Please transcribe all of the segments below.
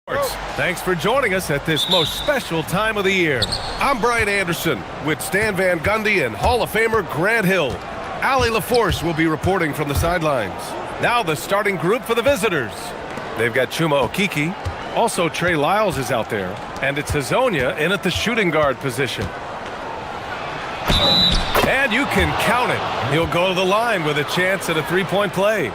Thanks for joining us at this most special time of the year. I'm Brian Anderson with Stan Van Gundy and Hall of Famer Grant Hill. Allie LaForce will be reporting from the sidelines. Now the starting group for the visitors. They've got Chuma Okiki. Also Trey Lyles is out there. And it's Hazonia in at the shooting guard position. And you can count it. He'll go to the line with a chance at a three-point play.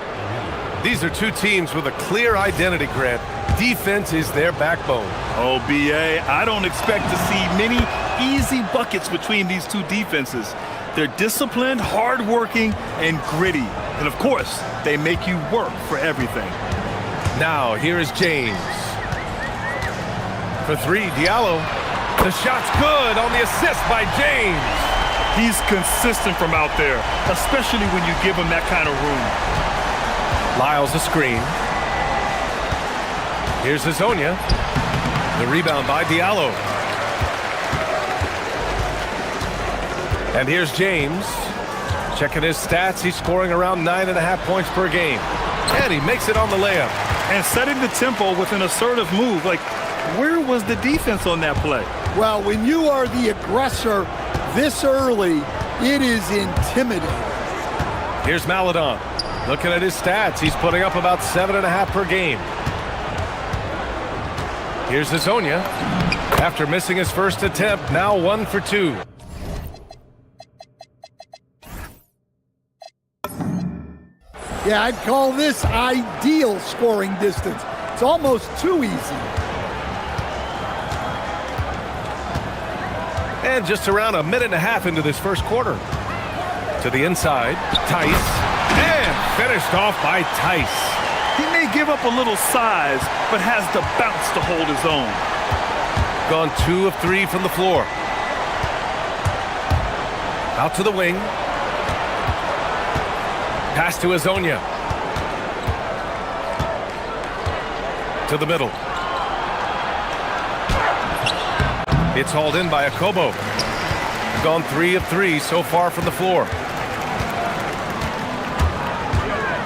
These are two teams with a clear identity, Grant. Defense is their backbone. Oh, B.A., I don't expect to see many easy buckets between these two defenses. They're disciplined, hard-working, and gritty. And, of course, they make you work for everything. Now, here is James. For three, Diallo. The shot's good on the assist by James. He's consistent from out there, especially when you give him that kind of room. Lyles a screen. Here's Hazonia. The rebound by Diallo. And here's James. Checking his stats, he's scoring around 9.5 points per game. And he makes it on the layup. And setting the tempo with an assertive move. Like, where was the defense on that play? Well, when you are the aggressor this early, it is intimidating. Here's Maladon. Looking at his stats, he's putting up about 7.5 per game. Here's Hazonia. After missing his first attempt, now 1 for 2. Yeah, I'd call this ideal scoring distance. It's almost too easy. And just around a minute and a half into this first quarter. To the inside, Tice. And finished off by Tice. He may give up a little size, but has the bounce to hold his own. Gone 2 of 3 from the floor. Out to the wing. Pass to Hazonia. To the middle. It's hauled in by Akobo. Gone 3 of 3 so far from the floor.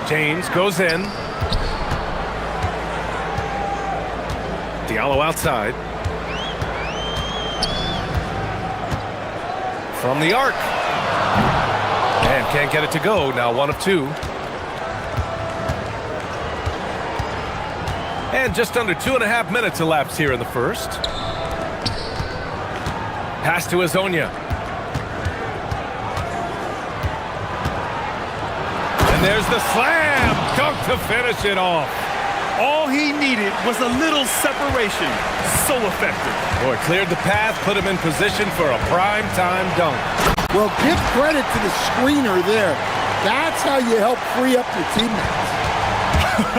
James goes in. Diallo outside. From the arc. And can't get it to go. Now 1 of 2. And just under 2.5 minutes elapsed here in the first. Pass to Hazonia. And there's the slam dunk to finish it off. All he needed was a little separation. So effective. Boy, cleared the path, put him in position for a prime-time dunk. Well, give credit to the screener there. That's how you help free up your teammates.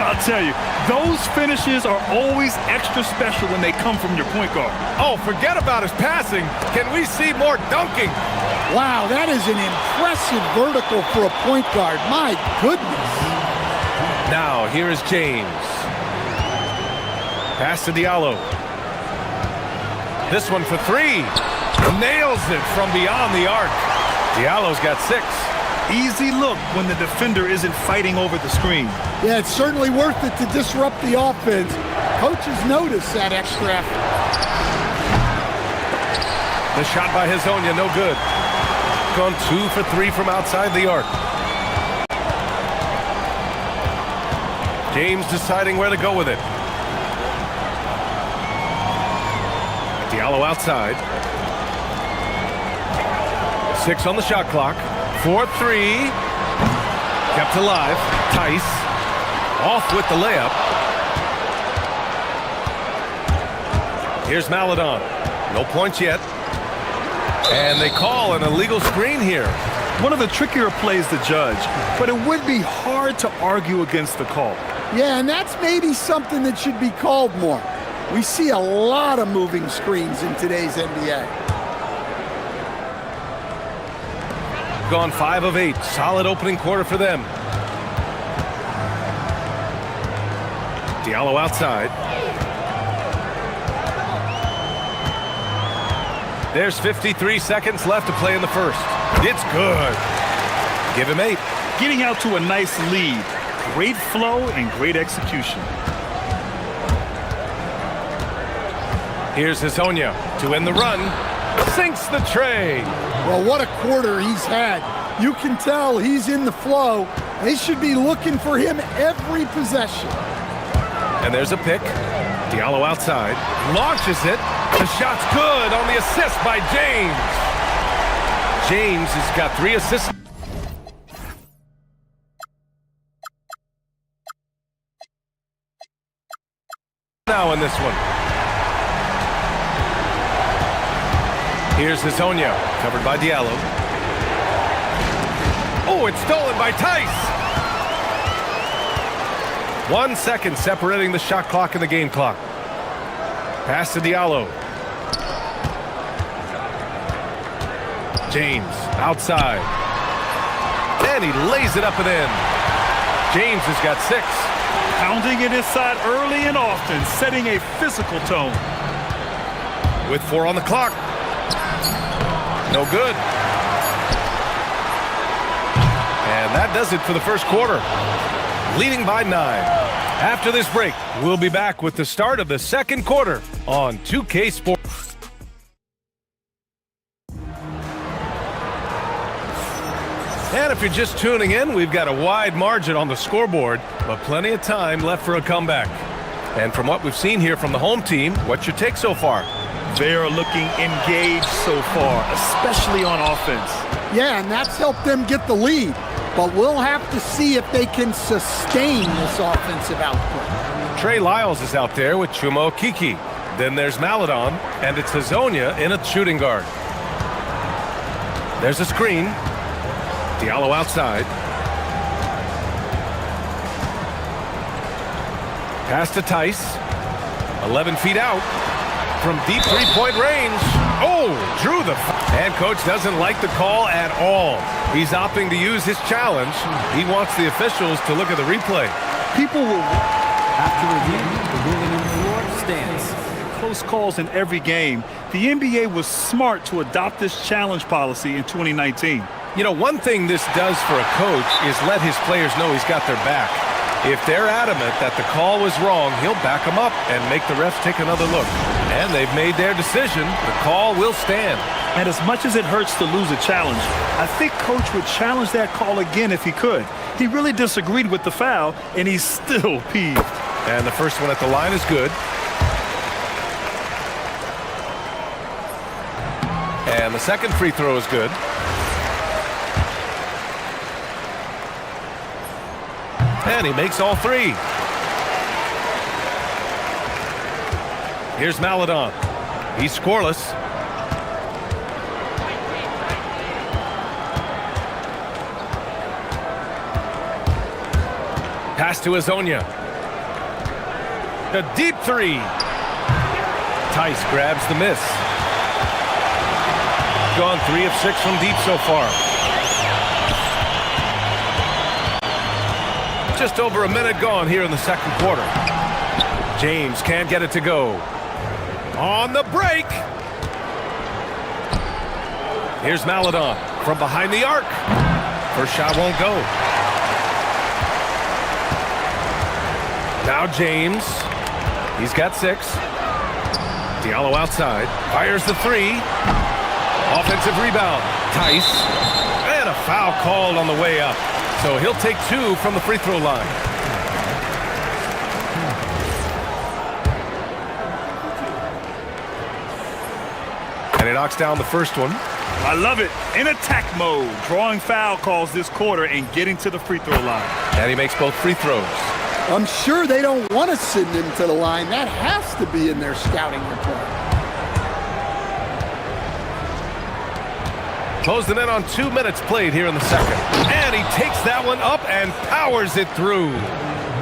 I'll tell you, those finishes are always extra special when they come from your point guard. Oh, forget about his passing. Can we see more dunking? Wow, that is an impressive vertical for a point guard. My goodness. Now, here is James. Pass to Diallo. This one for 3. Nails it from beyond the arc. Diallo's got 6. Easy look when the defender isn't fighting over the screen. Yeah, it's certainly worth it to disrupt the offense. Coaches notice that extra effort. The shot by Hazonia, no good. Gone 2 for 3 from outside the arc. James deciding where to go with it. Diallo outside. 6 on the shot clock. 4-3. Kept alive. Tice. Off with the layup. Here's Maladon. No points yet. And they call an illegal screen here. One of the trickier plays to judge, but it would be hard to argue against the call. Yeah, and that's maybe something that should be called more. We see a lot of moving screens in today's NBA. Gone 5 of 8. Solid opening quarter for them. Diallo outside. There's 53 seconds left to play in the first. It's good. Give him 8. Getting out to a nice lead. Great flow and great execution. Here's Hazonia to end the run. Sinks the tray. Well, what a quarter he's had. You can tell he's in the flow. They should be looking for him every possession. And there's a pick. Diallo outside. Launches it. The shot's good on the assist by James. James has got 3 assists. Now in this one. Here's Hazonia, covered by Diallo. Oh, it's stolen by Tice. 1 second separating the shot clock and the game clock. Pass to Diallo. James outside. And he lays it up and in. James has got 6. Pounding it inside early and often, setting a physical tone. With 4 on the clock. No good. And that does it for the first quarter. Leading by 9. After this break, we'll be back with the start of the second quarter on 2K Sports. And if you're just tuning in, we've got a wide margin on the scoreboard, but plenty of time left for a comeback. And from what we've seen here from the home team, what's your take so far? They're looking engaged so far, especially on offense. Yeah, and that's helped them get the lead. But we'll have to see if they can sustain this offensive output. Trey Lyles is out there with Chumo Kiki. Then there's Maladon, and it's Hazonia in a shooting guard. There's a screen. Diallo outside. Pass to Tice. 11 feet out. From deep three-point range. Oh, drew the... And coach doesn't like the call at all. He's opting to use his challenge. He wants the officials to look at the replay. People will... After review, the ruling on the floor stands. Close calls in every game. The NBA was smart to adopt this challenge policy in 2019. You know, one thing this does for a coach is let his players know he's got their back. If they're adamant that the call was wrong, he'll back them up and make the refs take another look. And they've made their decision. The call will stand. And as much as it hurts to lose a challenge, I think coach would challenge that call again if he could. He really disagreed with the foul, and he's still peeved. And the first one at the line is good. And the second free throw is good. And he makes all 3. Here's Maladon. He's scoreless. Pass to Hazonia. The deep 3. Tice grabs the miss. Gone 3 of 6 from deep so far. Just over a minute gone here in the second quarter. James can't get it to go. On the break. Here's Maladon from behind the arc. First shot won't go. Now James. He's got 6. Diallo outside. Fires the 3. Offensive rebound. Tice. And a foul called on the way up. So he'll take 2 from the free throw line. And he knocks down the first one. I love it. In attack mode, drawing foul calls this quarter and getting to the free throw line. And he makes both free throws. I'm sure they don't want to send him to the line. That has to be in their scouting report. Closing in on 2 minutes played here in the second. And he takes that one up and powers it through.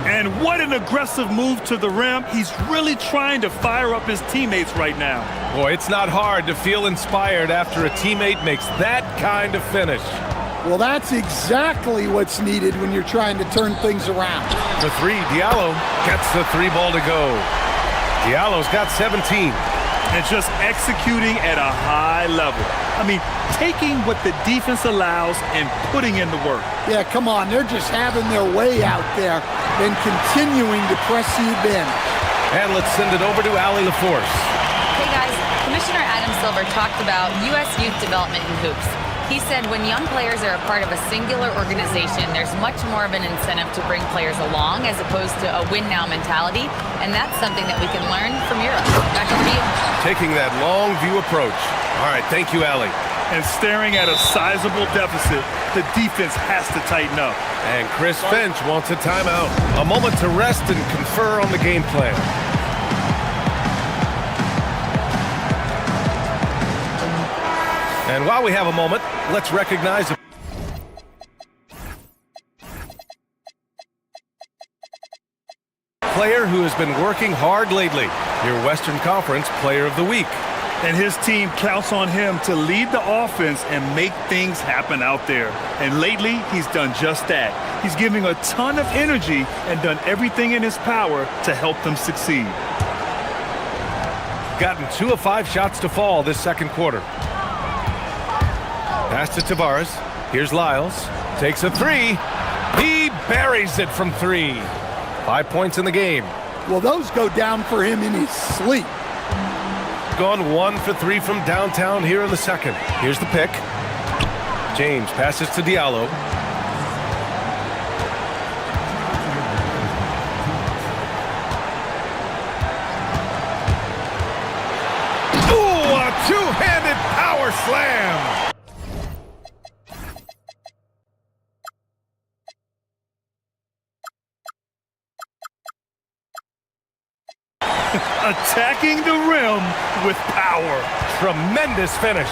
And what an aggressive move to the rim. He's really trying to fire up his teammates right now. Boy, it's not hard to feel inspired after a teammate makes that kind of finish. Well, that's exactly what's needed when you're trying to turn things around. The 3, Diallo gets the 3 ball to go. Diallo's got 17. And just executing at a high level. I mean, taking what the defense allows and putting in the work. Yeah, come on. They're just having their way out there and continuing to press the advantage. And let's send it over to Allie LaForce. Commissioner Adam Silver talked about U.S. youth development in hoops. He said when young players are a part of a singular organization, there's much more of an incentive to bring players along as opposed to a win-now mentality, and that's something that we can learn from Europe. Back to you. Taking that long view approach. All right, thank you, Allie. And staring at a sizable deficit, the defense has to tighten up. And Chris Finch wants a timeout. A moment to rest and confer on the game plan. And while we have a moment, let's recognize a player who has been working hard lately. Your Western Conference Player of the Week. And his team counts on him to lead the offense and make things happen out there. And lately, he's done just that. He's giving a ton of energy and done everything in his power to help them succeed. Gotten 2 of 5 shots to fall this second quarter. Pass to Tavares. Here's Lyles. Takes a 3. He buries it from 3. 5 points in the game. Well, those go down for him in his sleep. Gone 1 for 3 from downtown here in the second. Here's the pick. James passes to Diallo. Ooh, a two-handed power slam. Attacking the rim with power. Tremendous finish.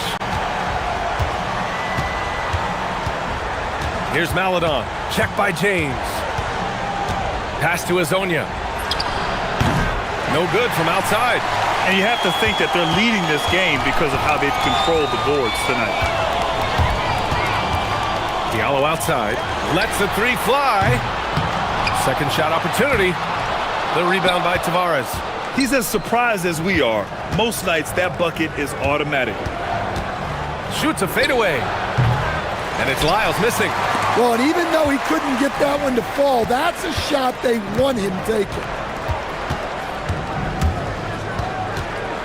Here's Maladon. Check by James. Pass to Azonia. No good from outside. And you have to think that they're leading this game because of how they've controlled the boards tonight. Diallo outside. Lets the 3 fly. Second shot opportunity. The rebound by Tavares. He's as surprised as we are. Most nights, that bucket is automatic. Shoots a fadeaway. And it's Lyles missing. Well, and even though he couldn't get that one to fall, that's a shot they want him taking.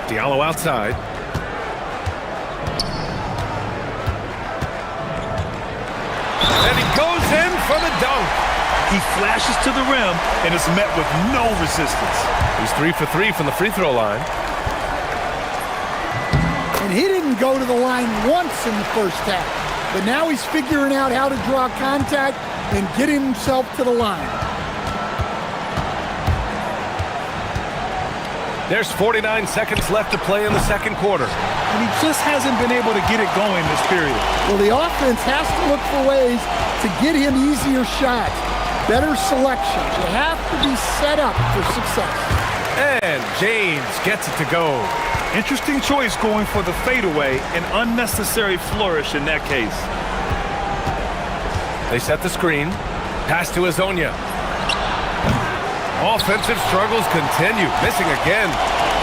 Diallo outside. And he goes in for the dunk. He flashes to the rim and is met with no resistance. He's 3 for 3 from the free throw line. And he didn't go to the line once in the first half. But now he's figuring out how to draw contact and get himself to the line. There's 49 seconds left to play in the second quarter. And he just hasn't been able to get it going this period. Well, the offense has to look for ways to get him easier shots. Better selection. You have to be set up for success. And James gets it to go. Interesting choice going for the fadeaway, an unnecessary flourish in that case. They set the screen. Pass to Azonia. Offensive struggles continue. Missing again.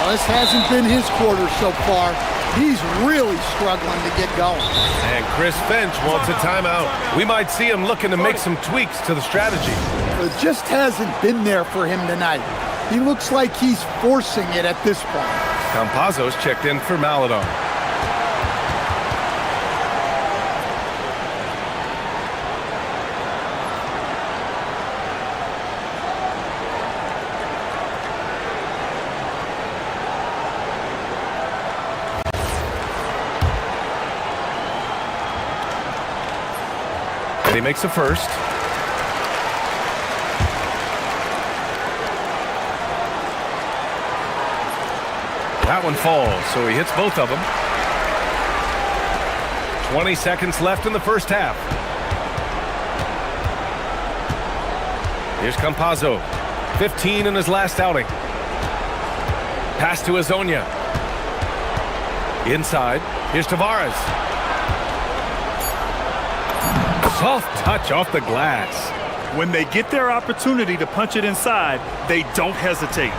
Well, this hasn't been his quarter so far. He's really struggling to get going. And Chris Finch wants a timeout. We might see him looking to make some tweaks to the strategy. It just hasn't been there for him tonight. He looks like he's forcing it at this point. Campazzo's checked in for Maladon. He makes a first. That one falls, so he hits both of them. 20 seconds left in the first half. Here's Campazzo. 15 in his last outing. Pass to Azonia. Inside. Here's Tavares. Soft touch off the glass. When they get their opportunity to punch it inside, they don't hesitate.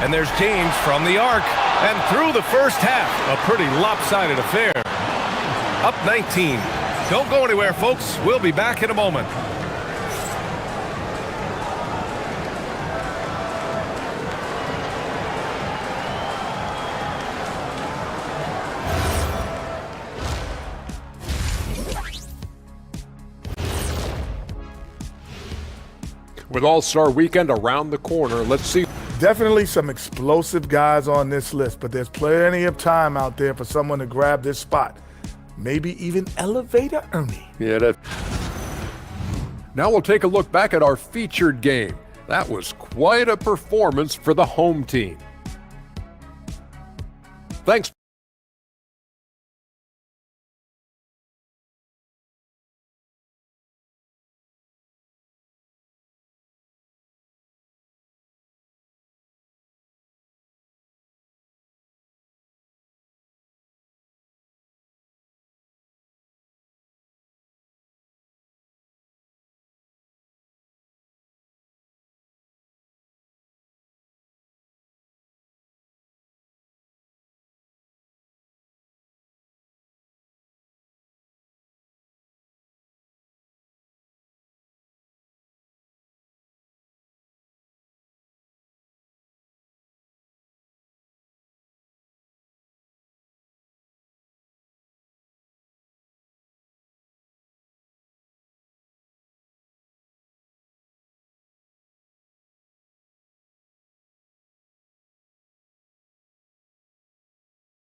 And there's James from the arc. And through the first half, a pretty lopsided affair. Up 19. Don't go anywhere, folks. We'll be back in a moment. With All-Star Weekend around the corner, let's see. Definitely some explosive guys on this list, but there's plenty of time out there for someone to grab this spot. Maybe even Elevator Ernie. Yeah, Now we'll take a look back at our featured game. That was quite a performance for the home team. Thanks.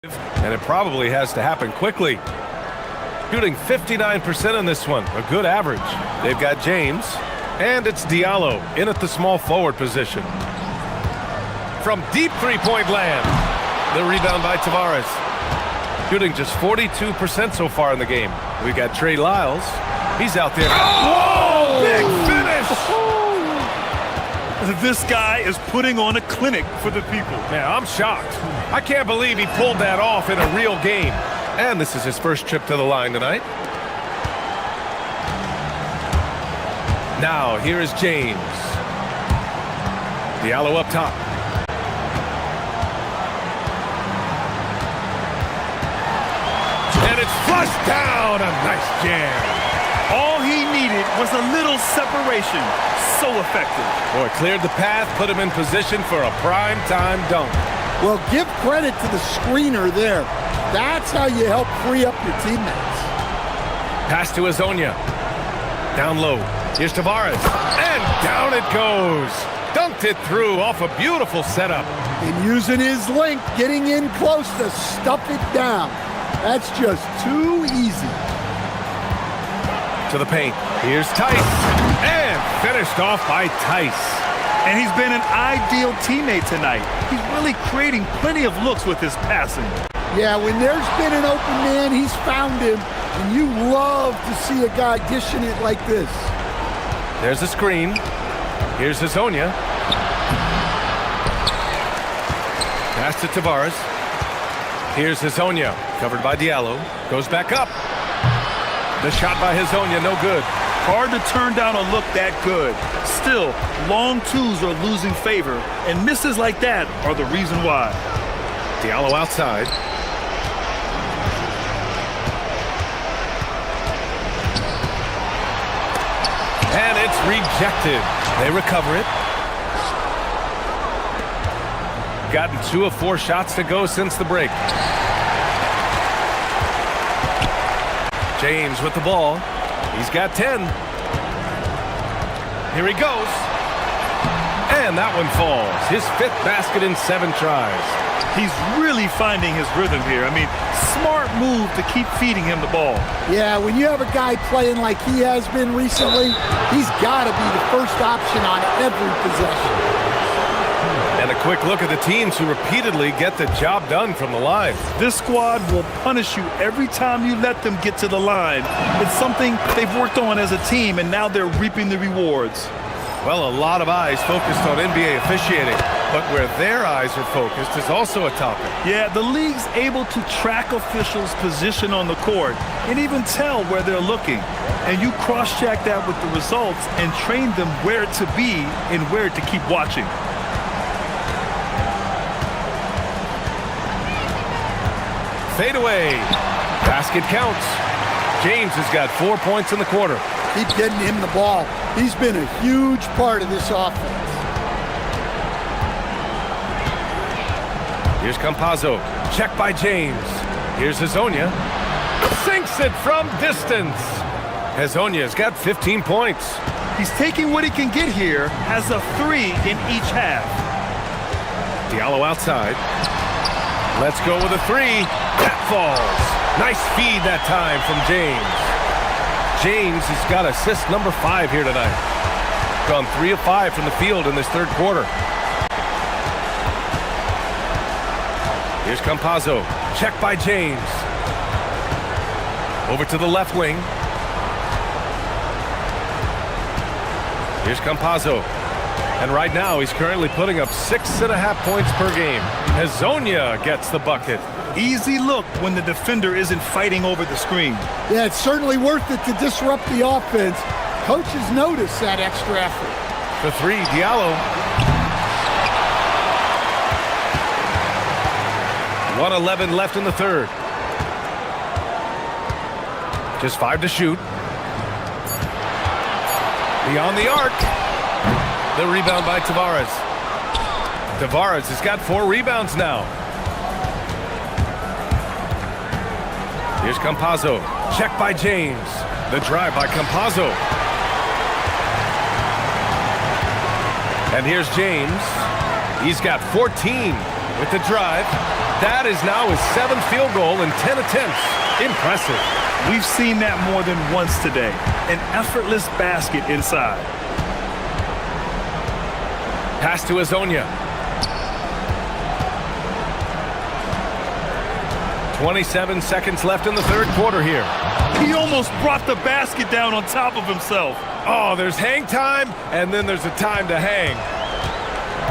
And it probably has to happen quickly. Shooting 59% in this one, a good average. They've got James, and it's Diallo in at the small forward position. From deep three-point land, the rebound by Tavares. Shooting just 42% so far in the game. We've got Trey Lyles. He's out there. Oh, big finish! This guy is putting on a clinic for the people. Man, I'm shocked. I can't believe he pulled that off in a real game. And this is his first trip to the line tonight. Now, here is James. Diallo up top. And it's flushed down. A nice jam. All he needed was a little separation. So effective. Boy, cleared the path, put him in position for a prime-time dunk. Well, give credit to the screener there. That's how you help free up your teammates. Pass to Azonia. Down low. Here's Tavares. And down it goes. Dunked it through off a beautiful setup. And using his length, getting in close to stuff it down. That's just too easy. To the paint. Here's Tice. And finished off by Tice. And he's been an ideal teammate tonight. He's really creating plenty of looks with his passing. Yeah, when there's been an open man, he's found him. And you love to see a guy dishing it like this. There's a screen. Here's Azonia. Pass to Tavares. Here's Azonia. Covered by Diallo. Goes back up. The shot by Azonia, no good. Hard to turn down a look that good. Still, long twos are losing favor, and misses like that are the reason why. Diallo outside. And it's rejected. They recover it. Gotten 2 of 4 shots to go since the break. James with the ball. He's got 10. Here he goes. And that one falls. His 5th basket in 7 tries. He's really finding his rhythm here. I mean, smart move to keep feeding him the ball. Yeah, when you have a guy playing like he has been recently, he's got to be the first option on every possession. And a quick look at the teams who repeatedly get the job done from the line. This squad will punish you every time you let them get to the line. It's something they've worked on as a team, and now they're reaping the rewards. Well, a lot of eyes focused on NBA officiating, but where their eyes are focused is also a topic. Yeah, the league's able to track officials' position on the court and even tell where they're looking. And you cross-check that with the results and train them where to be and where to keep watching. Fade away. Basket counts. James has got 4 points in the quarter. Keep getting him the ball. He's been a huge part of this offense. Here's Campazzo. Check by James. Here's Azonia. Sinks it from distance. Azonia's got 15 points. He's taking what he can get here, has a 3 in each half. Diallo outside. Let's go with a 3. That falls. Nice feed that time from James. James has got assist number 5 here tonight. Gone 3 of 5 from the field in this third quarter. Here's Campazzo. Check by James. Over to the left wing. Here's Campazzo. And right now, he's currently putting up 6.5 points per game. Hezonja gets the bucket. Easy look when the defender isn't fighting over the screen. Yeah, it's certainly worth it to disrupt the offense. Coaches notice that extra effort. For 3, Diallo. 1:11 left in the third. Just 5 to shoot. Beyond the arc. The rebound by Tavares. Tavares has got 4 rebounds now. Here's Campazzo. Check by James. The drive by Campazzo. And here's James. He's got 14 with the drive. That is now his 7th field goal in 10 attempts. Impressive. We've seen that more than once today. An effortless basket inside. Pass to Hezonja. 27 seconds left in the third quarter here. He almost brought the basket down on top of himself. Oh, there's hang time, and then there's a time to hang.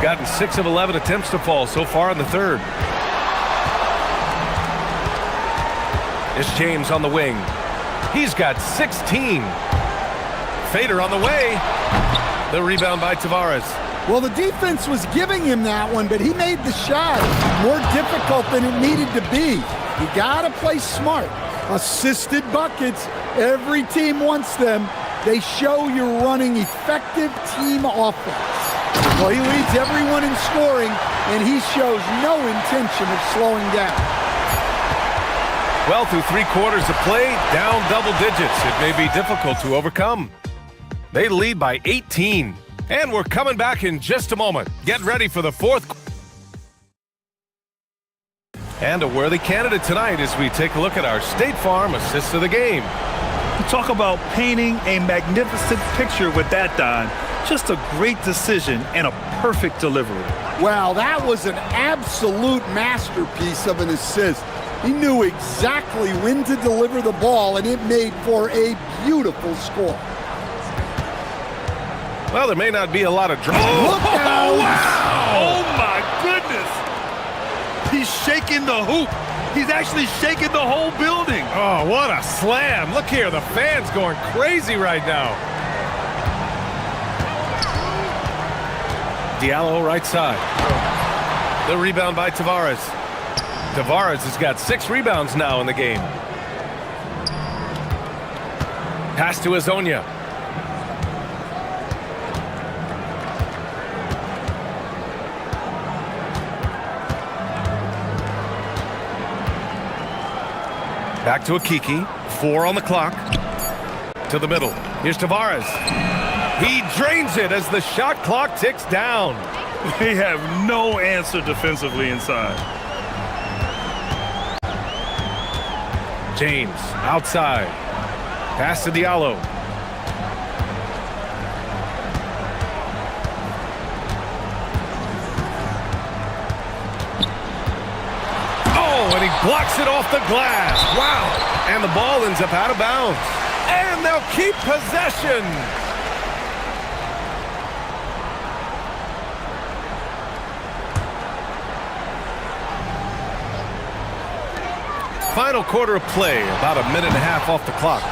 Gotten 6 of 11 attempts to fall so far in the third. It's James on the wing. He's got 16. Fader on the way. The rebound by Tavares. Well, the defense was giving him that one, but he made the shot more difficult than it needed to be. You got to play smart. Assisted buckets, every team wants them. They show you're running effective team offense. Well, he leads everyone in scoring, and he shows no intention of slowing down. Well, through 3 quarters of play, down double digits. It may be difficult to overcome. They lead by 18. And we're coming back in just a moment. Get ready for the fourth. And a worthy candidate tonight as we take a look at our State Farm assist of the game. You talk about painting a magnificent picture with that, Don. Just a great decision and a perfect delivery. Wow, that was an absolute masterpiece of an assist. He knew exactly when to deliver the ball, and it made for a beautiful score. Well, there may not be a lot of drama. Look out! Wow! Oh, my goodness! He's shaking the hoop. He's actually shaking the whole building. Oh, what a slam. Look here, the fans going crazy right now. Diallo right side. The rebound by Tavares. Tavares has got 6 rebounds now in the game. Pass to Hezonja. Back to Akiki. 4 on the clock. To the middle. Here's Tavares. He drains it as the shot clock ticks down. They have no answer defensively inside. James outside. Pass to Diallo. And he blocks it off the glass. Wow. And the ball ends up out of bounds. And they'll keep possession. Final quarter of play, about a minute and a half off the clock.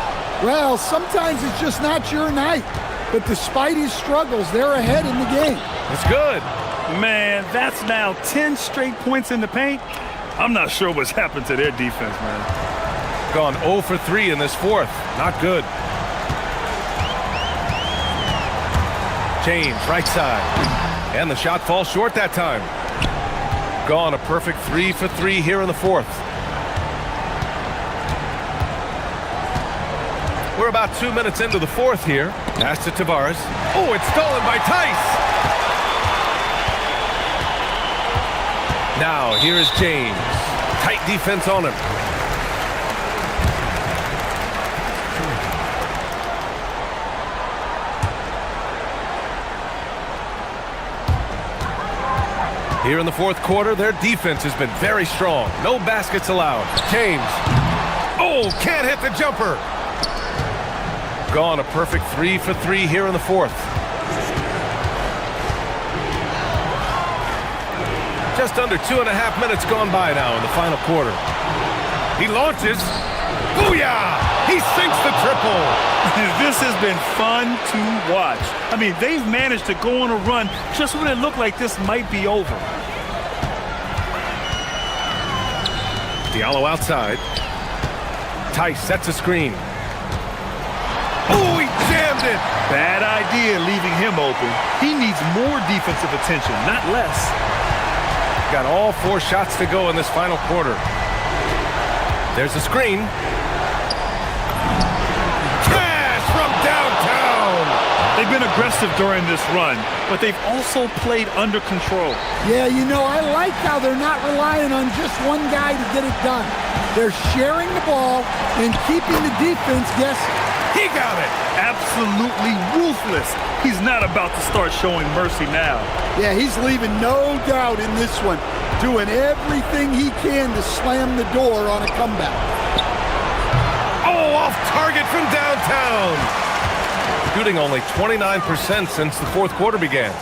Well, sometimes it's just not your night. But despite his struggles, they're ahead in the game. It's good. Man, that's now 10 straight points in the paint. I'm not sure what's happened to their defense, man. Gone 0 for 3 in this fourth. Not good. James, right side. And the shot falls short that time. Gone a perfect 3 for 3 here in the fourth. We're about 2 minutes into the fourth here. Pass to Tavares. Oh, it's stolen by Tice. Now, here is James. Tight defense on him. Here in the fourth quarter, their defense has been very strong. No baskets allowed. James. Oh, can't hit the jumper. Gone a perfect 3 for 3 here in the fourth. Just under 2.5 minutes gone by now in the final quarter. He launches. Booyah! He sinks the triple. This has been fun to watch. I mean, they've managed to go on a run just when it looked like this might be over. Diallo outside. Tice sets a screen. Oh, he jammed it! Bad idea leaving him open. He needs more defensive attention, not less. Got all 4 shots to go in this final quarter. There's a screen. Cash from downtown! They've been aggressive during this run, but they've also played under control. Yeah, you know, I like how they're not relying on just one guy to get it done. They're sharing the ball and keeping the defense guessing. He got it! Absolutely ruthless. He's not about to start showing mercy now. Yeah, he's leaving no doubt in this one, doing everything he can to slam the door on a comeback. Oh, off target from downtown! Shooting only 29% since the fourth quarter began.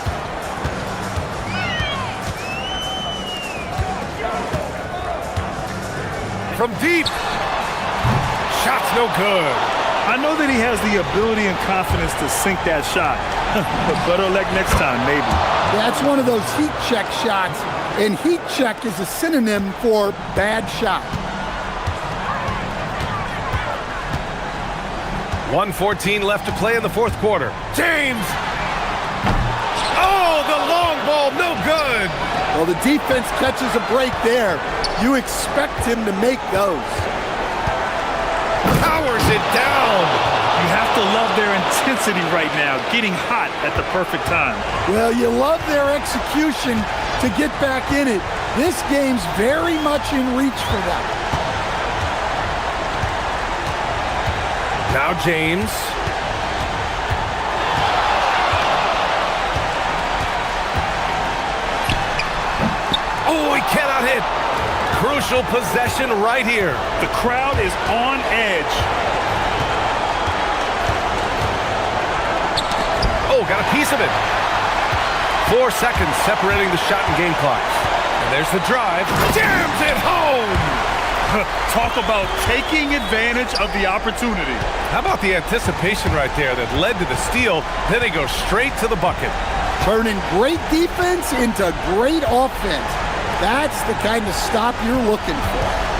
From deep. Shot's no good. I know that he has the ability and confidence to sink that shot, but better luck next time, maybe. That's one of those heat check shots, and heat check is a synonym for bad shot. 1:14 left to play in the fourth quarter. James! Oh, the long ball, no good! Well, the defense catches a break there. You expect him to make those. Powers it down! You have to love their intensity right now, getting hot at the perfect time. Well, you love their execution to get back in it. This game's very much in reach for them. Now James. Oh, he cannot hit. Crucial possession right here. The crowd is on edge. Oh, got a piece of it. 4 seconds separating the shot and game clocks. And there's the drive. Jams it home! Talk about taking advantage of the opportunity. How about the anticipation right there that led to the steal, then he goes straight to the bucket. Turning great defense into great offense. That's the kind of stop you're looking for.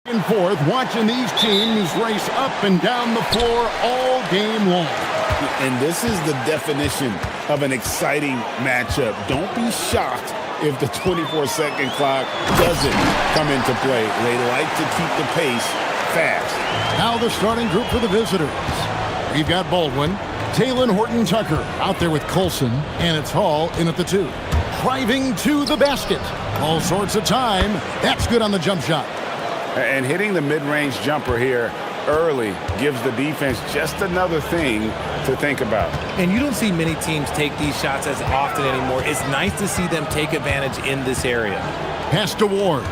And forth, watching these teams race up and down the floor all game long. And this is the definition of an exciting matchup. Don't be shocked if the 24-second clock doesn't come into play. They like to keep the pace fast. Now the starting group for the visitors. We've got Baldwin, Taylor Horton-Tucker out there with Colson, and it's Hall in at the 2. Driving to the basket. All sorts of time. That's good on the jump shot. And hitting the mid-range jumper here early gives the defense just another thing to think about. And you don't see many teams take these shots as often anymore. It's nice to see them take advantage in this area. Pass to Ward.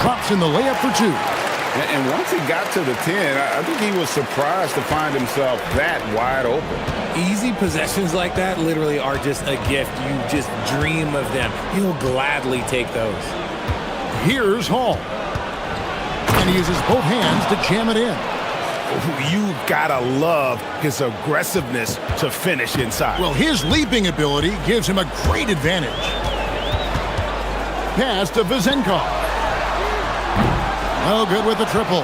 Drops in the layup for 2. And once he got to the 10, I think he was surprised to find himself that wide open. Easy possessions like that literally are just a gift. You just dream of them. He'll gladly take those. Here's Hall. And he uses both hands to jam it in. You've got to love his aggressiveness to finish inside. Well, his leaping ability gives him a great advantage. Pass to Vizenkov. Oh, good with the triple.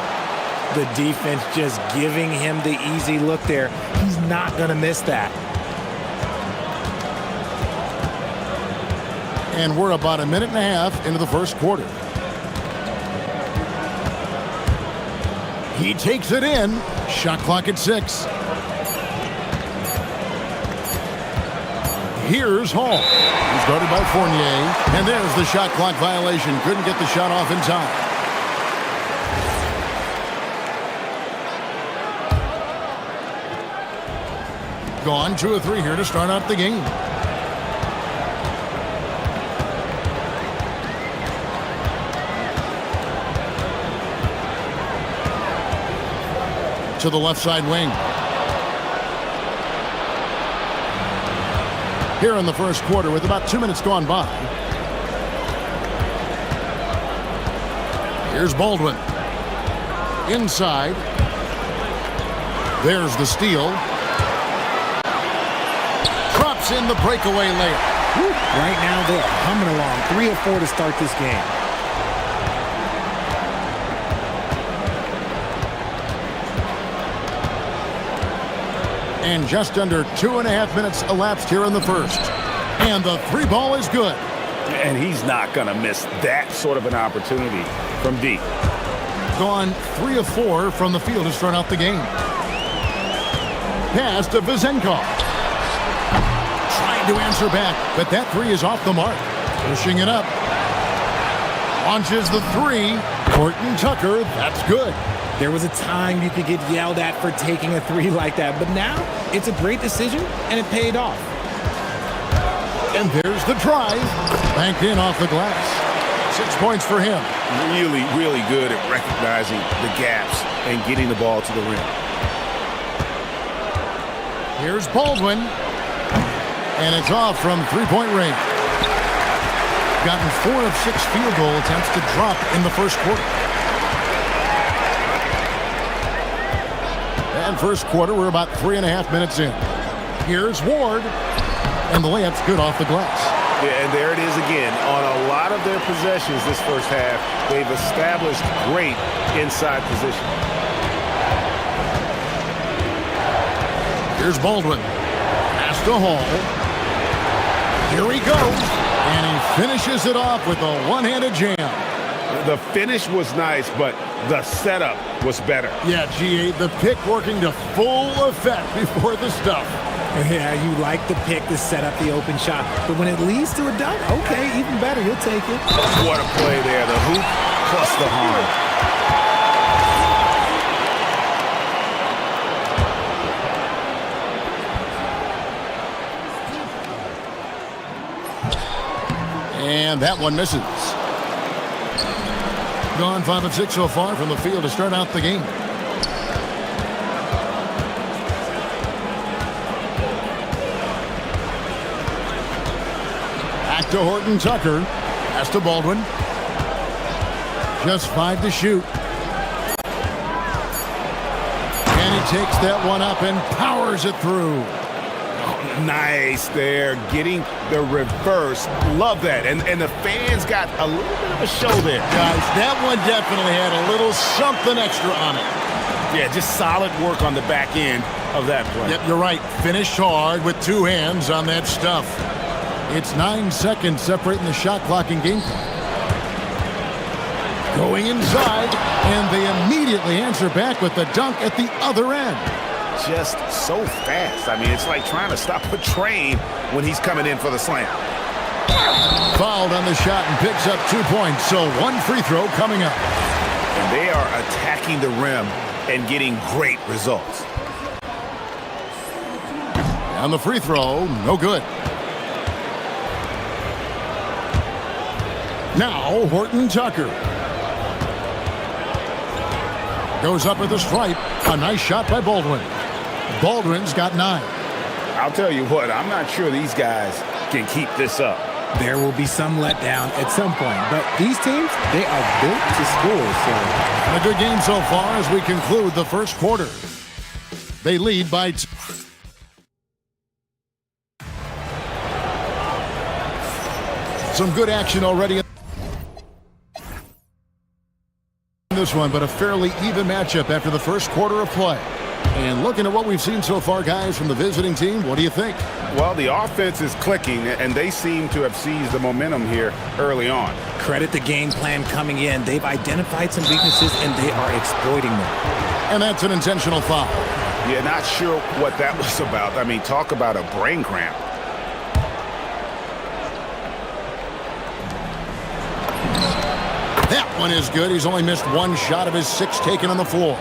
The defense just giving him the easy look there. He's not going to miss that. And we're about a minute and a half into the first quarter. He takes it in. Shot clock at 6. Here's Hall. He's guarded by Fournier. And there's the shot clock violation. Couldn't get the shot off in time. Gone 2 of 3 here to start out the game. To the left side wing. Here in the first quarter with about 2 minutes gone by. Here's Baldwin. Inside. There's the steal. Drops in the breakaway layup. Right now they're humming along. 3 of 4 to start this game. And just under 2.5 minutes elapsed here in the first. And the 3 ball is good. And he's not going to miss that sort of an opportunity from deep. Gone 3 of 4 from the field to start out the game. Pass to Vizenkov. Trying to answer back, but that 3 is off the mark. Pushing it up. Launches the 3. Horton-Tucker, that's good. There was a time you could get yelled at for taking a 3 like that, but now it's a great decision, and it paid off. And there's the drive. Banked in off the glass. 6 points for him. Really, really good at recognizing the gaps and getting the ball to the rim. Here's Baldwin. And it's off from 3-point range. Gotten 4 of 6 field goal attempts to drop in the first quarter. And first quarter, we're about 3.5 minutes in. Here's Ward. And the layup's good off the glass. Yeah, and there it is again. On a lot of their possessions this first half, they've established great inside position. Here's Baldwin. Pass to Hall. Here he goes. And he finishes it off with a one-handed jam. The finish was nice, but the setup was better. Yeah, GA, the pick working to full effect before the stuff. Yeah, you like the pick to set up the open shot, but when it leads to a dunk, okay, even better, you'll take it. What a play there, the hoop plus the harm. And that one misses. Gone 5 of 6 so far from the field to start out the game. Back to Horton-Tucker. Pass to Baldwin. Just 5 to shoot. And he takes that one up and powers it through. Oh, Nice there, getting the reverse. Love that. And the fans got a little bit of a show there. Guys, that one definitely had a little something extra on it. Yeah, just solid work on the back end of that play. Yep, you're right. Finished hard with two hands on that stuff. It's 9 seconds separating the shot clock and game clock. Going inside, and they immediately answer back with the dunk at the other end. Just so fast. I mean, it's like trying to stop a train when he's coming in for the slam. Fouled on the shot and picks up 2 points, so one free throw coming up. And they are attacking the rim and getting great results. On the free throw, no good. Now, Horton Tucker. Goes up at the stripe. A nice shot by Baldwin. Baldwin's got 9. I'll tell you what, I'm not sure these guys can keep this up. There will be some letdown at some point, but these teams, they are built to score. So a good game so far as we conclude the first quarter. They lead by 2. Some good action already in this one, but a fairly even matchup after the first quarter of play. And looking at what we've seen so far, guys, from the visiting team, what do you think? Well, the offense is clicking, and they seem to have seized the momentum here early on. Credit the game plan coming in. They've identified some weaknesses, and they are exploiting them. And that's an intentional foul. Yeah, not sure what that was about. I mean, talk about a brain cramp. That one is good. He's only missed one shot of his 6 taken on the floor.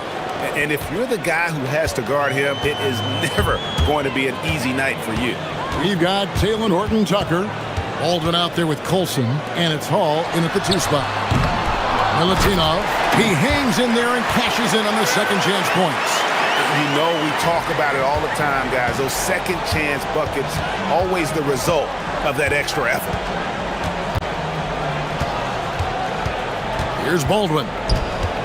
And if you're the guy who has to guard him, it is never going to be an easy night for you. We've got Taylor Horton Tucker. Baldwin out there with Colson, and it's Hall in at the 2 spot. Milutinov, he hangs in there and cashes in on the second chance points. You know, we talk about it all the time, guys. Those second chance buckets, always the result of that extra effort. Here's Baldwin.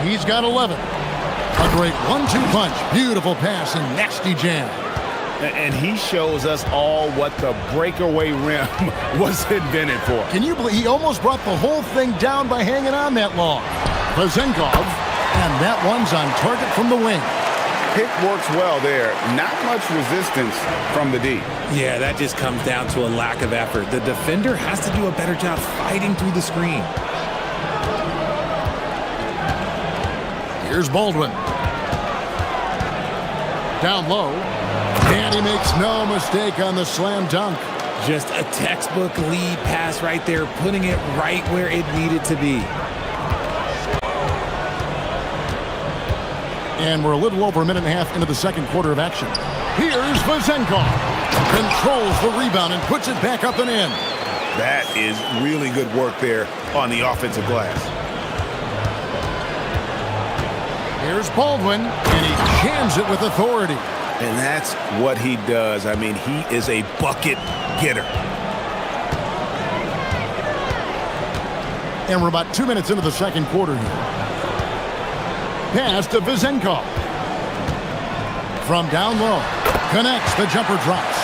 He's got 11. A great 1-2 punch. Beautiful pass and nasty jam. And he shows us all what the breakaway rim was invented for. Can you believe he almost brought the whole thing down by hanging on that long? Vazenkov, and that one's on target from the wing. Pick works well there. Not much resistance from the D. Yeah, that just comes down to a lack of effort. The defender has to do a better job fighting through the screen. Here's Baldwin. Down low. And he makes no mistake on the slam dunk. Just a textbook lead pass right there, putting it right where it needed to be. And we're a little over a minute and a half into the second quarter of action. Here's Vazenkov. Controls the rebound and puts it back up and in. That is really good work there on the offensive glass. Here's Baldwin, and he jams it with authority. And that's what he does. I mean, he is a bucket getter. And we're about 2 minutes into the second quarter here. Pass to Vazenkov. From down low. Connects, the jumper drops.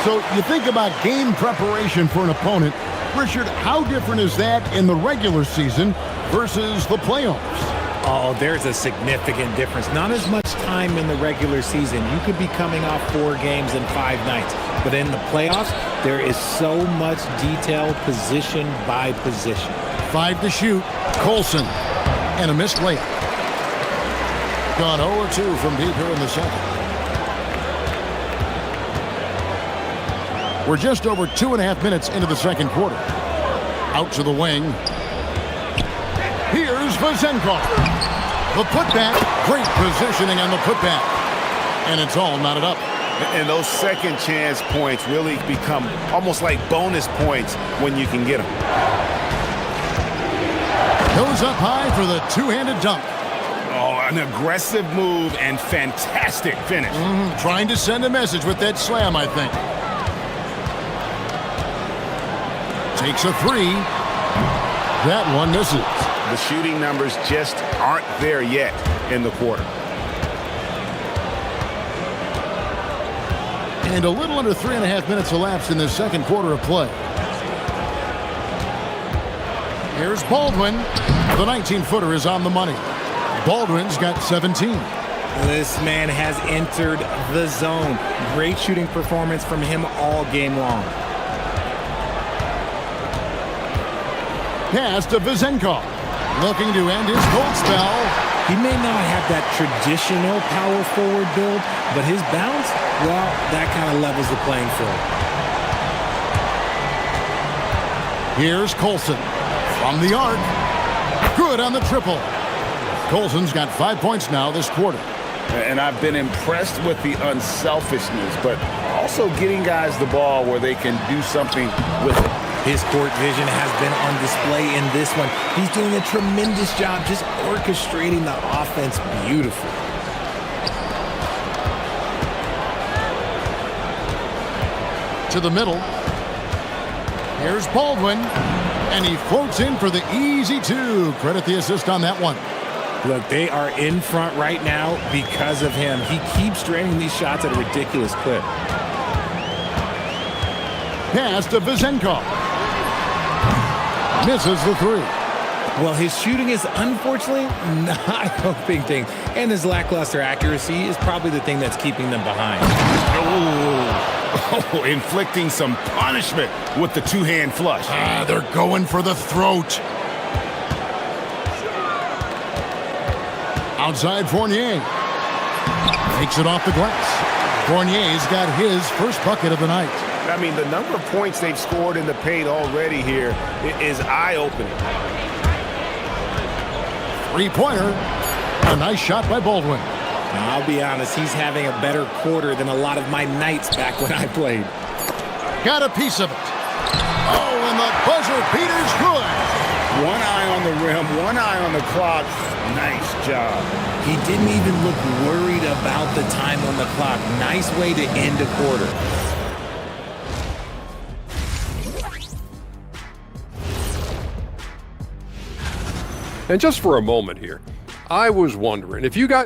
So you think about game preparation for an opponent. Richard, how different is that in the regular season versus the playoffs? Oh, there's a significant difference. Not as much time in the regular season. You could be coming off 4 games in 5 nights. But in the playoffs, there is so much detail position by position. 5 to shoot. Colson. And a missed layup. Gone 0-2 from deep here in the second. We're just over 2.5 minutes into the second quarter. Out to the wing. Here's Vazenkov. The putback. Great positioning on the putback. And it's all knotted up. And those second chance points really become almost like bonus points when you can get them. Goes up high for the two-handed dunk. Oh, an aggressive move and fantastic finish. Trying to send a message with that slam, I think. Takes a 3. That one misses. The shooting numbers just aren't there yet in the quarter. And a little under 3.5 minutes elapsed in the second quarter of play. Here's Baldwin. The 19-footer is on the money. Baldwin's got 17. This man has entered the zone. Great shooting performance from him all game long. Pass to Vizenkov. Looking to end his cold spell. He may not have that traditional power forward build, but his bounce, well, that kind of levels the playing field. Here's Colson from the arc. Good on the triple. Colson's got 5 points now this quarter. And I've been impressed with the unselfishness, but also getting guys the ball where they can do something with it. His court vision has been on display in this one. He's doing a tremendous job just orchestrating the offense beautifully. To the middle. Here's Baldwin. And he floats in for the easy two. Credit the assist on that one. Look, they are in front right now because of him. He keeps draining these shots at a ridiculous clip. Pass to Vizenkov. Misses the three. Well, his shooting is unfortunately not helping things. And his lackluster accuracy is probably the thing that's keeping them behind. Oh, inflicting some punishment with the two-hand flush. They're going for the throat. Outside Fournier. Takes it off the glass. Fournier's got his first bucket of the night. I mean, the number of points they've scored in the paint already here is eye-opening. Three-pointer. A nice shot by Baldwin. Now, I'll be honest, he's having a better quarter than a lot of my nights back when I played. Got a piece of it. Oh, and the buzzer beater's good. One eye on the rim, one eye on the clock. Nice job. He didn't even look worried about the time on the clock. Nice way to end a quarter. And just for a moment here, I was wondering if you got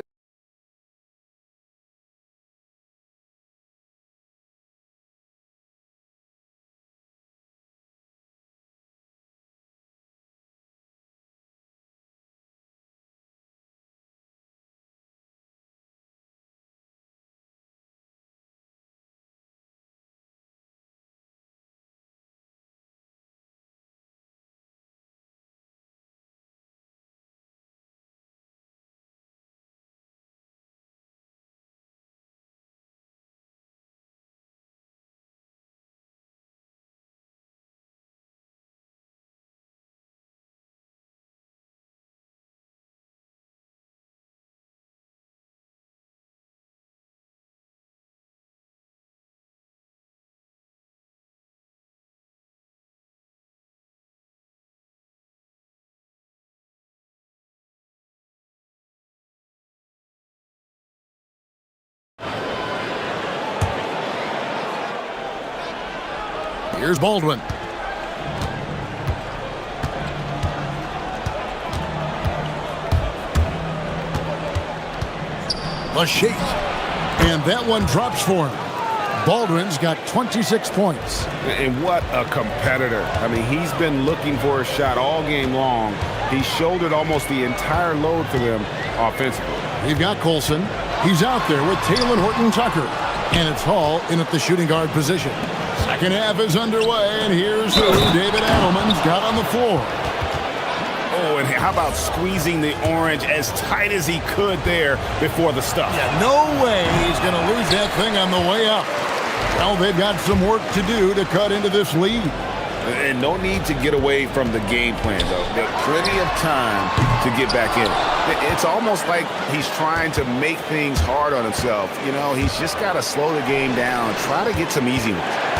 Here's Baldwin. The shake. And that one drops for him. Baldwin's got 26 points. And what a competitor. I mean, he's been looking for a shot all game long. He shouldered almost the entire load for them offensively. We've got Colson. He's out there with Taylor Horton-Tucker. And it's Hall in at the shooting guard position. Second half is underway, and here's who David Adelman's got on the floor. Oh, and how about squeezing the orange as tight as he could there before the stuff? Yeah, no way he's going to lose that thing on the way up. Well, they've got some work to do to cut into this lead. And no need to get away from the game plan, though. There's plenty of time to get back in it. It's almost like he's trying to make things hard on himself. You know, he's just got to slow the game down, try to get some easy ones.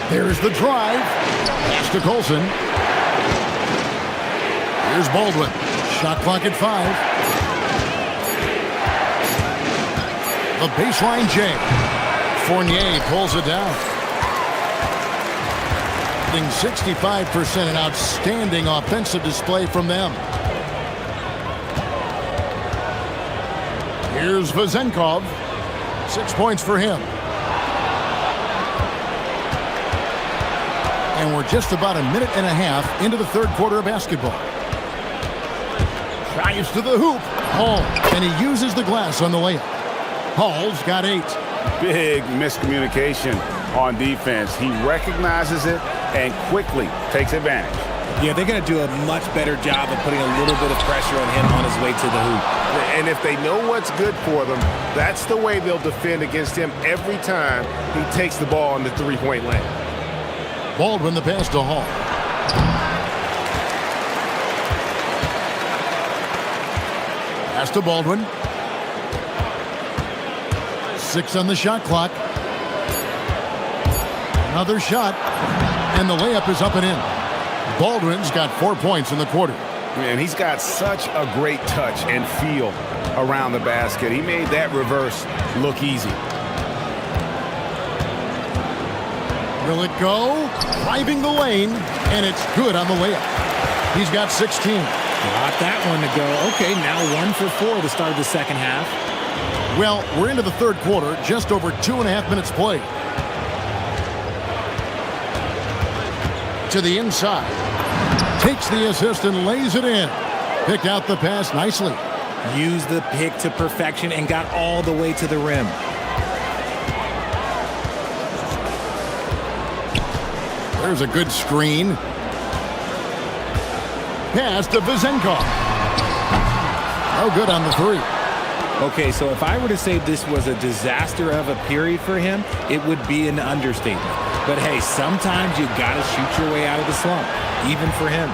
There's the drive. Pass to Colson. Here's Baldwin. Shot clock at 5. The baseline J. Fournier pulls it down. Getting 65%, an outstanding offensive display from them. Here's Vezenkov. 6 points for him. And we're just about a minute and a half into the third quarter of basketball. Drives to the hoop. Hall. And he uses the glass on the layup. Hall's got 8. Big miscommunication on defense. He recognizes it and quickly takes advantage. Yeah, they're going to do a much better job of putting a little bit of pressure on him on his way to the hoop. And if they know what's good for them, that's the way they'll defend against him every time he takes the ball in the three-point lane. Baldwin the pass to Hall. Pass to Baldwin. 6 on the shot clock. Another shot. And the layup is up and in. Baldwin's got 4 points in the quarter. And he's got such a great touch and feel around the basket. He made that reverse look easy. Will it go? Driving the lane, and it's good on the layup. He's got 16. Got that one to go. Okay, now 1 for 4 to start the second half. Well, we're into the third quarter, just over 2.5 minutes played. To the inside. Takes the assist and lays it in. Picked out the pass nicely. Used the pick to perfection and got all the way to the rim. There's a good screen. Pass to Vezenkov. No good on the 3. Okay, so if I were to say this was a disaster of a period for him, it would be an understatement. But hey, sometimes you gotta shoot your way out of the slump, even for him.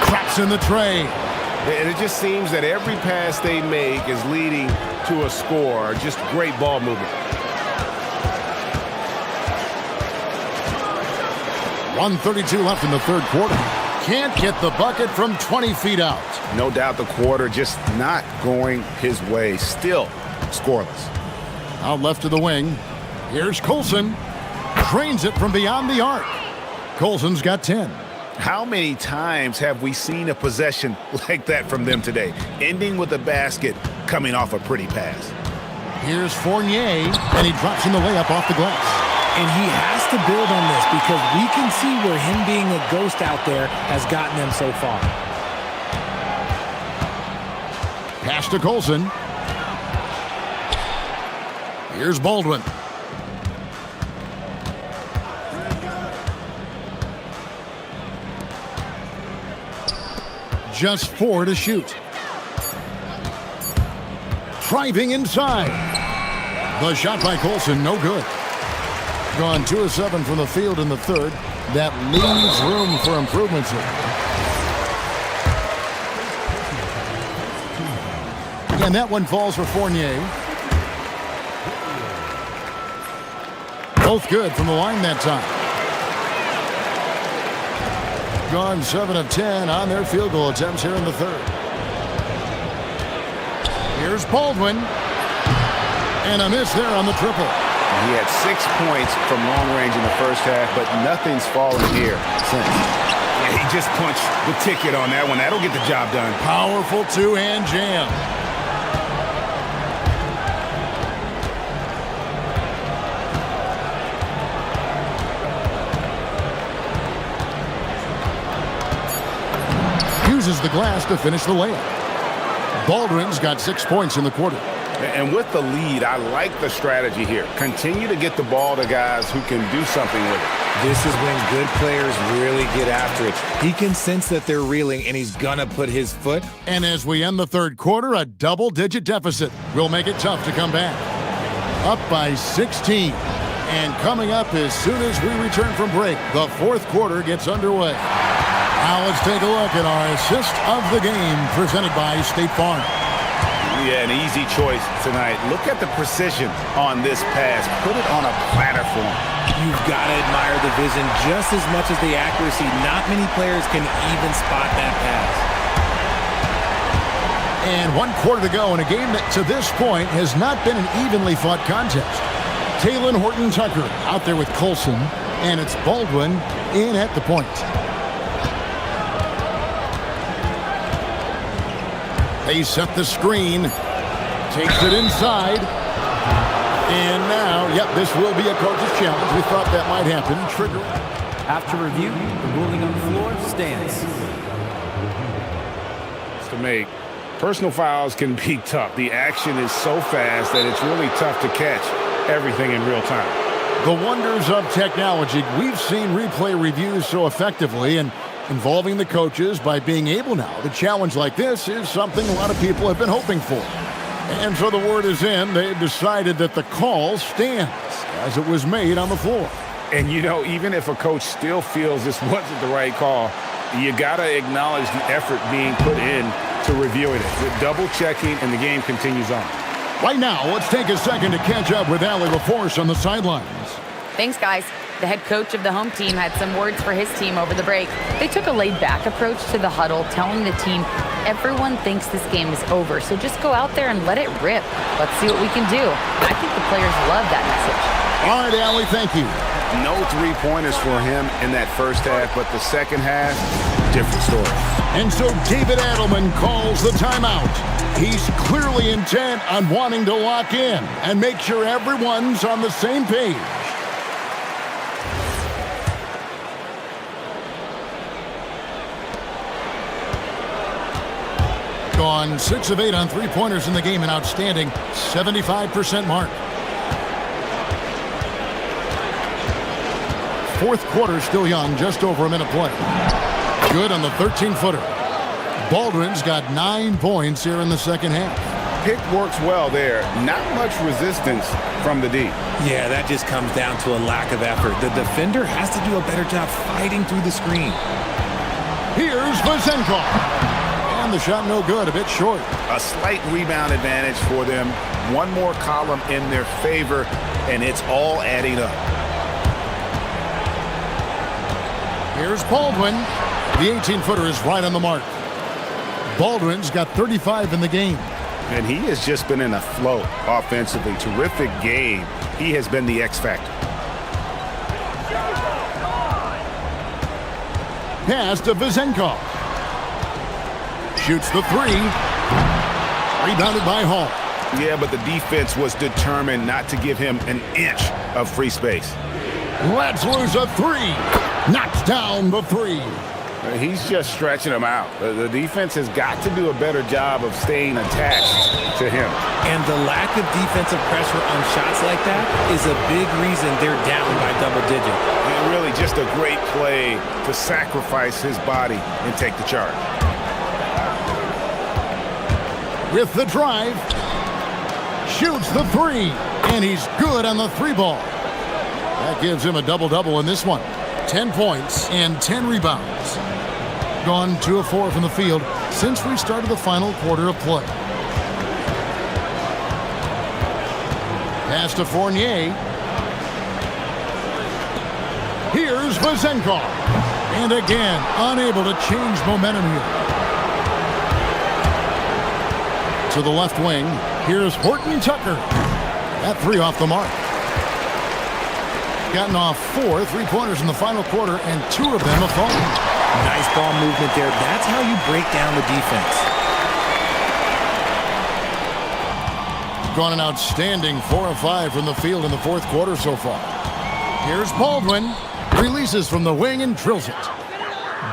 Craps in the tray. And it just seems that every pass they make is leading to a score. Just great ball movement. 1:32 left in the third quarter. Can't get the bucket from 20 feet out. No doubt the quarter just not going his way. Still scoreless. Out left to the wing. Here's Colson. Drains it from beyond the arc. Colson's got 10. How many times have we seen a possession like that from them today? Ending with a basket coming off a pretty pass. Here's Fournier, and he drops in the layup off the glass. And he has to build on this because we can see where him being a ghost out there has gotten them so far. Pass to Colson. Here's Baldwin. Just 4 to shoot. Driving inside. The shot by Colson, no good. Gone 2 of 7 from the field in the third. That leaves room for improvements here. And that one falls for Fournier. Both good from the line that time. Gone 7 of 10 on their field goal attempts here in the third. Here's Baldwin. And a miss there on the triple. He had 6 points from long range in the first half, but nothing's fallen here since. Yeah, he just punched the ticket on that one. That'll get the job done. Powerful two-hand jam. Uses the glass to finish the layup. Baldwin's got 6 points in the quarter. And with the lead, I like the strategy here. Continue to get the ball to guys who can do something with it. This is when good players really get after it. He can sense that they're reeling, and he's gonna put his foot. And as we end the third quarter, a double-digit deficit will make it tough to come back. Up by 16. And coming up as soon as we return from break, the fourth quarter gets underway. Now let's take a look at our assist of the game presented by State Farm. Yeah, an easy choice tonight. Look at the precision on this pass. Put it on a platter for him. You've got to admire the vision just as much as the accuracy. Not many players can even spot that pass. And 1 quarter to go in a game that to this point has not been an evenly fought contest. Taylor Horton-Tucker out there with Colson, and it's Baldwin in at the point. They set the screen. Takes it inside. And now, yep, this will be a coach's challenge. We thought that might happen. Trigger. After review, the ruling on the floor stands. To make personal fouls can be tough. The action is so fast that it's really tough to catch everything in real time. The wonders of technology. We've seen replay reviews so effectively, and involving the coaches by being able now to challenge like this is something a lot of people have been hoping for. And so the word is in. They've decided that the call stands as it was made on the floor. And, you know, even if a coach still feels this wasn't the right call, you got to acknowledge the effort being put in to reviewing it. With double-checking, and the game continues on. Right now, let's take a second to catch up with Allie LaForce on the sidelines. Thanks, guys. The head coach of the home team had some words for his team over the break. They took a laid-back approach to the huddle, telling the team, everyone thinks this game is over, so just go out there and let it rip. Let's see what we can do. I think the players love that message. All right, Allie, thank you. No three-pointers for him in that first half, but the second half, different story. And so David Adelman calls the timeout. He's clearly intent on wanting to lock in and make sure everyone's on the same page. Gone 6 of 8 on three-pointers in the game, an outstanding 75% mark. Fourth quarter still young, just over a minute play. Good on the 13-footer. Baldwin's got 9 points here in the second half. Pick works well there. Not much resistance from the D. Yeah, that just comes down to a lack of effort. The defender has to do a better job fighting through the screen. Here's Vazenkov. And the shot no good, a bit short. A slight rebound advantage for them. One more column in their favor, and it's all adding up. Here's Baldwin. The 18-footer is right on the mark. Baldwin's got 35 in the game. And he has just been in a flow offensively. Terrific game. He has been the X factor. Pass to Vazenkov. Shoots the three. Rebounded by Hall. Yeah, but the defense was determined not to give him an inch of free space. Let's lose a three. Knocks down the three. He's just stretching him out. The defense has got to do a better job of staying attached to him. And the lack of defensive pressure on shots like that is a big reason they're down by double digit. And really just a great play to sacrifice his body and take the charge. With the drive. Shoots the three. And he's good on the three ball. That gives him a double-double in this one. 10 points and 10 rebounds. Gone 2 of 4 from the field since we started the final quarter of play. Pass to Fournier. Here's Vazenkov. And again, unable to change momentum here. To the left wing, here's Horton Tucker. That three off the mark. Gotten off 4 three-pointers in the final quarter, and 2 of them have fallen. Nice ball movement there. That's how you break down the defense. Gone an outstanding 4 of 5 from the field in the fourth quarter so far. Here's Baldwin. Releases from the wing and drills it.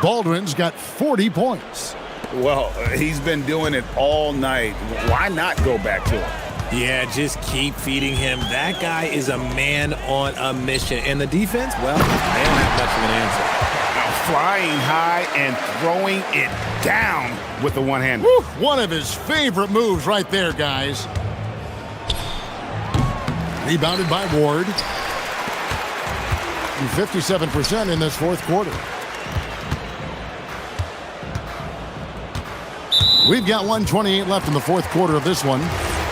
Baldwin's got 40 points. Well, he's been doing it all night. Why not go back to him? Yeah, just keep feeding him. That guy is a man on a mission. And the defense, well, they don't have much of an answer. Now flying high and throwing it down with the one-hand. One of his favorite moves right there, guys. Rebounded by Ward. 57% in this fourth quarter. We've got 1:28 left in the fourth quarter of this one.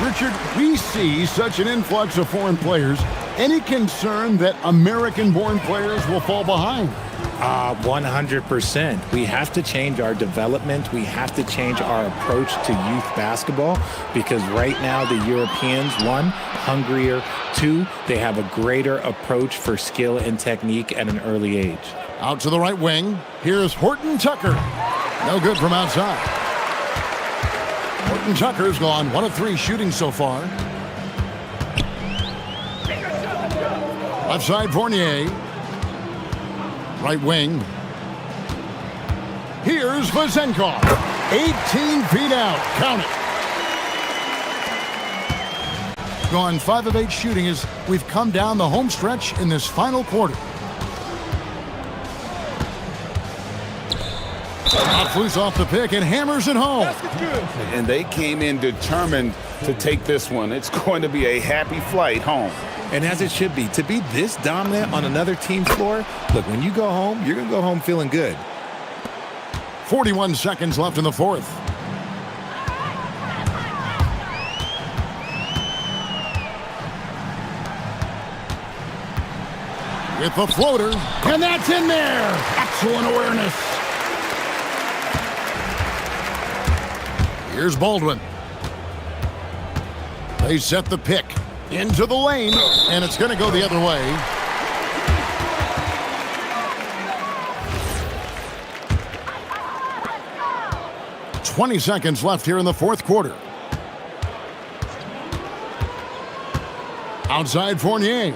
Richard, we see such an influx of foreign players. Any concern that American-born players will fall behind? 100%. We have to change our development. We have to change our approach to youth basketball because right now the Europeans, 1, hungrier, 2, they have a greater approach for skill and technique at an early age. Out to the right wing. Here's Horton Tucker. No good from outside. Horton Tucker's gone 1 of 3 shooting so far. Left side, Fournier. Right wing. Here's Vazenkov. 18 feet out. Count it. Gone 5 of 8 shooting as we've come down the home stretch in this final quarter. Off loose off the pick and hammers it home. And they came in determined to take this one. It's going to be a happy flight home. And as it should be, to be this dominant on another team's floor, look, when you go home, you're going to go home feeling good. 41 seconds left in the fourth. With the floater, and that's in there. Excellent awareness. Here's Baldwin. They set the pick into the lane, and it's going to go the other way. "20 seconds left here in the fourth quarter. Outside Fournier.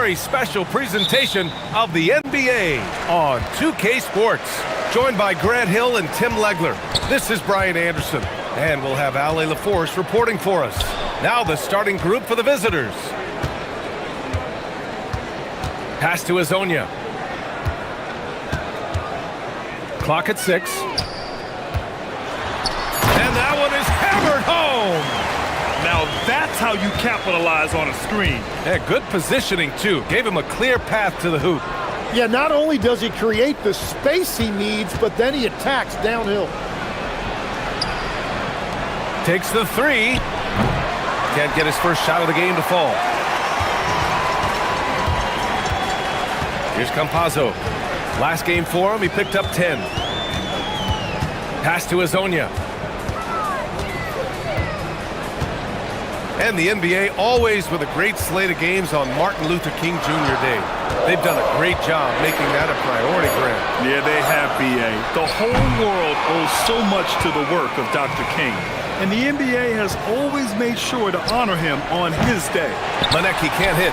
very special presentation of the NBA on 2K Sports. Joined by Grant Hill and Tim Legler, this is Brian Anderson, and we'll have Ali LaForce reporting for us. Now the starting group for the visitors. Pass to Azonia. Clock at 6. And that one is hammered home. Now that's how you capitalize on a screen. Yeah, good positioning, too. Gave him a clear path to the hoop. Yeah, not only does he create the space he needs, but then he attacks downhill. Takes the 3. Can't get his first shot of the game to fall. Here's Campazzo. Last game for him, he picked up 10. Pass to Azonia. And the NBA always with a great slate of games on Martin Luther King Jr. Day. They've done a great job making that a priority, Grant. Yeah, they have, B.A. The whole world owes so much to the work of Dr. King. And the NBA has always made sure to honor him on his day. Manecki can't hit.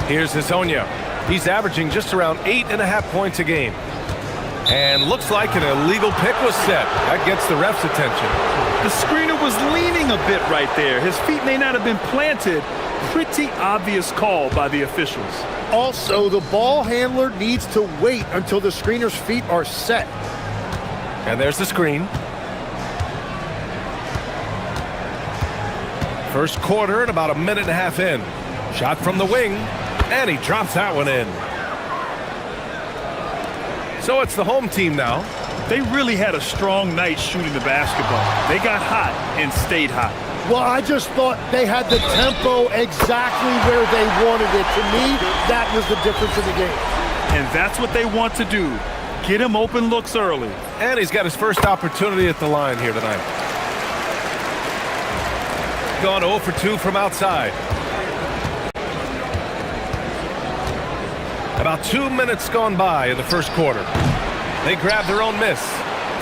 Here's Azonia. He's averaging just around 8.5 points a game. And looks like an illegal pick was set. That gets the ref's attention. The screener was leaning a bit right there. His feet may not have been planted. Pretty obvious call by the officials. Also, the ball handler needs to wait until the screener's feet are set. And there's the screen. First quarter and about a minute and a half in. Shot from the wing, and he drops that one in. So it's the home team now. They really had a strong night shooting the basketball. They got hot and stayed hot. Well, I just thought they had the tempo exactly where they wanted it. To me, that was the difference in the game. And that's what they want to do. Get him open looks early. And he's got his first opportunity at the line here tonight. Gone 0 for 2 from outside. About 2 minutes gone by in the first quarter. They grab their own miss.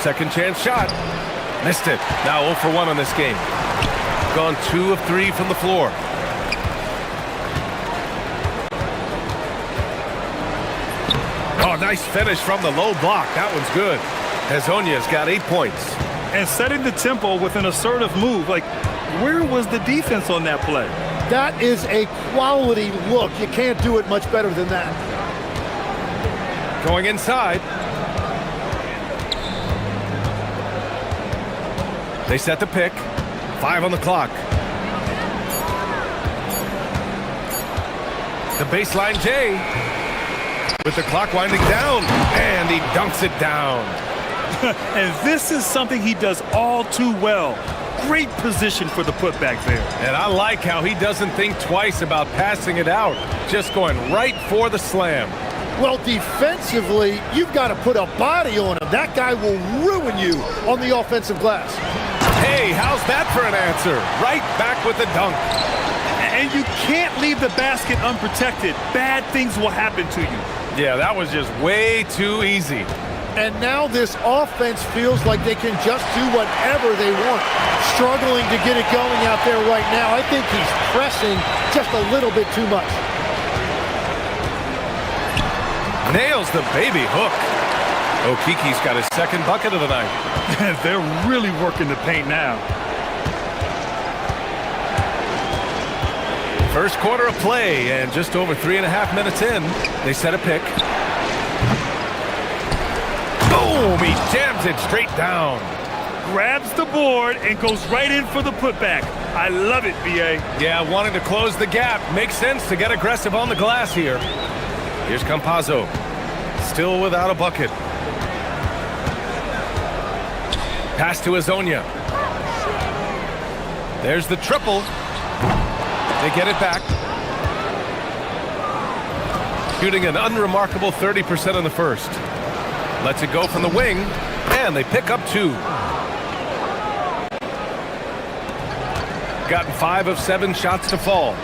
Second chance shot. Missed it. Now 0 for 1 on this game. Gone 2 of 3 from the floor. Oh, nice finish from the low block. That one's good. Azonia's got 8 points. And setting the tempo with an assertive move. Like, where was the defense on that play? That is a quality look. You can't do it much better than that. Going inside. They set the pick. 5 on the clock. The baseline J. With the clock winding down. And he dunks it down. And this is something he does all too well. Great position for the putback there. And I like how he doesn't think twice about passing it out. Just going right for the slam. Well, defensively, you've got to put a body on him. That guy will ruin you on the offensive glass. Hey, how's that for an answer? Right back with the dunk. And you can't leave the basket unprotected. Bad things will happen to you. Yeah, that was just way too easy. And now this offense feels like they can just do whatever they want. Struggling to get it going out there right now. I think he's pressing just a little bit too much. Nails the baby hook. Okiki's got his second bucket of the night. They're really working the paint now. First quarter of play, and just over 3.5 minutes in, they set a pick. Boom! He jams it straight down. Grabs the board and goes right in for the putback. I love it, B.A. Yeah, wanting to close the gap. Makes sense to get aggressive on the glass here. Here's Campazzo. Still without a bucket. Pass to Azonia. There's the triple. They get it back. Shooting an unremarkable 30% in the first. Lets it go from the wing, and they pick up 2. Gotten 5 of 7 shots to fall.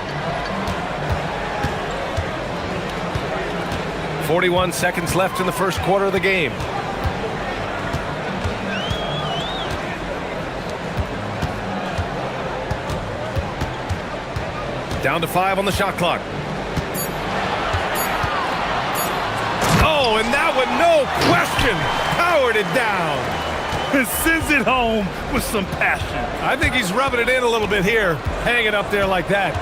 41 seconds left in the first quarter of the game. Down to 5 on the shot clock. Oh, and that one, no question, powered it down. And sends it home with some passion. I think he's rubbing it in a little bit here. Hang it up there like that.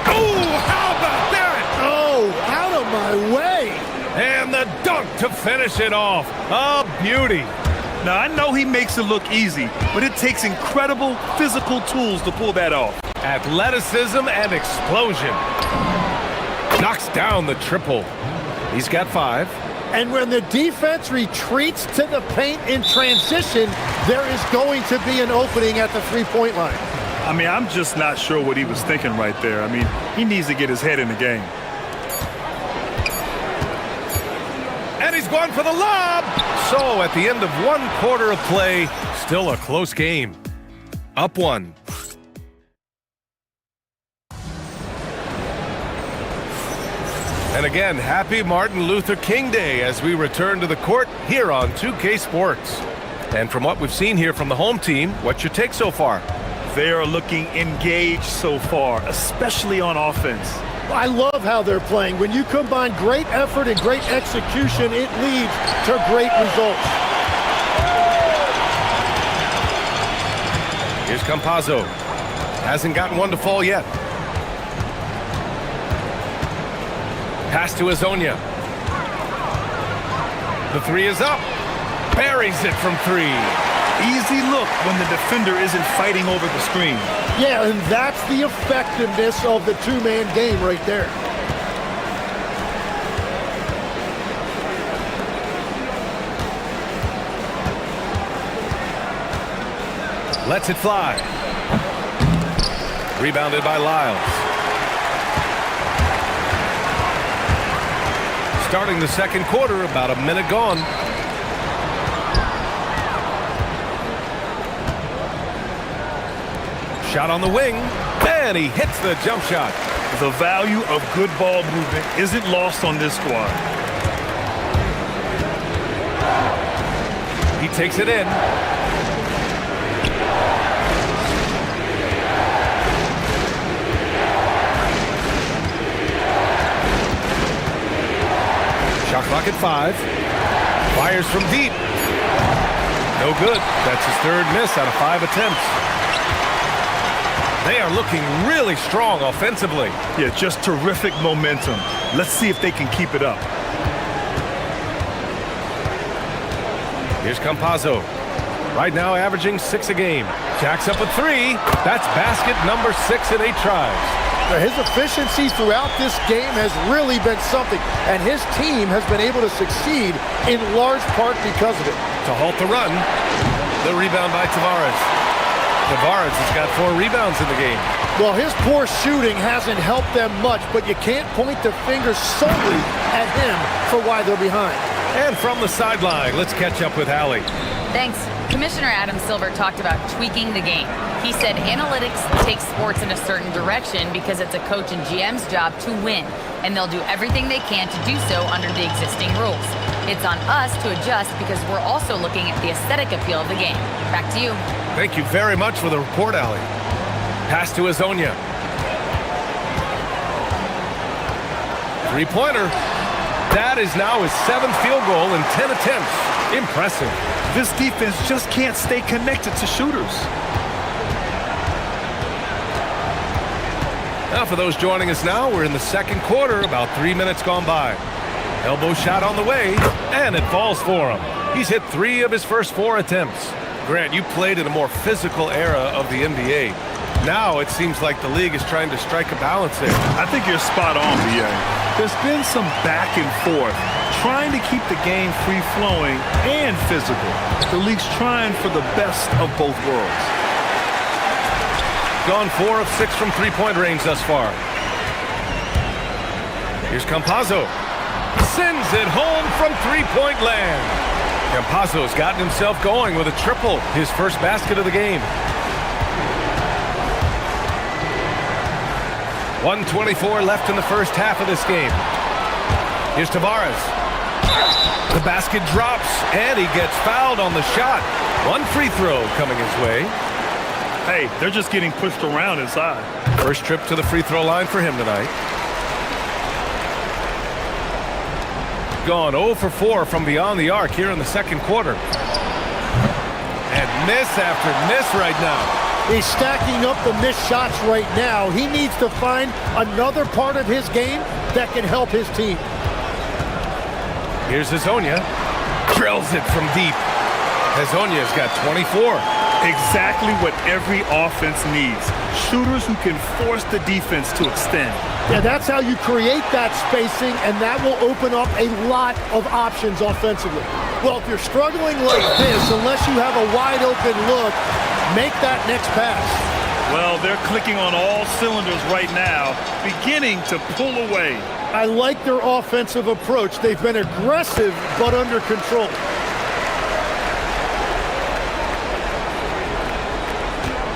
Oh, how about that? Oh, out of my way. And the dunk to finish it off. A beauty. Now, I know he makes it look easy, but it takes incredible physical tools to pull that off. Athleticism and explosion. Knocks down the triple. He's got 5. And when the defense retreats to the paint in transition, there is going to be an opening at the three-point line. I mean, I'm just not sure what he was thinking right there. I mean, he needs to get his head in the game. And he's going for the lob. So at the end of 1 quarter of play, still a close game. Up 1. And again, happy Martin Luther King Day as we return to the court here on 2K Sports. And from what we've seen here from the home team, what's your take so far? They are looking engaged so far, especially on offense. I love how they're playing. When you combine great effort and great execution, it leads to great results. Here's Campazzo. Hasn't gotten one to fall yet. Pass to Azonia. The 3 is up. Buries it from 3. Easy look when the defender isn't fighting over the screen. Yeah, and that's the effectiveness of the two-man game right there. Lets it fly. Rebounded by Lyles. Starting the second quarter, about a minute gone. Shot on the wing, and he hits the jump shot. The value of good ball movement isn't lost on this squad. He takes it in. Shot clock at 5. Fires from deep. No good. That's his 3rd miss out of 5 attempts. They are looking really strong offensively. Yeah, just terrific momentum. Let's see if they can keep it up. Here's Campazzo. Right now averaging 6 a game. Jacks up a 3. That's basket number 6 in 8 tries. His efficiency throughout this game has really been something, and his team has been able to succeed in large part because of it. To halt the run, the rebound by Tavares. Tavares has got 4 rebounds in the game. Well, his poor shooting hasn't helped them much, but you can't point the finger solely at him for why they're behind. And from the sideline, let's catch up with Allie. Thanks. Commissioner Adam Silver talked about tweaking the game. He said analytics takes sports in a certain direction because it's a coach and GM's job to win, and they'll do everything they can to do so under the existing rules. It's on us to adjust because we're also looking at the aesthetic appeal of the game. Back to you. Thank you very much for the report, Allie. Pass to Azonia. 3-pointer. That is now his 7th field goal in 10 attempts. Impressive. This defense just can't stay connected to shooters. Now, for those joining us now, we're in the second quarter, about 3 minutes gone by. Elbow shot on the way, and it falls for him. He's hit 3 of his first 4 attempts. Grant, you played in a more physical era of the NBA. Now it seems like the league is trying to strike a balance there. I think you're spot on, BA. There's been some back and forth, trying to keep the game free-flowing and physical. The league's trying for the best of both worlds. Gone 4 of 6 from 3-point range thus far. Here's Campazzo. Sends it home from 3-point land. Campazzo's gotten himself going with a triple, his first basket of the game. 1:24 left in the first half of this game. Here's Tavares. The basket drops, and he gets fouled on the shot. 1 free throw coming his way. Hey, they're just getting pushed around inside. First trip to the free throw line for him tonight. Gone 0 for 4 from beyond the arc here in the second quarter. And miss after miss right now. He's stacking up the missed shots right now. He needs to find another part of his game that can help his team. Here's Hazonia. Drills it from deep. Hazonia's got 24. Exactly what every offense needs. Shooters who can force the defense to extend. Yeah, that's how you create that spacing, and that will open up a lot of options offensively. Well, if you're struggling like this, unless you have a wide open look, make that next pass. Well, they're clicking on all cylinders right now, beginning to pull away. I like their offensive approach. They've been aggressive, but under control.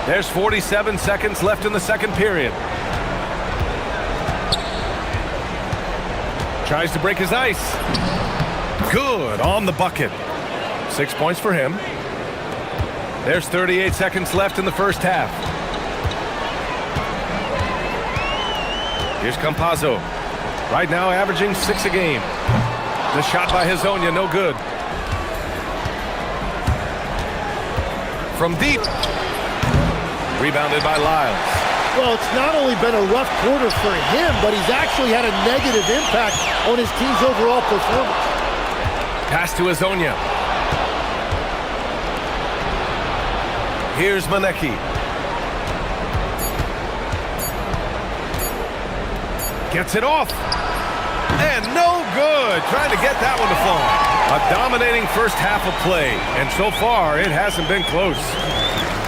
There's 47 seconds left in the second period. Tries to break his ice. Good on the bucket. 6 points for him. There's 38 seconds left in the first half. Here's Campazzo. Right now averaging 6 a game. The shot by Hazonia, no good. From deep. Rebounded by Lyles. Well, it's not only been a rough quarter for him, but he's actually had a negative impact on his team's overall performance. Pass to Hazonia. Here's Manecki. Gets it off. And no good. Trying to get that one to fall. A dominating first half of play. And so far, it hasn't been close.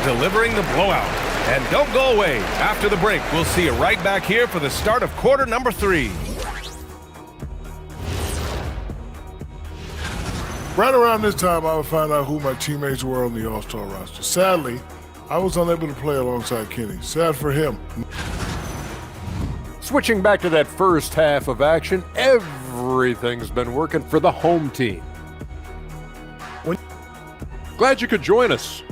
Delivering the blowout. And don't go away. After the break, we'll see you right back here for the start of quarter number 3. Right around this time, I would find out who my teammates were on the All-Star roster. Sadly, I was unable to play alongside Kenny. Sad for him. Switching back to that first half of action, everything's been working for the home team. Glad you could join us.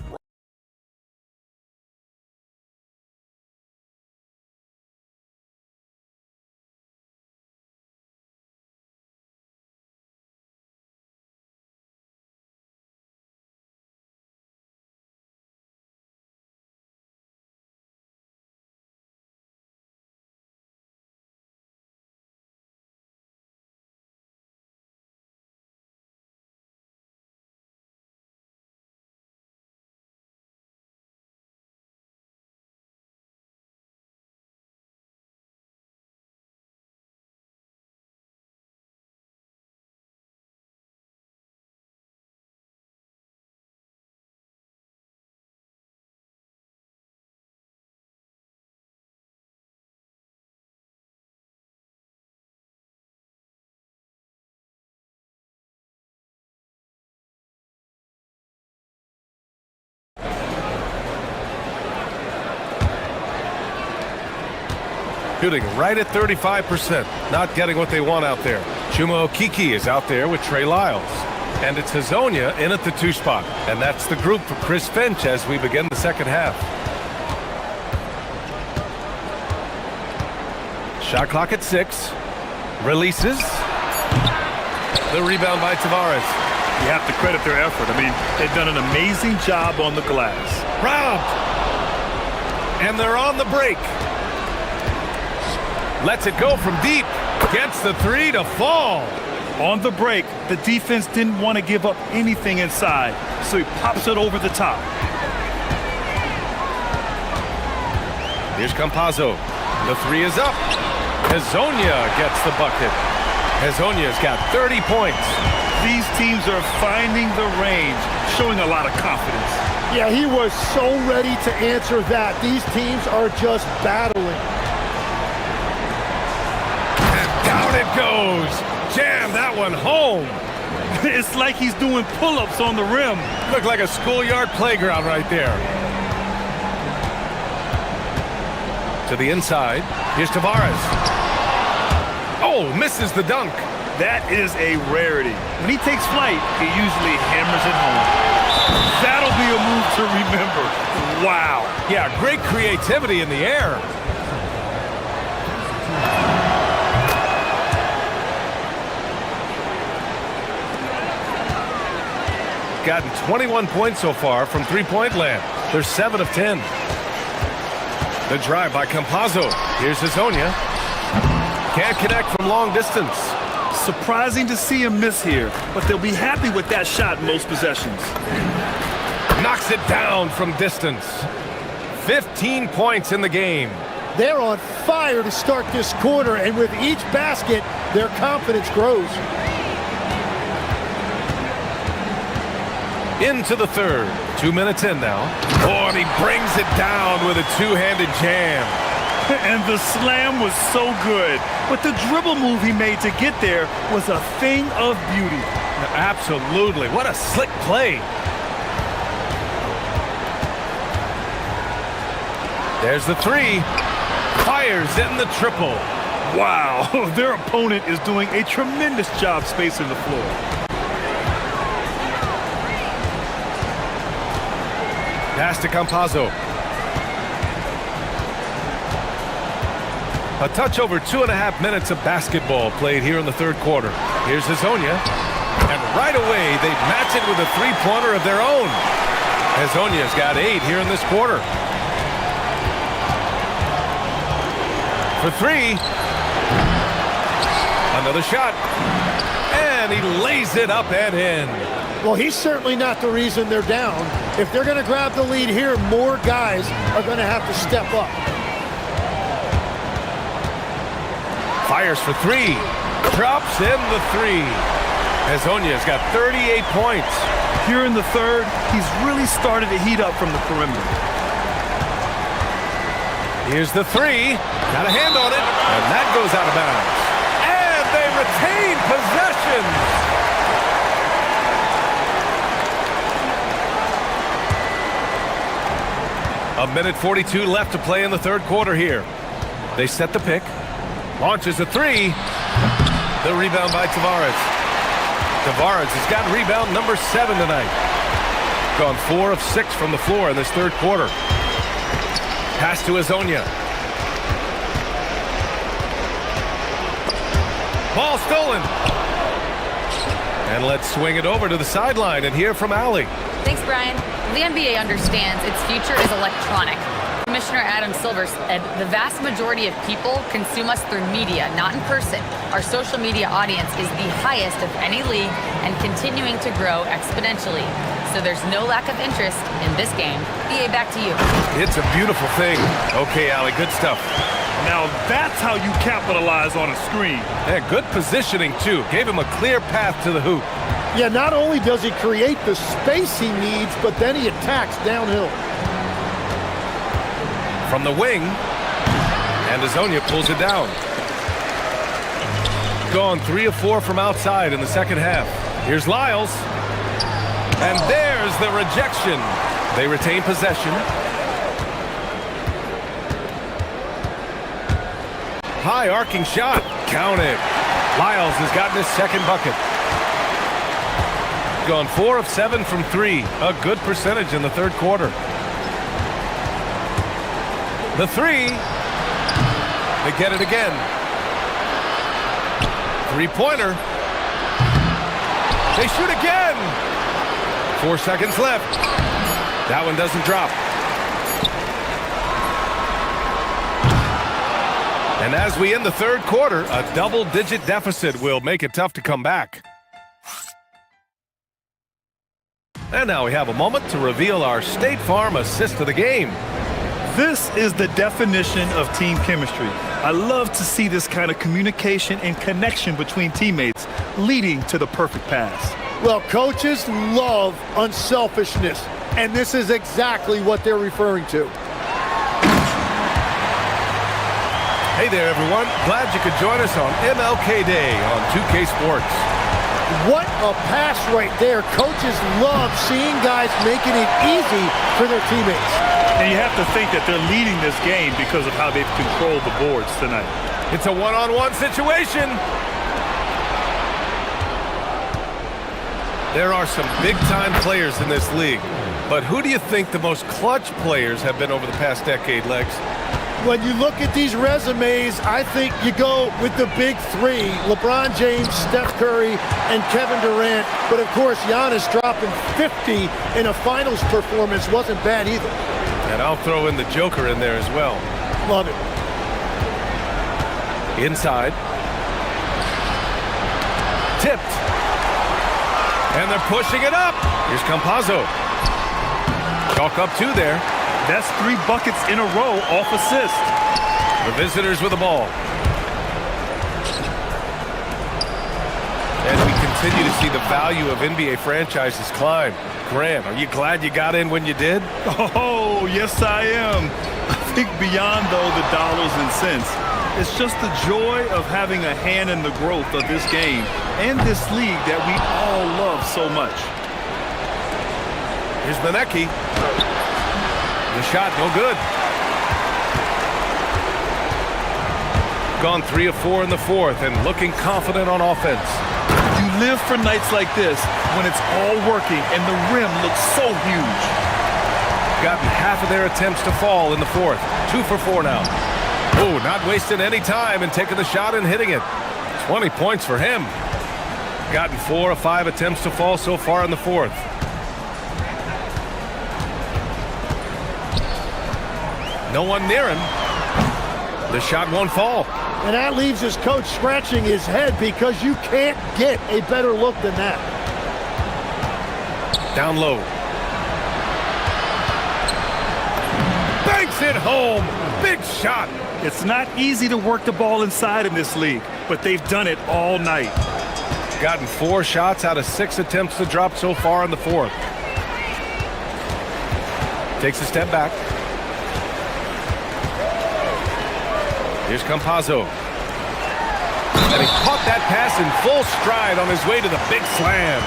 Shooting right at 35%. Not getting what they want out there. Chuma Okiki is out there with Trey Lyles. And it's Hazonia in at the 2 spot. And that's the group for Chris Finch as we begin the second half. Shot clock at 6. Releases. The rebound by Tavares. You have to credit their effort. I mean, they've done an amazing job on the glass. Robbed. And they're on the break. Lets it go from deep. Gets the 3 to fall. On the break, the defense didn't want to give up anything inside, so he pops it over the top. Here's Campazzo. The 3 is up. Hazonia gets the bucket. Hazonia's got 30 points. These teams are finding the range, showing a lot of confidence. Yeah, he was so ready to answer that. These teams are just battling. Down it goes. Jam that one home. It's like he's doing pull-ups on the rim. Looked like a schoolyard playground right there. To the inside. Here's Tavares. Oh, misses the dunk. That is a rarity. When he takes flight, he usually hammers it home. That'll be a move to remember. Wow. Yeah, great creativity in the air. Gotten 21 points so far from three-point land. They're 7 of 10. The drive by Campazzo. Here's Hazonia. Can't connect from long distance. Surprising to see him miss here, but they'll be happy with that shot in most possessions. Knocks it down from distance. 15 points in the game. They're on fire to start this quarter, and with each basket, their confidence grows. Into the third. 2 minutes in now. Oh, and he brings it down with a two-handed jam. And the slam was so good. But the dribble move he made to get there was a thing of beauty. Absolutely. What a slick play. There's the three. Fires in the triple. Wow. Their opponent is doing a tremendous job spacing the floor. Pass to Campazzo. A touch over 2.5 minutes of basketball played here in the third quarter. Here's Hazonia. And right away, they match it with a three-pointer of their own. Hazonia's got 8 here in this quarter. For 3. Another shot. And he lays it up and in. Well, he's certainly not the reason they're down. If they're going to grab the lead here, more guys are going to have to step up. Fires for 3. Drops in the 3. Hazonia's got 38 points. Here in the third, he's really started to heat up from the perimeter. Here's the 3. Got a hand on it. And that goes out of bounds. And they retain possession. A minute 42 left to play in the third quarter here. They set the pick. Launches a 3. The rebound by Tavares. Tavares has got rebound number 7 tonight. Gone 4 of 6 from the floor in this third quarter. Pass to Hazonia. Ball stolen. And let's swing it over to the sideline and hear from Allie. Thanks, Brian. The NBA understands its future is electronic. Commissioner Adam Silver said the vast majority of people consume us through media, not in person. Our social media audience is the highest of any league and continuing to grow exponentially. So there's no lack of interest in this game. EA, back to you. It's a beautiful thing. Okay, Allie, good stuff. Now that's how you capitalize on a screen. Yeah, good positioning, too. Gave him a clear path to the hoop. Yeah, not only does he create the space he needs, but then he attacks downhill. From the wing, and Hazonia pulls it down. Gone 3 of 4 from outside in the second half. Here's Lyles. And there's the rejection. They retain possession. High arcing shot. Counted. Lyles has gotten his second bucket. Gone 4 of 7 from 3. A good percentage in the third quarter. The 3. They get it again. Three-pointer. They shoot again. 4 seconds left. That one doesn't drop. And as we end the third quarter, a double-digit deficit will make it tough to come back. And now we have a moment to reveal our State Farm assist of the game. This is the definition of team chemistry. I love to see this kind of communication and connection between teammates leading to the perfect pass. Well, coaches love unselfishness, and this is exactly what they're referring to. Hey there, everyone. Glad you could join us on MLK Day on 2K Sports. What a pass right there. Coaches love seeing guys making it easy for their teammates. And you have to think that they're leading this game because of how they've controlled the boards tonight. It's a one-on-one situation. There are some big-time players in this league, but who do you think the most clutch players have been over the past decade, Legs? When you look at these resumes, I think you go with the big three, LeBron James, Steph Curry, and Kevin Durant. But of course, Giannis dropping 50 in a finals performance wasn't bad either. And I'll throw in the Joker in there as well. Love it. Inside. Tipped. And they're pushing it up. Here's Campazzo. Chalk up two there. That's 3 buckets in a row off assist. The visitors with the ball. And we continue to see the value of NBA franchises climb. Grant, are you glad you got in when you did? Oh, yes I am. I think beyond, though, the dollars and cents, it's just the joy of having a hand in the growth of this game and this league that we all love so much. Here's Manecki. The shot, no good. Gone 3 of 4 in the fourth and looking confident on offense. You live for nights like this when it's all working and the rim looks so huge. Gotten half of their attempts to fall in the fourth. 2 for 4 now. Oh, not wasting any time and taking the shot and hitting it. 20 points for him. Gotten 4 of 5 attempts to fall so far in the fourth. No one near him. The shot won't fall. And that leaves his coach scratching his head because you can't get a better look than that. Down low. Banks it home. Big shot. It's not easy to work the ball inside in this league, but they've done it all night. Gotten 4 shots out of 6 attempts to drop so far in the fourth. Takes a step back. Here's Campazzo. And he caught that pass in full stride on his way to the big slam.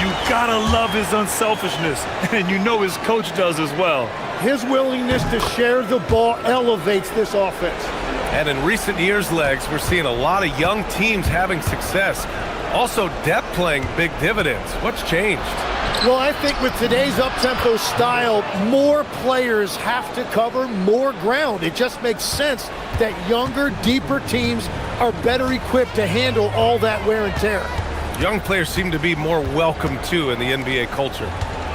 You gotta love his unselfishness, and you know his coach does as well. His willingness to share the ball elevates this offense. And in recent years, Legs, we're seeing a lot of young teams having success. Also, depth playing big dividends. What's changed? Well, I think with today's up-tempo style, more players have to cover more ground. It just makes sense that younger, deeper teams are better equipped to handle all that wear and tear. Young players seem to be more welcome, too, in the NBA culture.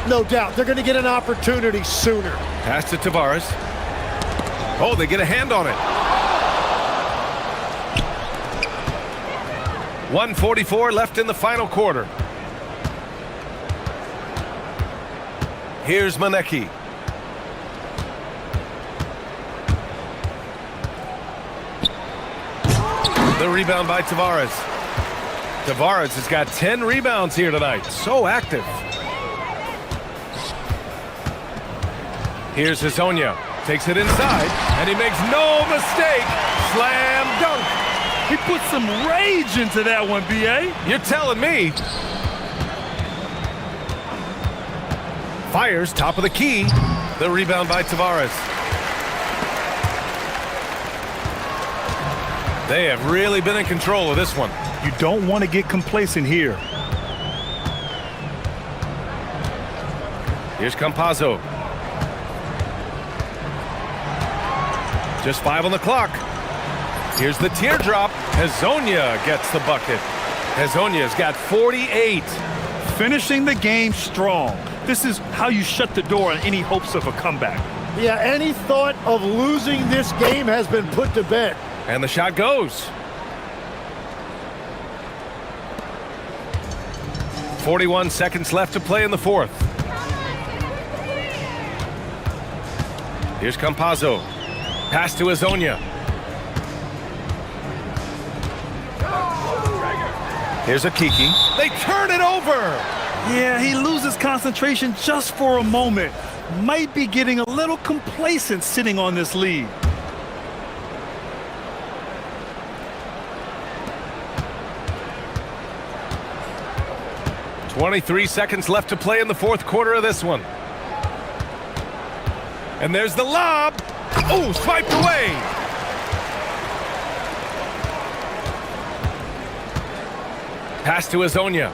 No doubt. They're going to get an opportunity sooner. Pass to Tavares. Oh, they get a hand on it. 1:44 left in the final quarter. Here's Manecki. The rebound by Tavares. Tavares has got 10 rebounds here tonight. So active. Here's Hezonja. Takes it inside, and he makes no mistake. Slam dunk. He put some rage into that one, B.A. You're telling me. Fires top of the key. The rebound by Tavares. They have really been in control of this one. You don't want to get complacent here. Here's Campazzo. Just 5 on the clock. Here's the teardrop. Hezonja gets the bucket. Hezonja's got 48. Finishing the game strong. This is how you shut the door on any hopes of a comeback. Yeah, any thought of losing this game has been put to bed. And the shot goes. 41 seconds left to play in the fourth. Here's Campazzo. Pass to Hezonja. Here's Akiki. They turn it over. Yeah, he loses concentration just for a moment. Might be getting a little complacent sitting on this lead. .23 seconds left to play in the fourth quarter of this one. And there's the lob. Oh, swiped away. Pass to Hezonja.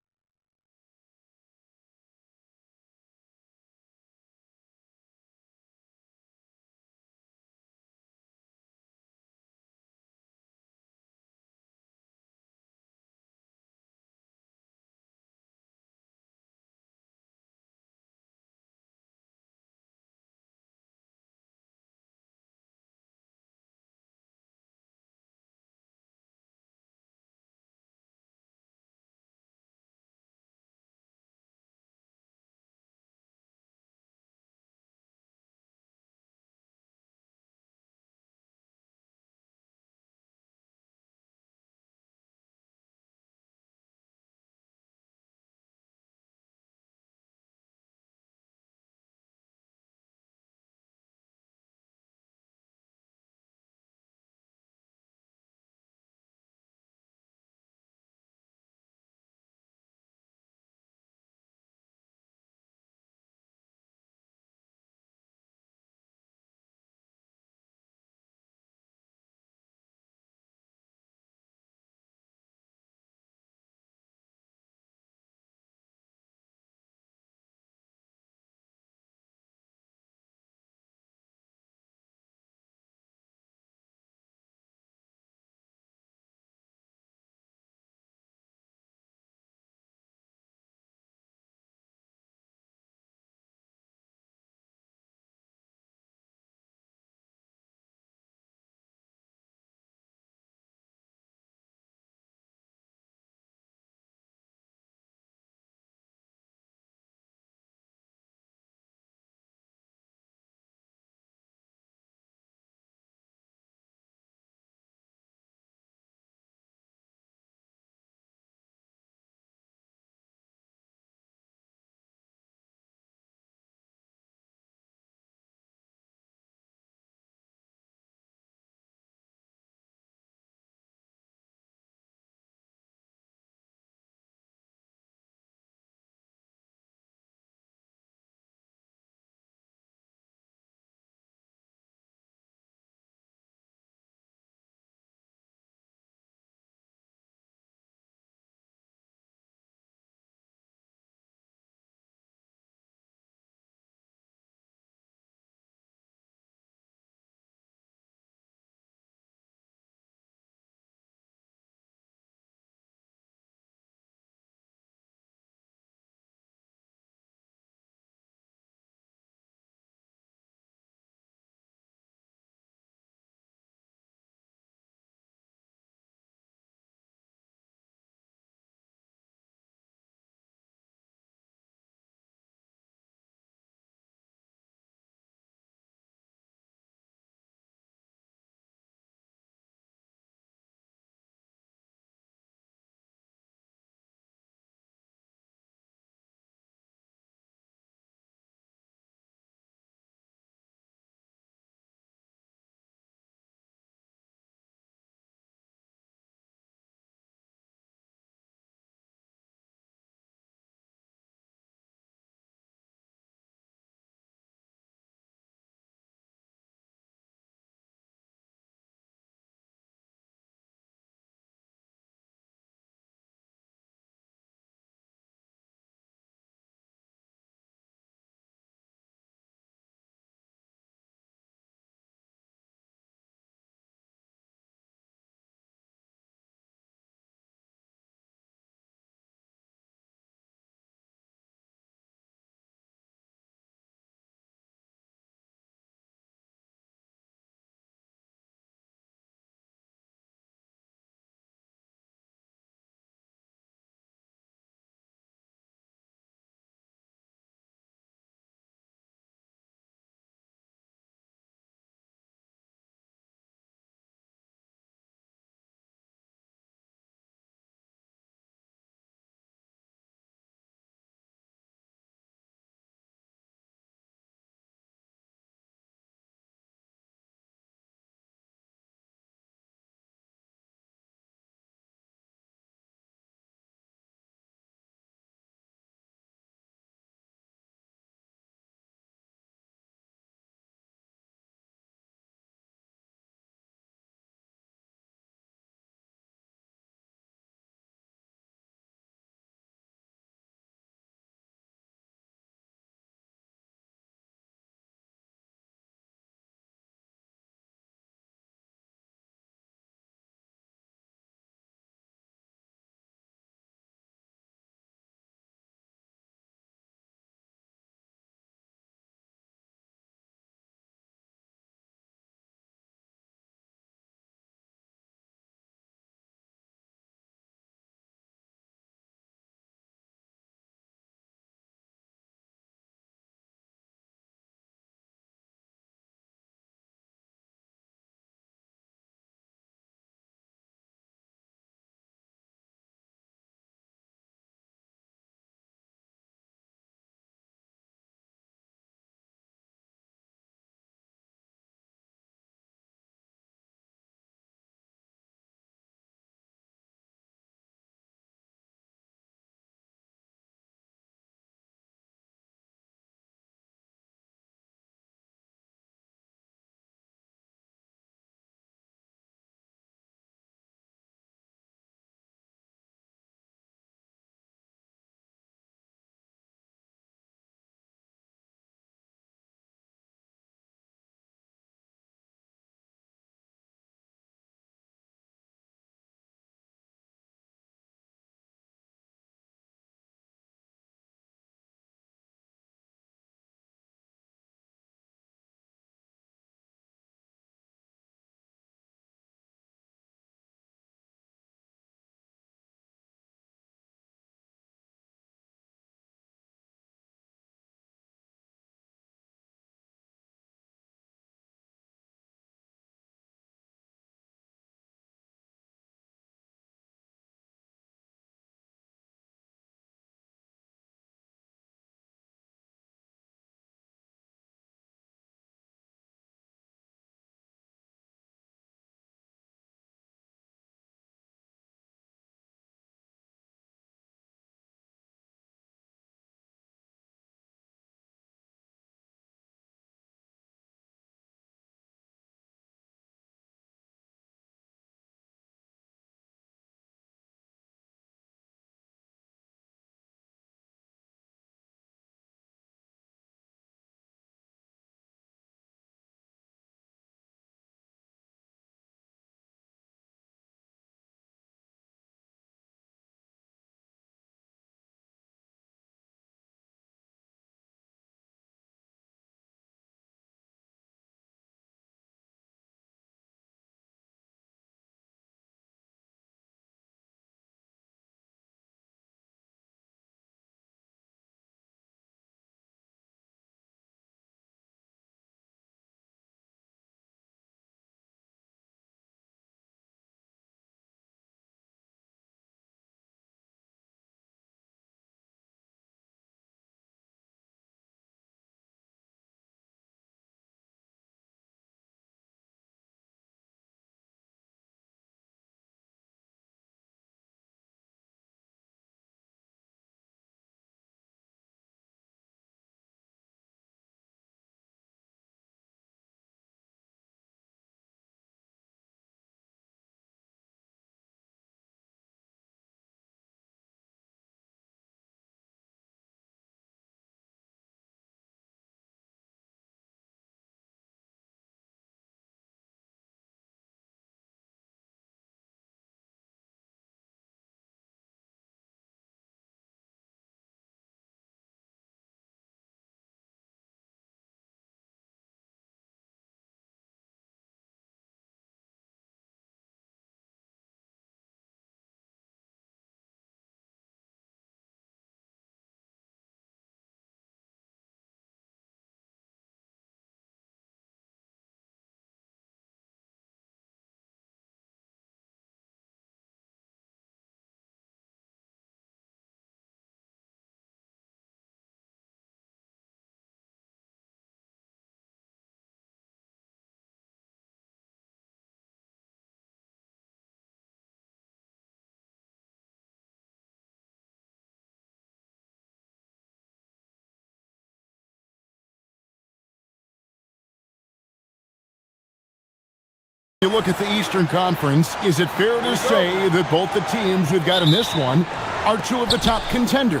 You look at the Eastern Conference, is it fair to say that both the teams we've got in this one are two of the top contenders?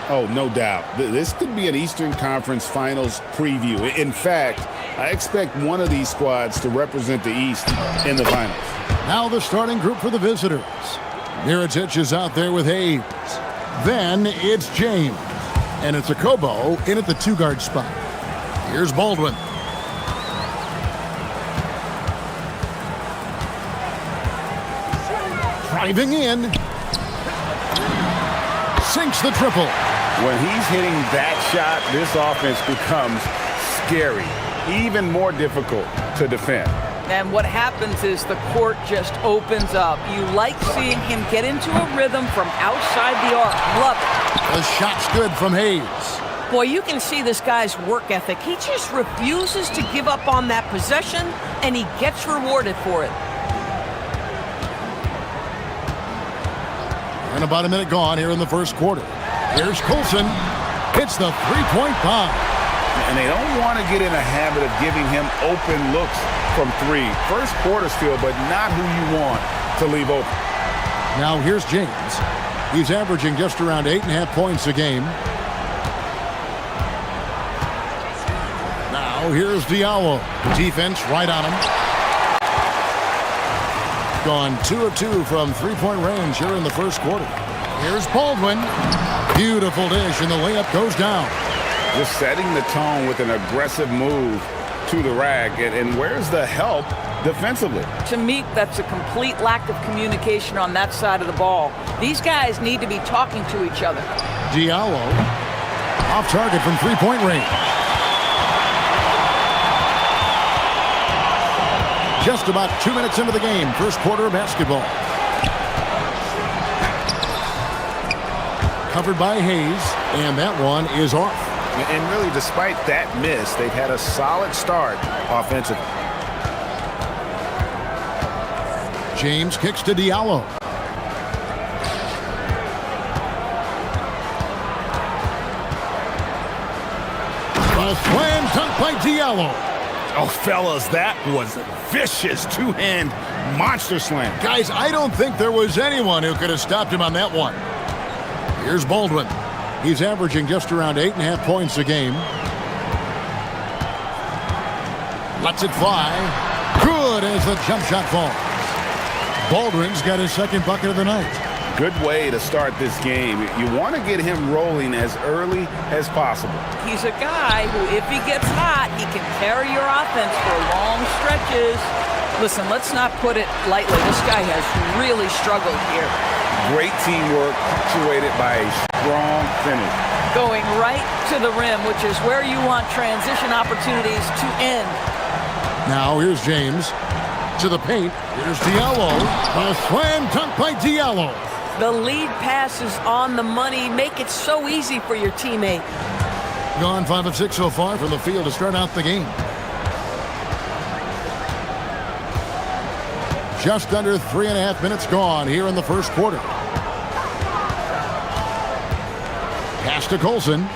Oh, no doubt. This could be an Eastern Conference Finals preview. In fact, I expect one of these squads to represent the East in the finals. Now the starting group for the visitors. Miritich is out there with Hayes. Then it's James. And it's a Kobo in at the two-guard spot. Here's Baldwin. Driving in. Sinks the triple. When he's hitting that shot, this offense becomes scary, even more difficult to defend. And what happens is the court just opens up. You like seeing him get into a rhythm from outside the arc. Love it. The shot's good from Hayes. Boy, you can see this guy's work ethic. He just refuses to give up on that possession, and he gets rewarded for it. And about a minute gone here in the first quarter. Here's Coulson. Hits the three-point bomb. And they don't want to get in a habit of giving him open looks from three. First quarter still, but not who you want to leave open. Now here's James. He's averaging just around 8.5 points a game. Now here's Diallo. Defense right on him. Gone 2 of 2 from three-point range here in the first quarter. Here's Baldwin. Beautiful dish, and the layup goes down. Just setting the tone with an aggressive move to the rack. And where's the help defensively? To me, that's a complete lack of communication on that side of the ball. These guys need to be talking to each other. Diallo off target from three-point range. Just about 2 minutes into the game, first quarter of basketball. Covered by Hayes, and that one is off. And really, despite that miss, they've had a solid start offensively. James kicks to Diallo. A slam dunk by Diallo. Oh, fellas, that was a vicious two-hand monster slam. Guys, I don't think there was anyone who could have stopped him on that one. Here's Baldwin. He's averaging just around 8.5 points a game. Lets it fly. Good as the jump shot falls. Baldwin's got his second bucket of the night. Good way to start this game. You want to get him rolling as early as possible. He's a guy who, if he gets hot, he can carry your offense for long stretches. Listen, let's not put it lightly. This guy has really struggled here. Great teamwork, punctuated by a strong finish. Going right to the rim, which is where you want transition opportunities to end. Now here's James to the paint. Here's Diallo. A slam dunk by Diallo. The lead pass is on the money. Make it so easy for your teammate. Gone 5 of 6 so far from the field to start out the game. Just under 3.5 minutes gone here in the first quarter. Pass to Coulson.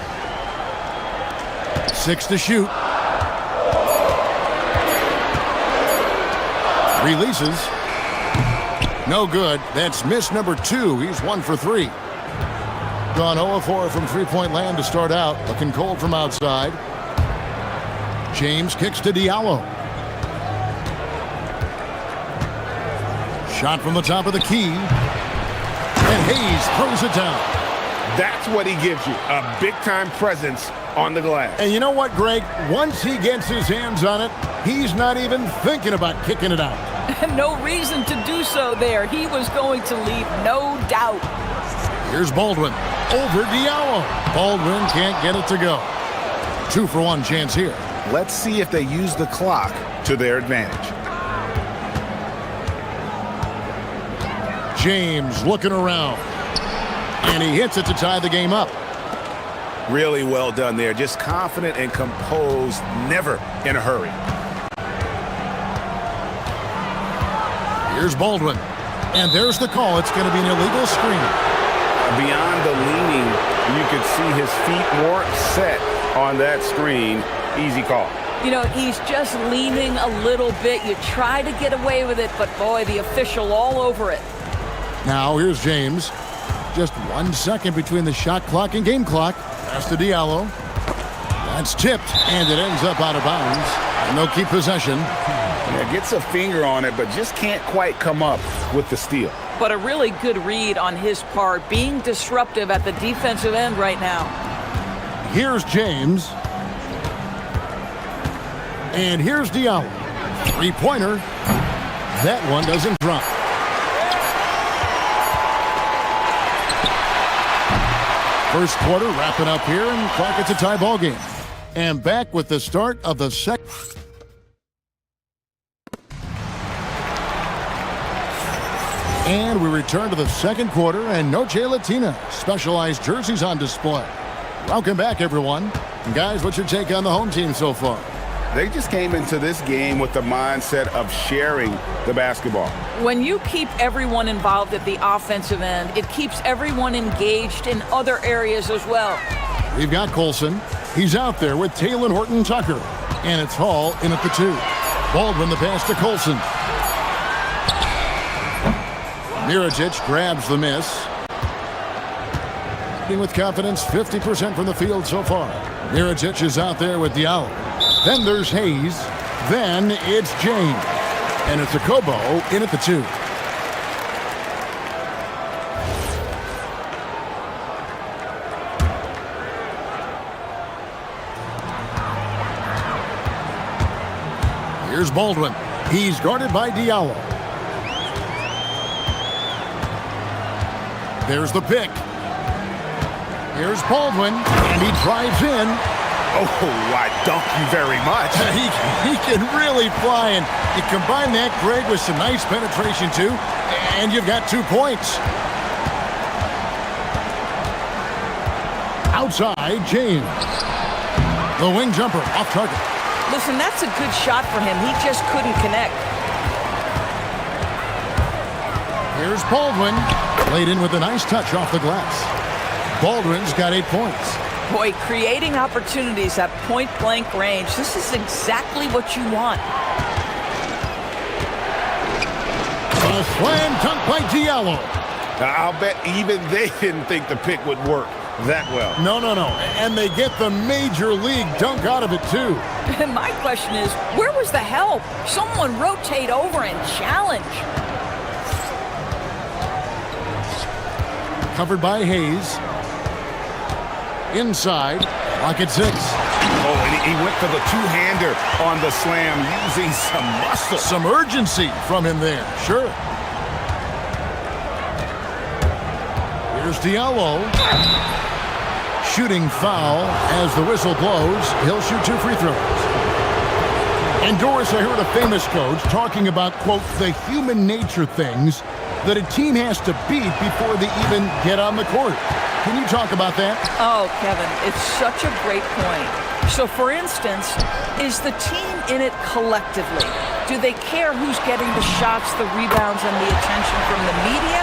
6 to shoot. Releases. No good. That's miss number 2. He's 1 for 3. Gone 0 of 4 from three-point land to start out. Looking cold from outside. James kicks to Diallo. Shot from the top of the key. And Hayes throws it down. That's what he gives you, a big-time presence on the glass. And you know what, Greg? Once he gets his hands on it, he's not even thinking about kicking it out. No reason to do so there. He was going to leave no doubt. Here's Baldwin. Over Diallo. Baldwin can't get it to go. 2 for 1 chance here. Let's see if they use the clock to their advantage. James looking around. And he hits it to tie the game up. Really well done there. Just confident and composed, never in a hurry. Here's Baldwin. And there's the call. It's going to be an illegal screen. Beyond the leaning, you could see his feet more set on that screen. Easy call. You know, he's just leaning a little bit. You try to get away with it, but boy, the official all over it. Now here's James. Just 1 second between the shot clock and game clock. Pass to Diallo. That's tipped, and it ends up out of bounds. And they'll keep possession. Yeah, gets a finger on it, but just can't quite come up with the steal. But a really good read on his part, being disruptive at the defensive end right now. Here's James. And here's Diallo. Three-pointer. That one doesn't drop. First quarter wrapping up here, and clock it's a tie ball game. And back with the start of the second. And we return to the second quarter, and Noche Latina specialized jerseys on display. Welcome back, everyone. And guys, what's your take on the home team so far? They just came into this game with the mindset of sharing the basketball. When you keep everyone involved at the offensive end, it keeps everyone engaged in other areas as well. We've got Colson. He's out there with Taylor Horton Tucker. And it's Hall in at the 2. Baldwin the pass to Colson. Mirajic grabs the miss. With confidence, 50% from the field so far. Mirajic is out there with Diallo. Then there's Hayes. Then it's James. And it's Akobo in at the 2. Here's Baldwin. He's guarded by Diallo. There's the pick. Here's Baldwin, and he drives in. Oh, I dunk you very much. He can really fly, and you combine that, Greg, with some nice penetration, too, and you've got 2 points. Outside, James. The wing jumper off target. Listen, that's a good shot for him. He just couldn't connect. Here's Baldwin. Laid in with a nice touch off the glass. Baldwin's got 8 points. Boy, creating opportunities at point-blank range. This is exactly what you want. A slam dunk by Diallo. I'll bet even they didn't think the pick would work that well. No. And they get the major league dunk out of it, too. And my question is, where was the help? Someone rotate over and challenge. Covered by Hayes. Inside, lock at 6. Oh, and he went for the two-hander on the slam, using some muscle. Some urgency from him there, sure. Here's Diallo. Shooting foul as the whistle blows. He'll shoot 2 free throws. And Doris, I heard a famous coach talking about, quote, the human nature things that a team has to beat before they even get on the court. Can you talk about that? Oh, Kevin, it's such a great point. So, for instance, is the team in it collectively? Do they care who's getting the shots, the rebounds, and the attention from the media?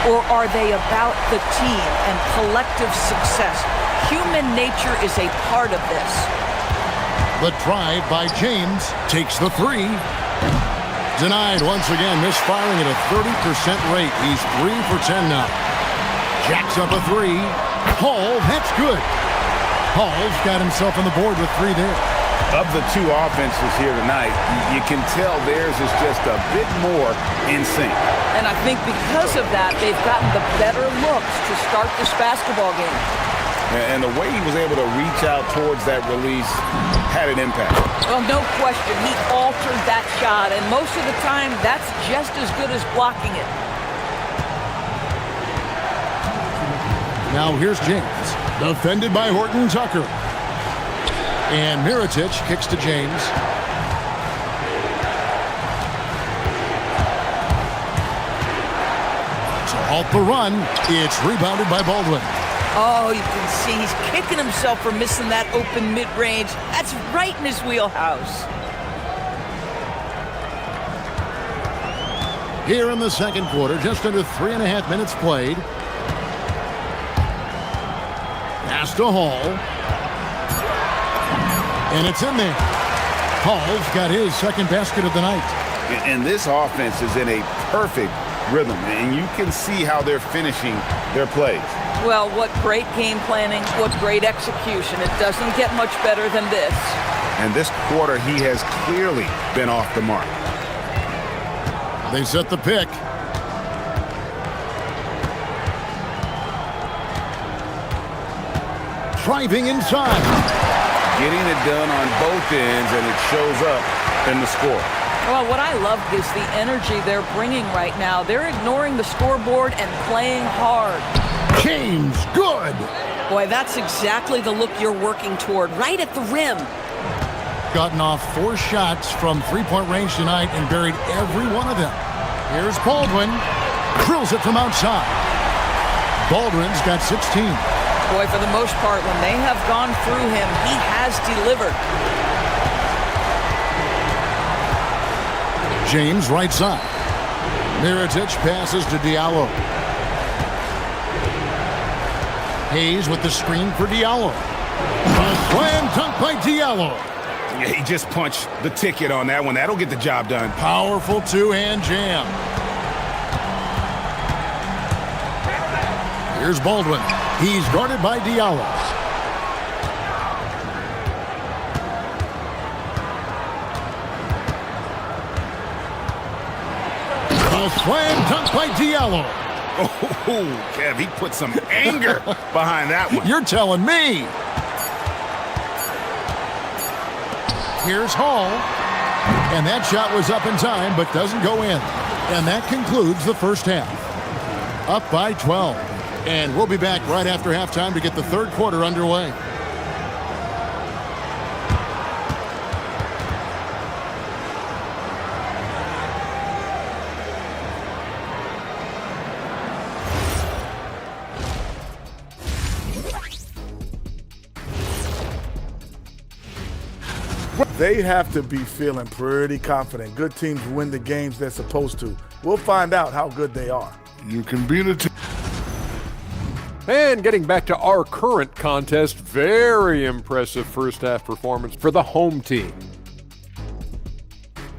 Or are they about the team and collective success? Human nature is a part of this. The drive by James takes the 3. Denied once again, misfiring at a 30% rate. He's 3 for 10 now. Jacks up a 3. Hall, that's good. Hall's got himself on the board with 3 there. Of the 2 offenses here tonight, you can tell theirs is just a bit more in sync. And I think because of that, they've gotten the better looks to start this basketball game. And the way he was able to reach out towards that release had an impact. Well, no question. He altered that shot, and most of the time, that's just as good as blocking it. Now here's James, defended by Horton Tucker. And Mirajic kicks to James. To halt the run, it's rebounded by Baldwin. Oh, you can see he's kicking himself for missing that open mid-range. That's right in his wheelhouse. Here in the second quarter, just under 3.5 minutes played. Pass to Hall. And it's in there. Hall's got his second basket of the night. And this offense is in a perfect rhythm, and you can see how they're finishing their plays. Well, what great game planning, what great execution. It doesn't get much better than this. And this quarter, he has clearly been off the mark. They set the pick. Driving inside. Getting it done on both ends, and it shows up in the score. Well, what I love is the energy they're bringing right now. They're ignoring the scoreboard and playing hard. James, good. Boy, that's exactly the look you're working toward, right at the rim. Gotten off 4 shots from three-point range tonight and buried every one of them. Here's Baldwin. Drills it from outside. Baldwin's got 16. Boy, for the most part, when they have gone through him, he has delivered. James right side. Mirotic passes to Diallo. Hayes with the screen for Diallo. A slam dunk by Diallo. Yeah, he just punched the ticket on that one. That'll get the job done. Powerful two-hand jam. Here's Baldwin. He's guarded by Diallo. A slam dunk by Diallo. Oh, Kev, he put some anger behind that one. You're telling me. Here's Hall. And that shot was up in time, but doesn't go in. And that concludes the first half. Up by 12. And we'll be back right after halftime to get the third quarter underway. They have to be feeling pretty confident. Good teams win the games they're supposed to. We'll find out how good they are. You can beat a team. And getting back to our current contest, very impressive first half performance for the home team.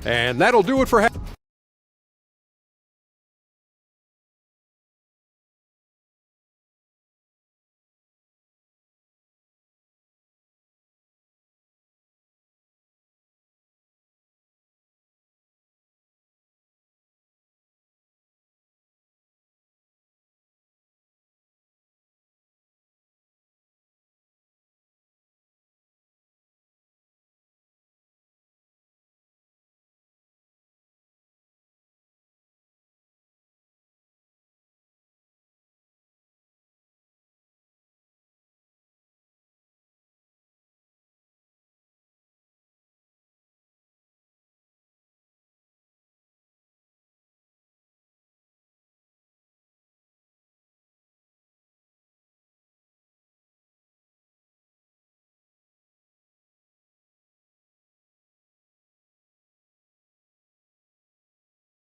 And that'll do it for half.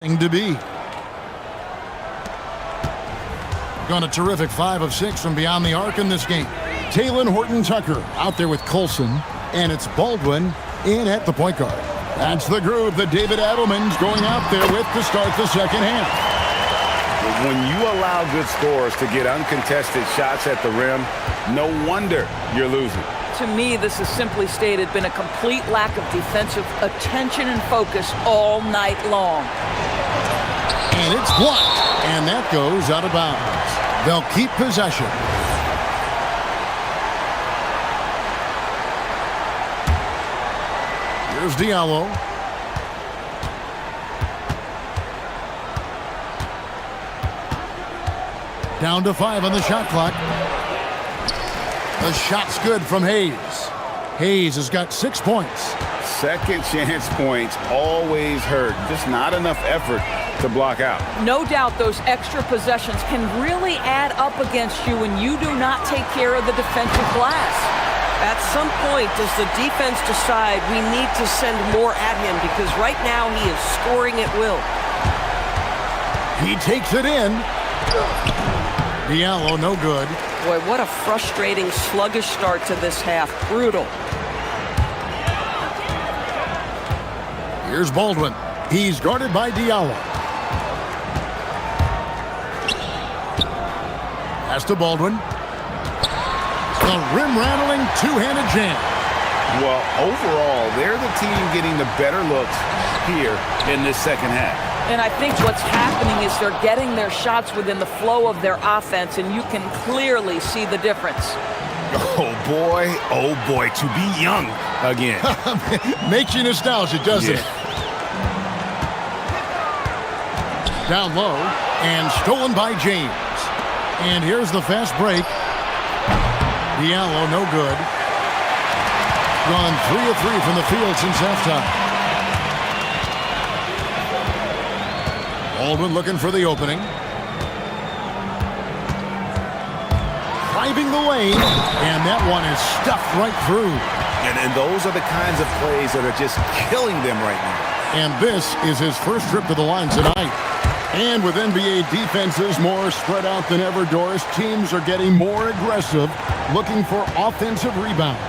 To be. Gone a terrific 5 of 6 from beyond the arc in this game. Taylor Horton-Tucker out there with Colson, and it's Baldwin in at the point guard. That's the groove that David Adelman's going out there with to start the second half. When you allow good scorers to get uncontested shots at the rim, no wonder you're losing. To me, this has simply stated been a complete lack of defensive attention and focus all night long. And it's blocked, and that goes out of bounds. They'll keep possession. Here's Diallo. Down to 5 on the shot clock. The shot's good from Hayes. Hayes has got 6 points. Second chance points always hurt. Just not enough effort to block out. No doubt those extra possessions can really add up against you when you do not take care of the defensive glass. At some point, does the defense decide we need to send more at him, because right now he is scoring at will. He takes it in. Diallo, no good. Boy, what a frustrating, sluggish start to this half. Brutal. Here's Baldwin. He's guarded by Diallo. Pass to Baldwin. The rim-rattling two-handed jam. Well, overall, they're the team getting the better looks here in this second half. And I think what's happening is they're getting their shots within the flow of their offense, and you can clearly see the difference. Oh boy, to be young again. Makes you nostalgic, doesn't it? Down low, and stolen by James. And here's the fast break. Diallo, no good. Gone 3 of 3 from the field since halftime. Baldwin looking for the opening. Driving the lane, and that one is stuffed right through. And those are the kinds of plays that are just killing them right now. And this is his first trip to the line tonight. And with NBA defenses more spread out than ever, Doris, teams are getting more aggressive, looking for offensive rebounds.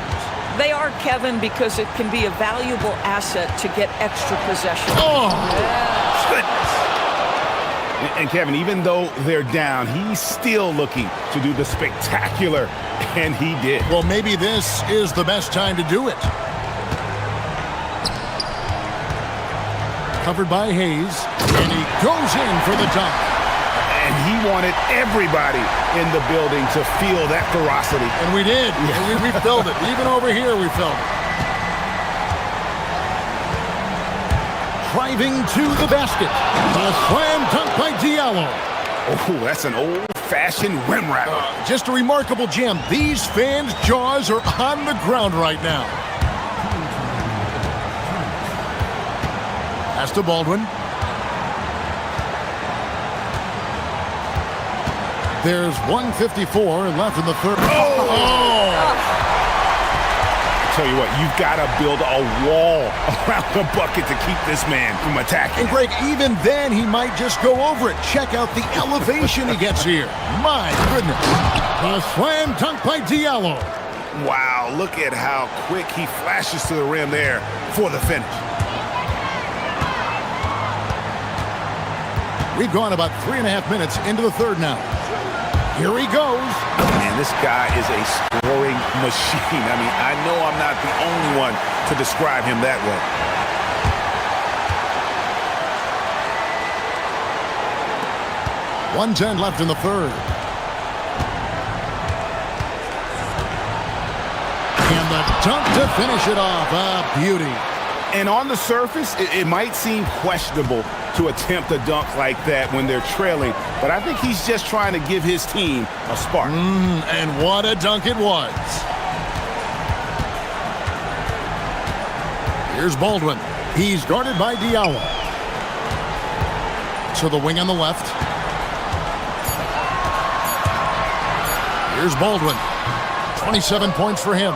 They are, Kevin, because it can be a valuable asset to get extra possession. Oh! Goodness. And Kevin, even though they're down, he's still looking to do the spectacular, and he did. Well, maybe this is the best time to do it. Covered by Hayes, and he goes in for the dunk. And he wanted everybody in the building to feel that ferocity. And we did. We felt it. Even over here, we felt it. Driving to the basket. A slam dunk by Diallo. Oh, that's an old-fashioned rim rattler. Just a remarkable jam. These fans' jaws are on the ground right now. Pass to Baldwin. There's 1:54 left in the third. Tell you what, you've got to build a wall around the bucket to keep this man from attacking. And Greg, even then, he might just go over it. Check out the elevation he gets here. My goodness. A slam dunk by Diallo. Wow, look at how quick he flashes to the rim there for the finish. We've gone about 3.5 minutes into the third now. Here he goes. Man, this guy is a scoring machine. I mean, I know I'm not the only one to describe him that way. 1:10 left in the third. And the dunk to finish it off. A beauty. And on the surface, it might seem questionable to attempt a dunk like that when they're trailing, but I think he's just trying to give his team a spark. And what a dunk it was. Here's Baldwin. He's guarded by Diallo. To the wing on the left. Here's Baldwin. 27 points for him.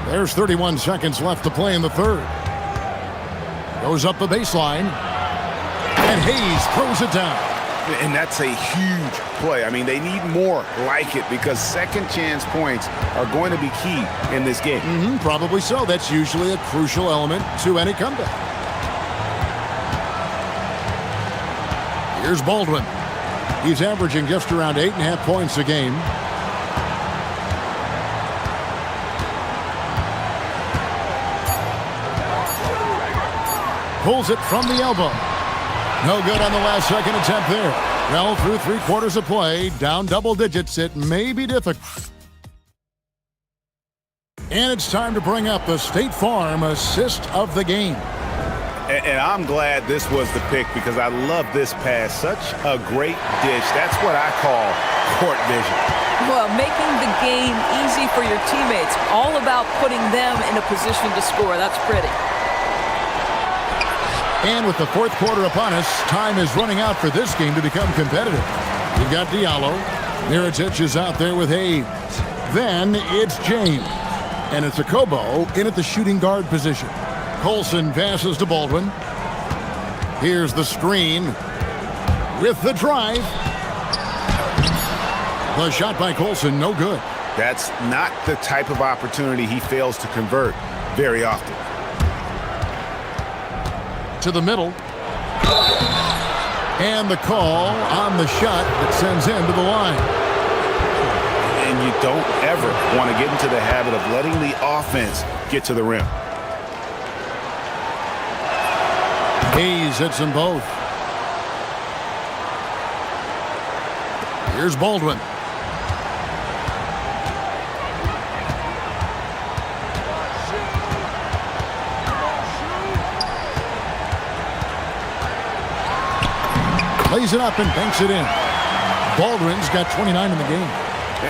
There's 31 seconds left to play in the third. Goes up the baseline. And Hayes throws it down. And that's a huge play. I mean, they need more like it because second chance points are going to be key in this game. Probably so. That's usually a crucial element to any comeback. Here's Baldwin. He's averaging just around 8.5 points a game. Pulls it from the elbow. No good on the last second attempt there. Well, through 3/4 of play, down double digits, it may be difficult. And it's time to bring up the State Farm assist of the game. And I'm glad this was the pick because I love this pass. Such a great dish. That's what I call court vision. Well, making the game easy for your teammates. All about putting them in a position to score. That's pretty. And with the fourth quarter upon us, time is running out for this game to become competitive. We've got Diallo. Miritich is out there with Hayes. Then it's James. And it's Akobo in at the shooting guard position. Colson passes to Baldwin. Here's the screen with the drive. The shot by Colson, no good. That's not the type of opportunity he fails to convert very often. To the middle. And the call on the shot that sends him to the line. And you don't ever want to get into the habit of letting the offense get to the rim. Hayes hits them both. Here's Baldwin. Lays it up and banks it in. Baldwin's got 29 in the game.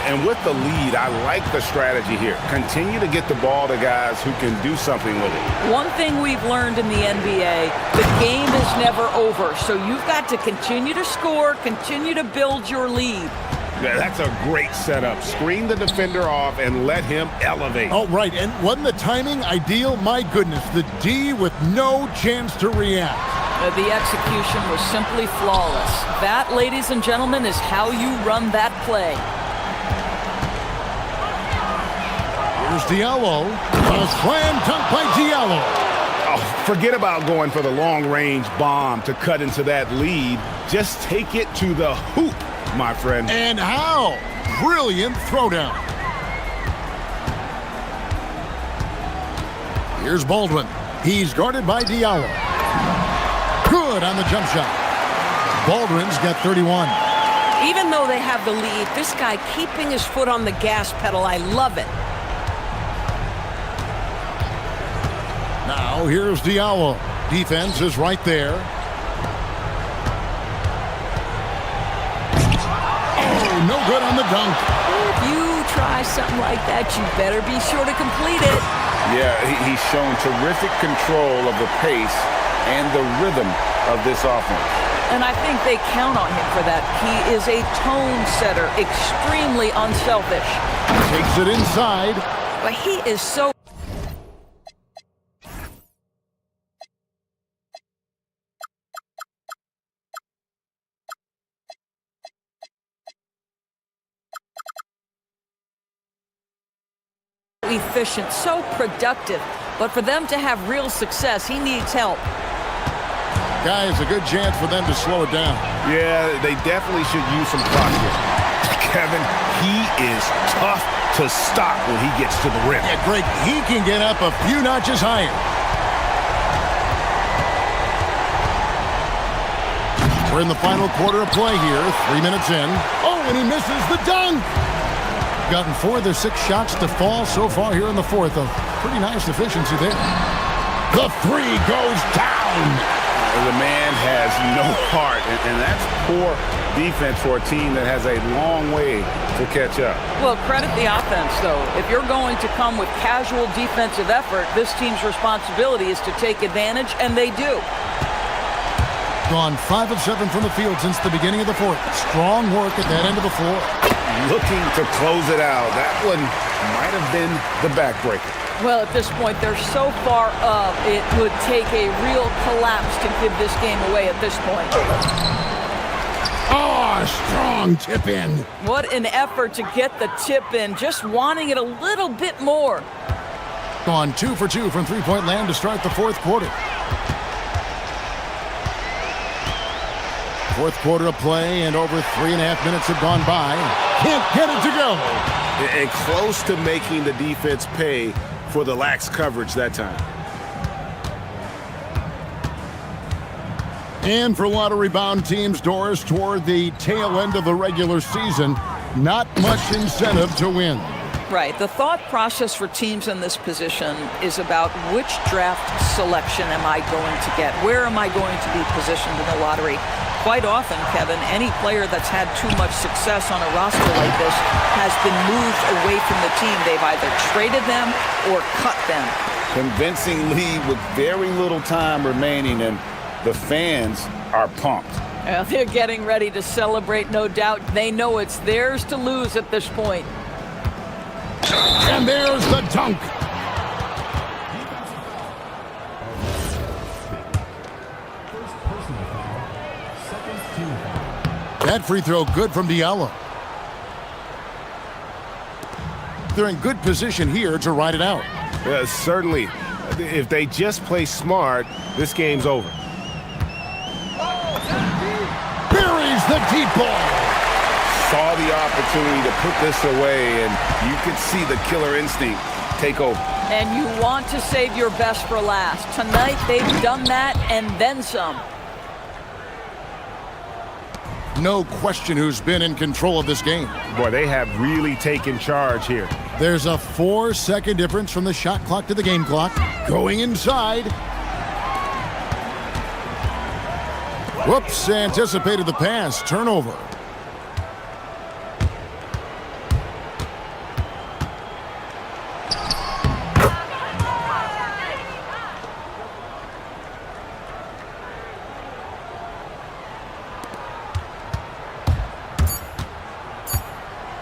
And with the lead, I like the strategy here. Continue to get the ball to guys who can do something with it. One thing we've learned in the NBA, the game is never over. So you've got to continue to score, continue to build your lead. Yeah, that's a great setup. Screen the defender off and let him elevate. Oh, right. And wasn't the timing ideal? My goodness, the D with no chance to react. The execution was simply flawless. That, ladies and gentlemen, is how you run that play. Here's Diallo. A slam dunk by Diallo. Oh, forget about going for the long-range bomb to cut into that lead. Just take it to the hoop, my friend. And how? Brilliant throwdown. Here's Baldwin. He's guarded by Diallo. Good on the jump shot. Baldwin's got 31. Even though they have the lead, this guy keeping his foot on the gas pedal, I love it. Now here's Diallo. Defense is right there. Oh, no good on the dunk. If you try something like that, you better be sure to complete it. Yeah, he's shown terrific control of the pace and the rhythm of this offense. And I think they count on him for that. He is a tone setter, extremely unselfish. Takes it inside. But he is so... efficient, so productive. But for them to have real success, he needs help. Guys, a good chance for them to slow it down. Yeah, they definitely should use some clock here. Kevin, he is tough to stop when he gets to the rim. Yeah, Greg, he can get up a few notches higher. We're in the final quarter of play here, 3 minutes in. Oh, and he misses the dunk! Gotten 4 of their 6 shots to fall so far here in the fourth. A pretty nice efficiency there. The 3 goes down! The man has no heart, and that's poor defense for a team that has a long way to catch up. Well, credit the offense, though. If you're going to come with casual defensive effort, this team's responsibility is to take advantage, and they do. Gone 5 of 7 from the field since the beginning of the fourth. Strong work at that end of the floor. Looking to close it out. That one might have been the backbreaker. Well, at this point, they're so far up, it would take a real collapse to give this game away at this point. Oh, strong tip in. What an effort to get the tip in, just wanting it a little bit more. Gone 2 for 2 from three-point land to start the fourth quarter. Fourth quarter of play, and over 3.5 minutes have gone by. Can't get it to go. And close to making the defense pay for the lax coverage that time. And for lottery-bound teams, Doris, toward the tail end of the regular season, not much incentive to win. Right. The thought process for teams in this position is about which draft selection am I going to get? Where am I going to be positioned in the lottery? Quite often, Kevin, any player that's had too much success on a roster like this has been moved away from the team. They've either traded them or cut them. Convincing lead with very little time remaining, and the fans are pumped. Well, they're getting ready to celebrate, no doubt. They know it's theirs to lose at this point. And there's the dunk. That free throw good from Diallo. They're in good position here to ride it out. Certainly. If they just play smart, this game's over. Buries the deep ball. Saw the opportunity to put this away, and you could see the killer instinct take over. And you want to save your best for last. Tonight, they've done that and then some. No question who's been in control of this game. Boy, they have really taken charge here. There's a 4-second difference from the shot clock to the game clock. Going inside. Whoops, anticipated the pass. Turnover.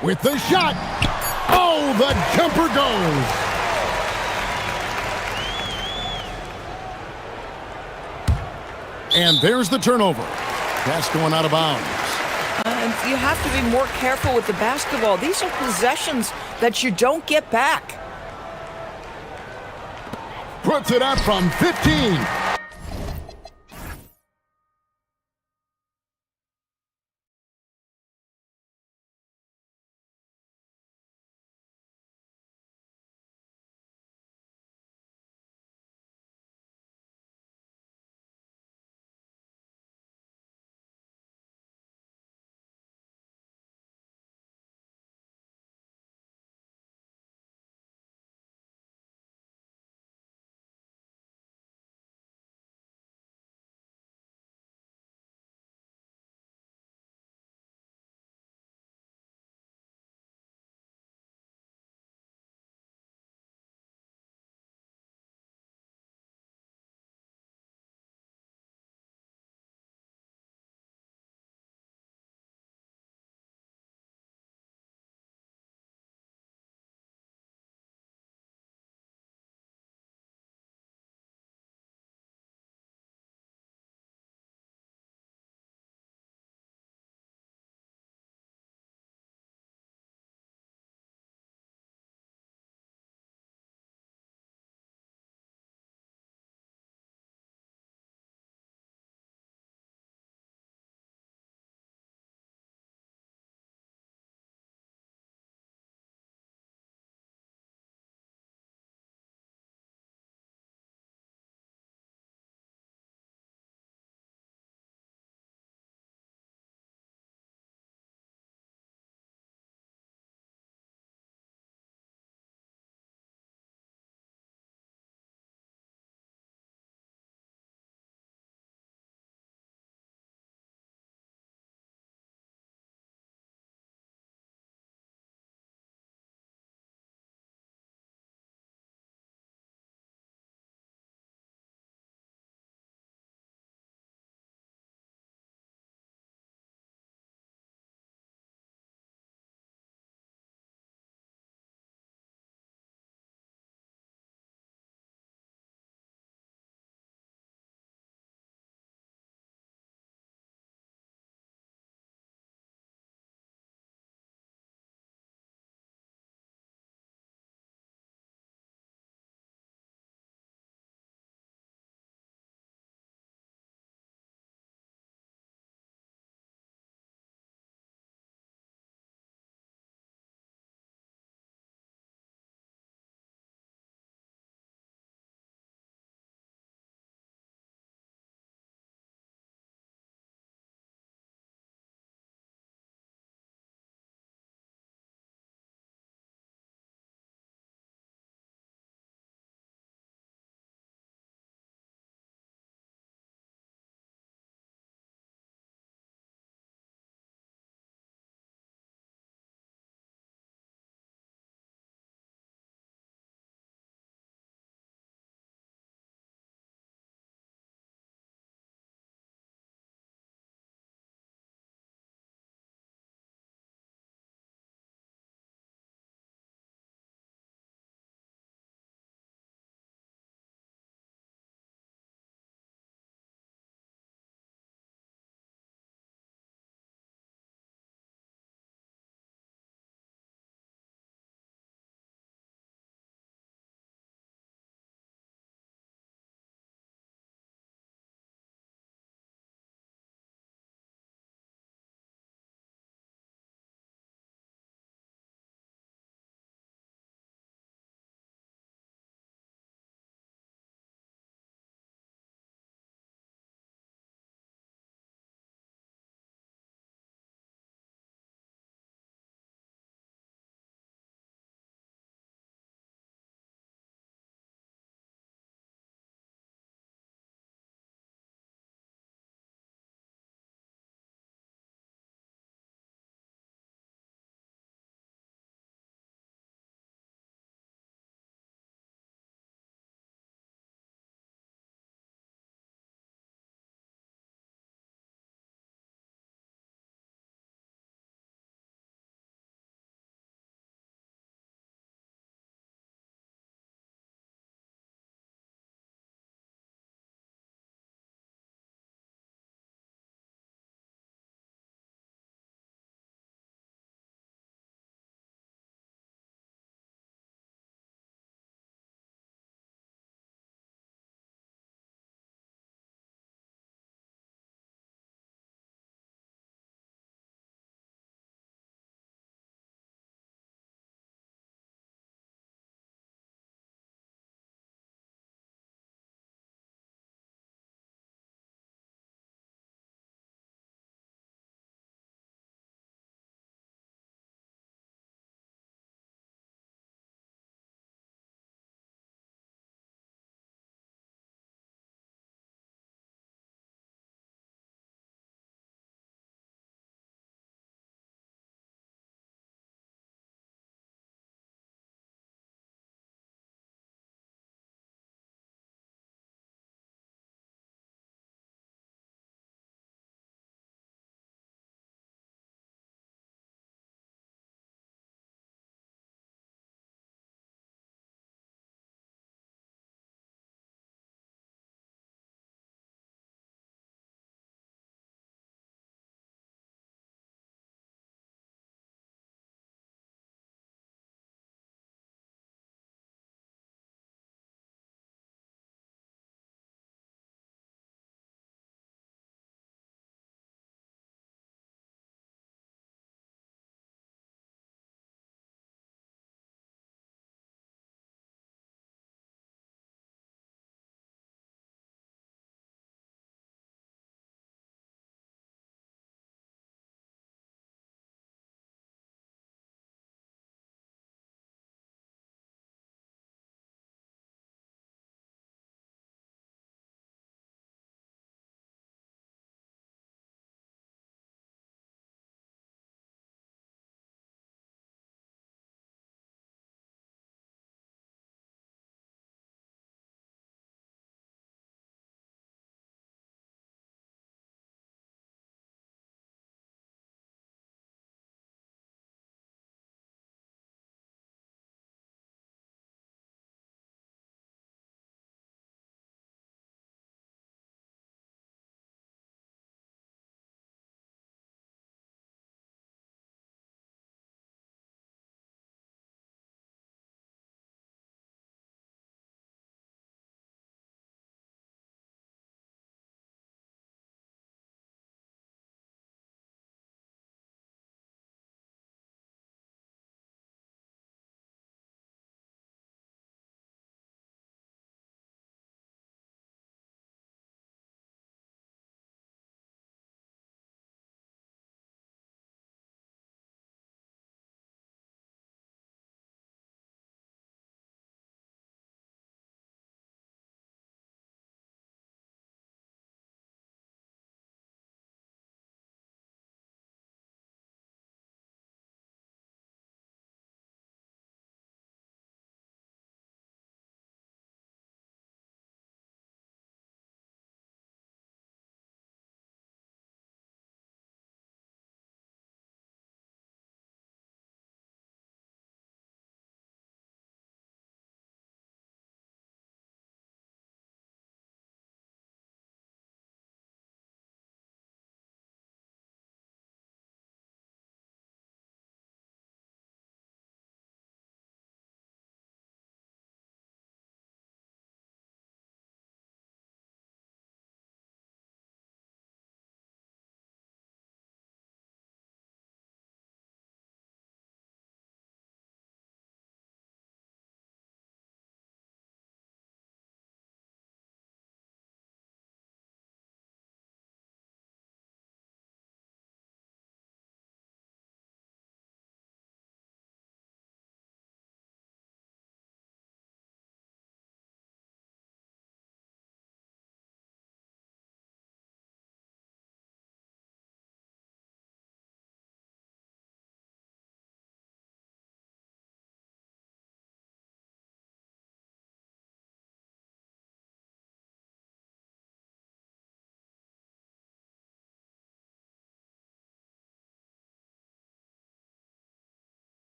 With the shot. Oh, the jumper goes. And there's the turnover. Pass going out of bounds. And you have to be more careful with the basketball. These are possessions that you don't get back. Puts it up from 15.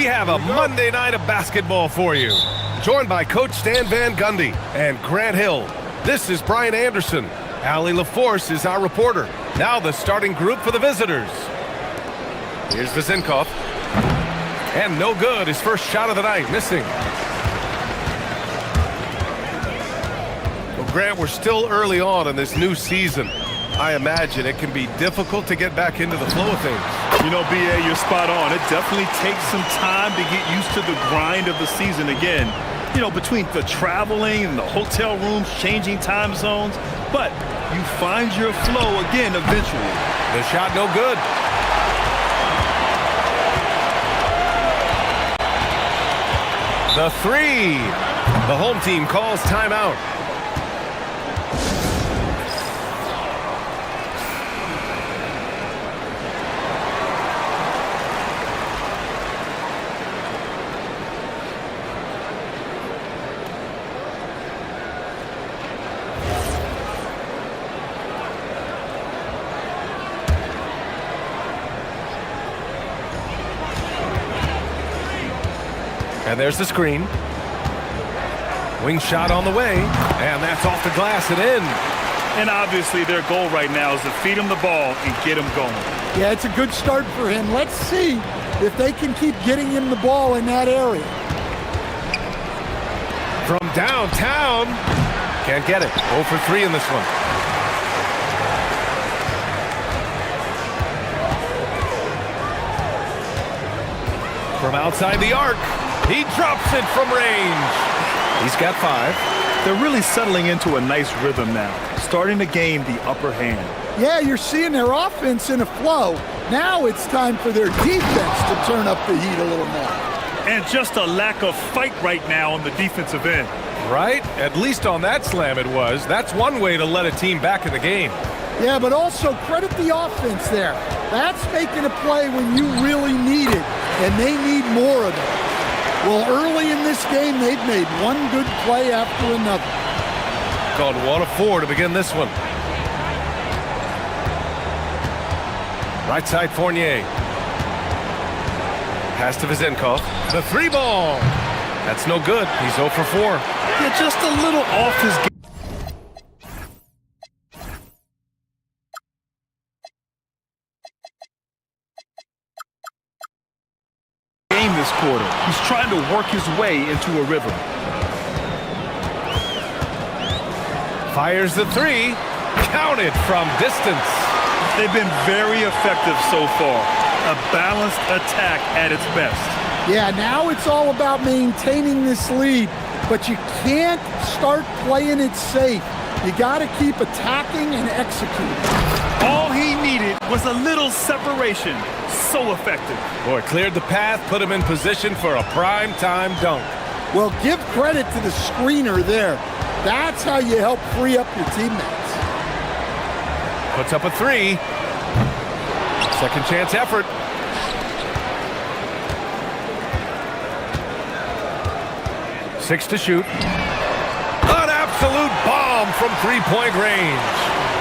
We have a Monday night of basketball for you. Joined by Coach Stan Van Gundy and Grant Hill. This is Brian Anderson. Allie LaForce is our reporter. Now the starting group for the visitors. Here's Vizinkov. And no good. His first shot of the night, missing. Well, Grant, we're still early on in this new season. I imagine it can be difficult to get back into the flow of things. You know, B.A., you're spot on. It definitely takes some time to get used to the grind of the season again. You know, between the traveling and the hotel rooms, changing time zones. But you find your flow again eventually. The shot no good. The three. The home team calls timeout. And there's the screen. Wing shot on the way. And that's off the glass and in. And obviously their goal right now is to feed him the ball and get him going. Yeah, it's a good start for him. Let's see if they can keep getting him the ball in that area. From downtown. Can't get it. 0 for 3 in this one. From outside the arc. He drops it from range. He's got 5. They're really settling into a nice rhythm now, starting to gain the upper hand. Yeah, you're seeing their offense in a flow. Now it's time for their defense to turn up the heat a little more. And just a lack of fight right now on the defensive end. Right? At least on that slam it was. That's one way to let a team back in the game. Yeah, but also credit the offense there. That's making a play when you really need it, and they need more of it. Well, early in this game, they've made one good play after another. Called 1 of 4 to begin this one. Right side Fournier. Pass to Vizinkov. The 3 ball. That's no good. He's 0 for 4. Yeah, just a little off his game. This quarter. He's trying to work his way into a rhythm. Fires the 3. Counted from distance. They've been very effective so far. A balanced attack at its best. Yeah, now it's all about maintaining this lead, but you can't start playing it safe. You got to keep attacking and executing. All he needed was a little separation. So effective. Boy, cleared the path, put him in position for a prime-time dunk. Well, give credit to the screener there. That's how you help free up your teammates. Puts up a 3. Second chance effort. Six to shoot. An absolute bomb from three-point range.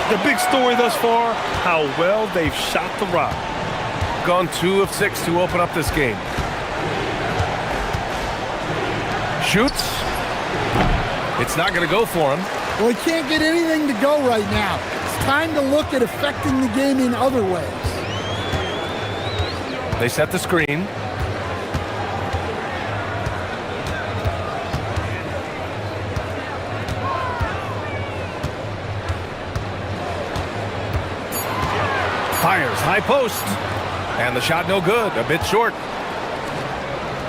The big story thus far, how well they've shot the rock. Gone 2 of 6 to open up this game. Shoots. It's not going to go for him. Well, he can't get anything to go right now. It's time to look at affecting the game in other ways. They set the screen. Fires, high post. And the shot no good, a bit short.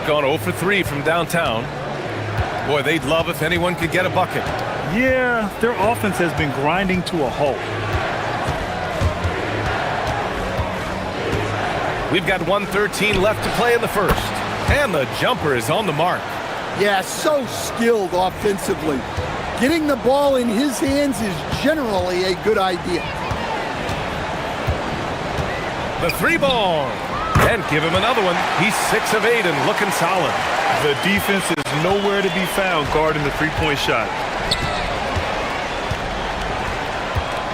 Gone 0 for 3 from downtown. Boy, they'd love if anyone could get a bucket. Yeah, their offense has been grinding to a halt. We've got 1:13 left to play in the first. And the jumper is on the mark. Yeah, so skilled offensively. Getting the ball in his hands is generally a good idea. The 3 ball. And give him another one. He's 6 of 8 and looking solid. The defense is nowhere to be found guarding the three-point shot.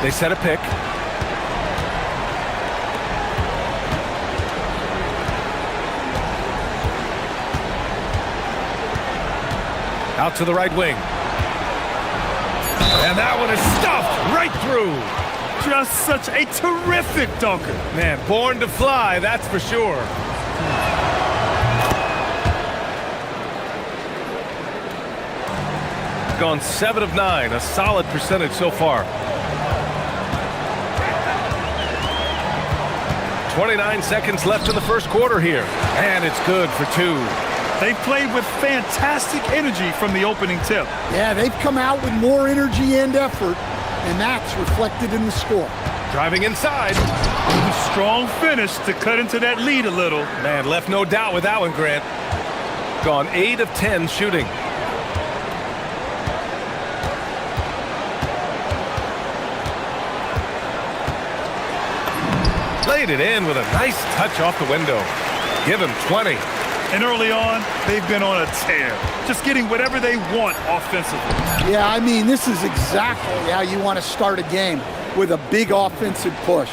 They set a pick. Out to the right wing. And that one is stuffed right through. Just such a terrific dunker. Man, born to fly, that's for sure. Gone 7 of 9, a solid percentage so far. 29 seconds left in the first quarter here. And it's good for 2. They've played with fantastic energy from the opening tip. Yeah, they've come out with more energy and effort, and that's reflected in the score. Driving inside. Strong finish to cut into that lead a little. Man, left no doubt with that one, Grant. Gone 8 of 10 shooting. Laid it in with a nice touch off the window. Give him 20. And early on, they've been on a tear. Just getting whatever they want offensively. Yeah, I mean, this is exactly how you want to start a game, with a big offensive push.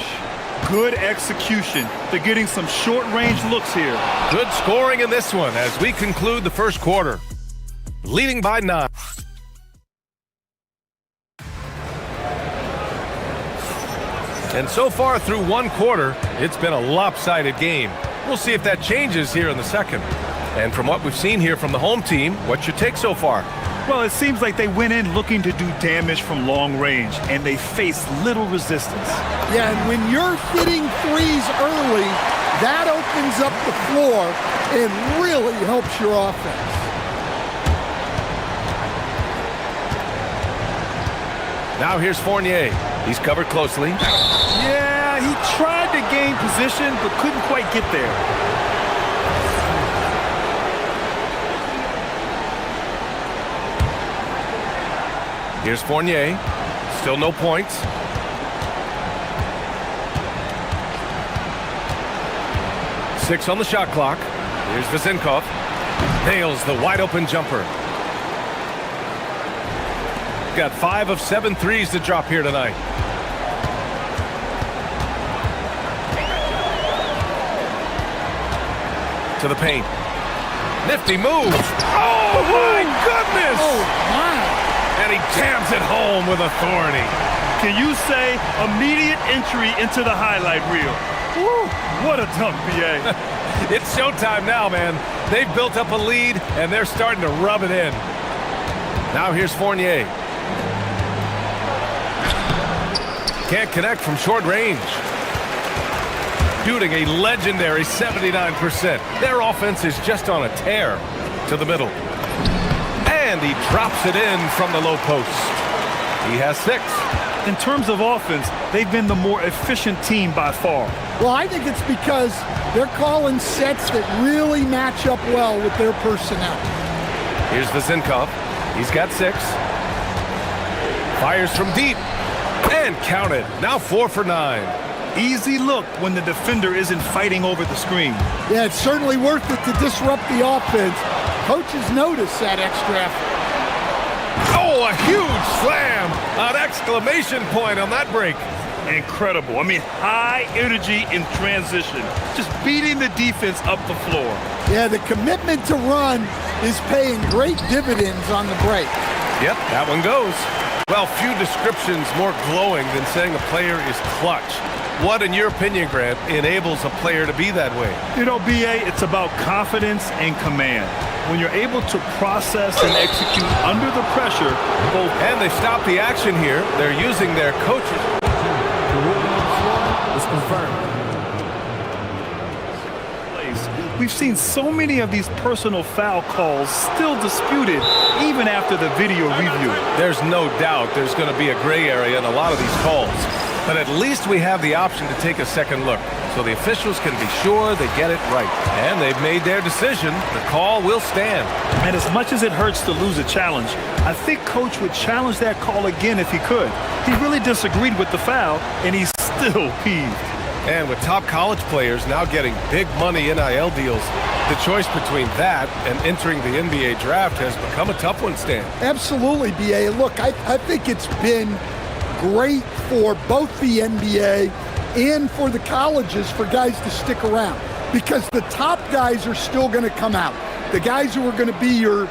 Good execution. They're getting some short-range looks here. Good scoring in this one as we conclude the first quarter. Leading by 9. And so far through one quarter, it's been a lopsided game. We'll see if that changes here in the second. And from what we've seen here from the home team, what's your take so far? Well, it seems like they went in looking to do damage from long range, and they faced little resistance. Yeah, and when you're hitting threes early, that opens up the floor and really helps your offense. Now here's Fournier. He's covered closely. Yeah, he tried to gain position, but couldn't quite get there. Here's Fournier. Still no points. Six on the shot clock. Here's Vezinkov. Nails the wide open jumper. Got 5 of 7 threes to drop here tonight. To the paint. Nifty move. Oh, my goodness! Oh, my. And he jams it home with authority. Can you say immediate entry into the highlight reel? Woo, what a dunk, BA. It's showtime now, man. They've built up a lead, and they're starting to rub it in. Now here's Fournier. Can't connect from short range. Shooting a legendary 79%. Their offense is just on a tear. To the middle. And he drops it in from the low post. He has 6. In terms of offense, they've been the more efficient team by far. Well, I think it's because they're calling sets that really match up well with their personnel. Here's Vezinkov. He's got 6. Fires from deep. And counted. Now 4 for 9. Easy look when the defender isn't fighting over the screen. Yeah, it's certainly worth it to disrupt the offense. Coaches notice that extra effort. Oh, a huge slam! An exclamation point on that break. Incredible. I mean, high energy in transition. Just beating the defense up the floor. Yeah, the commitment to run is paying great dividends on the break. Yep, that one goes. Well, few descriptions more glowing than saying a player is clutch. What, in your opinion, Grant, enables a player to be that way? You know, BA, it's about confidence and command. When you're able to process and execute under the pressure, both... And they stop the action here. They're using their coaches. The ruling on the floor is confirmed. We've seen so many of these personal foul calls still disputed even after the video review. There's no doubt there's going to be a gray area in a lot of these calls. But at least we have the option to take a second look, so the officials can be sure they get it right. And they've made their decision. The call will stand. And as much as it hurts to lose a challenge, I think Coach would challenge that call again if he could. He really disagreed with the foul, and he's still peeved. And with top college players now getting big money NIL deals, the choice between that and entering the NBA draft has become a tough one, Stan. Absolutely, BA. Look, I think it's been great for both the NBA and for the colleges for guys to stick around, because the top guys are still going to come out. The guys who are going to be your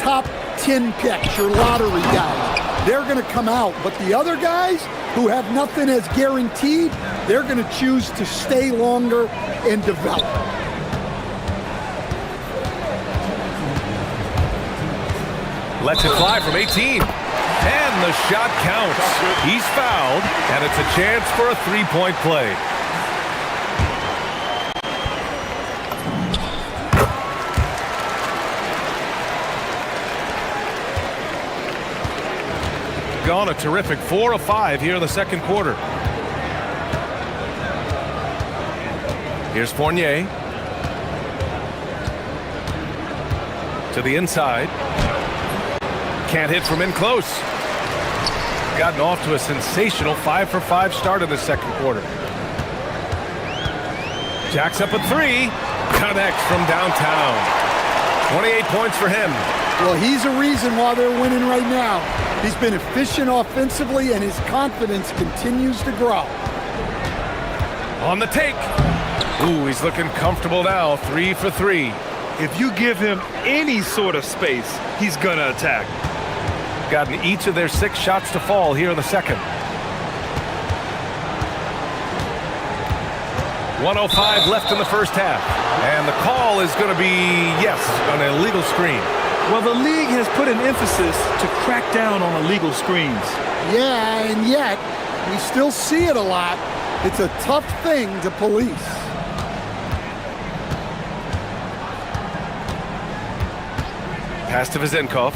top tin picks, your lottery guys. They're going to come out. But the other guys who have nothing as guaranteed, they're going to choose to stay longer and develop. Lets it fly from 18. And the shot counts. He's fouled, and it's a chance for a three-point play. Gone a terrific 4 of 5 here in the second quarter. Here's Fournier. To the inside. Can't hit from in close. Gotten off to a sensational 5 for 5 start in the second quarter. Jacks up a 3. Connects from downtown. 28 points for him. Well, he's a reason why they're winning right now. He's been efficient offensively, and his confidence continues to grow. On the take. Ooh, he's looking comfortable now. 3 for 3. If you give him any sort of space, he's going to attack. Gotten each of their 6 shots to fall here in the second. 1:05 left in the first half. And the call is going to be, yes, an illegal screen. Well, the league has put an emphasis to crack down on illegal screens. Yeah, and yet, we still see it a lot. It's a tough thing to police. Pass to Vezenkov.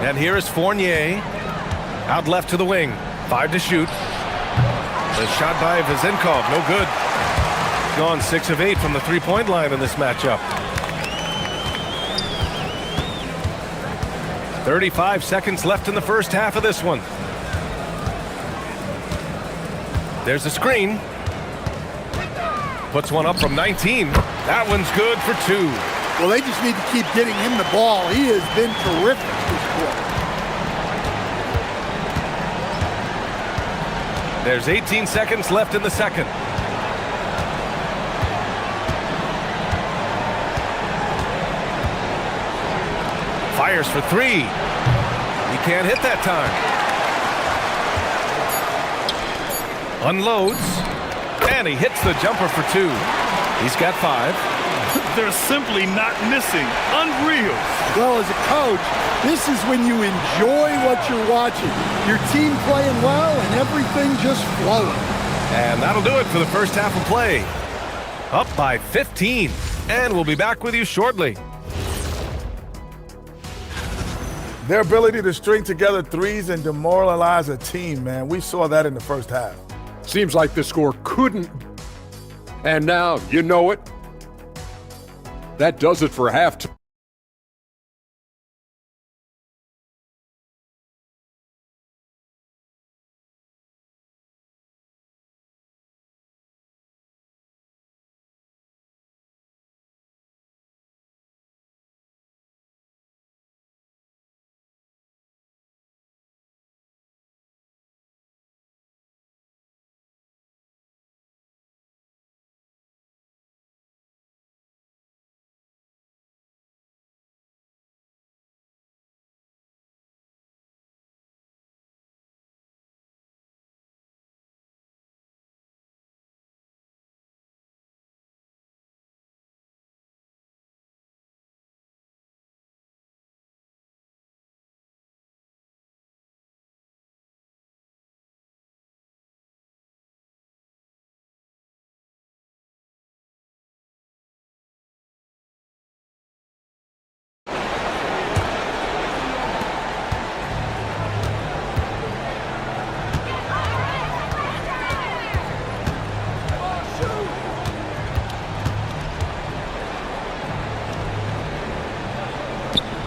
And here is Fournier. Out left to the wing. 5 to shoot. The shot by Vezenkov, no good. Gone 6 of 8 from the three-point line in this matchup. 35 seconds left in the first half of this one. There's a screen. Puts one up from 19. That one's good for 2. Well, they just need to keep getting him the ball. He has been terrific this quarter. There's 18 seconds left in the second. Fires for 3. He can't hit that time. Unloads. And he hits the jumper for 2. He's got 5. They're simply not missing. Unreal. Well, as a coach, this is when you enjoy what you're watching. Your team playing well and everything just flowing. And that'll do it for the first half of play. Up by 15. And we'll be back with you shortly. Their ability to string together threes and demoralize a team, man. We saw that in the first half. Seems like the score couldn't. And now, you know it. That does it for halftime.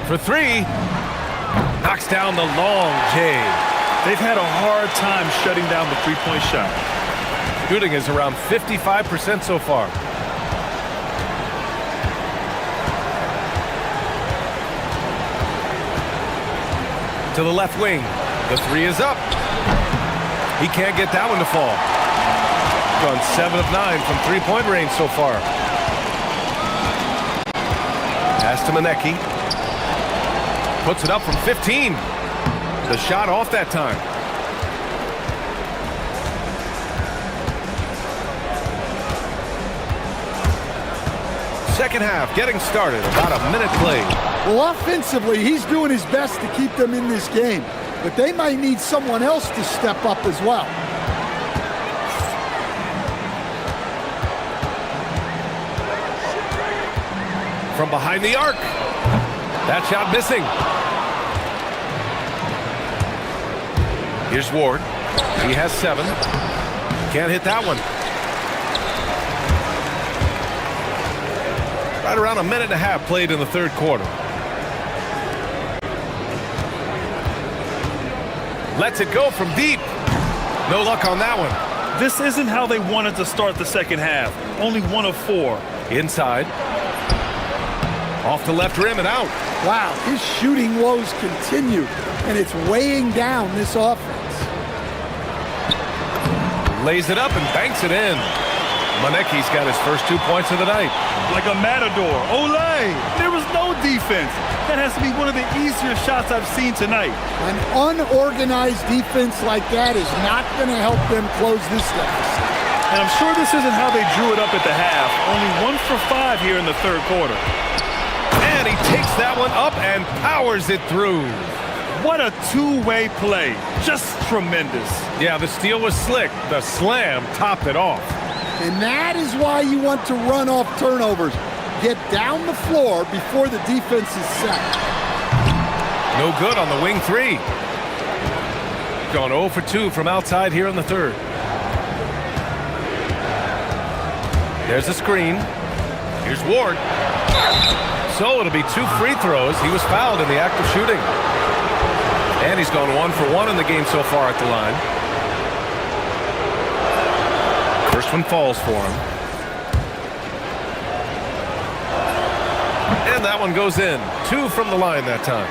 For 3. Knocks down the long J. They've had a hard time shutting down the three-point shot. Shooting is around 55% so far. To the left wing. The 3 is up. He can't get that one to fall. Gone 7 of 9 from three-point range so far. Pass to Manecki. Puts it up from 15. The shot off that time. Second half getting started. About a minute played. Well, offensively, he's doing his best to keep them in this game. But they might need someone else to step up as well. From behind the arc. That shot missing. Here's Ward. He has 7. Can't hit that one. Right around a minute and a half played in the third quarter. Lets it go from deep. No luck on that one. This isn't how they wanted to start the second half. Only 1 of 4. Inside. Off the left rim and out. Wow, his shooting woes continue, and it's weighing down this offense. Lays it up and banks it in. Manecki's got his first 2 points of the night. Like a matador. Olay! There was no defense. That has to be one of the easier shots I've seen tonight. An unorganized defense like that is not going to help them close this deficit. And I'm sure this isn't how they drew it up at the half. Only 1 for 5 here in the third quarter. And he takes that one up and powers it through. What a two-way play. Just tremendous. Yeah, the steal was slick. The slam topped it off. And that is why you want to run off turnovers. Get down the floor before the defense is set. No good on the wing 3. Gone 0 for 2 from outside here in the third. There's a screen. Here's Ward. So it'll be 2 free throws. He was fouled in the act of shooting. And he's gone 1 for 1 in the game so far at the line. First one falls for him. And that one goes in. 2 from the line that time.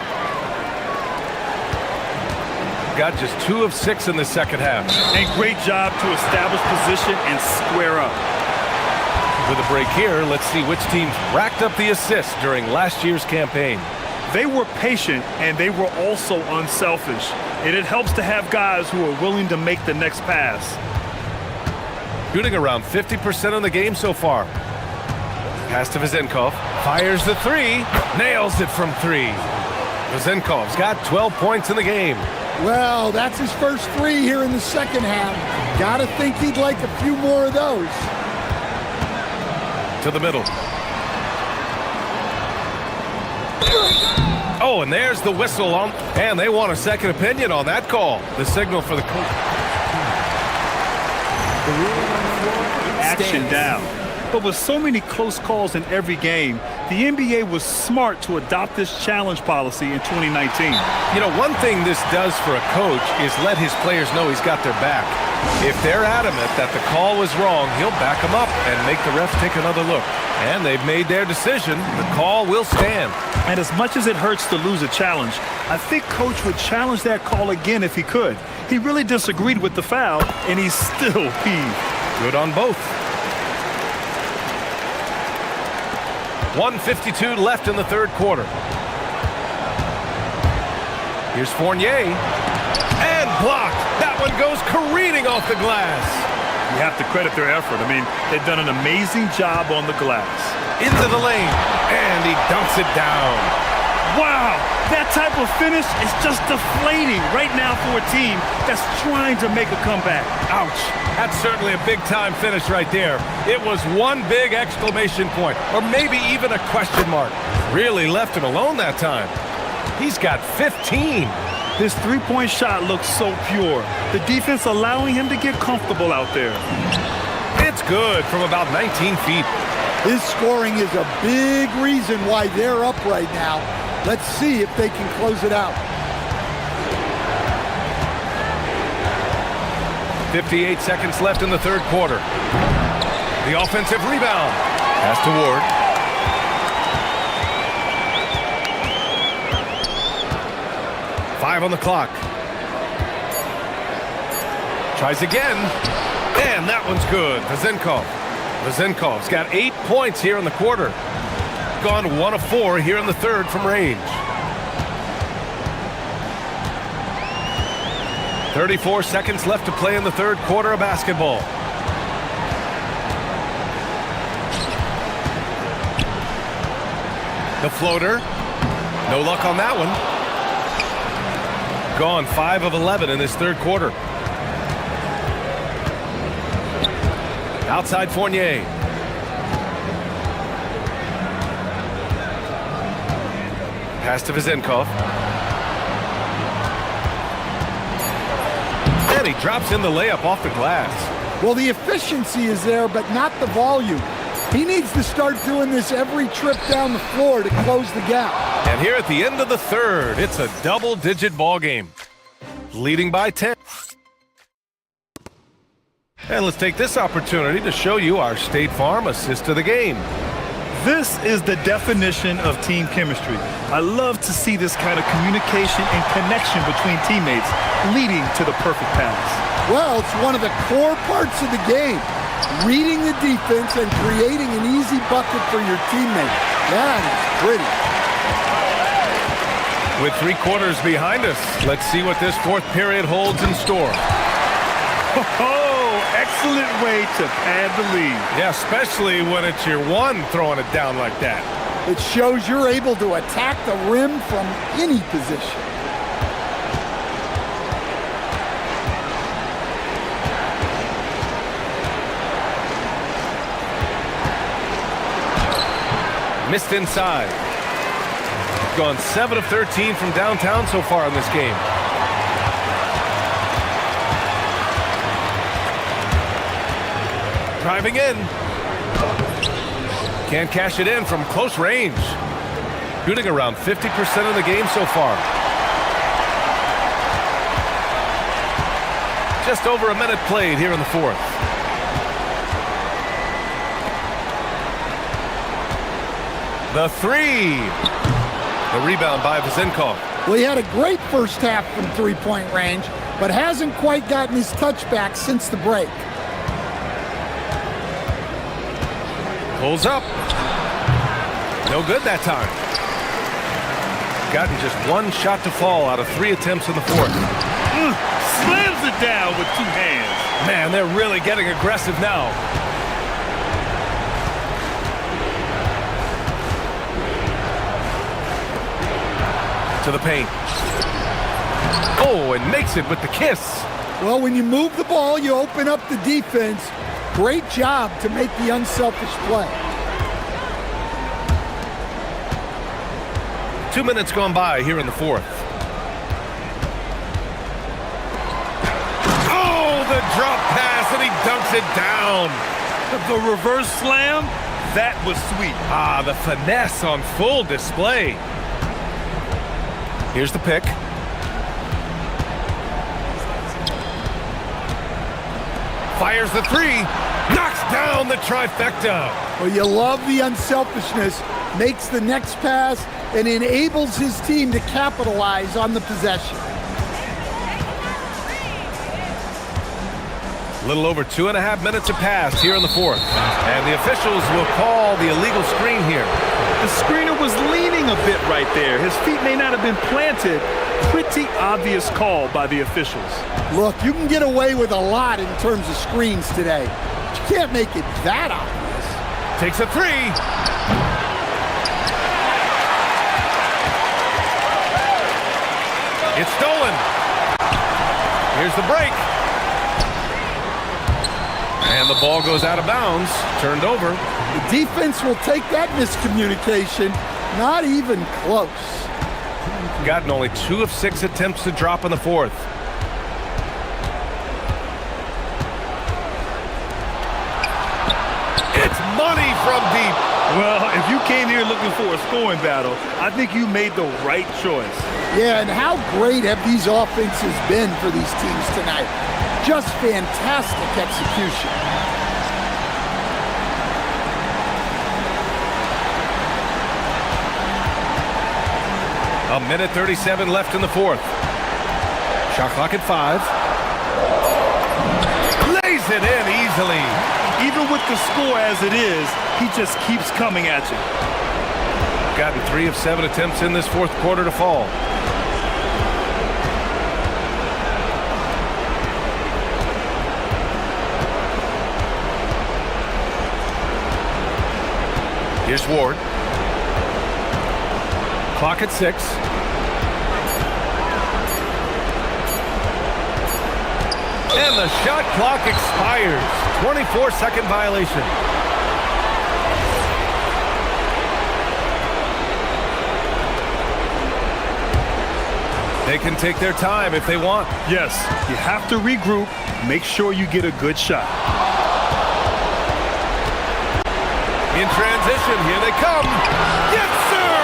Got just 2 of 6 in the second half. And great job to establish position and square up. With a break here, let's see which teams racked up the assists during last year's campaign. They were patient, and they were also unselfish. And it helps to have guys who are willing to make the next pass. Shooting around 50% in the game so far. Pass to Vezenkov. Fires the 3. Nails it from 3. Vezenkov's got 12 points in the game. Well, that's his first 3 here in the second half. Gotta think he'd like a few more of those. To the middle. Oh, and there's the whistle on, and they want a second opinion on that call. The signal for the coach. Action down. But with so many close calls in every game, the NBA was smart to adopt this challenge policy in 2019. You know, one thing this does for a coach is let his players know he's got their back. If they're adamant that the call was wrong, he'll back them up and make the refs take another look. And they've made their decision. The call will stand. And as much as it hurts to lose a challenge, I think Coach would challenge that call again if he could. He really disagreed with the foul, and he's still peeved. Good on both. 1:52 left in the third quarter. Here's Fournier. And blocked. That one goes careening off the glass. You have to credit their effort. I mean, they've done an amazing job on the glass. Into the lane. And he dunks it down. Wow, that type of finish is just deflating right now for a team that's trying to make a comeback. Ouch. That's certainly a big-time finish right there. It was one big exclamation point, or maybe even a question mark. Really left him alone that time. He's got 15. His three-point shot looks so pure. The defense allowing him to get comfortable out there. It's good from about 19 feet. His scoring is a big reason why they're up right now. Let's see if they can close it out. 58 seconds left in the third quarter. The offensive rebound. Pass to Ward. Five on the clock. Tries again. And that one's good. Vazenkov's got 8 points here in the quarter. Gone 1 of 4 here in the third from range. 34 seconds left to play in the third quarter of basketball. The floater. No luck on that one. Gone 5 of 11 in this third quarter. Outside Fournier. Pass to Vazenkov. And he drops in the layup off the glass. Well, the efficiency is there, but not the volume. He needs to start doing this every trip down the floor to close the gap. And here at the end of the third, it's a double-digit ball game. Leading by 10. And let's take this opportunity to show you our State Farm assist of the game. This is the definition of team chemistry. I love to see this kind of communication and connection between teammates leading to the perfect pass. Well, it's one of the core parts of the game. Reading the defense and creating an easy bucket for your teammate. That is pretty. With 3 quarters behind us, let's see what this fourth period holds in store. Oh, excellent way to pad the lead. Yeah, especially when it's your one throwing it down like that. It shows you're able to attack the rim from any position. Missed inside. Gone 7 of 13 from downtown so far in this game. Driving in. Can't cash it in from close range. Shooting around 50% of the game so far. Just over a minute played here in the fourth. The three. The rebound by Vazenkov. Well, he had a great first half from three-point range, but hasn't quite gotten his touchback since the break. Pulls up. No good that time. Gotten just 1 shot to fall out of 3 attempts in the fourth. Slams it down with 2 hands. Man, they're really getting aggressive now. To the paint. Oh, and makes it with the kiss. Well, when you move the ball, you open up the defense. Great job to make the unselfish play. 2 minutes gone by here in the fourth. Oh, the drop pass, and he dunks it down. The reverse slam, that was sweet. Ah, the finesse on full display. Here's the pick. Fires the three. Knocks down the trifecta. Well, you love the unselfishness. Makes the next pass and enables his team to capitalize on the possession. A little over 2.5 minutes have passed here in the fourth. And the officials will call the illegal screen here. The screener was leaning a bit right there. His feet may not have been planted. Pretty obvious call by the officials. Look, you can get away with a lot in terms of screens today. But you can't make it that obvious. Takes a three. It's stolen. Here's the break. And the ball goes out of bounds. Turned over. The defense will take that miscommunication. Not even close. Gotten only 2 of 6 attempts to drop in the fourth. It's money from deep. Well, if you came here looking for a scoring battle, I think you made the right choice. Yeah, and how great have these offenses been for these teams tonight? Just fantastic execution. A minute 37 left in the fourth. Shot clock at 5. Lays lays it in easily. Even with the score as it is, he just keeps coming at you. Gotten 3 of 7 attempts in this fourth quarter to fall. Here's Ward. Clock at 6. And the shot clock expires. 24-second violation. They can take their time if they want. Yes, you have to regroup. Make sure you get a good shot. In transition, here they come. Yes, sir!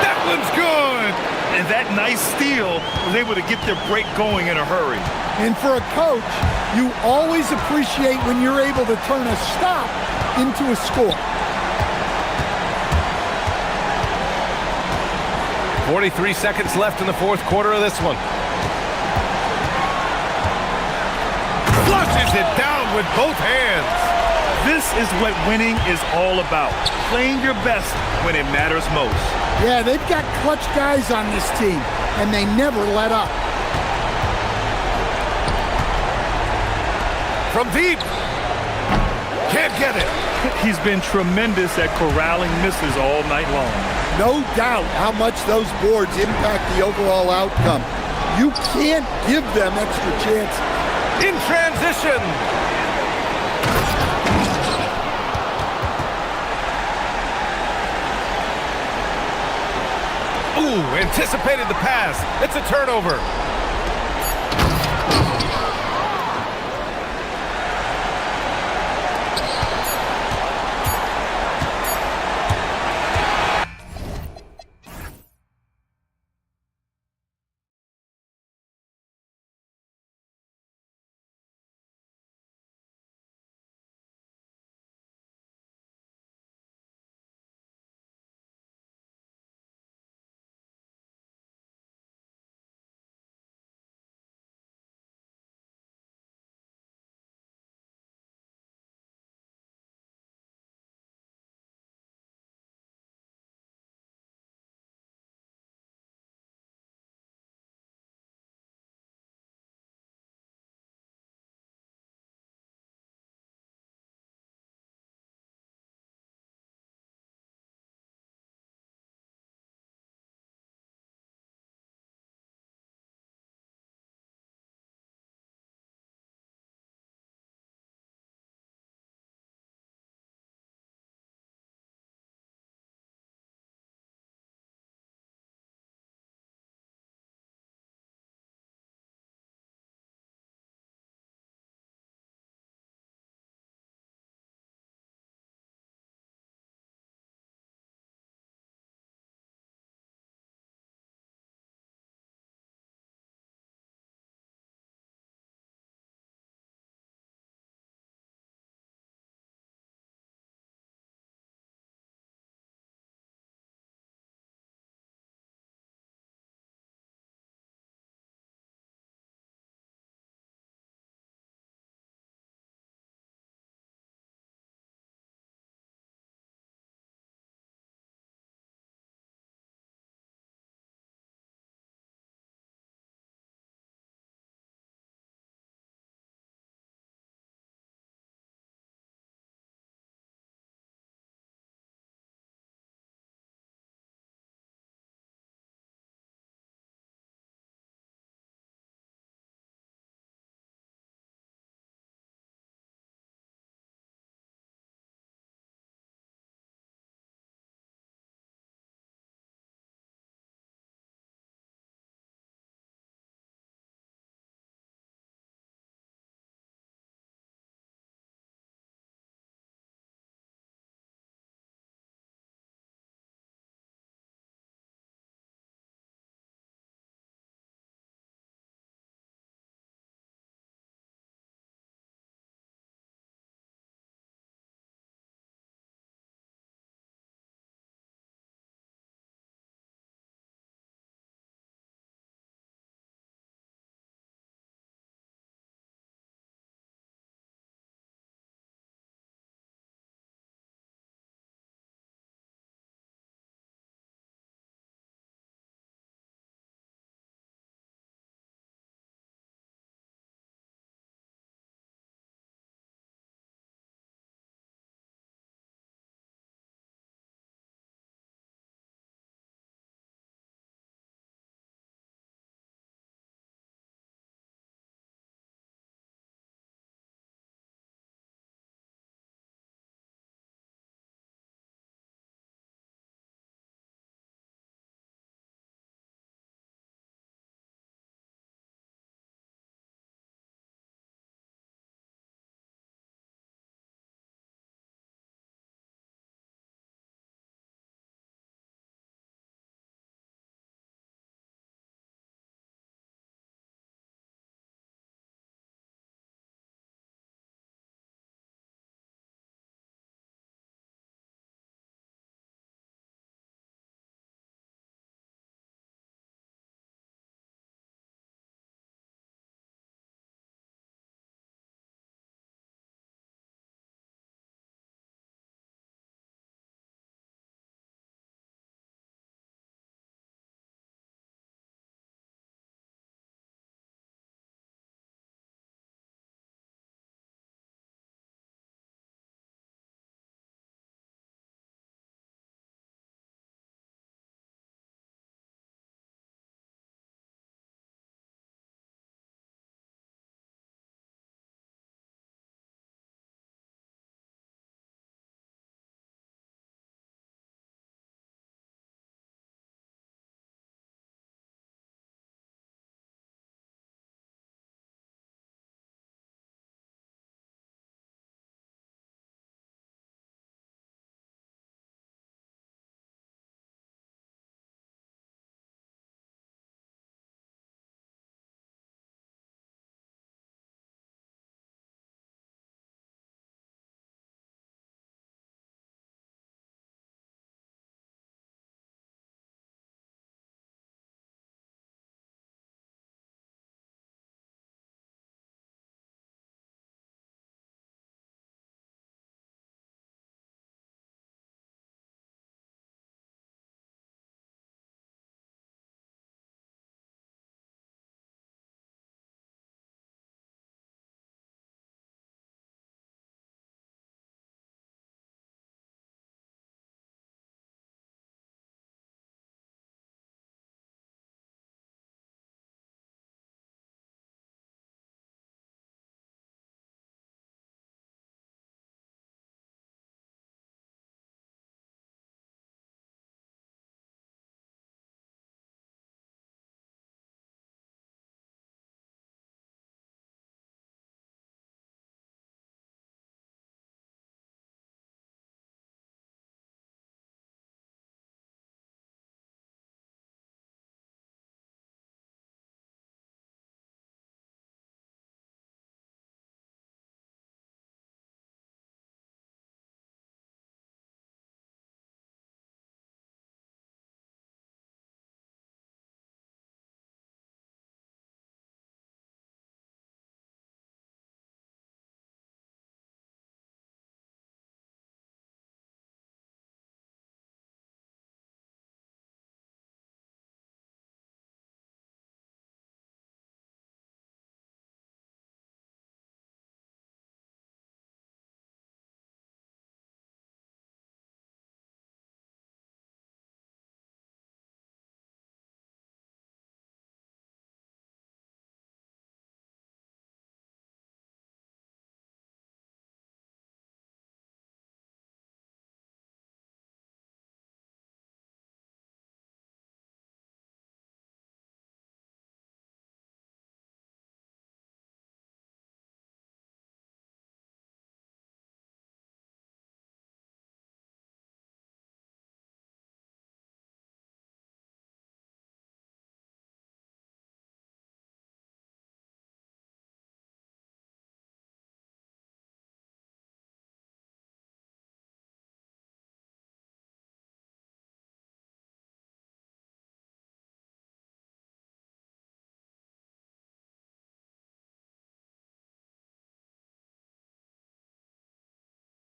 That one's good! And that nice steal was able to get their break going in a hurry. And for a coach, you always appreciate when you're able to turn a stop into a score. 43 seconds left in the fourth quarter of this one. Flushes it down with both hands. This is what winning is all about. Playing your best when it matters most. Yeah, they've got clutch guys on this team, and they never let up. From deep. Can't get it. He's been tremendous at corralling misses all night long. No doubt how much those boards impact the overall outcome. You can't give them extra chances. In transition. Ooh, anticipated the pass. It's a turnover.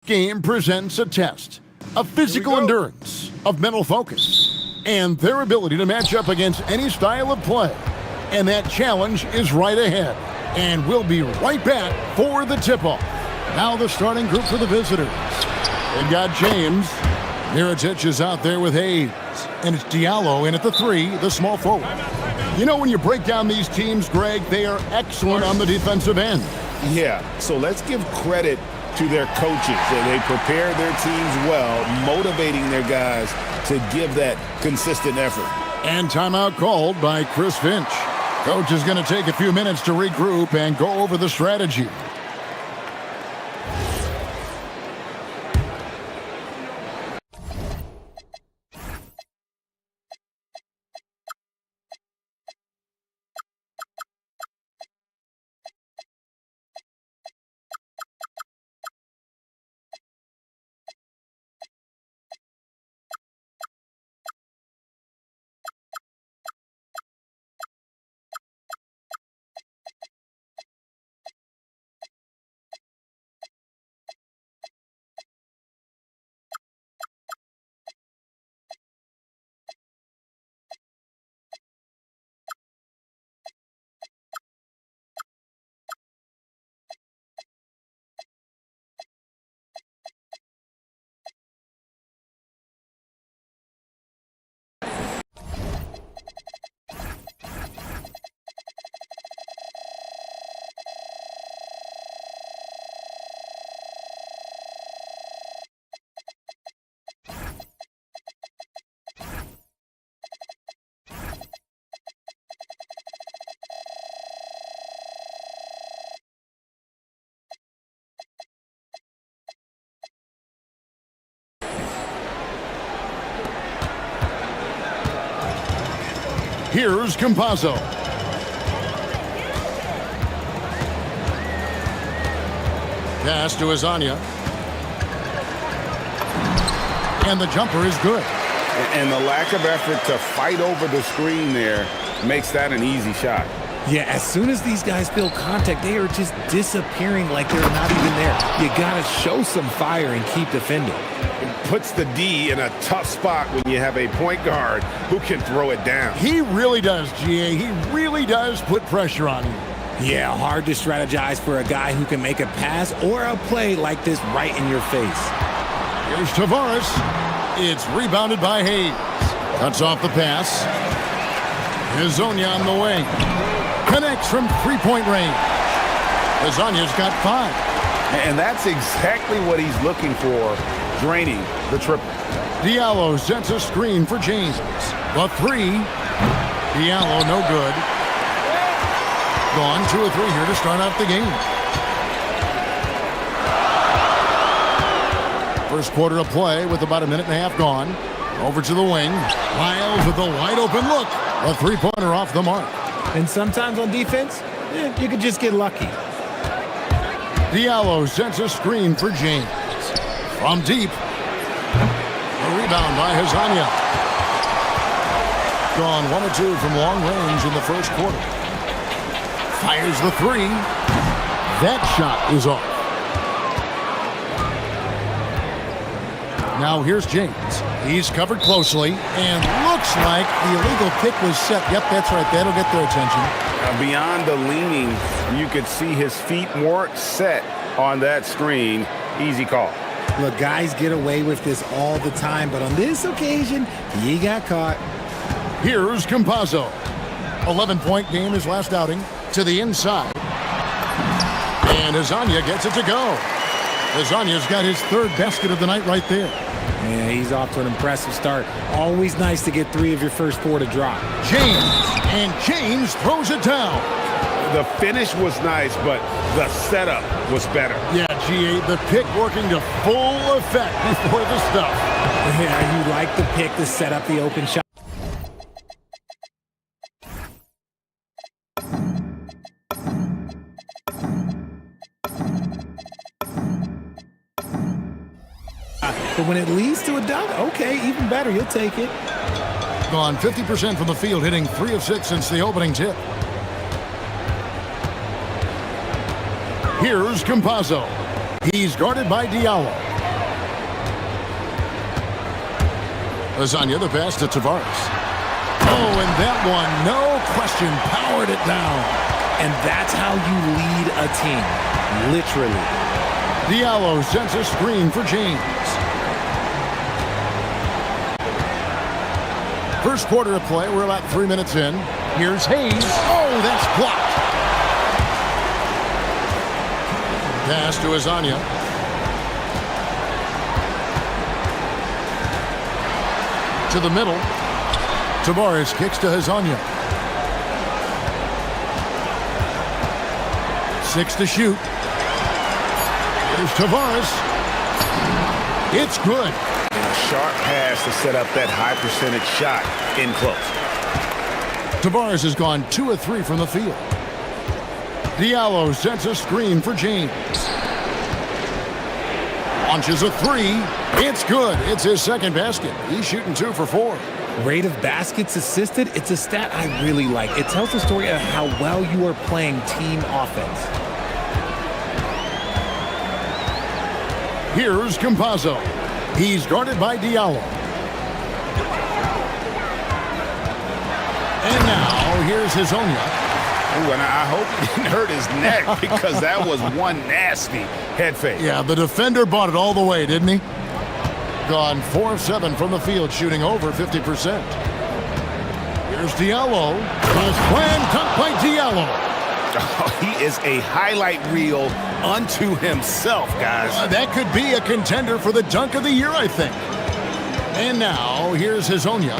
Game presents a test of physical endurance, of mental focus, and their ability to match up against any style of play. And that challenge is right ahead. And we'll be right back for the tip-off. Now the starting group for the visitors. They've got James. Mirotic is out there with Hayes. And it's Diallo in at the 3, the small forward. You know, when you break down these teams, Greg, they are excellent on the defensive end. Yeah, so let's give credit to their coaches. They prepare their teams well, motivating their guys to give that consistent effort. And timeout called by Chris Finch. Coach is going to take a few minutes to regroup and go over the strategy. Here's Campazzo. Pass to Azania. And the jumper is good. And the lack of effort to fight over the screen there makes that an easy shot. Yeah, as soon as these guys feel contact, they are just disappearing like they're not even there. You got to show some fire and keep defending. It puts the D in a tough spot when you have a point guard who can throw it down. He really does, GA. He really does put pressure on you. Yeah, hard to strategize for a guy who can make a pass or a play like this right in your face. Here's Tavares. It's rebounded by Hayes. Cuts off the pass. Hazonia on the wing. Connects from three-point range. Hazonia's got 5. And that's exactly what he's looking for, draining the triple. Diallo sets a screen for James. The 3. Diallo no good. Gone 2 or 3 here to start out the game. First quarter of play with about a minute and a half gone. Over to the wing. Miles with a wide open look. A 3-pointer off the mark. And sometimes on defense, you could just get lucky. Diallo sets a screen for James. From deep. A rebound by Hazania. Gone 1 or 2 from long range in the first quarter. Fires the 3. That shot is off. Now here's James. He's covered closely and looks like the illegal pick was set. Yep, that's right. That'll get their attention. Beyond the leaning, you could see his feet weren't set on that screen. Easy call. Look, guys get away with this all the time, but on this occasion, he got caught. Here's Campazzo. 11-point game his last outing. To the inside. And Hazania gets it to go. Hazania's got his 3rd basket of the night right there. Yeah, he's off to an impressive start. Always nice to get 3 of your first 4 to drop. James. And James throws it down. The finish was nice, but the setup was better. Yeah, GA, the pick working to full effect before the stuff. Yeah, you like the pick to set up the open shot. But when it leads to a dunk, okay, even better, you'll take it. Gone 50% from the field, hitting 3 of 6 since the opening tip. Here's Campazzo. He's guarded by Diallo. Lasagna, the pass to Tavares. Oh, and that one, no question, powered it down. And that's how you lead a team, literally. Diallo sends a screen for James. First quarter of play, we're about 3 minutes in. Here's Hayes. Oh, that's blocked. Pass to Lasagna. To the middle. Tavares kicks to Lasagna. 6 to shoot. There's Tavares. It's good. A sharp pass to set up that high percentage shot in close. Tavares has gone 2 of 3 from the field. Diallo sends a screen for James. Launches a 3. It's good. It's his second basket. He's shooting 2 for 4. Rate of baskets assisted, it's a stat I really like. It tells the story of how well you are playing team offense. Here's Campazzo. He's guarded by Diallo. And now, here's Hezonja. Ooh, and I hope he didn't hurt his neck because that was one nasty head fake. Yeah, the defender bought it all the way, didn't he? Gone 4 of 7 from the field, shooting over 50%. Here's Diallo. The slam cut by Diallo. Oh, he is a highlight reel unto himself, guys. That could be a contender for the dunk of the year, I think. And now, here's Hezonja.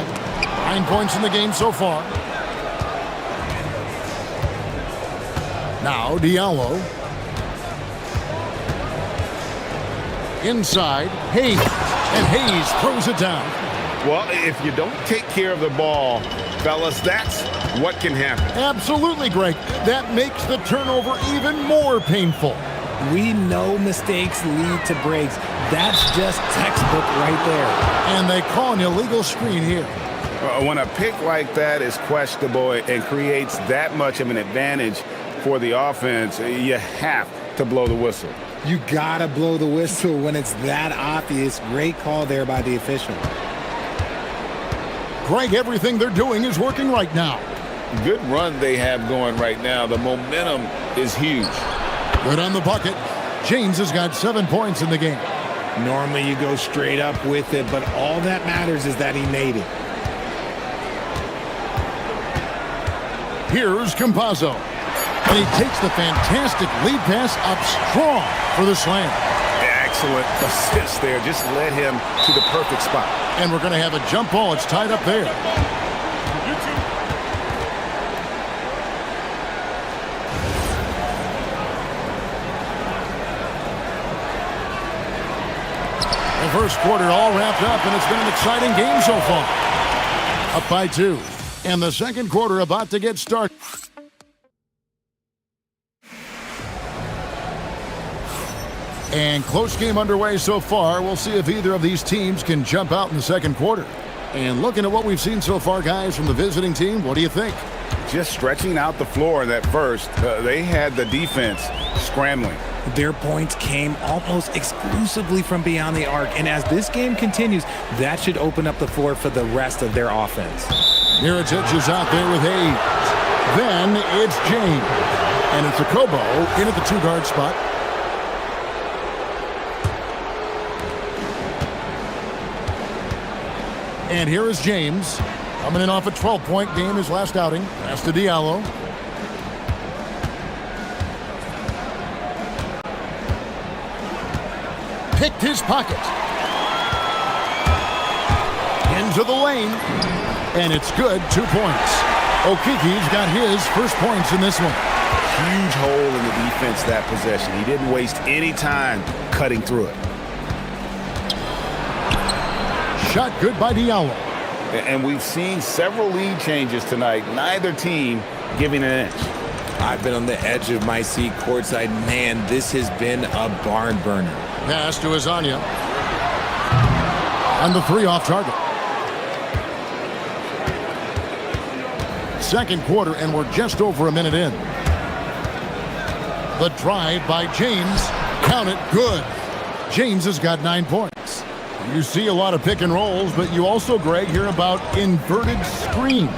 9 points in the game so far. Now, Diallo. Inside, Hayes. And Hayes throws it down. Well, if you don't take care of the ball, fellas, that's what can happen. Absolutely, Greg. That makes the turnover even more painful. We know mistakes lead to breaks. That's just textbook right there. And they call an illegal screen here. When a pick like that is questionable and creates that much of an advantage for the offense, you have to blow the whistle. You gotta blow the whistle when it's that obvious. Great call there by the official. Greg, everything they're doing is working right now. Good run they have going right now. The momentum is huge. Good on the bucket. James has got 7 points in the game. Normally you go straight up with it, but all that matters is that he made it. Here's Campazzo. And he takes the fantastic lead pass up strong for the slam. Excellent assist there. Just led him to the perfect spot. And we're going to have a jump ball. It's tied up there. The first quarter all wrapped up, and it's been an exciting game so far. Up by 2. And the second quarter about to get started. And close game underway so far. We'll see if either of these teams can jump out in the second quarter. And looking at what we've seen so far, guys, from the visiting team, what do you think? Just stretching out the floor in that first. They had the defense scrambling. Their points came almost exclusively from beyond the arc. And as this game continues, that should open up the floor for the rest of their offense. Mirotic is out there with Hayes. Then it's James. And it's Okobo in at the 2-guard spot. And here is James, coming in off a 12-point game, his last outing. Pass to Diallo. Picked his pocket. Into the lane. And it's good, 2 points. Okiki's got his first points in this one. Huge hole in the defense that possession. He didn't waste any time cutting through it. Shot good by Diallo. And we've seen several lead changes tonight. Neither team giving an inch. I've been on the edge of my seat courtside. Man, this has been a barn burner. Pass to Lasagna. And the 3 off target. Second quarter, and we're just over a minute in. The drive by James. Count it, good. James has got 9 points. You see a lot of pick and rolls, but you also, Greg, hear about inverted screens.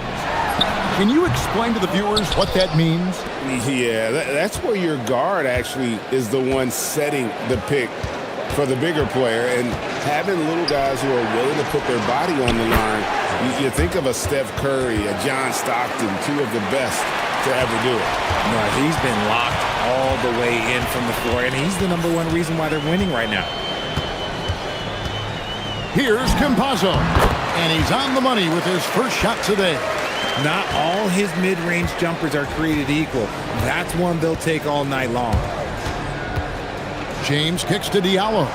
Can you explain to the viewers what that means? Yeah, that's where your guard actually is the one setting the pick for the bigger player, and having little guys who are willing to put their body on the line. You think of a Steph Curry, a John Stockton, two of the best to ever do it. No, he's been locked all the way in from the floor, and he's the number one reason why they're winning right now. Here's Campazzo, and he's on the money with his first shot today. Not all his mid-range jumpers are created equal. That's one they'll take all night long. James kicks to Diallo.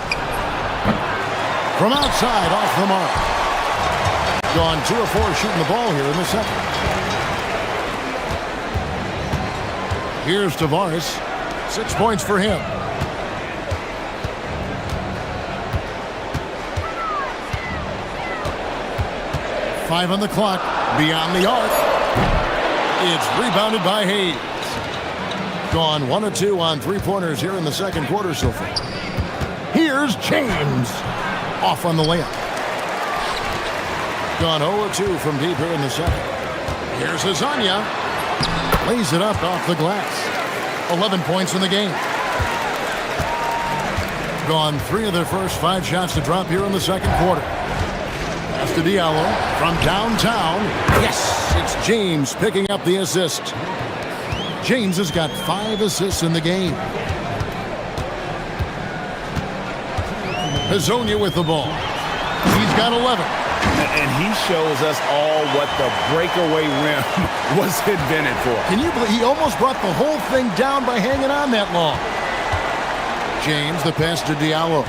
From outside, off the mark. Gone 2 of 4 shooting the ball here in the second. Here's Tavares. 6 points for him. Five on the clock. Beyond the arc. It's rebounded by Hayes. Gone 1 of 2 on three-pointers here in the second quarter so far. Here's James. Off on the layup. Gone 0 of 2 from deep here in the second. Here's Azania. Lays it up off the glass. 11 points in the game. Gone 3 of their first 5 shots to drop here in the second quarter. Pass to Diallo from downtown. Yes, it's James picking up the assist. James has got 5 assists in the game. Hazonia with the ball. He's got 11. And he shows us all what the breakaway rim was invented for. Can you believe he almost brought the whole thing down by hanging on that long? James, the pass to Diallo.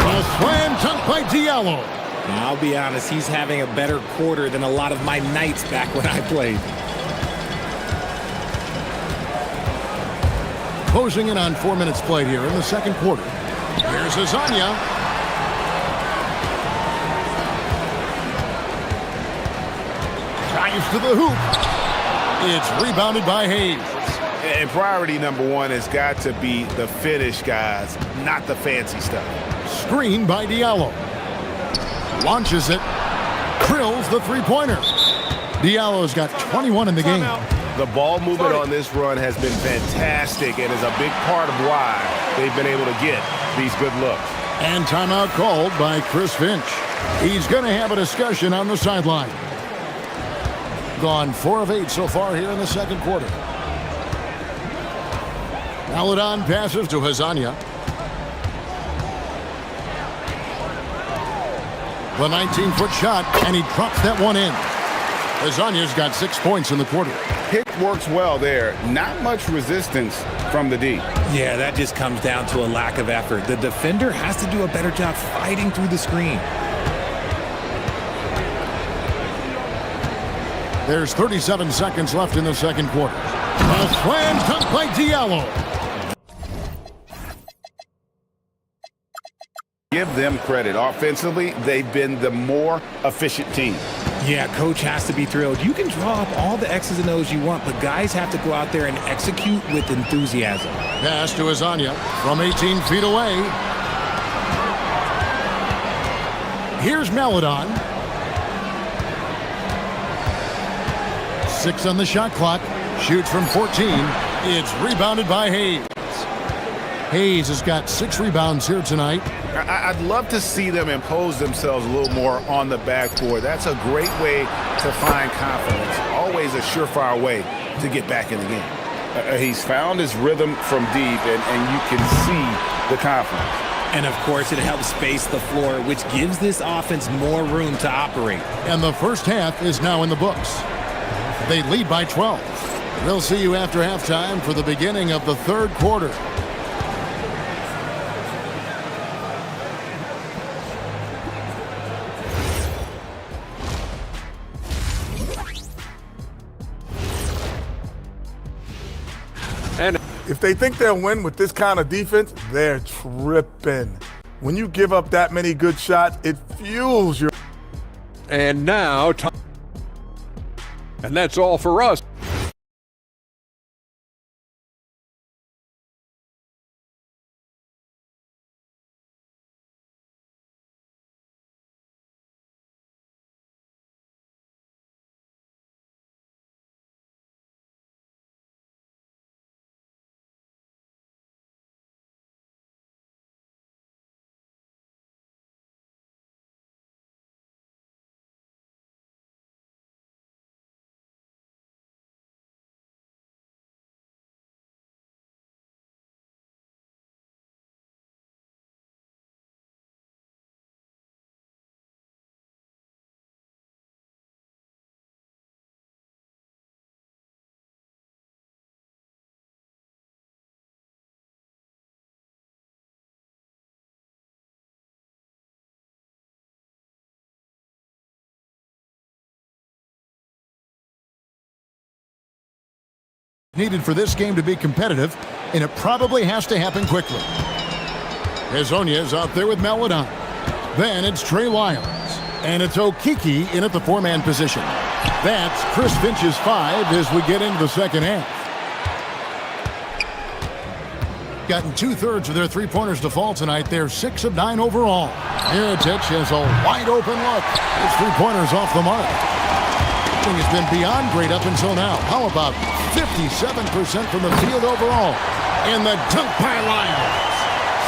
A slam dunk by Diallo. Now, I'll be honest, he's having a better quarter than a lot of my nights back when I played. Closing in on 4 minutes played here in the second quarter. Here's Azania. Drives to the hoop. It's rebounded by Hayes. And priority number 1 has got to be the finish, guys, not the fancy stuff. Screen by Diallo. Launches it. Drills the three-pointer. Diallo's got 21 in the game. The ball movement on this run has been fantastic and is a big part of why they've been able to get these good looks. And timeout called by Chris Finch. He's going to have a discussion on the sideline. Gone 4 of 8 so far here in the second quarter. Maladon passes to Hazania. The 19-foot shot, and he drops that one in. Hazania's got 6 points in the quarter. Pick works well there. Not much resistance from the D. Yeah, that just comes down to a lack of effort. The defender has to do a better job fighting through the screen. There's 37 seconds left in the second quarter. A slam dunk by Diallo. Give them credit. Offensively, they've been the more efficient team. Yeah, coach has to be thrilled. You can draw up all the X's and O's you want, but guys have to go out there and execute with enthusiasm. Pass to Azania from 18 feet away. Here's Maladon. 6 on the shot clock. Shoots from 14. It's rebounded by Hayes. Hayes has got 6 rebounds here tonight. I'd love to see them impose themselves a little more on the backboard. That's a great way to find confidence. Always a surefire way to get back in the game. He's found his rhythm from deep, and you can see the confidence. And, of course, it helps space the floor, which gives this offense more room to operate. And the first half is now in the books. They lead by 12. We'll see you after halftime for the beginning of the third quarter. And if they think they'll win with this kind of defense, they're tripping. When you give up that many good shots, it fuels your... And now, and that's all for us. needed for this game to be competitive, and it probably has to happen quickly. Hazonia is out there with Melodon. Then it's Trey Lyles. And it's Okiki in at the four-man position. That's Chris Finch's 5 as we get into the second half. Gotten 2/3 of their three-pointers to fall tonight. They're 6 of 9 overall. Miritich has a wide-open look. His three-pointers off the mark. Thing has been beyond great up until now. How about 57% from the field overall? And the dunk by Lyles.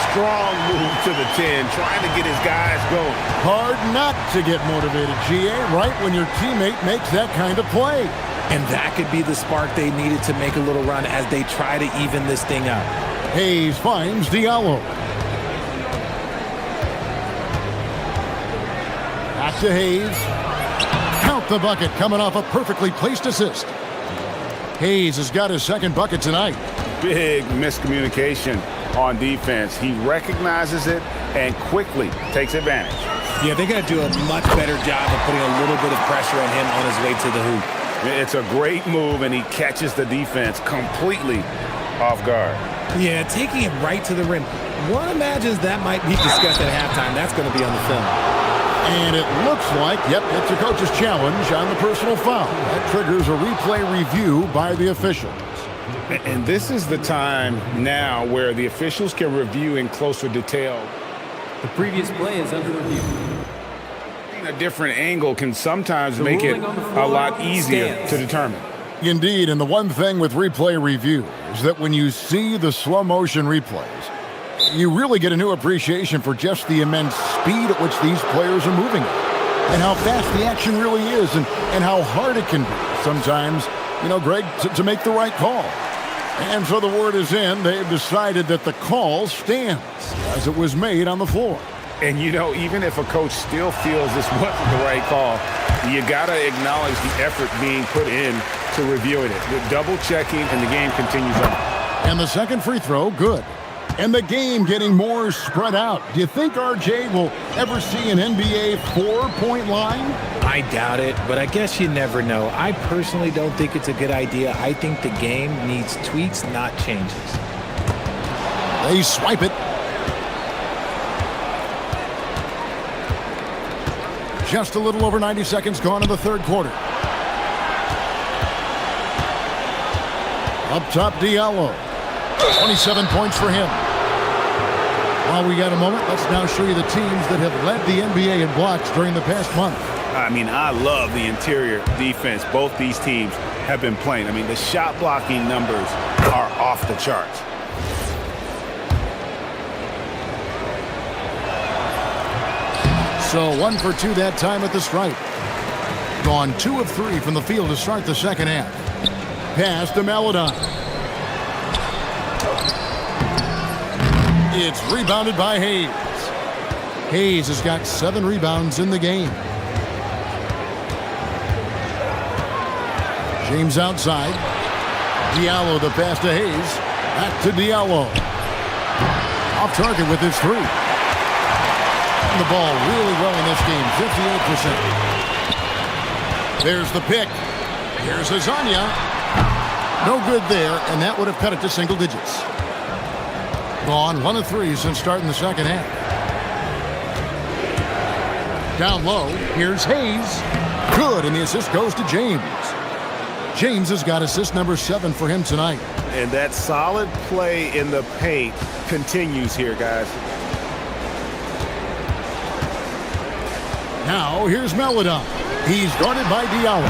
Strong move to the 10, trying to get his guys going. Hard not to get motivated, GA, right when your teammate makes that kind of play. And that could be the spark they needed to make a little run as they try to even this thing up. Hayes finds Diallo. Back to Hayes. Count the bucket, coming off a perfectly placed assist. Hayes has got his second bucket tonight. Big miscommunication on defense. He recognizes it and quickly takes advantage. Yeah, they got to do a much better job of putting a little bit of pressure on him on his way to the hoop. It's a great move, and he catches the defense completely off guard. Yeah, taking it right to the rim. One imagines that might be discussed at halftime. That's going to be on the film. And it looks like, yep, it's a coach's challenge on the personal foul. That triggers a replay review by the officials. And this is the time now where the officials can review in closer detail. The previous play is under review. A different angle can sometimes make it a lot easier to determine. Indeed, and the one thing with replay review is that when you see the slow motion replays, you really get a new appreciation for just the immense speed at which these players are moving and how fast the action really is and how hard it can be sometimes, you know, Greg, to make the right call. And so the word is in. They've decided that the call stands as it was made on the floor. And, you know, even if a coach still feels this wasn't the right call, you got to acknowledge the effort being put in to reviewing it. With double checking, and the game continues on. And the second free throw, good. And the game getting more spread out. Do you think RJ will ever see an NBA 4-point line? I doubt it, but I guess you never know. I personally don't think it's a good idea. I think the game needs tweaks, not changes. They swipe it. Just a little over 90 seconds gone in the third quarter. Up top, Diallo. 27 points for him. While we got a moment, let's now show you the teams that have led the NBA in blocks during the past month. I mean, I love the interior defense both these teams have been playing. I mean, the shot blocking numbers are off the charts. So 1 for 2 that time at the stripe. Gone 2 of 3 from the field to start the second half. Pass to Melodon. It's rebounded by Hayes. Hayes has got 7 rebounds in the game. James outside. Diallo the pass to Hayes. Back to Diallo. Off target with his 3. The ball really well in this game, 58%. There's the pick. Here's Hazonia. No good there, and that would have cut it to single digits. Gone 1 of 3 since starting the second half. Down low, here's Hayes. Good, and the assist goes to James. James has got assist number 7 for him tonight. And that solid play in the paint continues here, guys. Now, here's Melodon. He's guarded by Diallo.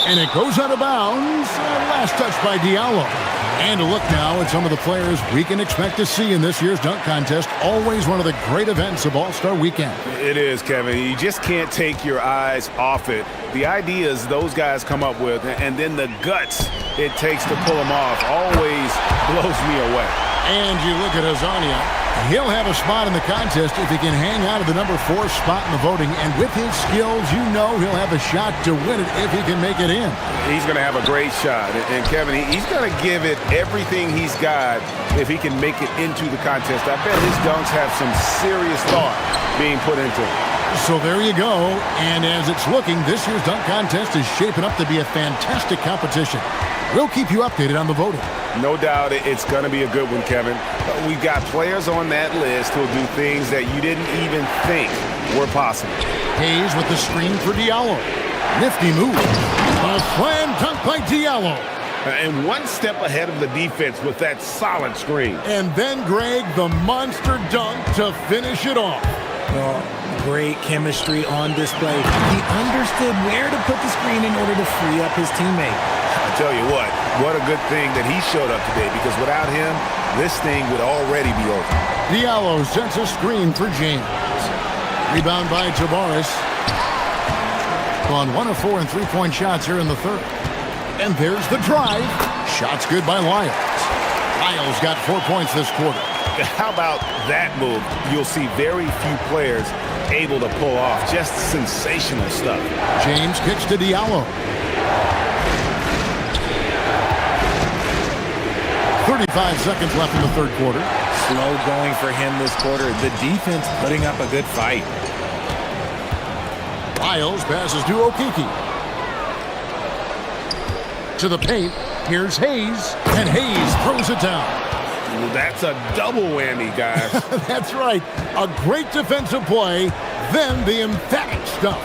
And it goes out of bounds. Last touch by Diallo. And a look now at some of the players we can expect to see in this year's dunk contest. Always one of the great events of All-Star Weekend. It is, Kevin. You just can't take your eyes off it. The ideas those guys come up with, and then the guts it takes to pull them off, always blows me away. And you look at Hazonia. He'll have a spot in the contest if he can hang out of the number 4 spot in the voting. And with his skills, you know he'll have a shot to win it if he can make it in. He's going to have a great shot. And Kevin, he's going to give it everything he's got if he can make it into the contest. I bet his dunks have some serious thought being put into it. So there you go. And as it's looking, this year's dunk contest is shaping up to be a fantastic competition. We'll keep you updated on the voting. No doubt it's going to be a good one, Kevin. We've got players on that list who'll do things that you didn't even think were possible. Hayes with the screen for Diallo. Nifty move. A slam dunk by Diallo. And one step ahead of the defense with that solid screen. And then, Greg, the monster dunk to finish it off. Well, great chemistry on display. He understood where to put the screen in order to free up his teammate. I tell you what a good thing that he showed up today, because without him, this thing would already be over. Diallo sets a screen for James. Rebound by Tavares. On 1 of 4 and 3-point shots here in the third. And there's the drive. Shots good by Lyles. Lyles got 4 points this quarter. How about that move? You'll see very few players able to pull off just sensational stuff. James kicks to Diallo. 35 seconds left in the third quarter. Slow going for him this quarter. The defense putting up a good fight. Lyles passes to Okiki. To the paint. Here's Hayes. And Hayes throws it down. Well, that's a double whammy, guys. That's right. A great defensive play, then the emphatic stuff.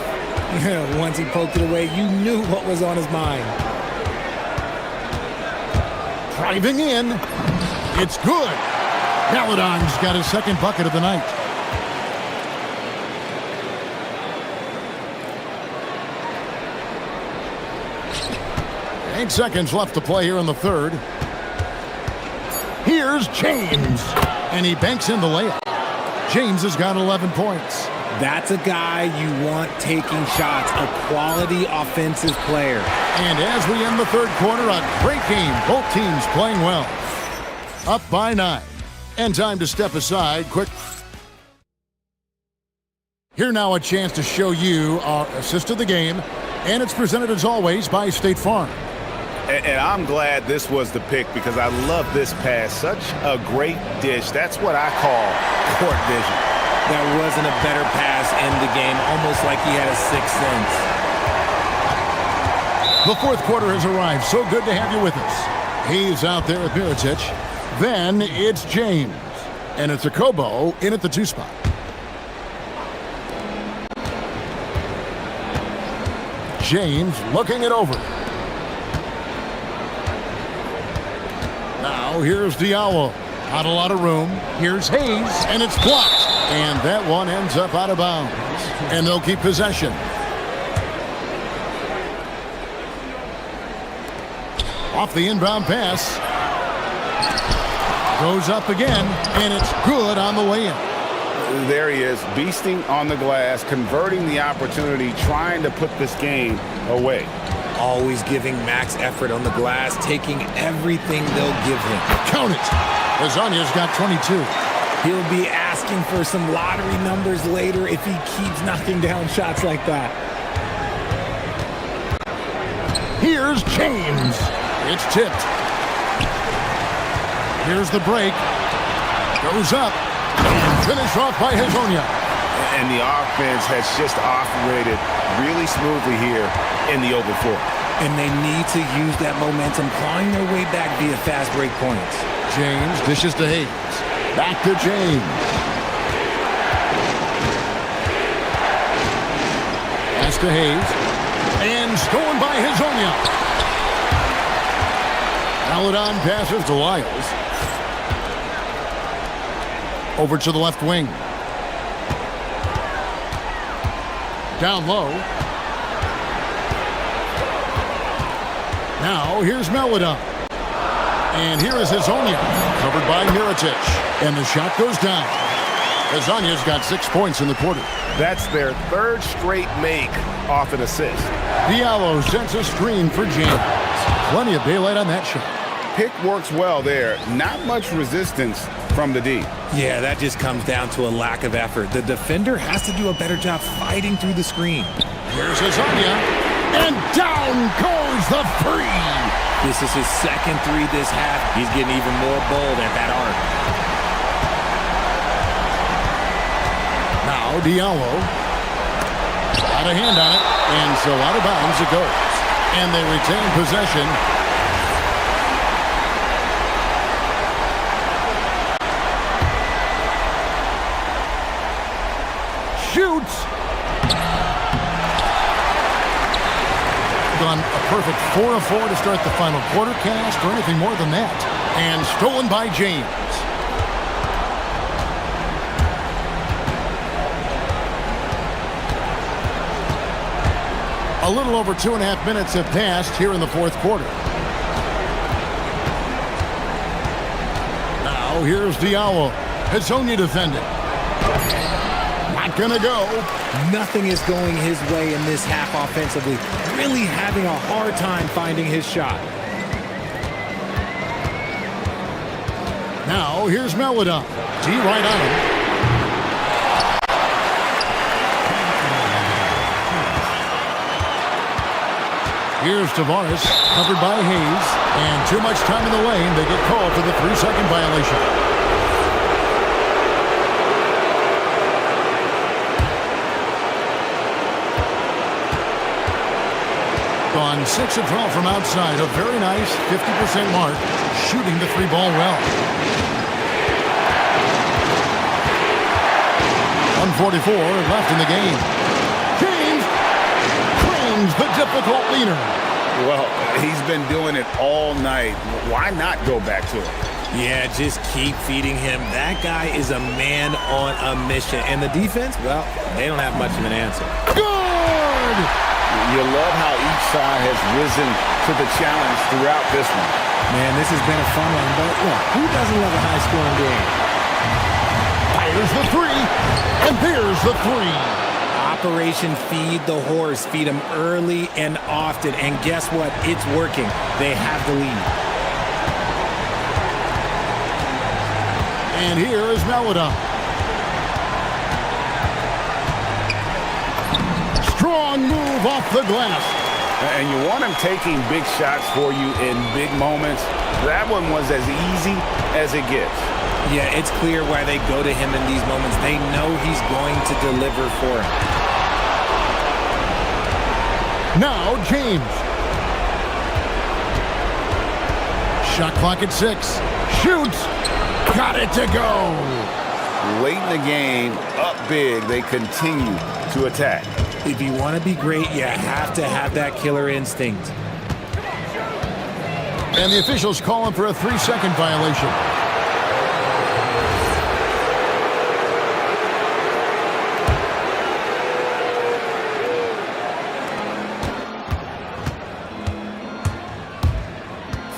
Yeah, once he poked it away, you knew what was on his mind. Driving in. It's good. Paladon's got his second bucket of the night. Eight seconds left to play here in the third. Here's James. And he banks in the layup. James has got 11 points. That's a guy you want taking shots, a quality offensive player. And as we end the third quarter, a great game. Both teams playing well. Up by 9. And time to step aside. Quick. Here now a chance to show you our assist of the game. And it's presented as always by State Farm. And I'm glad this was the pick, because I love this pass. Such a great dish. That's what I call court vision. There wasn't a better pass in the game, almost like he had a sixth sense. The fourth quarter has arrived. So good to have you with us. He's out there at Mirotic. Then it's James. And it's Akobo in at the 2 spot. James looking it over. Now here's Diallo. Not a lot of room. Here's Hayes, and it's blocked. And that one ends up out of bounds. And they'll keep possession. Off the inbound pass. Goes up again, and it's good on the way in. There he is, beasting on the glass, converting the opportunity, trying to put this game away. Always giving max effort on the glass, taking everything they'll give him. Count it. Lasagna's got 22. He'll be asking for some lottery numbers later if he keeps knocking down shots like that. Here's James. It's tipped. Here's the break. Goes up. And finished off by Hazonia. And the offense has just operated really smoothly here in the open floor. And they need to use that momentum, clawing their way back via fast break points. James dishes to Hayes. Back to James. Pass to Hayes. And stolen by Hazonia. Paladon passes to Lyles. Over to the left wing. Down low. Now here's Melodon. And here is Hazonia. Covered by Mirotic. And the shot goes down. Hazonia's got 6 points in the quarter. That's their third straight make off an assist. Diallo sends a screen for James. Plenty of daylight on that shot. Pick works well there. Not much resistance from the D. Yeah, that just comes down to a lack of effort. The defender has to do a better job fighting through the screen. Here's Hazonia. And down goes the three. This is his second three this half. He's getting even more bold at that arc. Now Diallo. Got a hand on it, and so out of bounds it goes. And they retain possession. Shoots. Gone a perfect 4 of 4 to start the final quarter cast, or anything more than that. And stolen by James. A little over 2.5 minutes have passed here in the fourth quarter. Now here's Diallo. It's only defending. Not gonna go. Nothing is going his way in this half offensively. Really having a hard time finding his shot. Now here's Melodon. D right on him. Here's Tavares, covered by Hayes. And too much time in the lane. They get called for the 3-second violation. On 6 of 12 from outside. A very nice 50% mark. Shooting the 3-ball well. 1:44 left in the game. James claims the difficult leaner. Well, he's been doing it all night. Why not go back to it? Yeah, just keep feeding him. That guy is a man on a mission. And the defense, well, they don't have much of an answer. Good! You love how each side has risen to the challenge throughout this one. Man, this has been a fun one, but look, who doesn't love a high-scoring game? Fires the 3, and there's the 3. Operation Feed the Horse. Feed him early and often, and guess what? It's working. They have the lead. And here is Melodon. Strong move off the glass. And you want him taking big shots for you in big moments. That one was as easy as it gets. Yeah, it's clear why they go to him in these moments. They know he's going to deliver for him. Now James. Shot clock at 6. Shoots. Got it to go. Late in the game, up big, they continue to attack. If you want to be great, you have to have that killer instinct. And the officials call him for a 3-second violation.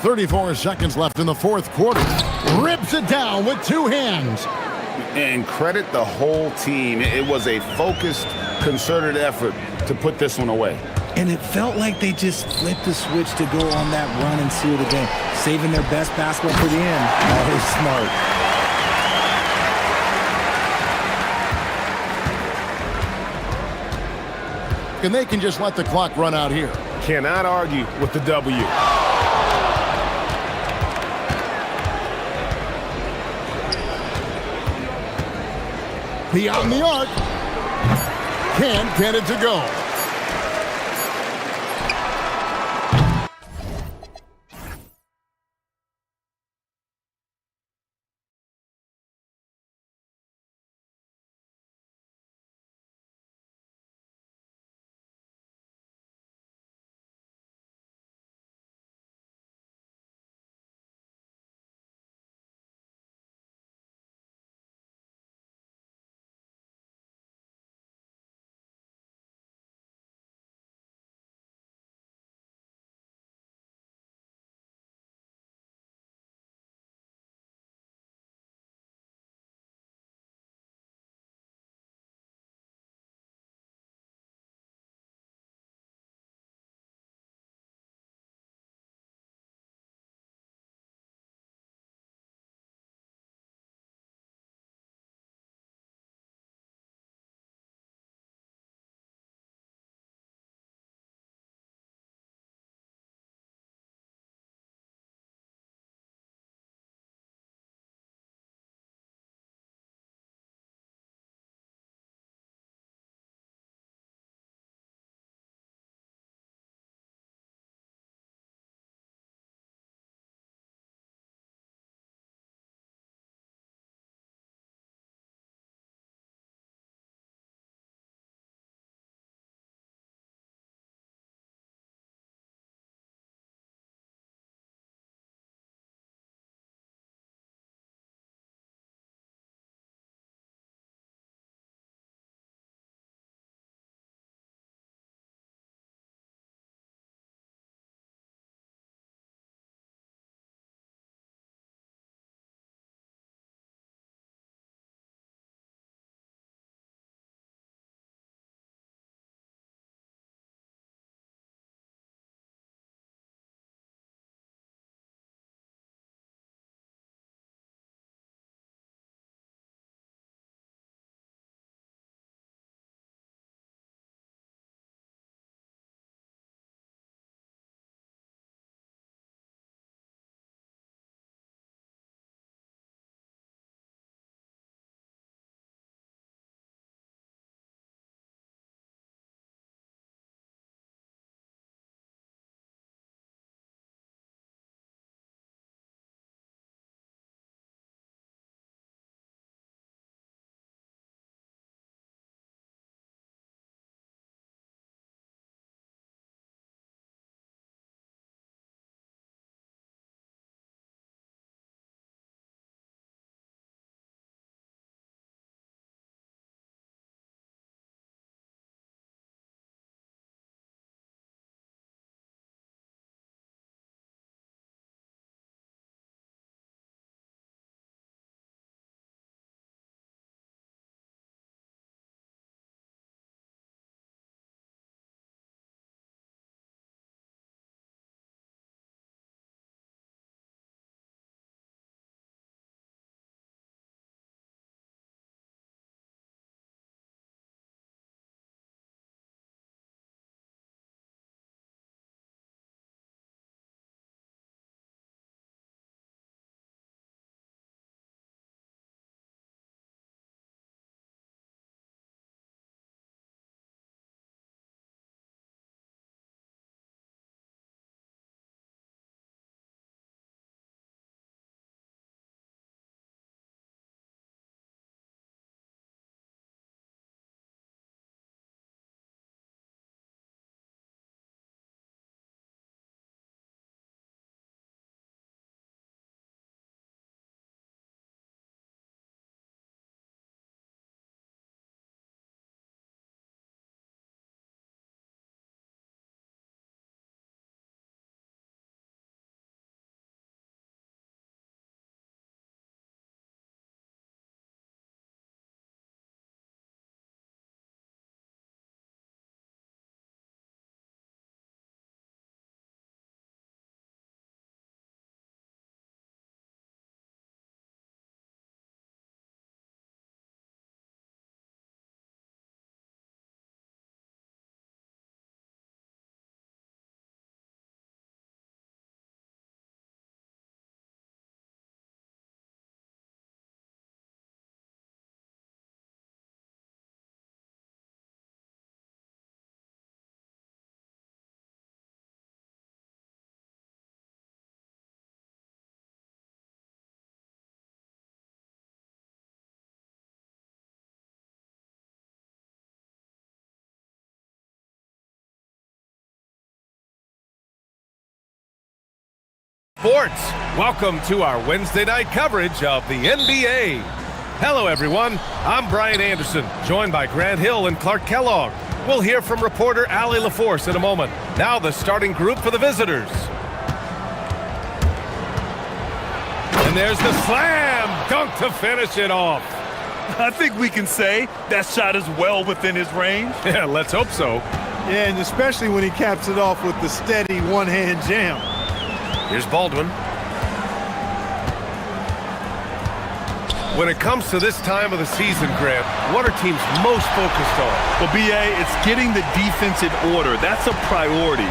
.34 seconds left in the fourth quarter. Rips it down with 2 hands. And credit the whole team. It was a focused, concerted effort to put this one away. And it felt like they just flipped the switch to go on that run and seal the game, saving their best basketball for the end. Always smart. And they can just let the clock run out here. Cannot argue with the W. Beyond the arc. Can't get it to go. sports. Welcome to our Wednesday night coverage of the NBA. Hello, everyone. I'm Brian Anderson, joined by Grant Hill and Clark Kellogg. We'll hear from reporter Allie LaForce in a moment. Now the starting group for the visitors. And there's the slam dunk to finish it off. I think we can say that shot is well within his range. Yeah, let's hope so. Yeah, and especially when he caps it off with the steady one-hand jam. Here's Baldwin. When it comes to this time of the season, Grant, what are teams most focused on? Well, B.A., it's getting the defense in order. That's a priority.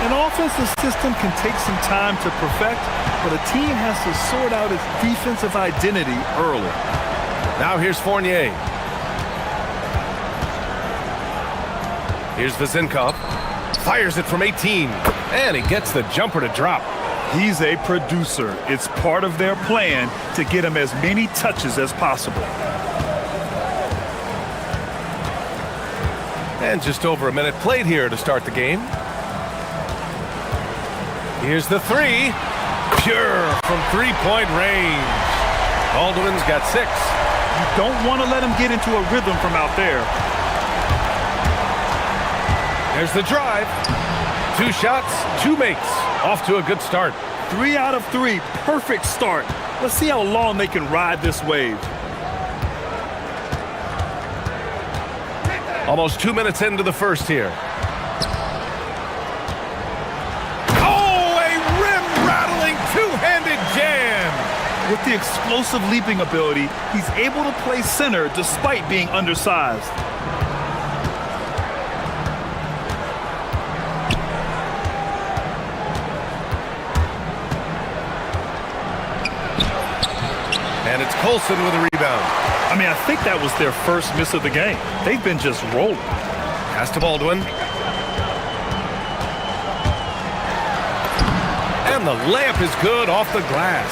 An offensive system can take some time to perfect, but a team has to sort out its defensive identity early. Now here's Fournier. Here's Vezenkov. Fires it from 18. And he gets the jumper to drop. He's a producer. It's part of their plan to get him as many touches as possible. And just over a minute played here to start the game. Here's the three. Pure from three-point range. Baldwin's got 6. You don't want to let him get into a rhythm from out there. There's the drive. 2 shots, 2 makes. Off to a good start. 3 out of 3. Perfect start. Let's see how long they can ride this wave. Almost 2 minutes into the first here. Oh, a rim-rattling two-handed jam. With the explosive leaping ability, he's able to play center despite being undersized. And it's Colson with a rebound. I mean, I think that was their first miss of the game. They've been just rolling. Pass to Baldwin. And the layup is good off the glass.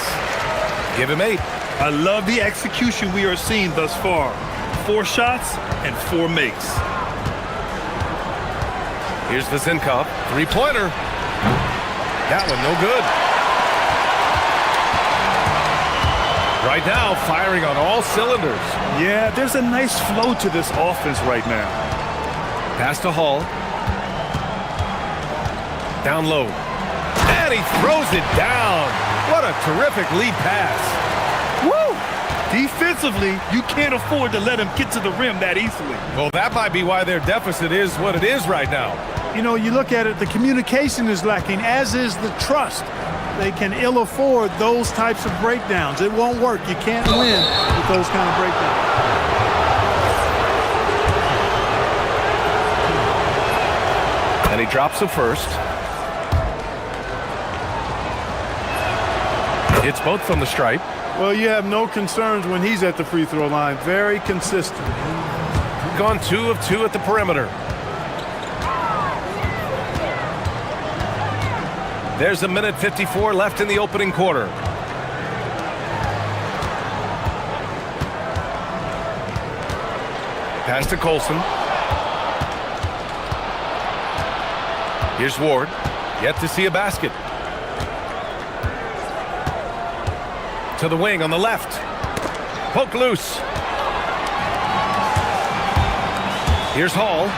Give him 8. I love the execution we are seeing thus far. 4 shots and 4 makes. Here's Vezenkov. 3-pointer. That one no good. Right now, firing on all cylinders. Yeah, there's a nice flow to this offense right now. Pass to Hall. Down low. And he throws it down. What a terrific lead pass. Woo! Defensively, you can't afford to let him get to the rim that easily. Well, that might be why their deficit is what it is right now. You know, you look at it, the communication is lacking, as is the trust. They can ill afford those types of breakdowns. It won't work. You can't win with those kind of breakdowns. And he drops the first. It's both from the stripe. Well, you have no concerns when he's at the free throw line. Very consistent. Gone 2 of 2 at the perimeter. There's a minute 54 left in the opening quarter. Pass to Colson. Here's Ward. Yet to see a basket. To the wing on the left. Poke loose. Here's Hall.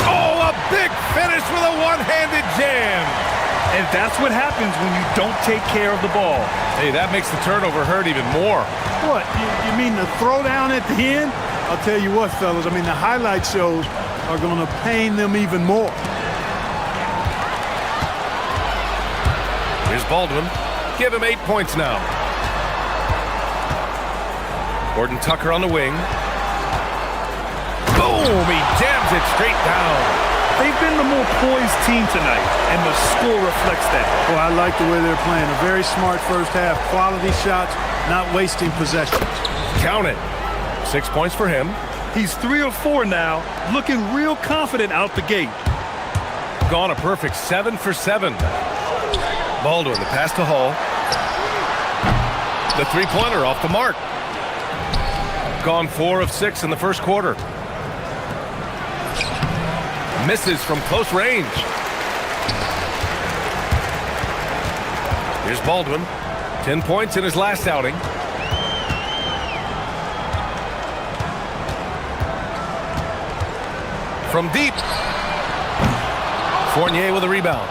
Oh, a big finish with a one-handed jam. And that's what happens when you don't take care of the ball. Hey, that makes the turnover hurt even more. What, you mean the throwdown at the end? I'll tell you what, fellas, I mean, the highlight shows are going to pain them even more. Here's Baldwin. Give him 8 points now. Gordon Tucker on the wing. Boom! He jams it straight down. They've been the more poised team tonight, and the score reflects that. Well, I like the way they're playing. A very smart first half. Quality shots, not wasting possessions. Count it. 6 points for him. He's 3 of 4 now, looking real confident out the gate. Gone a perfect 7 for 7. Baldwin, the pass to Hall. The three-pointer off the mark. Gone 4 of 6 in the first quarter. Misses from close range. Here's Baldwin. 10 points in his last outing. From deep. Fournier with a rebound.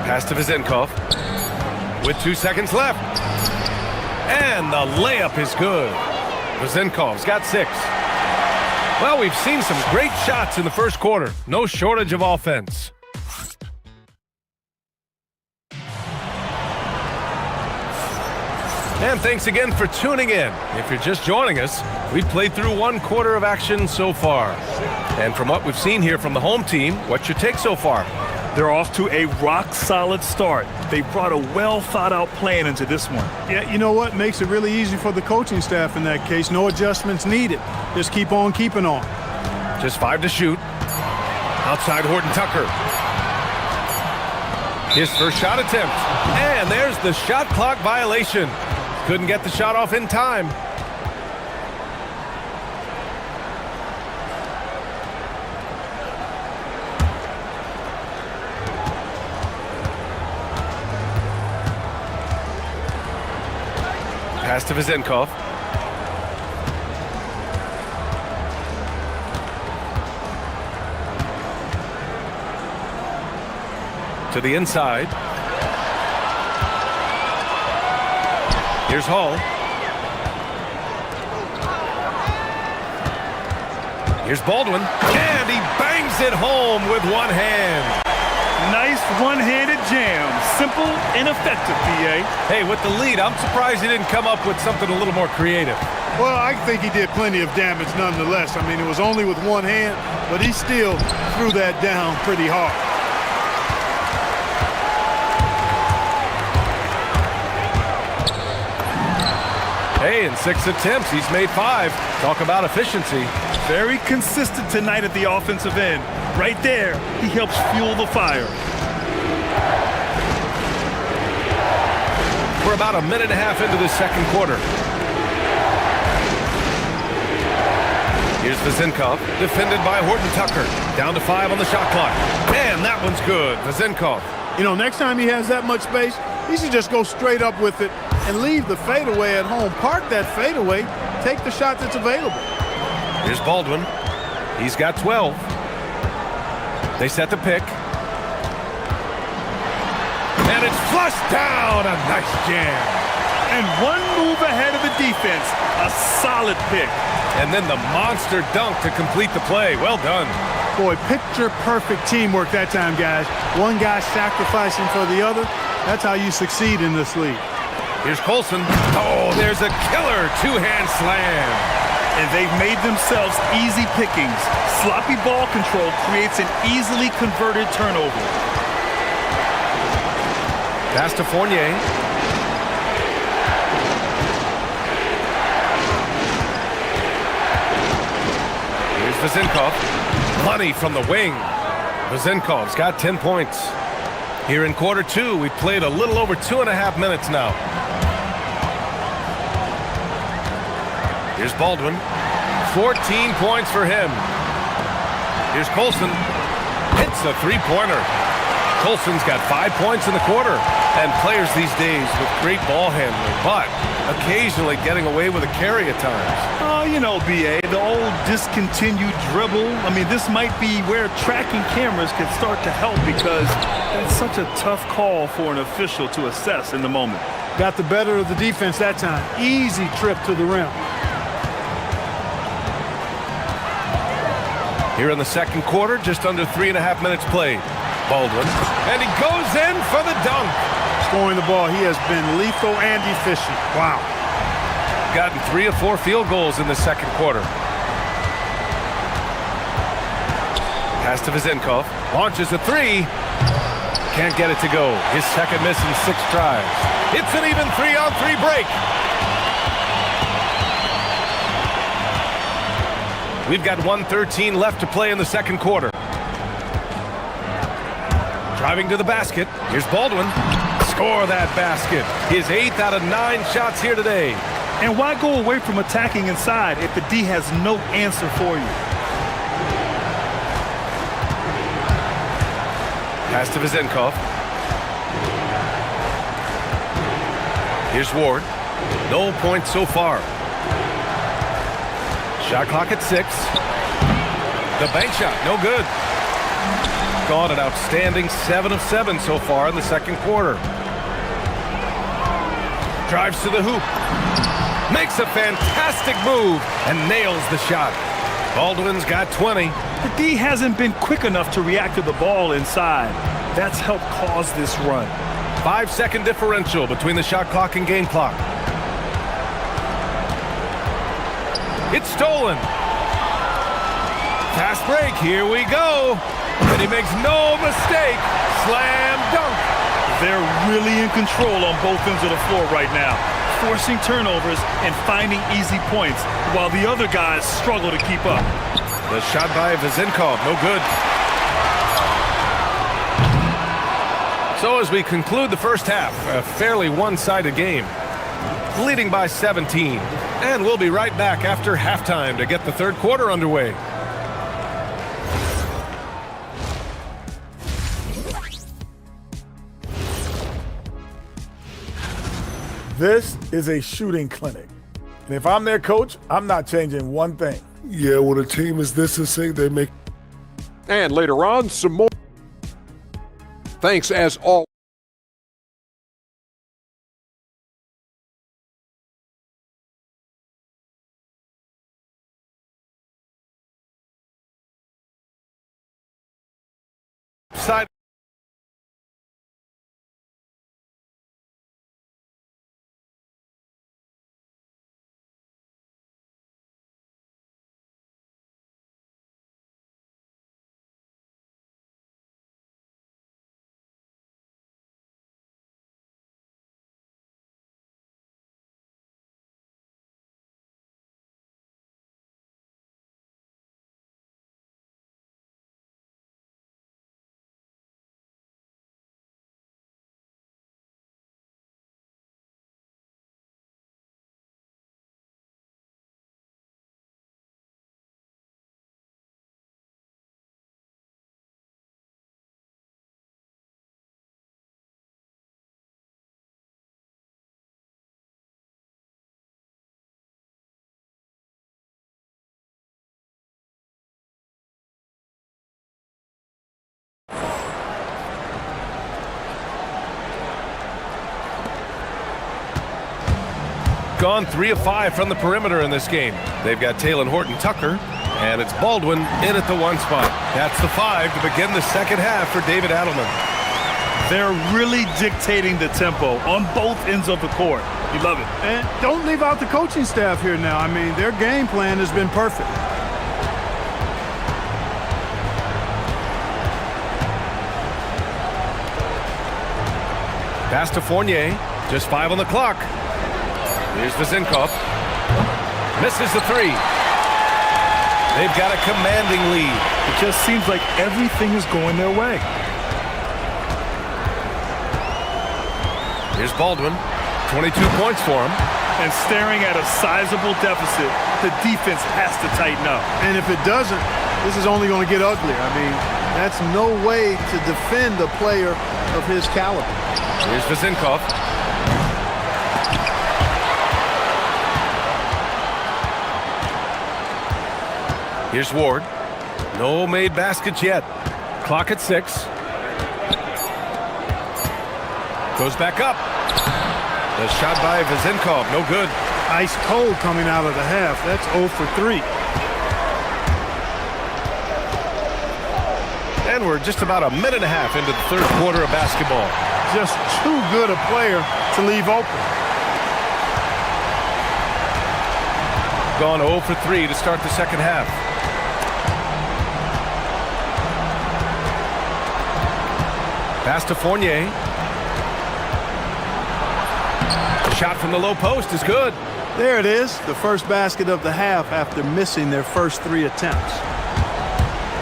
Pass to Vezenkov with 2 seconds left. And the layup is good. Vezenkov's got 6. Well, we've seen some great shots in the first quarter. No shortage of offense. And thanks again for tuning in. If you're just joining us, we've played through 1 quarter of action so far. And from what we've seen here from the home team, what's your take so far? They're off to a rock-solid start. They brought a well-thought-out plan into this one. Yeah, you know what? Makes it really easy for the coaching staff in that case. No adjustments needed. Just keep on keeping on. Just 5 to shoot. Outside Horton Tucker. His first shot attempt. And there's the shot clock violation. Couldn't get the shot off in time. Pass to Vezenkov. To the inside. Here's Hall. Here's Baldwin. And he bangs it home with one hand. Nice one-handed jam. Simple and effective, PA. Hey, with the lead, I'm surprised he didn't come up with something a little more creative. Well, I think he did plenty of damage nonetheless. I mean, it was only with one hand, but he still threw that down pretty hard. Hey, in 6 attempts, he's made 5. Talk about efficiency. Very consistent tonight at the offensive end. Right there, he helps fuel the fire. We're about a minute and a half into the second quarter. Here's Vezenkov, defended by Horton Tucker. Down to 5 on the shot clock. Man, that one's good. Vezenkov. You know, next time he has that much space, he should just go straight up with it and leave the fadeaway at home. Park that fadeaway, take the shot that's available. Here's Baldwin. He's got 12. They set the pick. And it's flushed down. A nice jam. And one move ahead of the defense. A solid pick. And then the monster dunk to complete the play. Well done. Boy, picture-perfect teamwork that time, guys. One guy sacrificing for the other. That's how you succeed in this league. Here's Colson. Oh, there's a killer two-hand slam. And they've made themselves easy pickings. Sloppy ball control creates an easily converted turnover. Pass to Fournier. Here's Vezenkov. Money from the wing. Vezenkov's got 10 points. Here in quarter 2, we've played a little over 2.5 minutes now. Here's Baldwin. 14 points for him. Here's Colson. Hits a three-pointer. Colson's got 5 points in the quarter. And players these days with great ball handling, but occasionally getting away with a carry at times. Oh, you know, BA, the old discontinued dribble. I mean, this might be where tracking cameras can start to help because that's such a tough call for an official to assess in the moment. Got the better of the defense that time. Easy trip to the rim. Here in the second quarter, just under 3.5 minutes played. Baldwin, and he goes in for the dunk. Scoring the ball, he has been lethal and efficient. Wow. Gotten 3 of 4 field goals in the second quarter. Pass to Vezenkov, launches a 3. Can't get it to go. His second miss in 6 tries. It's an even 3-on-3 break. We've got 1:13 left to play in the second quarter. Driving to the basket. Here's Baldwin. Score that basket. His 8th out of 9 shots here today. And why go away from attacking inside if the D has no answer for you? Pass to Vezenkov. Here's Ward. No points so far. Shot clock at 6. The bank shot, no good. Gone an outstanding 7 of 7 so far in the second quarter. Drives to the hoop. Makes a fantastic move and nails the shot. Baldwin's got 20. The D hasn't been quick enough to react to the ball inside. That's helped cause this run. 5-second differential between the shot clock and game clock. It's stolen. Fast break, here we go. And he makes no mistake. Slam dunk. They're really in control on both ends of the floor right now, forcing turnovers and finding easy points while the other guys struggle to keep up. The shot by Vezenkov, no good. So as we conclude the first half, a fairly one-sided game, leading by 17. And we'll be right back after halftime to get the third quarter underway. This is a shooting clinic. And if I'm their coach, I'm not changing one thing. Yeah, when a team is this insane, they make... And later on, some more. Thanks as all. Side. Gone 3 of 5 from the perimeter in this game. They've got Taylor Horton-Tucker, and it's Baldwin in at the 1 spot. That's the 5 to begin the second half for David Adelman. They're really dictating the tempo on both ends of the court. You love it. And don't leave out the coaching staff here now. I mean, their game plan has been perfect. Pass to Fournier. Just 5 on the clock. Here's Vezenkov. Misses the 3. They've got a commanding lead. It just seems like everything is going their way. Here's Baldwin. 22 points for him. And staring at a sizable deficit, the defense has to tighten up. And if it doesn't, this is only going to get uglier. I mean, that's no way to defend a player of his caliber. Here's Vezenkov. Here's Ward. No made baskets yet. Clock at 6. Goes back up. The shot by Vezenkov, no good. Ice cold coming out of the half. That's 0 for 3. And we're just about a minute and a half into the third quarter of basketball. Just too good a player to leave open. Gone 0 for 3 to start the second half. Pass to Fournier. The shot from the low post is good. There it is, the first basket of the half after missing their first 3 attempts.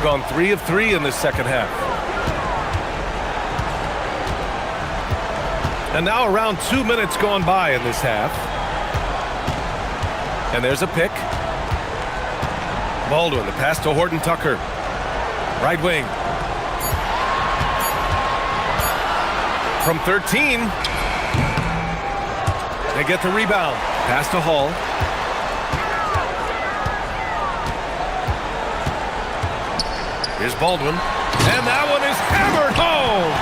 Gone 3 of 3 in this second half. And now around 2 minutes gone by in this half. And there's a pick. Baldwin, the pass to Horton Tucker. Right wing. From 13. They get the rebound. Pass to Hall. Here's Baldwin. And that one is hammered home.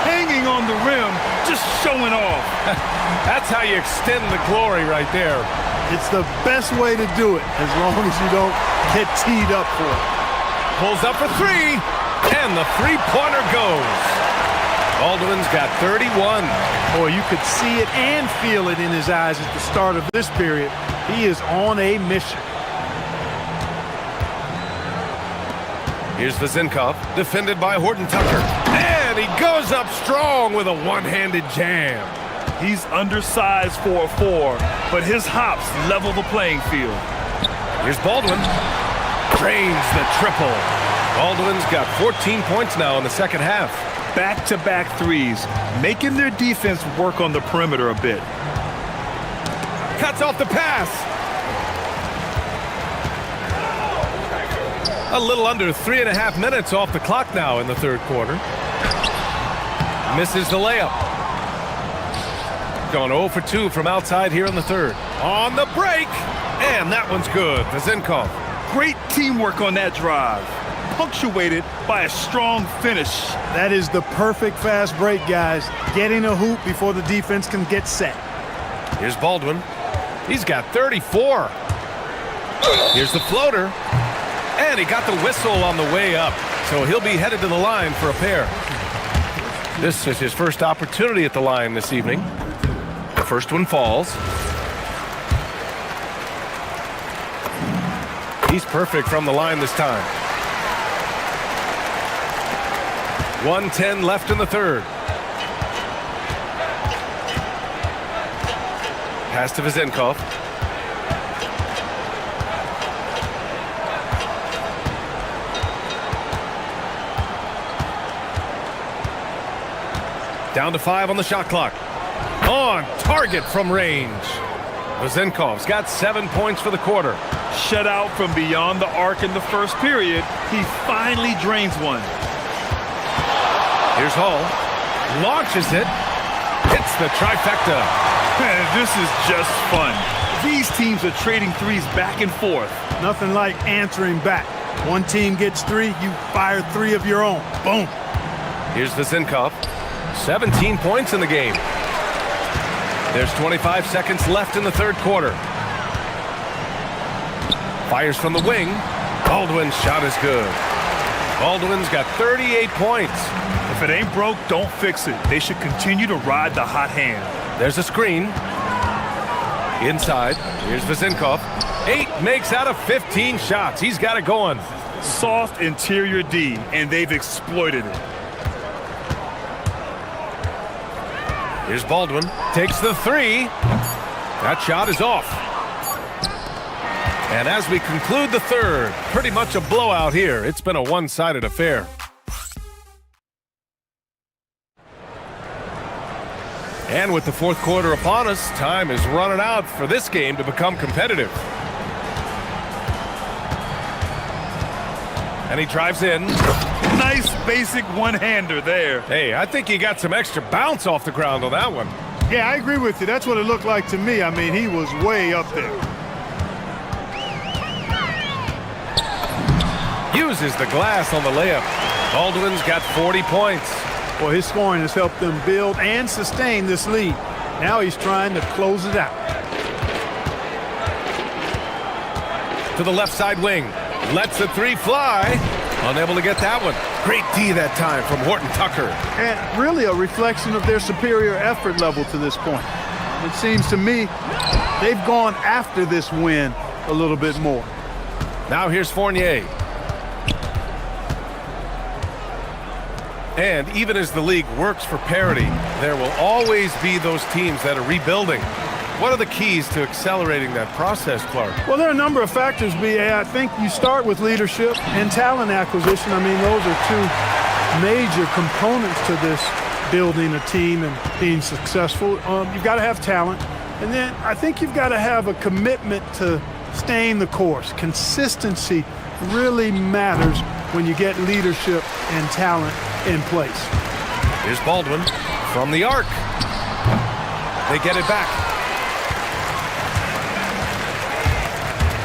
Hanging on the rim, just showing off. That's how you extend the glory right there. It's the best way to do it, as long as you don't get teed up for it. Pulls up for three, and the three-pointer goes. Baldwin's got 31. Boy, you could see it and feel it in his eyes at the start of this period. He is on a mission. Here's Vezinkov, defended by Horton Tucker. And he goes up strong with a one-handed jam. He's undersized for a 4, but his hops level the playing field. Here's Baldwin. Drains the triple. Baldwin's got 14 points now in the second half. Back-to-back threes, making their defense work on the perimeter a bit. Cuts off the pass. A little under 3.5 minutes off the clock now in the third quarter. Misses the layup. Going 0 for 2 from outside here in the third. On the break, and that one's good. Vezinkov. Great teamwork on that drive, punctuated by a strong finish. That is the perfect fast break, guys. Getting a hoop before the defense can get set. Here's Baldwin. He's got 34. Here's the floater. And he got the whistle on the way up, so he'll be headed to the line for a pair. This is his first opportunity at the line this evening. The first one falls. He's perfect from the line this time. 1:10 left in the third. Pass to Vezinkov. Down to 5 on the shot clock. On target from range. Vezinkov's got 7 points for the quarter. Shut out from beyond the arc in the first period. He finally drains one. Here's Hall. Launches it. Hits the trifecta. Man, this is just fun. These teams are trading threes back and forth. Nothing like answering back. One team gets 3, you fire 3 of your own. Boom. Here's Vezinkov. 17 points in the game. There's 25 seconds left in the third quarter. Fires from the wing. Baldwin's shot is good. Baldwin's got 38 points. If it ain't broke, don't fix it. They should continue to ride the hot hand. There's a screen. Inside. Here's Vezinkov. 8 makes out of 15 shots. He's got it going. Soft interior D, and they've exploited it. Here's Baldwin. Takes the 3. That shot is off. And as we conclude the third, pretty much a blowout here. It's been a one-sided affair. And with the fourth quarter upon us, time is running out for this game to become competitive. And he drives in. Nice basic one-hander there. Hey, I think he got some extra bounce off the ground on that one. Yeah, I agree with you. That's what it looked like to me. I mean, he was way up there. Uses the glass on the layup. Baldwin's got 40 points. Well, his scoring has helped them build and sustain this lead. Now he's trying to close it out. To the left side wing. Lets the 3 fly. Unable to get that one. Great D that time from Horton Tucker. And really a reflection of their superior effort level to this point. It seems to me they've gone after this win a little bit more. Now here's Fournier. And even as the league works for parity, there will always be those teams that are rebuilding. What are the keys to accelerating that process, Clark? Well, there are a number of factors, B.A. I think you start with leadership and talent acquisition. I mean, those are 2 major components to this building a team and being successful. You've got to have talent. And then I think you've got to have a commitment to staying the course. Consistency really matters when you get leadership and talent in place. Here's Baldwin from the arc. They get it back.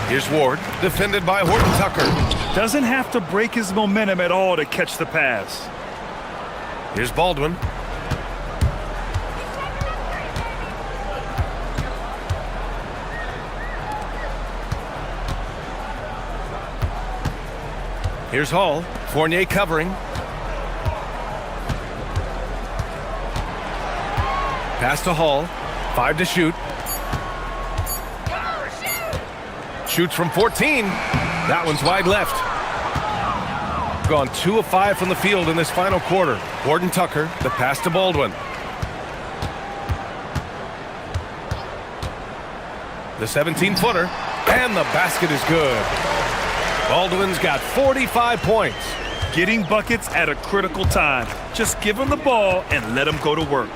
Here's Ward, defended by Horton Tucker. Doesn't have to break his momentum at all to catch the pass. Here's Baldwin. Here's Hall. Fournier covering. Pass to Hall. 5 to shoot. Shoots from 14. That one's wide left. Gone 2 of 5 from the field in this final quarter. Horton Tucker, the pass to Baldwin. The 17-footer, and the basket is good. Baldwin's got 45 points. Getting buckets at a critical time. Just give him the ball and let him go to work.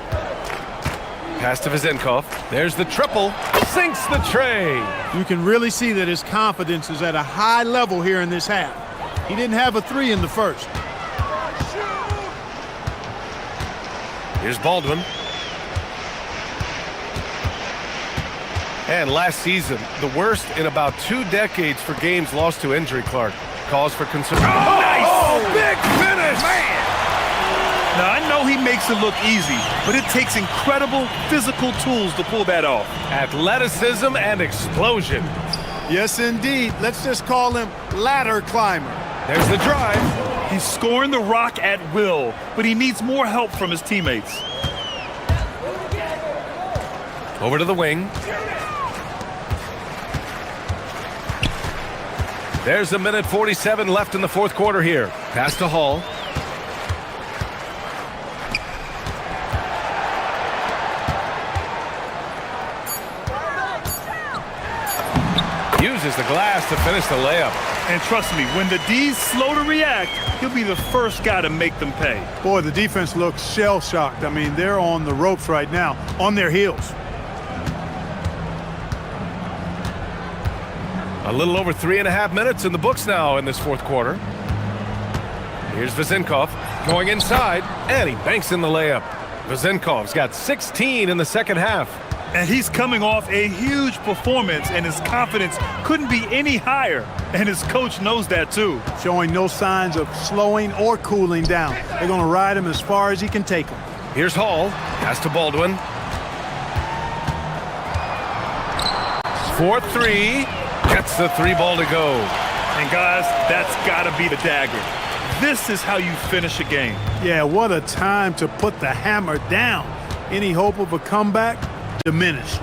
Pass to Vezenkov. There's the triple. Sinks the tray. You can really see that his confidence is at a high level here in this half. He didn't have a 3 in the first. Here's Baldwin. And last season, the worst in about 2 decades for games lost to injury, Clark. Cause for concern. Oh, nice! Oh, big finish! Man! Now, I know he makes it look easy, but it takes incredible physical tools to pull that off. Athleticism and explosion. Yes, indeed. Let's just call him ladder climber. There's the drive. He's scoring the rock at will, but he needs more help from his teammates. Over to the wing. There's 1:47 left in the fourth quarter here. Pass to Hall. Uses the glass to finish the layup. And trust me, when the D's slow to react, he'll be the first guy to make them pay. Boy, the defense looks shell-shocked. I mean, they're on the ropes right now, on their heels. A little over 3.5 minutes in the books now in this fourth quarter. Here's Vezenkov going inside, and he banks in the layup. Vezenkov's got 16 in the second half. And he's coming off a huge performance, and his confidence couldn't be any higher. And his coach knows that, too. Showing no signs of slowing or cooling down. They're going to ride him as far as he can take him. Here's Hall. Pass to Baldwin. 4-3. Gets the 3 ball to go. And, guys, that's got to be the dagger. This is how you finish a game. Yeah, what a time to put the hammer down. Any hope of a comeback? Diminished.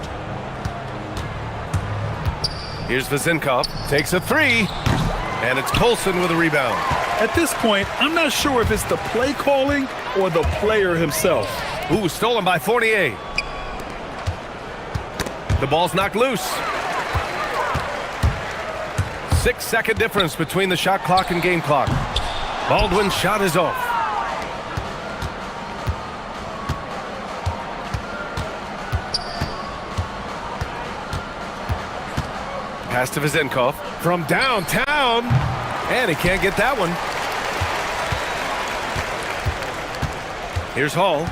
Here's Vezenkov. Takes a 3. And it's Colson with a rebound. At this point, I'm not sure if it's the play calling or the player himself. Ooh, stolen by Fournier. The ball's knocked loose. 6-second difference between the shot clock and game clock. Baldwin's shot is off. Pass to Vezenkov from downtown, and he can't get that one. Here's Hall.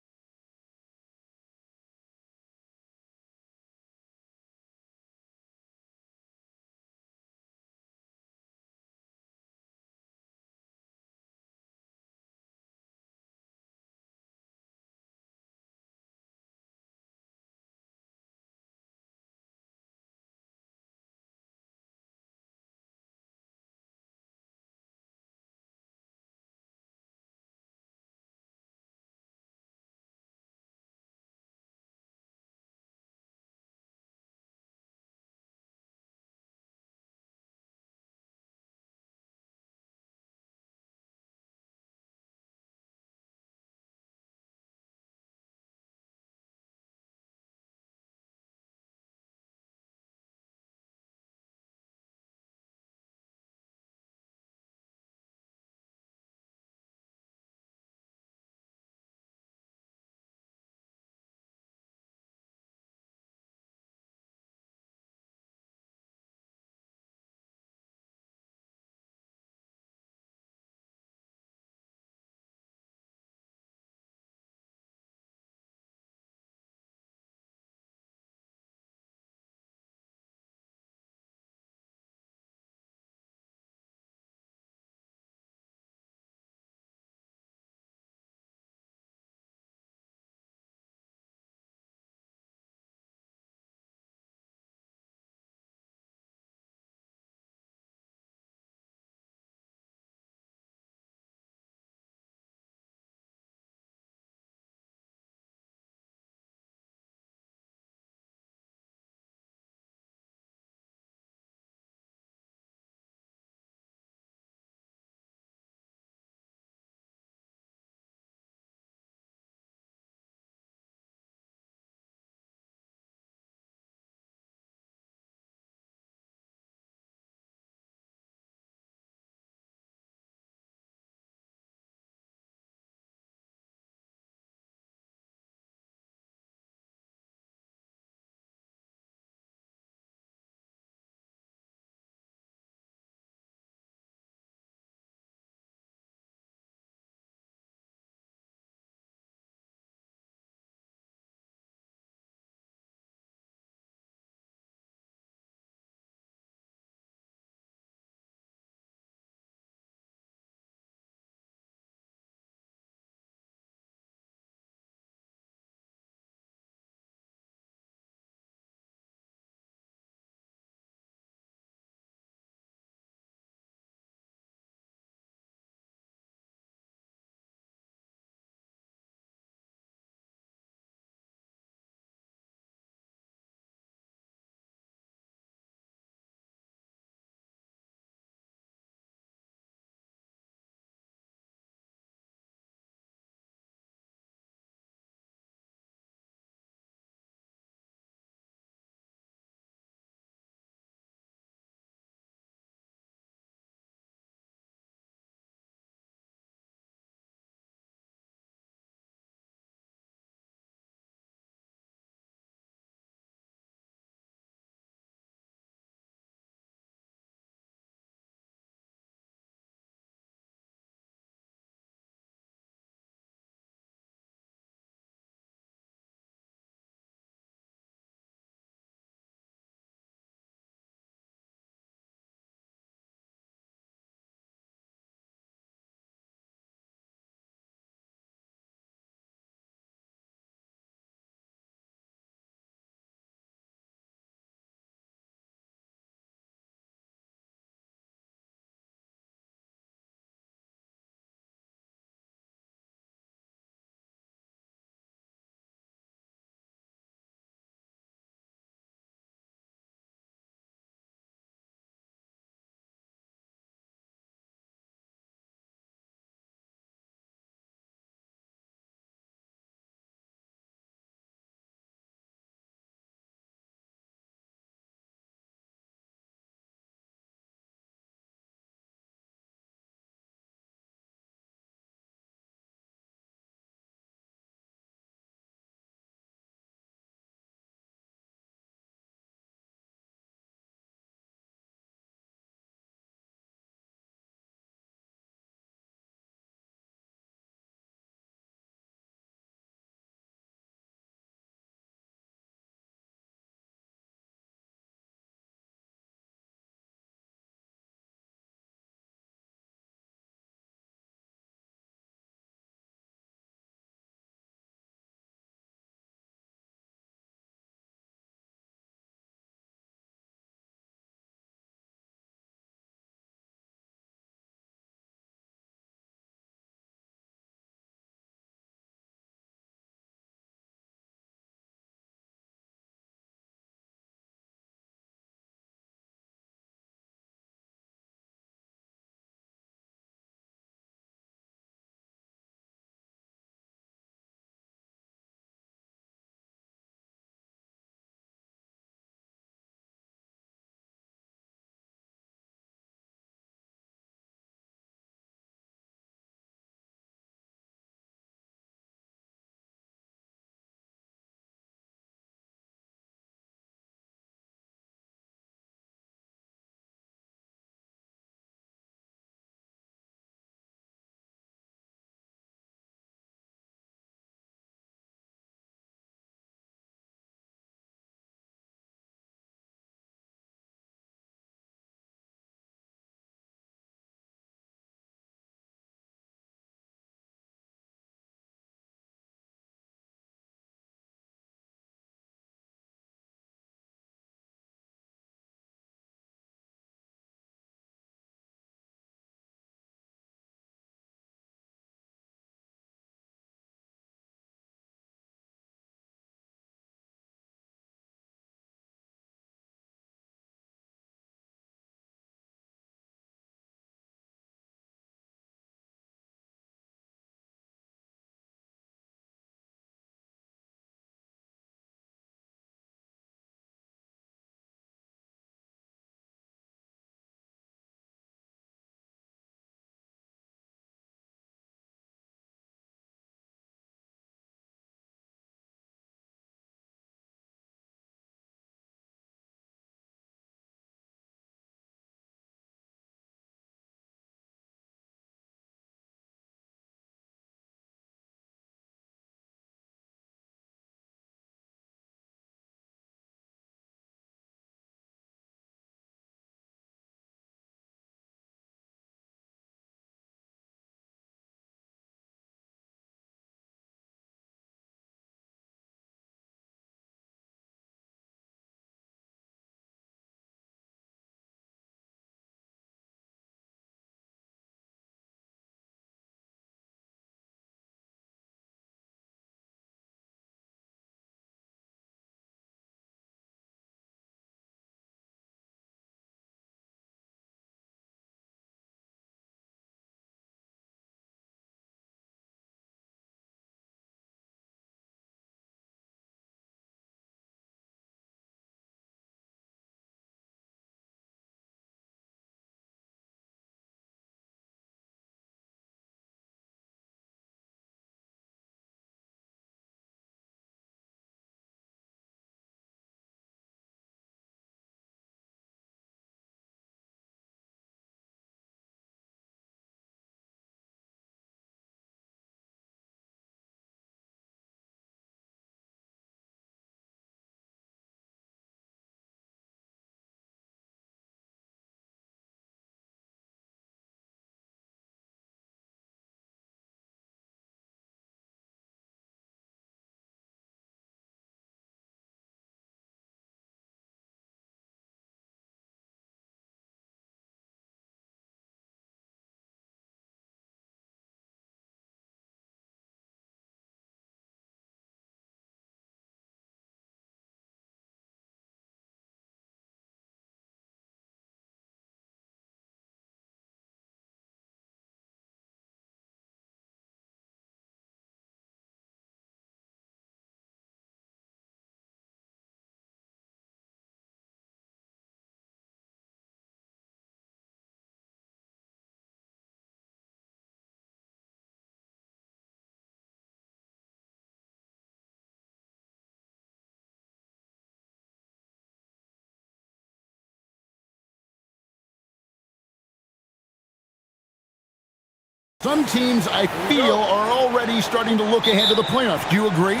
Some teams, I feel, are already starting to look ahead to the playoffs. Do you agree?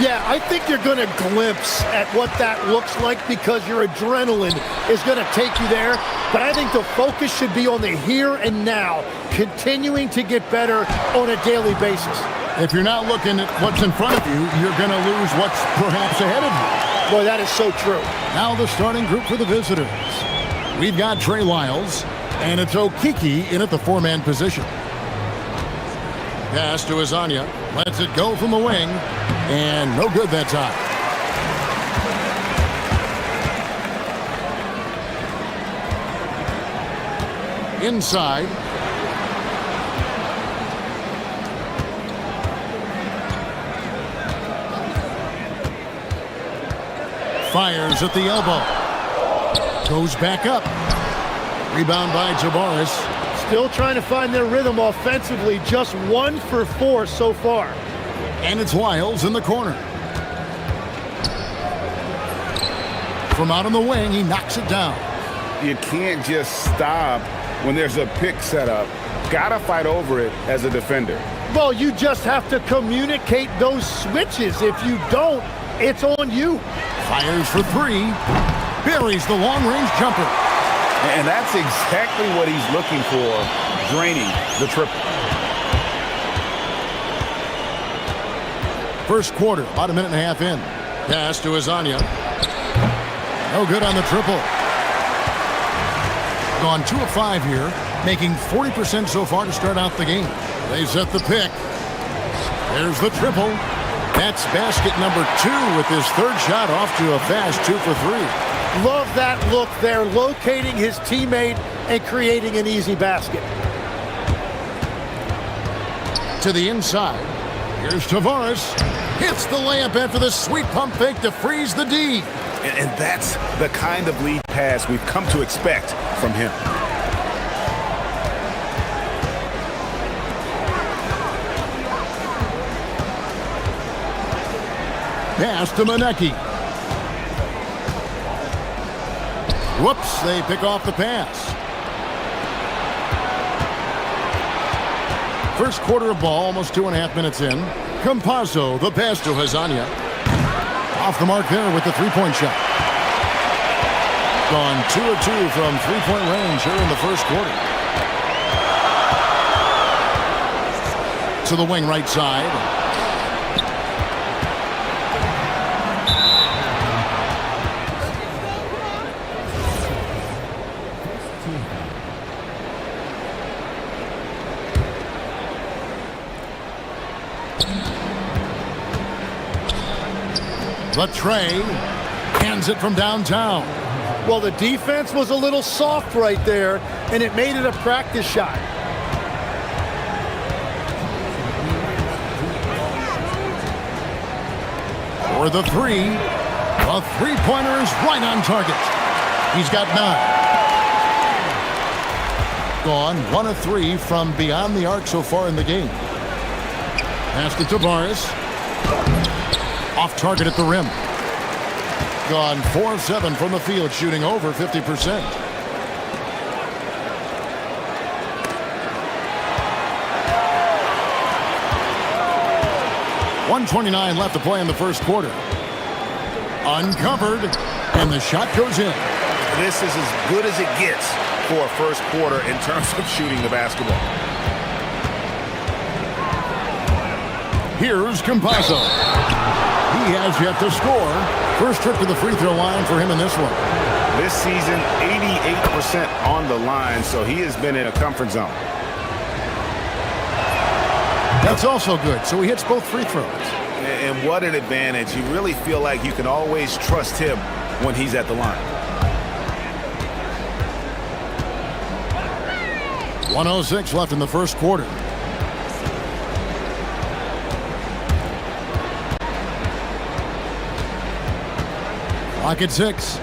Yeah, I think you're going to glimpse at what that looks like because your adrenaline is going to take you there. But I think the focus should be on the here and now, continuing to get better on a daily basis. If you're not looking at what's in front of you, you're going to lose what's perhaps ahead of you. Boy, that is so true. Now the starting group for the visitors. We've got Trey Lyles, and it's Okiki in at the four-man position. Pass to Azania, lets it go from the wing, and no good that time. Inside. Fires at the elbow. Goes back up. Rebound by Tavares. Still trying to find their rhythm offensively. Just 1 for 4 so far. And it's Lyles in the corner. From out on the wing, he knocks it down. You can't just stop when there's a pick set up. Gotta fight over it as a defender. Well, you just have to communicate those switches. If you don't, it's on you. Fires for 3. Buries the long-range jumper. And that's exactly what he's looking for, draining the triple. First quarter, about a minute and a half in. Pass to Azania. No good on the triple. Gone 2 of 5 here, making 40% so far to start out the game. They set the pick. There's the triple. That's basket number 2 with his third shot off to a fast 2 for 3. Love that look there, locating his teammate and creating an easy basket. To the inside. Here's Tavares. Hits the layup after the sweet pump fake to freeze the D. And that's the kind of lead pass we've come to expect from him. Pass to Manecki. Whoops, they pick off the pass. First quarter of ball, almost 2.5 minutes in. Campazzo, the pass to Hazania. Off the mark there with the three-point shot. Gone 2 of 2 from three-point range here in the first quarter. To the wing right side. But Trey hands it from downtown. Well, the defense was a little soft right there, and it made it a practice shot. For the 3, a three-pointer is right on target. He's got 9. Gone 1 of 3 from beyond the arc so far in the game. Pass to Tavares. Off target at the rim. Gone 4 of 7 from the field, shooting over 50%. 1:29 left to play in the first quarter. Uncovered, and the shot goes in. This is as good as it gets for a first quarter in terms of shooting the basketball. Here's Campazzo. He has yet to score. First trip to the free throw line for him in this one. This season, 88% on the line, so he has been in a comfort zone. That's also good, so he hits both free throws. And what an advantage. You really feel like you can always trust him when he's at the line. 1:06 left in the first quarter. Clock at 6.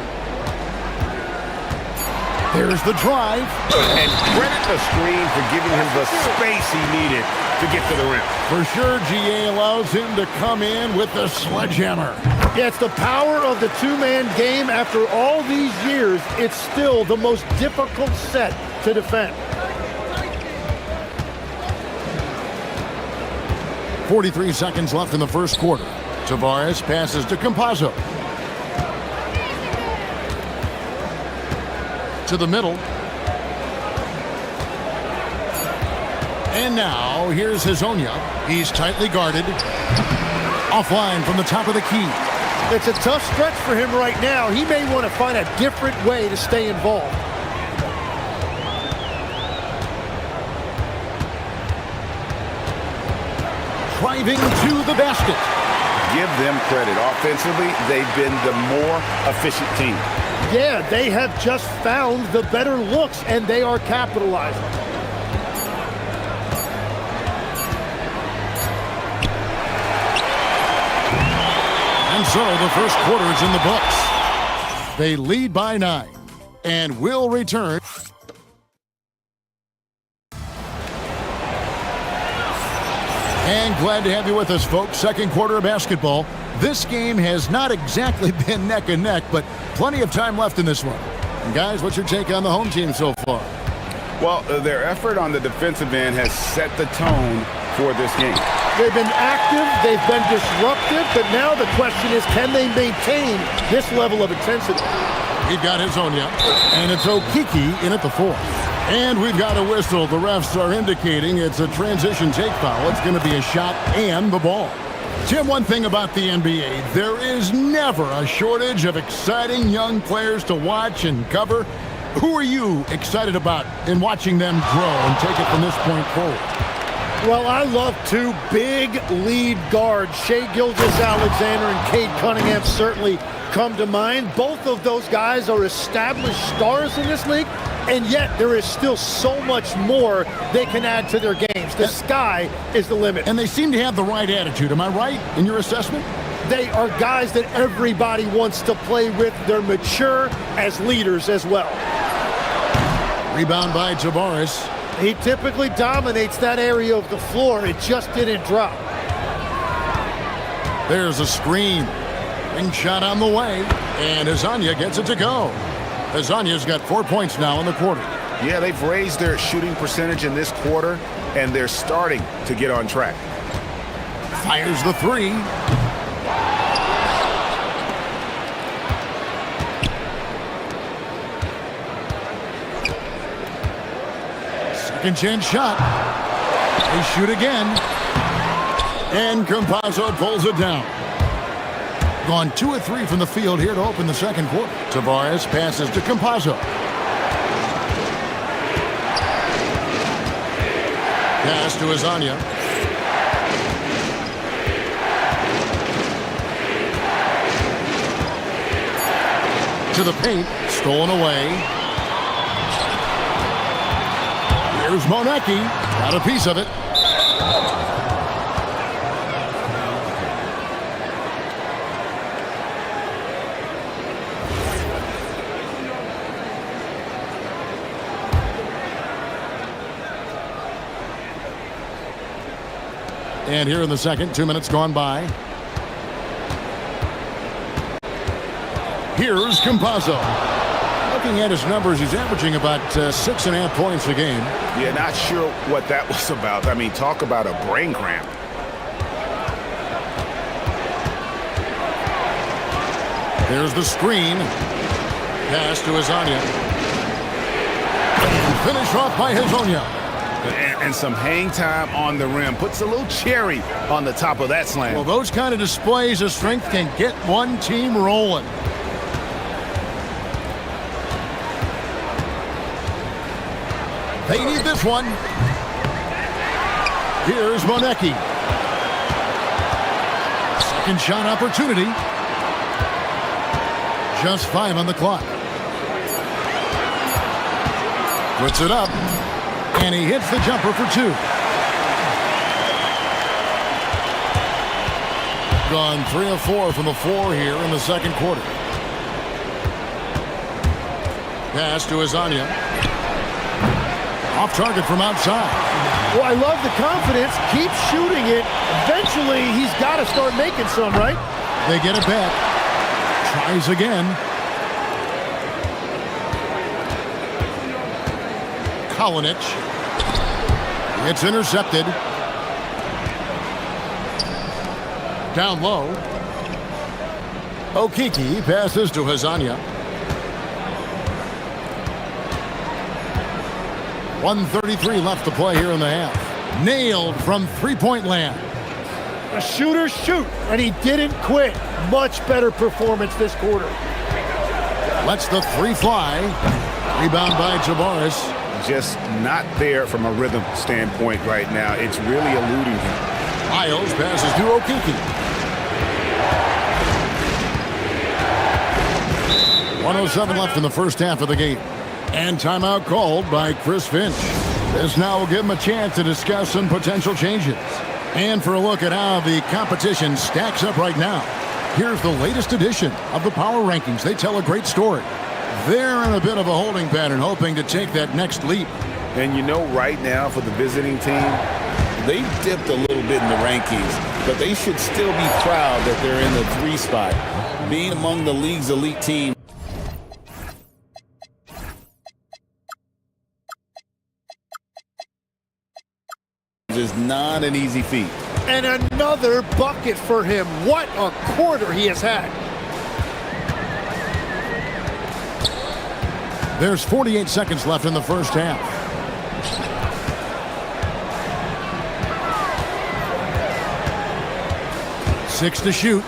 There's the drive. And credit the screen for giving him the space he needed to get to the rim. For sure, GA allows him to come in with the sledgehammer. Yeah, it's the power of the two-man game. After all these years, it's still the most difficult set to defend. 43 seconds left in the first quarter. Tavares passes to Campazzo. To the middle. And now, here's Hezonja. He's tightly guarded. Offline from the top of the key. It's a tough stretch for him right now. He may want to find a different way to stay involved. Driving to the basket. Give them credit. Offensively, they've been the more efficient team. Yeah, they have just found the better looks, and they are capitalizing. And so the first quarter is in the books. They lead by 9 and will return. And glad to have you with us, folks. Second quarter of basketball. This game has not exactly been neck and neck, but plenty of time left in this one. And guys, what's your take on the home team so far? Well, their effort on the defensive end has set the tone for this game. They've been active, they've been disruptive, but now the question is, can they maintain this level of intensity? We've got Hezonja, and it's Okiki in at the 4. And we've got a whistle. The refs are indicating it's a transition take foul. It's going to be a shot and the ball. Tim, one thing about the NBA, there is never a shortage of exciting young players to watch and cover. Who are you excited about in watching them grow and take it from this point forward? Well, I love two big lead guards. Shai Gilgeous-Alexander and Cade Cunningham certainly come to mind. Both of those guys are established stars in this league, and yet there is still so much more they can add to their games. The sky is the limit. And they seem to have the right attitude. Am I right in your assessment? They are guys that everybody wants to play with. They're mature as leaders as well. Rebound by Tavares. He typically dominates that area of the floor. It just didn't drop. There's a screen. Ring shot on the way. And Hezonja gets it to go. Hezonja's got 4 points now in the quarter. Yeah, they've raised their shooting percentage in this quarter, and they're starting to get on track. Fires the 3. Second chance shot. They shoot again. And Campazzo pulls it down. Gone 2 of 3 from the field here to open the second quarter. Tavares passes to Campazzo. Pass to Hezonja. To the paint. Stolen away. Here's Monecki. Got a piece of it. And here in the second, 2 minutes gone by. Here's Campazzo. Looking at his numbers, he's averaging about 6.5 points a game. Yeah, not sure what that was about. I mean, talk about a brain cramp. There's the screen. Pass to Hezonja. Finished off by Hezonja. And some hang time on the rim. Puts a little cherry on the top of that slam. Well, those kind of displays of strength can get one team rolling. They need this one. Here's Monecki. Second shot opportunity. Just 5 on the clock. Puts it up. And he hits the jumper for 2. Gone 3 of 4 from the floor here in the second quarter. Pass to Hezonja. Off target from outside. Well, I love the confidence. Keep shooting it. Eventually, he's got to start making some, right? They get it back. Tries again. Kalinic. It's intercepted. Down low. Okiki passes to Hazania. 1:33 left to play here in the half. Nailed from three-point land. A shooter shoot, and he didn't quit. Much better performance this quarter. Lets the three fly. Rebound by Tavares. Just not there from a rhythm standpoint right now. It's really eluding him. Isles passes to Okiki. 1:07 left in the first half of the game. And timeout called by Chris Finch. This now will give him a chance to discuss some potential changes. And for a look at how the competition stacks up right now, here's the latest edition of the Power Rankings. They tell a great story. They're in a bit of a holding pattern, hoping to take that next leap. And you know, right now for the visiting team, they dipped a little bit in the rankings, but they should still be proud that they're in the 3 spot. Being among the league's elite team is not an easy feat. And another bucket for him. What a quarter he has had. There's 48 seconds left in the first half. Six to shoot.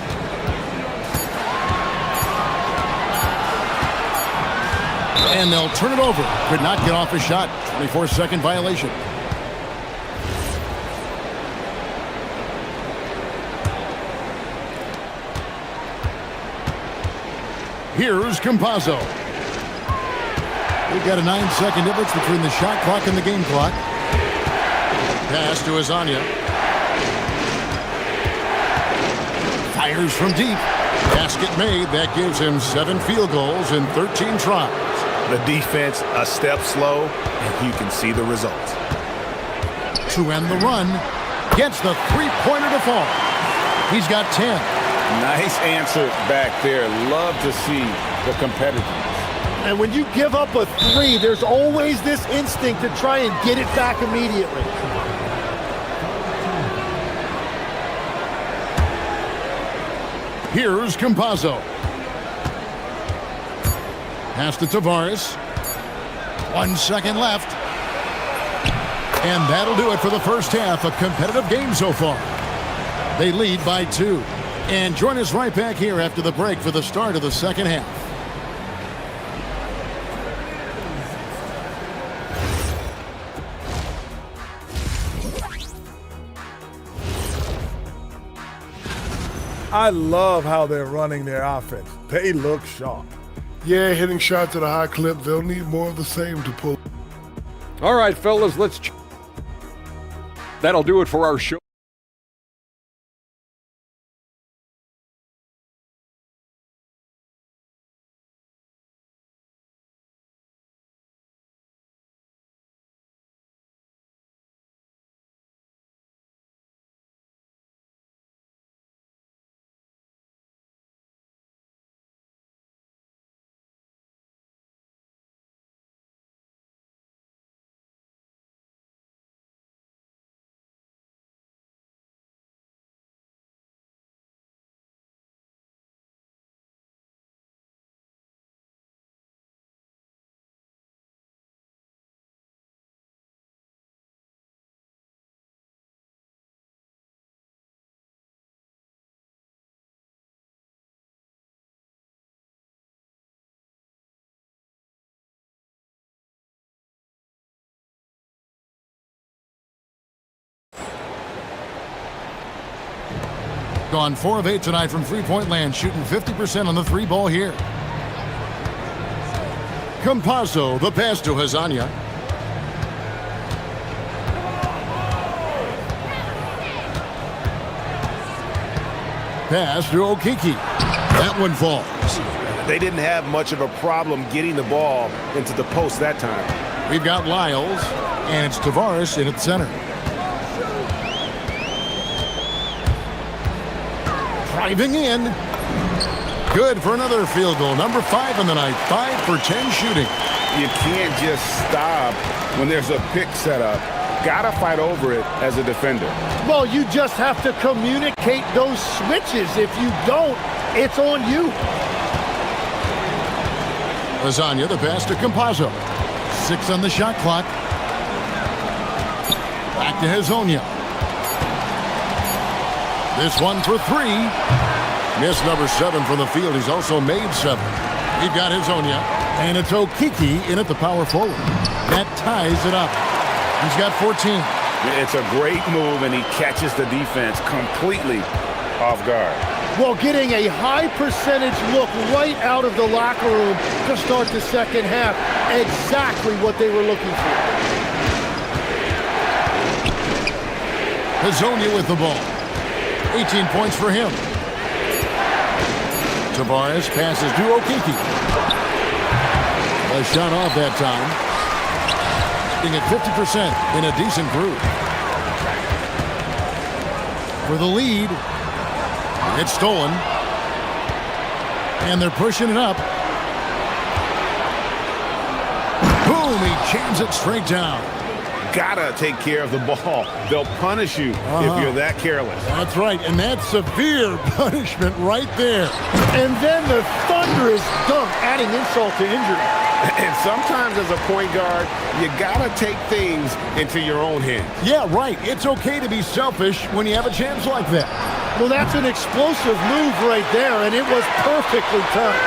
And they'll turn it over. Could not get off a shot. 24-second violation. Here's Campazzo. We've got a 9-second difference between the shot clock and the game clock. Pass to Azania. Fires from deep. Basket made. That gives him 7 field goals in 13 tries. The defense a step slow, and you can see the result. To end the run, gets the three-pointer to fall. He's got 10. Nice answer back there. Love to see the competitiveness. And when you give up a 3, there's always this instinct to try and get it back immediately. Here's Campazzo. Pass to Tavares. 1 second left. And that'll do it for the first half. A competitive game so far. They lead by 2. And join us right back here after the break for the start of the second half. I love how they're running their offense. They look sharp. Yeah, hitting shots at a high clip. They'll need more of the same to pull. All right, fellas, that'll do it for our show. Gone 4 of 8 tonight from three-point land, shooting 50% on the 3 ball here. Campazzo, the pass to Hazania. Pass to Okiki. That one falls. They didn't have much of a problem getting the ball into the post that time. We've got Lyles, and it's Tavares in at center. Driving in. Good for another field goal. Number 5 in the night. 5 for 10 shooting. You can't just stop when there's a pick set up. Gotta fight over it as a defender. Well, you just have to communicate those switches. If you don't, it's on you. Lasagna, the pass to Campazzo. 6 on the shot clock. Back to Hezonja. This one for 3. Missed number 7 from the field. He's also made 7. We've got Hezonja. And it's Okiki in at the power forward. That ties it up. He's got 14. It's a great move, and he catches the defense completely off guard. Well, getting a high percentage look right out of the locker room to start the second half. Exactly what they were looking for. Hezonja with the ball. 18 points for him. Tavares passes to Okiki. A shot off that time. Being at 50% in a decent groove. For the lead. It's stolen. And they're pushing it up. Boom! He jams it straight down. Gotta take care of the ball. They'll punish you if you're that careless. That's right, and that's severe punishment right there. And then the thunderous dunk, adding insult to injury. And sometimes as a point guard, you gotta take things into your own hands. Yeah, right. It's okay to be selfish when you have a chance like that. Well, that's an explosive move right there, and it was perfectly timed.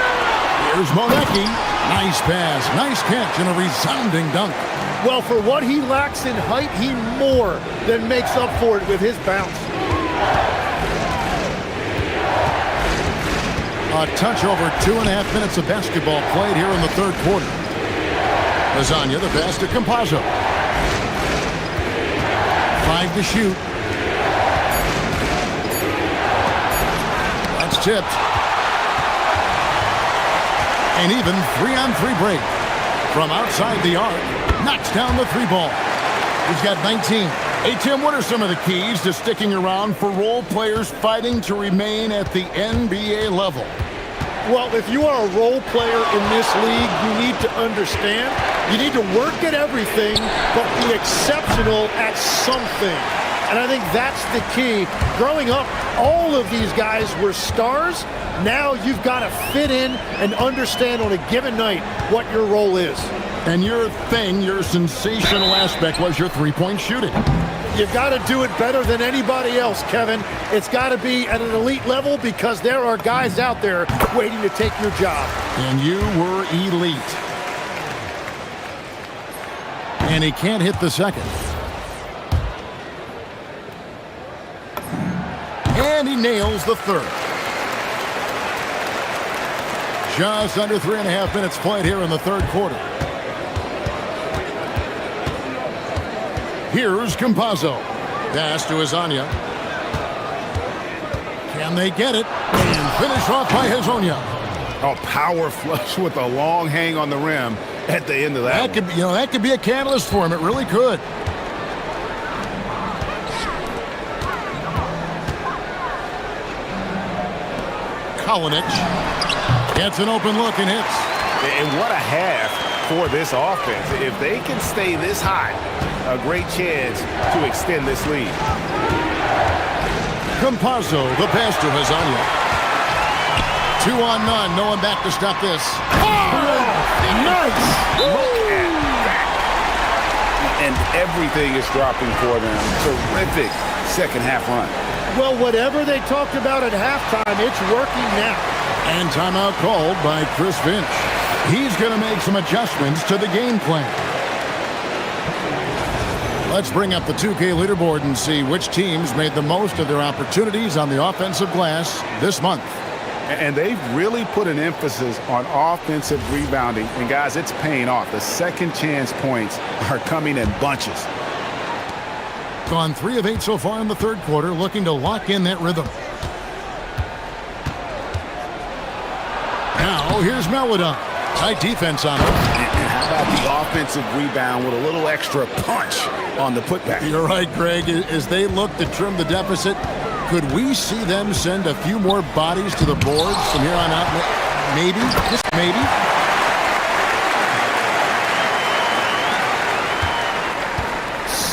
Here's Monecki. Nice pass, nice catch, and a resounding dunk. Well, for what he lacks in height, he more than makes up for it with his bounce. A touch over 2.5 minutes of basketball played here in the third quarter. Lasagna, the pass to Campazzo. 5 to shoot. That's tipped. And even 3-on-3 break. From outside the arc, knocks down the 3 ball. He's got 19. Hey, Tim, what are some of the keys to sticking around for role players fighting to remain at the NBA level? Well, if you are a role player in this league, you need to understand, you need to work at everything, but be exceptional at something. And I think that's the key. Growing up, all of these guys were stars. Now you've got to fit in and understand on a given night what your role is. And your thing, your sensational aspect was your three-point shooting. You've got to do it better than anybody else, Kevin. It's got to be at an elite level because there are guys out there waiting to take your job. And you were elite. And he can't hit the second. And he nails the third. Just under 3.5 minutes played here in the third quarter. Here's Campazzo. Pass to Hezonja. Can they get it? And finish off by Hezonja. A power flush with a long hang on the rim at the end of that. That could be a catalyst for him. It really could. Kalinic gets an open look and hits. And what a half for this offense. If they can stay this high, a great chance to extend this lead. Campazzo, the pass to Hezonja. 2 on none. No one back to stop this. Nice! Look at that. And everything is dropping for them. Terrific second half run. Well, whatever they talked about at halftime, it's working now. And timeout called by Chris Finch. He's going to make some adjustments to the game plan. Let's bring up the 2K leaderboard and see which teams made the most of their opportunities on the offensive glass this month. And they've really put an emphasis on offensive rebounding. And, guys, it's paying off. The second chance points are coming in bunches. Gone 3 of 8 so far in the third quarter, looking to lock in that rhythm. Now, here's Melodon. Tight defense on it. And how about the offensive rebound with a little extra punch on the putback? You're right, Greg. As they look to trim the deficit, could we see them send a few more bodies to the boards from here on out? Maybe, just maybe.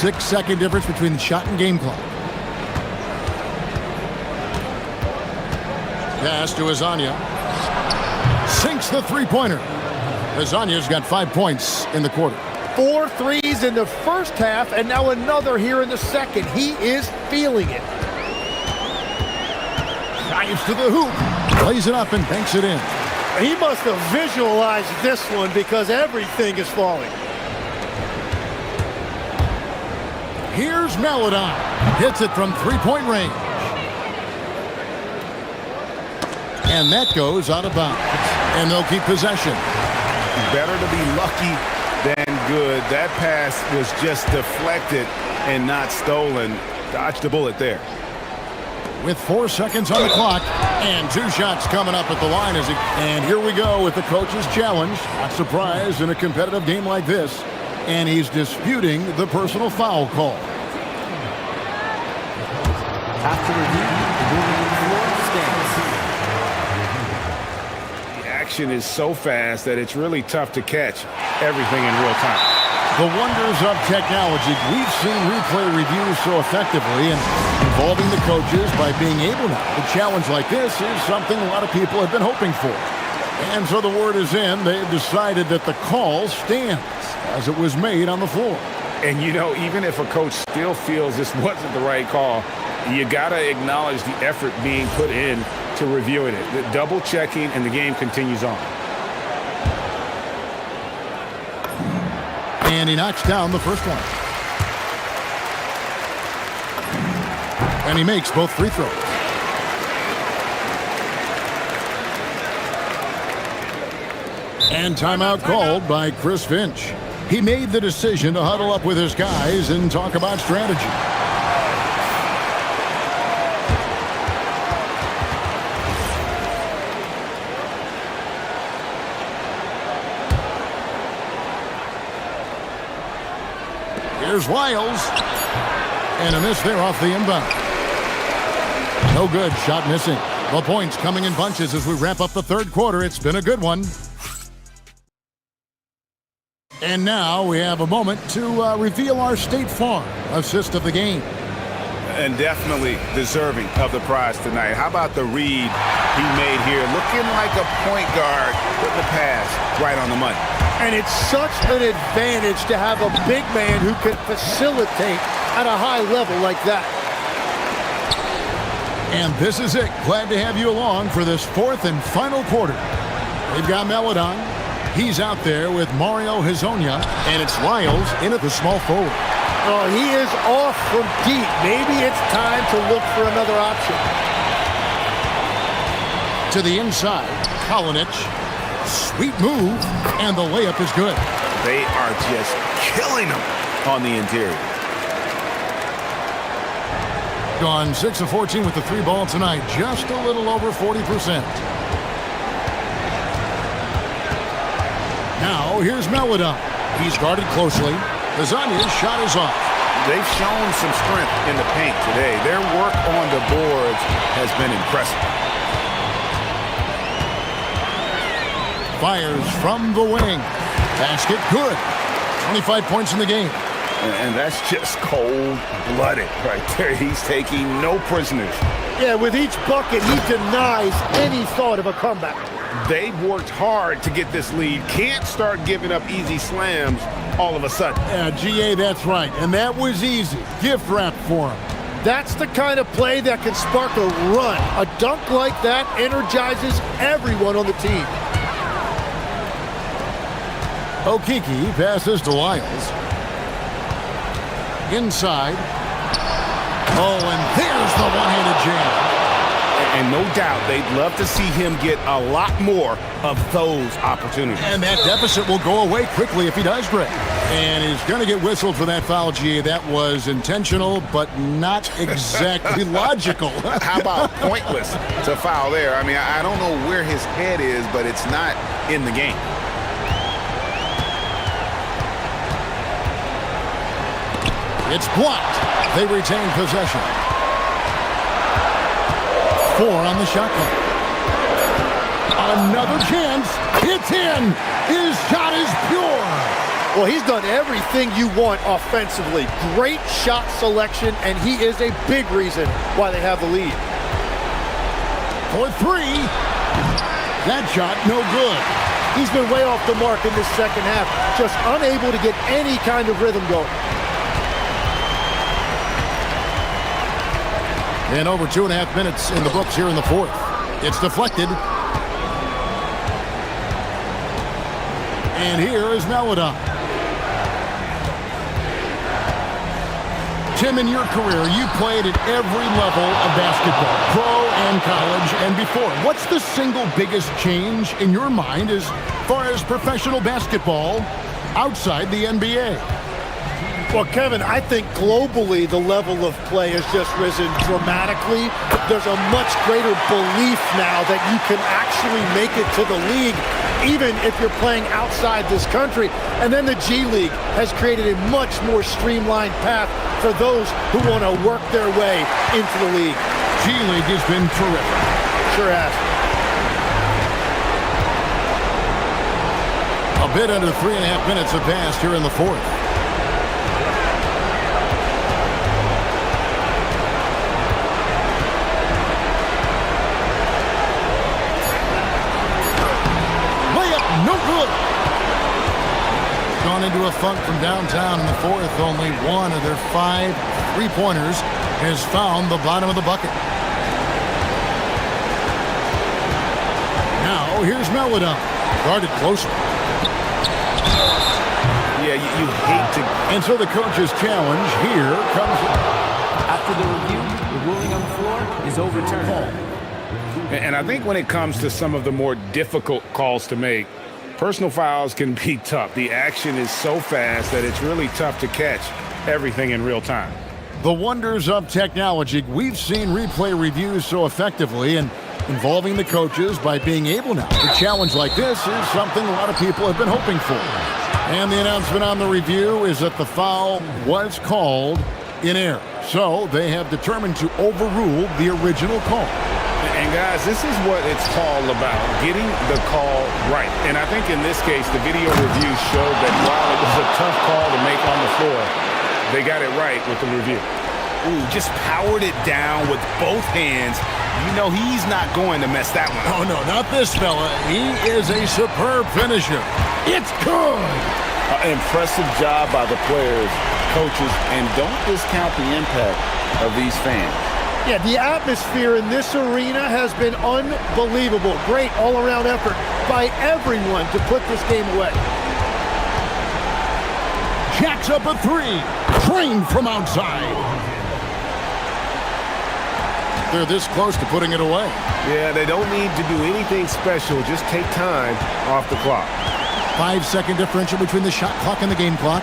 6-second difference between the shot and game clock. Pass to Azania. Sinks the three-pointer. Azania's got 5 points in the quarter. 4 threes in the first half, and now another here in the second. He is feeling it. Drives to the hoop. Plays it up and banks it in. He must have visualized this one because everything is falling. Here's Melodon. Hits it from three-point range. And that goes out of bounds. And they'll keep possession. Better to be lucky than good. That pass was just deflected and not stolen. Dodged the bullet there. With 4 seconds on the clock and 2 shots coming up at the line. And here we go with the coach's challenge. Not surprised in a competitive game like this. And he's disputing the personal foul call. After review, the ruling on the floor stands. The action is so fast that it's really tough to catch everything in real time. The wonders of technology. We've seen replay reviews so effectively and involving the coaches by being able to. A challenge like this is something a lot of people have been hoping for. And so the word is in. They've decided that the call stands as it was made on the floor. And, you know, even if a coach still feels this wasn't the right call, you got to acknowledge the effort being put in to reviewing it. The double checking, and the game continues on. And he knocks down the first one. And he makes both free throws. And timeout called by Chris Finch. He made the decision to huddle up with his guys and talk about strategy. Here's Wiles. And a miss there off the inbound. No good. Shot missing. The points coming in bunches as we wrap up the third quarter. It's been a good one. And now we have a moment to reveal our State Farm assist of the game. And definitely deserving of the prize tonight. How about the read he made here? Looking like a point guard with the pass right on the money. And it's such an advantage to have a big man who can facilitate at a high level like that. And this is it. Glad to have you along for this fourth and final quarter. We've got Melodon. He's out there with Mario Hezonja, and it's Wiles in at the small forward. Oh, he is off from deep. Maybe it's time to look for another option. To the inside, Kalinic. Sweet move, and the layup is good. They are just killing them on the interior. Gone 6 of 14 with the 3 ball tonight. Just a little over 40%. Now, here's Melodon. He's guarded closely. Azania's shot is off. They've shown some strength in the paint today. Their work on the boards has been impressive. Fires from the wing. Basket good. 25 points in the game. And that's just cold-blooded right there. He's taking no prisoners. Yeah, with each bucket, he denies any thought of a comeback. They've worked hard to get this lead. Can't start giving up easy slams all of a sudden. Yeah, GA, that's right. And that was easy. Gift wrap for him. That's the kind of play that can spark a run. A dunk like that energizes everyone on the team. Okiki passes to Wiles. Inside. Oh, and there's the one-handed jam. And no doubt they'd love to see him get a lot more of those opportunities. And that deficit will go away quickly if he does, Greg. And he's going to get whistled for that foul, GA. That was intentional, but not exactly logical. How about pointless to foul there? I mean, I don't know where his head is, but it's not in the game. It's blocked. They retain possession. 4 on the shot clock. Another chance. It's in. His shot is pure. Well, he's done everything you want offensively. Great shot selection, and he is a big reason why they have the lead. For three. That shot, no good. He's been way off the mark in this second half, just unable to get any kind of rhythm going. And over 2.5 minutes in the books here in the fourth. It's deflected. And here is Melodon. Tim, in your career, you played at every level of basketball, pro and college and before. What's the single biggest change in your mind as far as professional basketball outside the NBA? Well, Kevin, I think globally the level of play has just risen dramatically. There's a much greater belief now that you can actually make it to the league, even if you're playing outside this country. And then the G League has created a much more streamlined path for those who want to work their way into the league. G League has been terrific. Sure has. A bit under 3.5 minutes have passed here in the fourth. No good. Gone into a funk from downtown in the fourth. Only one of their 5 3-pointers has found the bottom of the bucket. Now here's Melodon. Guarded closer. Yeah, you hate to. And so the coach's challenge here comes. After the review, the ruling on the floor is overturned. And I think when it comes to some of the more difficult calls to make, personal fouls can be tough. The action is so fast that it's really tough to catch everything in real time. The wonders of technology. We've seen replay reviews so effectively, and involving the coaches by being able now to challenge like this is something a lot of people have been hoping for. And the announcement on the review is that the foul was called in error. So they have determined to overrule the original call. And guys, this is what it's all about, getting the call right. And I think in this case, the video review showed that while it was a tough call to make on the floor, they got it right with the review. Ooh, just powered it down with both hands. You know he's not going to mess that one up. Oh, no, not this fella. He is a superb finisher. It's good. Impressive job by the players, coaches, and don't discount the impact of these fans. Yeah, the atmosphere in this arena has been unbelievable. Great all-around effort by everyone to put this game away. Jacks up a 3. Trained from outside. They're this close to putting it away. Yeah, they don't need to do anything special. Just take time off the clock. 5-second differential between the shot clock and the game clock.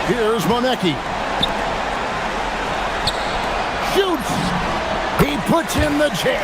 Here's Monecki. Shoots. He puts in the J.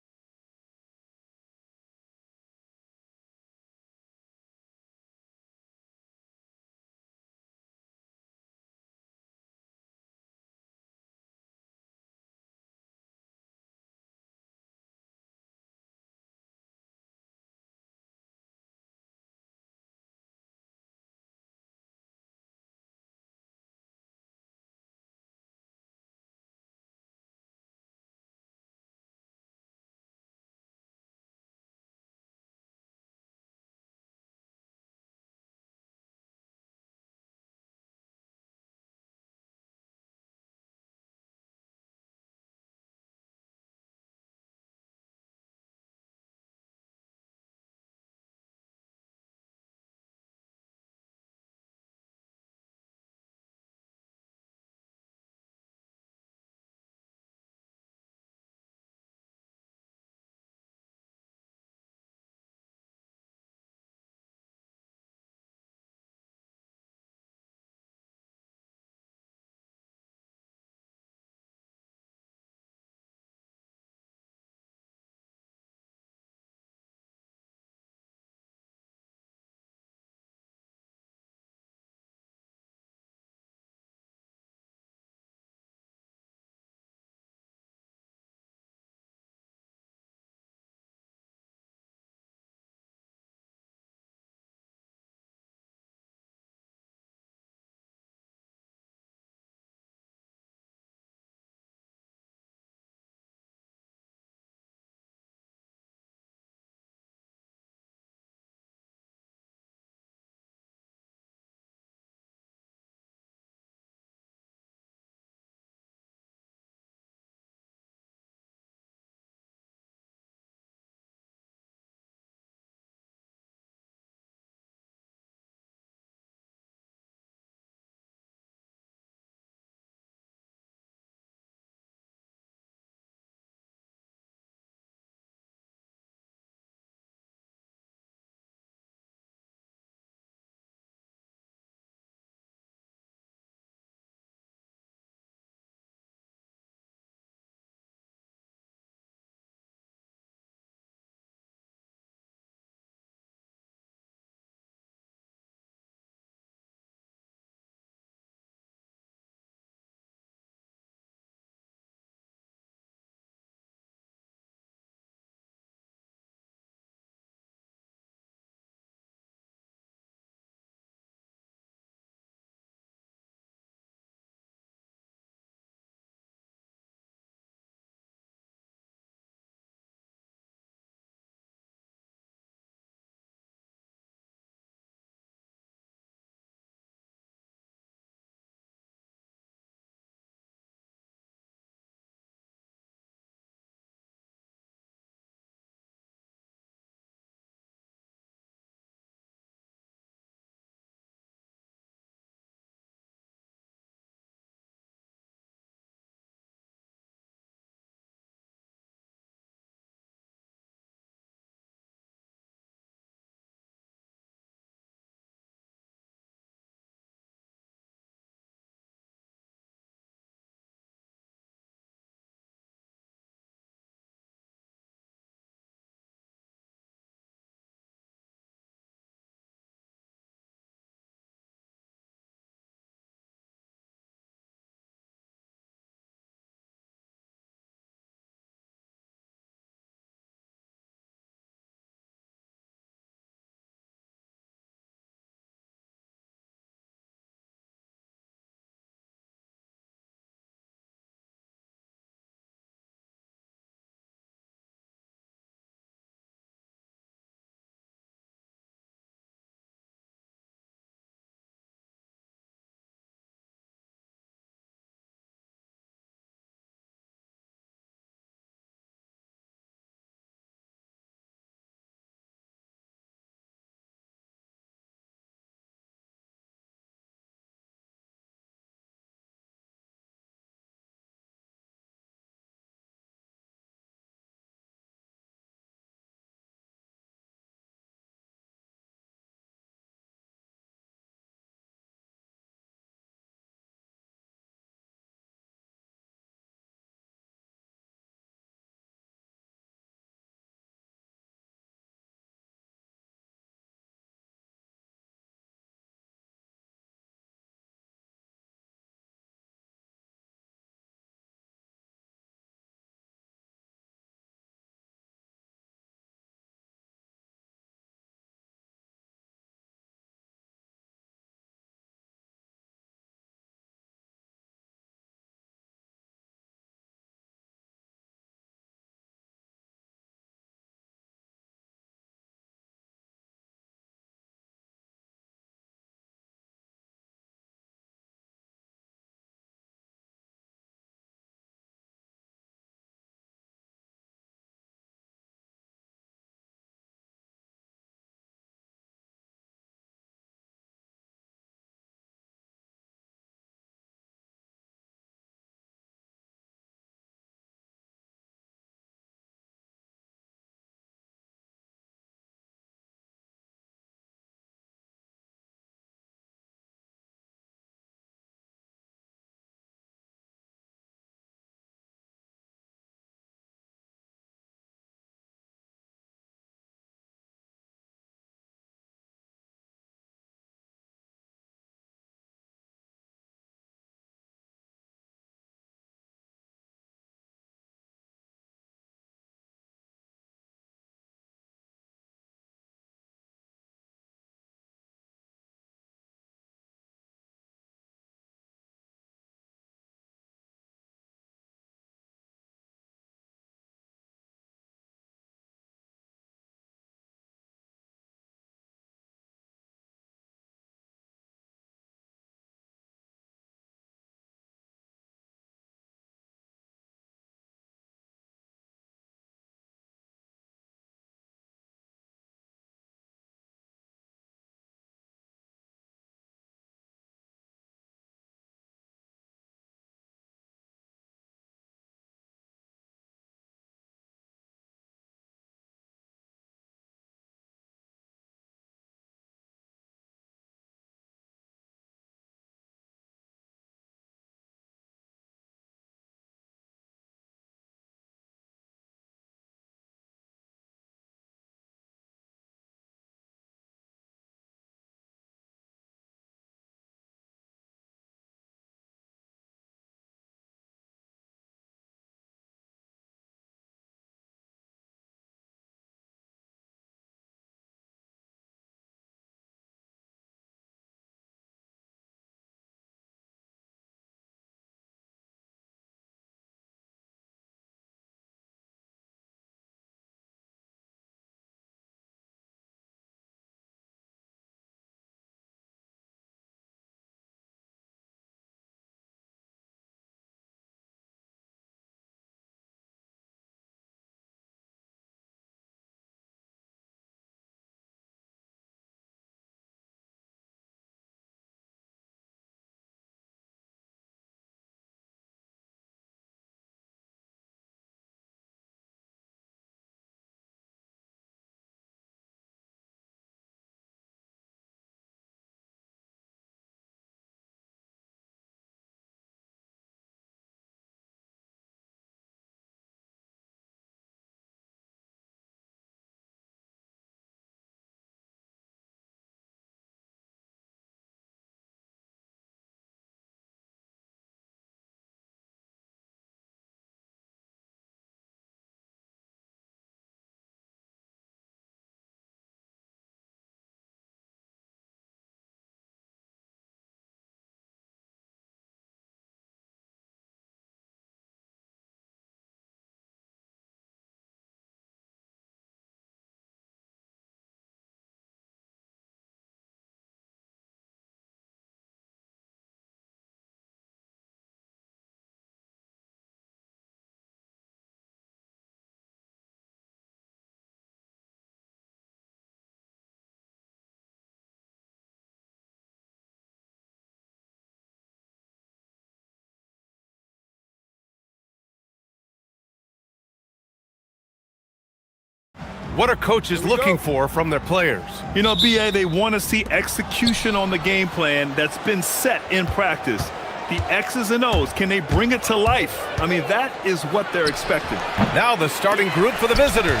What are coaches looking for from their players? You know, BA, they want to see execution on the game plan that's been set in practice. The X's and O's, can they bring it to life? I mean, that is what they're expecting. Now the starting group for the visitors.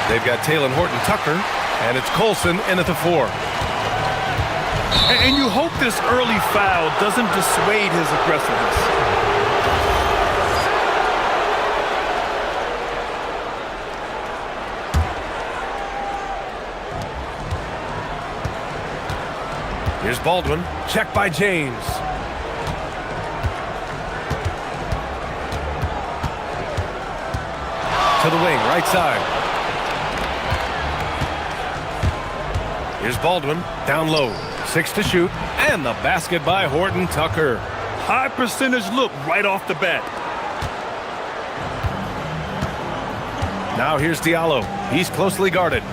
They've got Taylor Horton-Tucker, and it's Colson in at the 4. And you hope this early foul doesn't dissuade his aggressiveness. Here's Baldwin, checked by James. To the wing, right side. Here's Baldwin, down low. 6 to shoot, and the basket by Horton-Tucker. High percentage look right off the bat. Now here's Diallo. He's closely guarded.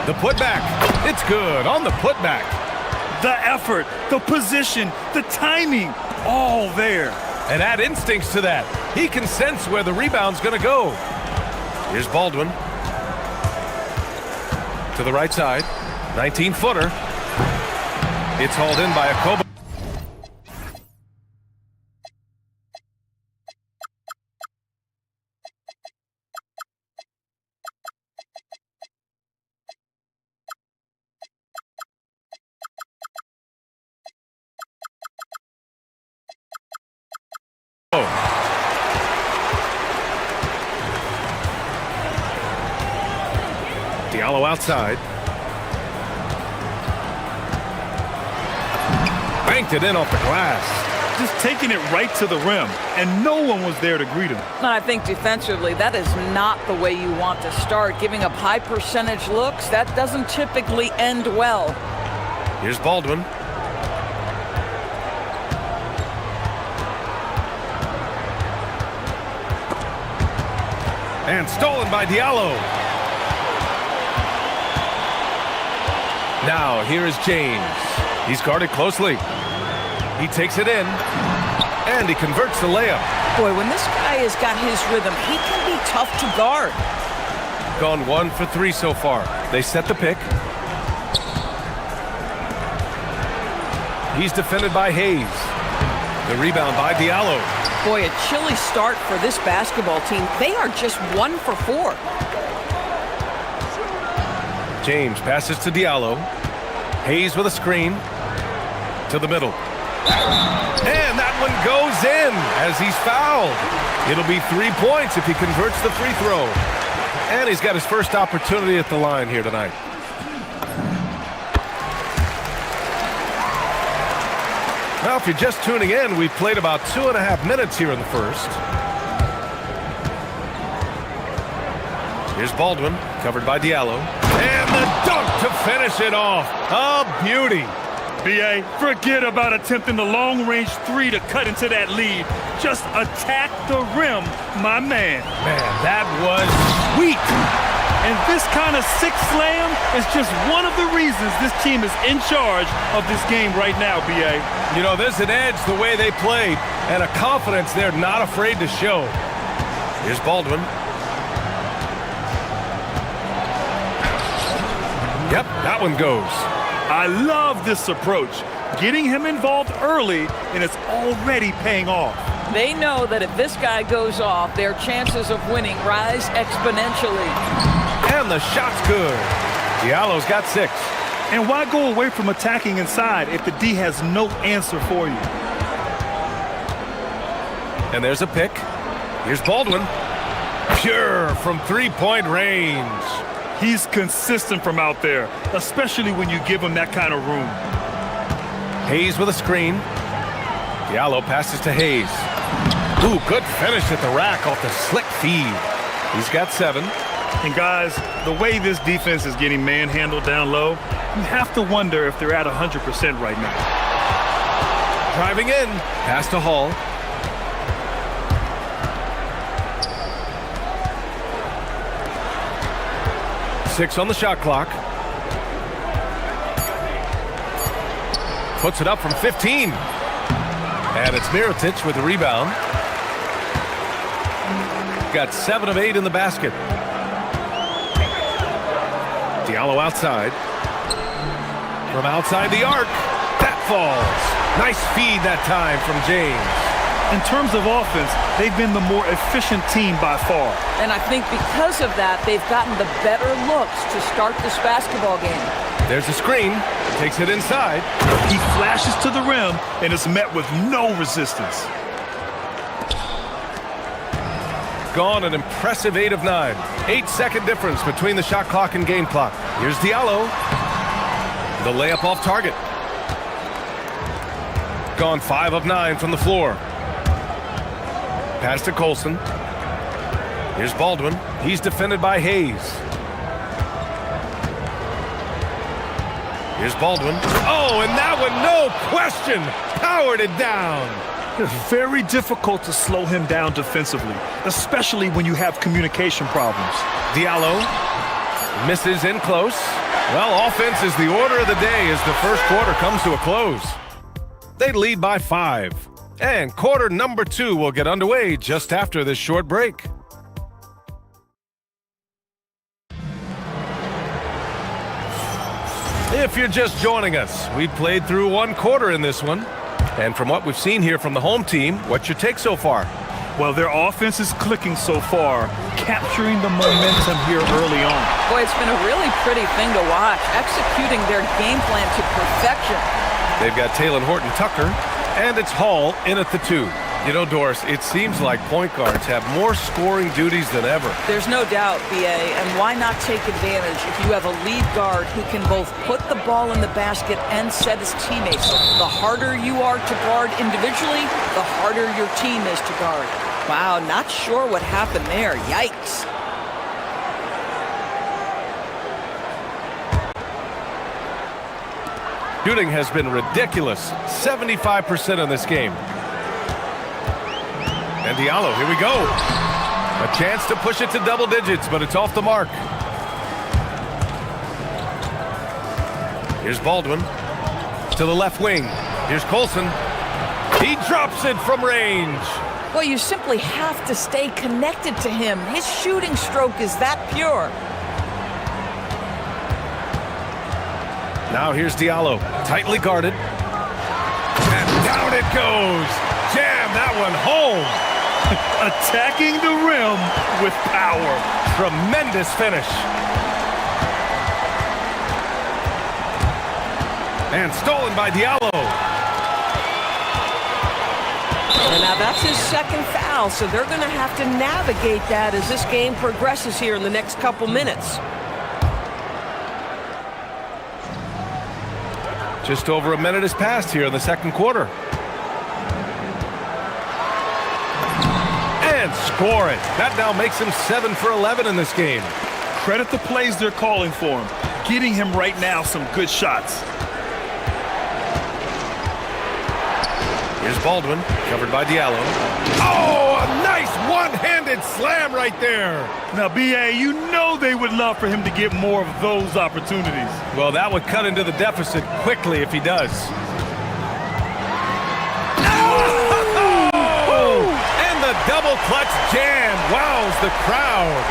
The putback. It's good on the putback. The effort, the position, the timing, all there. And add instincts to that. He can sense where the rebound's going to go. Here's Baldwin. To the right side. 19-footer. It's hauled in by Akoba. Diallo outside. Banked it in off the glass. Just taking it right to the rim, and no one was there to greet him. And I think defensively, that is not the way you want to start. Giving up high percentage looks, that doesn't typically end well. Here's Baldwin. And stolen by Diallo. Now here is James. He's guarded closely. He takes it in, and he converts the layup. Boy, when this guy has got his rhythm, he can be tough to guard. Gone 1 for 3 so far. They set the pick. He's defended by Hayes. The rebound by Diallo. Boy, a chilly start for this basketball team. They are just 1 for 4. James passes to Diallo. Hayes with a screen. To the middle. And that one goes in as he's fouled. It'll be 3 points if he converts the free throw. And he's got his first opportunity at the line here tonight. Well, if you're just tuning in, we've played about 2.5 minutes here in the first. Here's Baldwin, covered by Diallo. And the dunk to finish it off. A beauty. BA, forget about attempting the long-range 3 to cut into that lead. Just attack the rim, my man. Man, that was sweet. And this kind of sick slam is just one of the reasons this team is in charge of this game right now, BA. You know, there's an edge the way they played and a confidence they're not afraid to show. Here's Baldwin. Yep, that one goes. I love this approach. Getting him involved early, and it's already paying off. They know that if this guy goes off, their chances of winning rise exponentially. And the shot's good. Diallo's got 6. And why go away from attacking inside if the D has no answer for you? And there's a pick. Here's Baldwin. Pure from 3-point range. He's consistent from out there, especially when you give him that kind of room. Hayes with a screen. Diallo passes to Hayes. Ooh, good finish at the rack off the slick feed. He's got 7. And guys, the way this defense is getting manhandled down low, you have to wonder if they're at 100% right now. Driving in, pass to Hall. Six on the shot clock. Puts it up from 15. And it's Mirotic with the rebound. got 7 of 8 in the basket. Diallo outside. From outside the arc. That falls. Nice feed that time from James. In terms of offense, they've been the more efficient team by far. And I think because of that, they've gotten the better looks to start this basketball game. There's a screen. Takes it inside. He flashes to the rim and is met with no resistance. Gone an impressive 8 of 9. 8-second difference between the shot clock and game clock. Here's Diallo. The layup off target. Gone 5 of 9 from the floor. Pass to Colson. Here's Baldwin. He's defended by Hayes. Here's Baldwin. Oh, and that one, no question, powered it down. It's very difficult to slow him down defensively, especially when you have communication problems. Diallo misses in close. Well, offense is the order of the day as the first quarter comes to a close. They lead by 5. And quarter number 2 will get underway just after this short break. If you're just joining us, we played through 1 quarter in this one. And from what we've seen here from the home team, what's your take so far? Well, their offense is clicking so far, capturing the momentum here early on. Boy, it's been a really pretty thing to watch, executing their game plan to perfection. They've got Taylor Horton-Tucker, and it's Hall in at the 2. You know, Doris, it seems like point guards have more scoring duties than ever. There's no doubt, BA, and why not take advantage if you have a lead guard who can both put the ball in the basket and set his teammates. The harder you are to guard individually, the harder your team is to guard. Wow, not sure what happened there. Yikes. Shooting has been ridiculous. 75% in this game. And Diallo, here we go. A chance to push it to double digits, but it's off the mark. Here's Baldwin to the left wing. Here's Colson. He drops it from range. Well, you simply have to stay connected to him. His shooting stroke is that pure. Now here's Diallo, tightly guarded. And down it goes. Jam that one home. Attacking the rim with power. Tremendous finish. And stolen by Diallo. And now that's his second foul, so they're going to have to navigate that as this game progresses here in the next couple minutes. Just over a minute has passed here in the second quarter. And score it. That now makes him 7 for 11 in this game. Credit the plays they're calling for him. Getting him right now some good shots. Here's Baldwin, covered by Diallo. Oh, a nice one-handed slam right there. Now, BA, you know they would love for him to get more of those opportunities. Well, that would cut into the deficit quickly if he does. Oh! And the double clutch jam wows the crowd.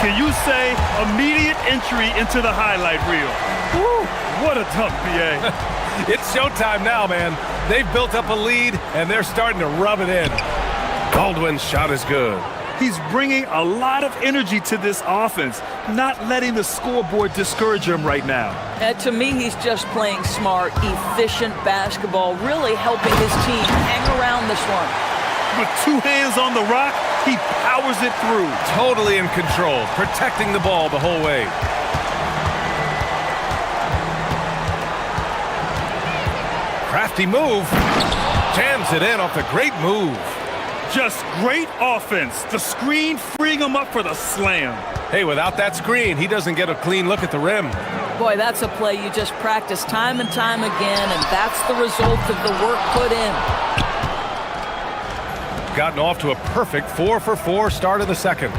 Can you say immediate entry into the highlight reel? Woo, what a dunk, BA. It's showtime now, man. They've built up a lead, and they're starting to rub it in. Baldwin's shot is good. He's bringing a lot of energy to this offense, not letting the scoreboard discourage him right now. And to me, he's just playing smart, efficient basketball, really helping his team hang around this one. With 2 hands on the rock, he powers it through. Totally in control, protecting the ball the whole way. Crafty move. Jams it in off the great move. Just great offense. The screen freeing him up for the slam. Hey, without that screen, he doesn't get a clean look at the rim. Boy, that's a play you just practice time and time again, and that's the result of the work put in. Gotten off to a perfect 4 for 4 start of the second.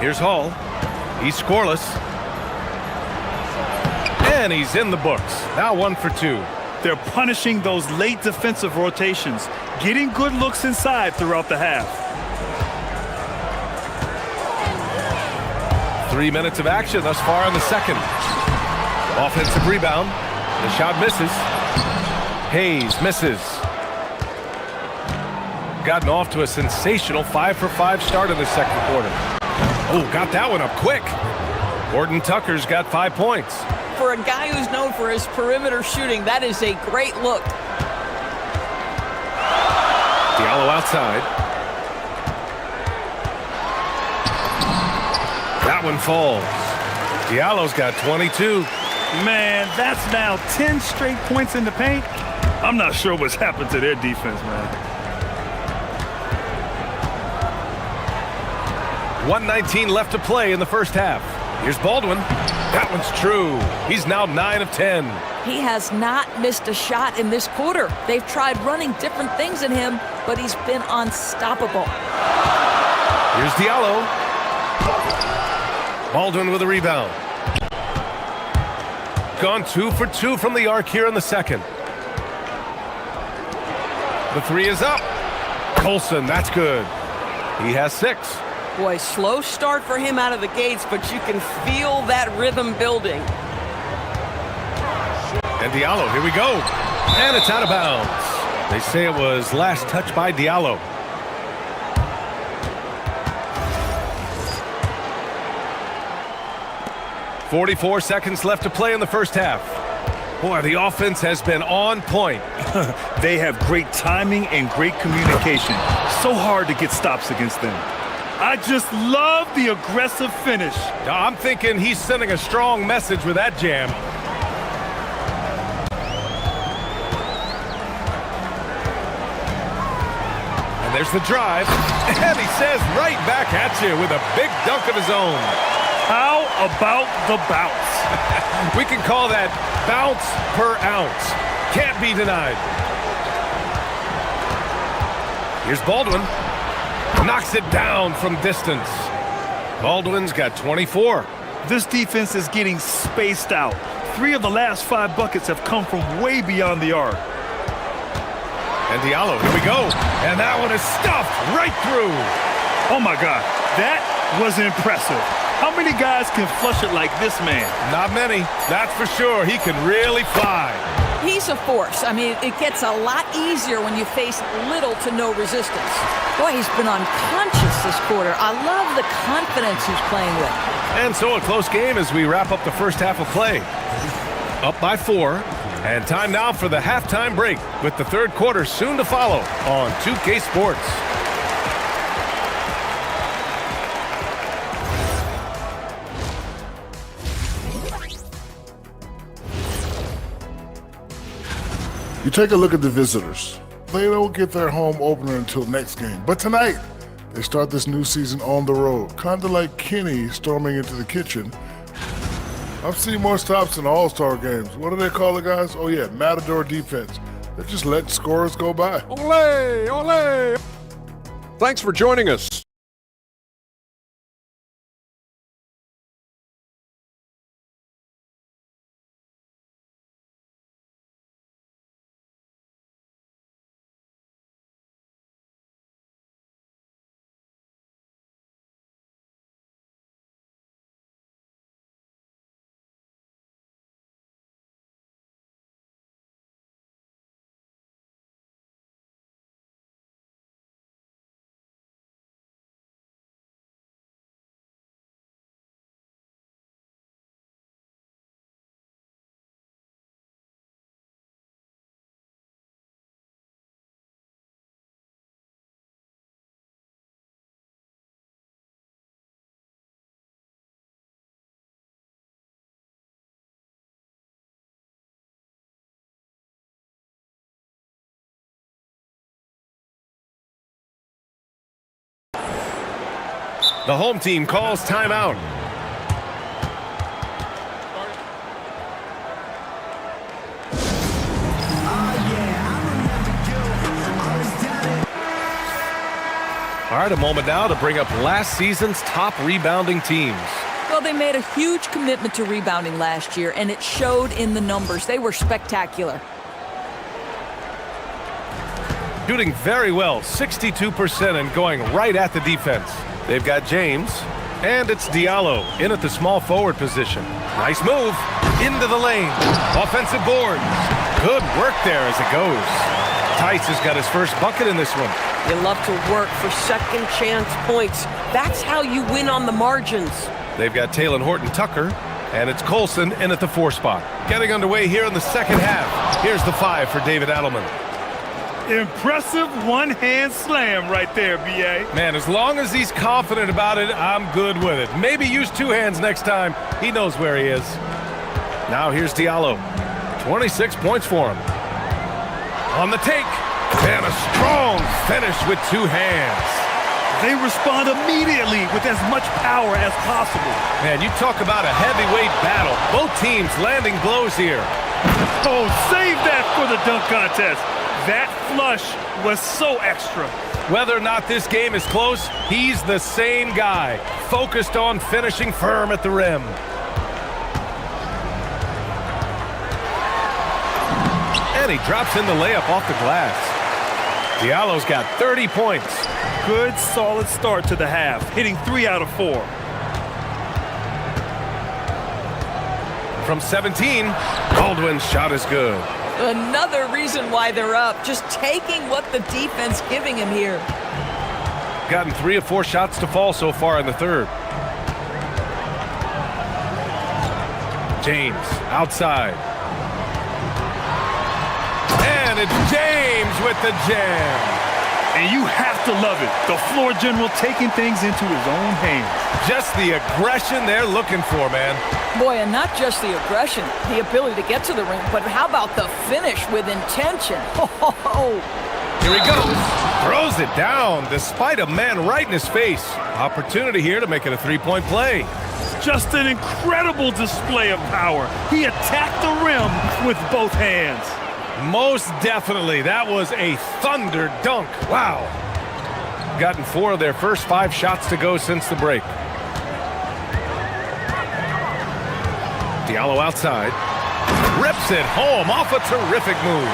Here's Hall. He's scoreless. And he's in the books. Now 1 for 2. They're punishing those late defensive rotations, getting good looks inside throughout the half. 3 minutes of action thus far in the second. Offensive rebound. The shot misses. Hayes misses. Gotten off to a sensational 5-for-5 start in the second quarter. Oh, got that one up quick. Horton Tucker's got 5 points. For a guy who's known for his perimeter shooting, that is a great look. Diallo outside. That one falls. Diallo's got 22. Man, that's now 10 straight points in the paint. I'm not sure what's happened to their defense, man. 1:19 left to play in the first half. Here's Baldwin. That one's true. He's now 9 of 10. He has not missed a shot in this quarter. They've tried running different things in him, but he's been unstoppable. Here's Diallo. Baldwin with a rebound. Gone 2 for 2 from the arc here in the second. The three is up. Colson, that's good. He has 6. Boy, slow start for him out of the gates, but you can feel that rhythm building. And Diallo, here we go. And it's out of bounds. They say it was last touched by Diallo. .44 seconds left to play in the first half. Boy, the offense has been on point. They have great timing and great communication. So hard to get stops against them. I just love the aggressive finish. I'm thinking he's sending a strong message with that jam. And there's the drive. And he says right back at you with a big dunk of his own. How about the bounce? We can call that bounce per ounce. Can't be denied. Here's Baldwin. Knocks it down from distance. Baldwin's got 24. This defense is getting spaced out. 3 of the last 5 buckets have come from way beyond the arc. And Diallo, here we go. And that one is stuffed right through. Oh my God, that was impressive. How many guys can flush it like this man? Not many, that's for sure. He can really fly. He's a force. I mean, it gets a lot easier when you face little to no resistance. Boy, he's been unconscious this quarter. I love the confidence he's playing with. And so a close game as we wrap up the first half of play. Up by 4. And time now for the halftime break with the third quarter soon to follow on 2K Sports. You take a look at the visitors. They don't get their home opener until next game. But tonight, they start this new season on the road. Kind of like Kenny storming into the kitchen. I've seen more stops in all-star games. What do they call the guys? Oh yeah, Matador defense. They just let scorers go by. Ole, ole. Thanks for joining us. The home team calls timeout. All right, a moment now to bring up last season's top rebounding teams. Well, they made a huge commitment to rebounding last year, and it showed in the numbers. They were spectacular. shooting very well, 62%, and going right at the defense. They've got James, and it's Diallo in at the small forward position. Nice move, into the lane, offensive board. Good work there as it goes. Tice has got his first bucket in this one. You love to work for second chance points. That's how you win on the margins. They've got Taylor Horton-Tucker, and it's Colson in at the 4 spot. Getting underway here in the second half. Here's the 5 for David Adelman. Impressive one-hand slam right there, B.A. Man, as long as he's confident about it, I'm good with it. Maybe use 2 hands next time. He knows where he is. Now here's Diallo. 26 points for him. On the take, and a strong finish with 2 hands. They respond immediately with as much power as possible. Man, you talk about a heavyweight battle. Both teams landing blows here. Oh, save that for the dunk contest. That flush was so extra. Whether or not this game is close, he's the same guy, focused on finishing firm at the rim. And he drops in the layup off the glass. Diallo's got 30 points. Good, solid start to the half, hitting 3 out of 4. From 17, Baldwin's shot is good. Another reason why they're up, just taking what the defense giving him here. Gotten 3 of 4 shots to fall so far in the third. James outside. And it's James with the jam. And you have to love it. The floor general taking things into his own hands. Just the aggression they're looking for, man. Boy, and not just the aggression, the ability to get to the rim, but how about the finish with intention? Here he goes. Throws it down despite a man right in his face. Opportunity here to make it a 3-point play. Just an incredible display of power. He attacked the rim with both hands. Most definitely. That was a thunder dunk. Wow. Gotten 4 of their first 5 shots to go since the break. Diallo outside. Rips it home off a terrific move.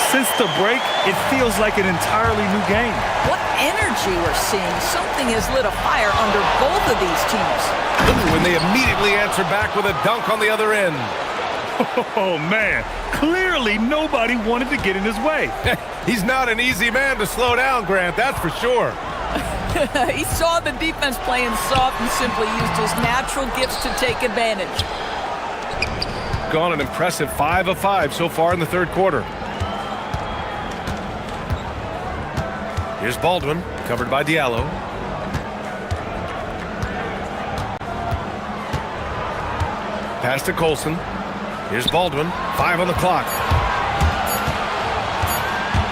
Since the break, it feels like an entirely new game. What energy we're seeing. Something has lit a fire under both of these teams. When they immediately answer back with a dunk on the other end. Oh, man. Clearly, nobody wanted to get in his way. He's not an easy man to slow down, Grant, that's for sure. He saw the defense playing soft and simply used his natural gifts to take advantage. Gone an impressive 5 of 5 so far in the third quarter. Here's Baldwin, covered by Diallo. Pass to Colson. Here's Baldwin, 5 on the clock.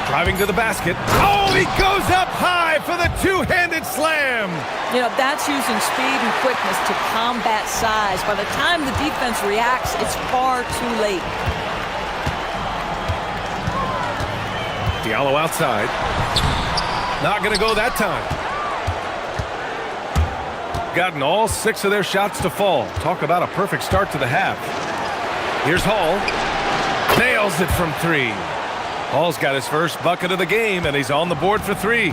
Driving to the basket. Oh, he goes up high for the 2-handed slam. You know, that's using speed and quickness to combat size. By the time the defense reacts, it's far too late. Diallo outside. Not going to go that time. Gotten all 6 of their shots to fall. Talk about a perfect start to the half. Here's Hall. Nails it from 3. Hall's got his first bucket of the game, and he's on the board for 3.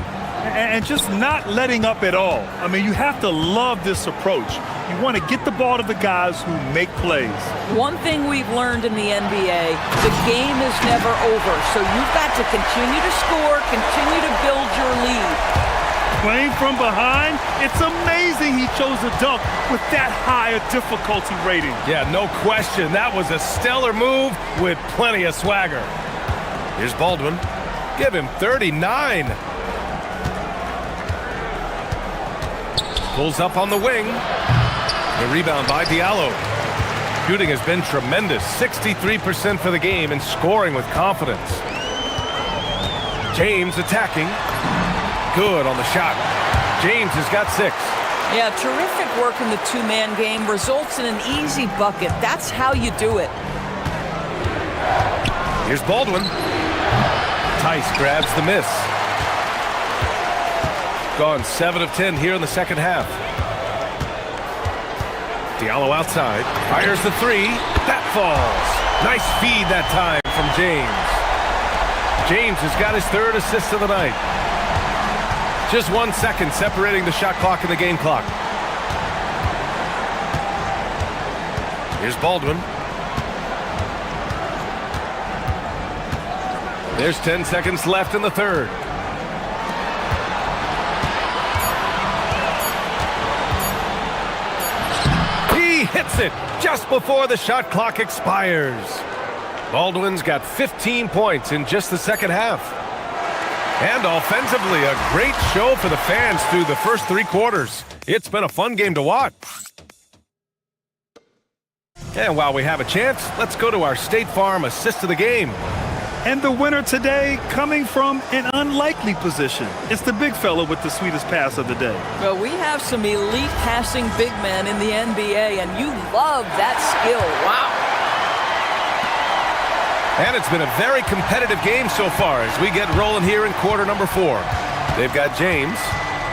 And just not letting up at all. I mean, you have to love this approach. You want to get the ball to the guys who make plays. One thing we've learned in the NBA, the game is never over. So you've got to continue to score, continue to build your lead. Playing from behind, it's amazing he chose a dunk with that high a difficulty rating. Yeah, no question. That was a stellar move with plenty of swagger. Here's Baldwin. Give him 39. Pulls up on the wing. The rebound by Diallo. Shooting has been tremendous. 63% for the game and scoring with confidence. James attacking. Good on the shot. James has got 6. Yeah, terrific work in the 2-man game results in an easy bucket. That's how you do it. Here's Baldwin. Tice grabs the miss. Gone 7 of 10 here in the second half. Diallo outside. Fires the 3. That falls. Nice feed that time from James. James has got his third assist of the night. Just 1 second separating the shot clock and the game clock. Here's Baldwin. There's 10 seconds left in the third. He hits it just before the shot clock expires. Baldwin's got 15 points in just the second half. And offensively, a great show for the fans through the first 3 quarters. It's been a fun game to watch. And while we have a chance, let's go to our State Farm assist of the game. And the winner today coming from an unlikely position. It's the big fella with the sweetest pass of the day. Well, we have some elite passing big men in the NBA, and you love that skill. Wow. And it's been a very competitive game so far as we get rolling here in quarter number 4. They've got James,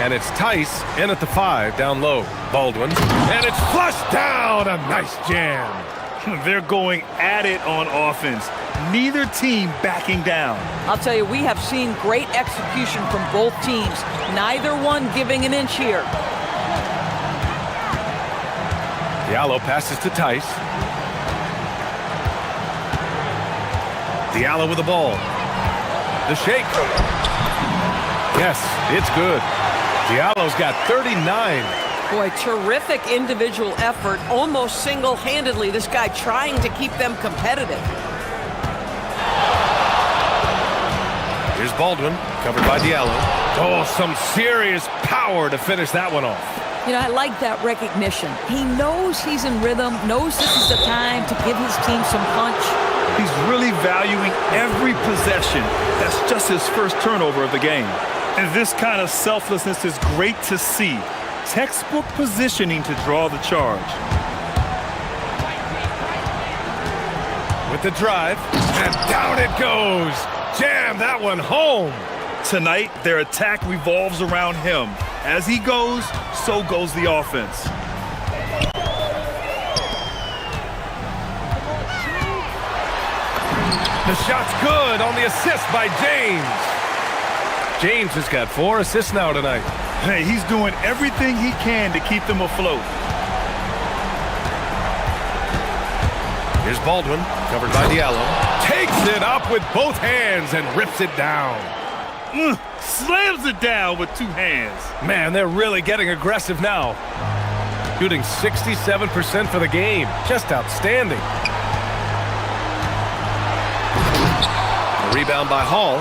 and it's Tice in at the 5 down low. Baldwin, and it's flushed down. A nice jam. They're going at it on offense. Neither team backing down. I'll tell you, we have seen great execution from both teams. Neither one giving an inch here. Diallo passes to Tice. Diallo with the ball. The shake. Yes, it's good. Diallo's got 39. Boy, terrific individual effort, almost single-handedly. This guy trying to keep them competitive. Here's Baldwin, covered by Diallo. Oh, some serious power to finish that one off. You know, I like that recognition. He knows he's in rhythm, knows this is the time to give his team some punch. He's really valuing every possession. That's just his first turnover of the game. And this kind of selflessness is great to see. Textbook positioning to draw the charge. With the drive, and down it goes. Jam that one home. Tonight, their attack revolves around him. As he goes, so goes the offense. The shot's good on the assist by James. James has got 4 assists now tonight. Hey, he's doing everything he can to keep them afloat. Here's Baldwin, covered by Diallo. Takes it up with both hands and rips it down. Slams it down with 2 hands. Man, they're really getting aggressive now. Shooting 67% for the game. Just outstanding. A rebound by Hall.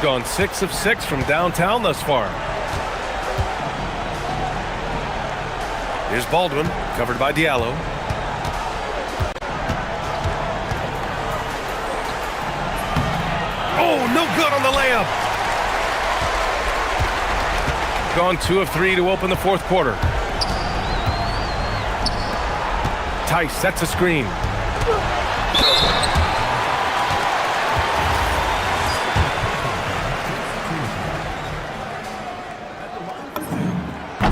Gone 6 of 6 from downtown thus far. Here's Baldwin, covered by Diallo. Oh, no good on the layup. Gone 2 of 3 to open the 4th quarter. Tice sets a screen.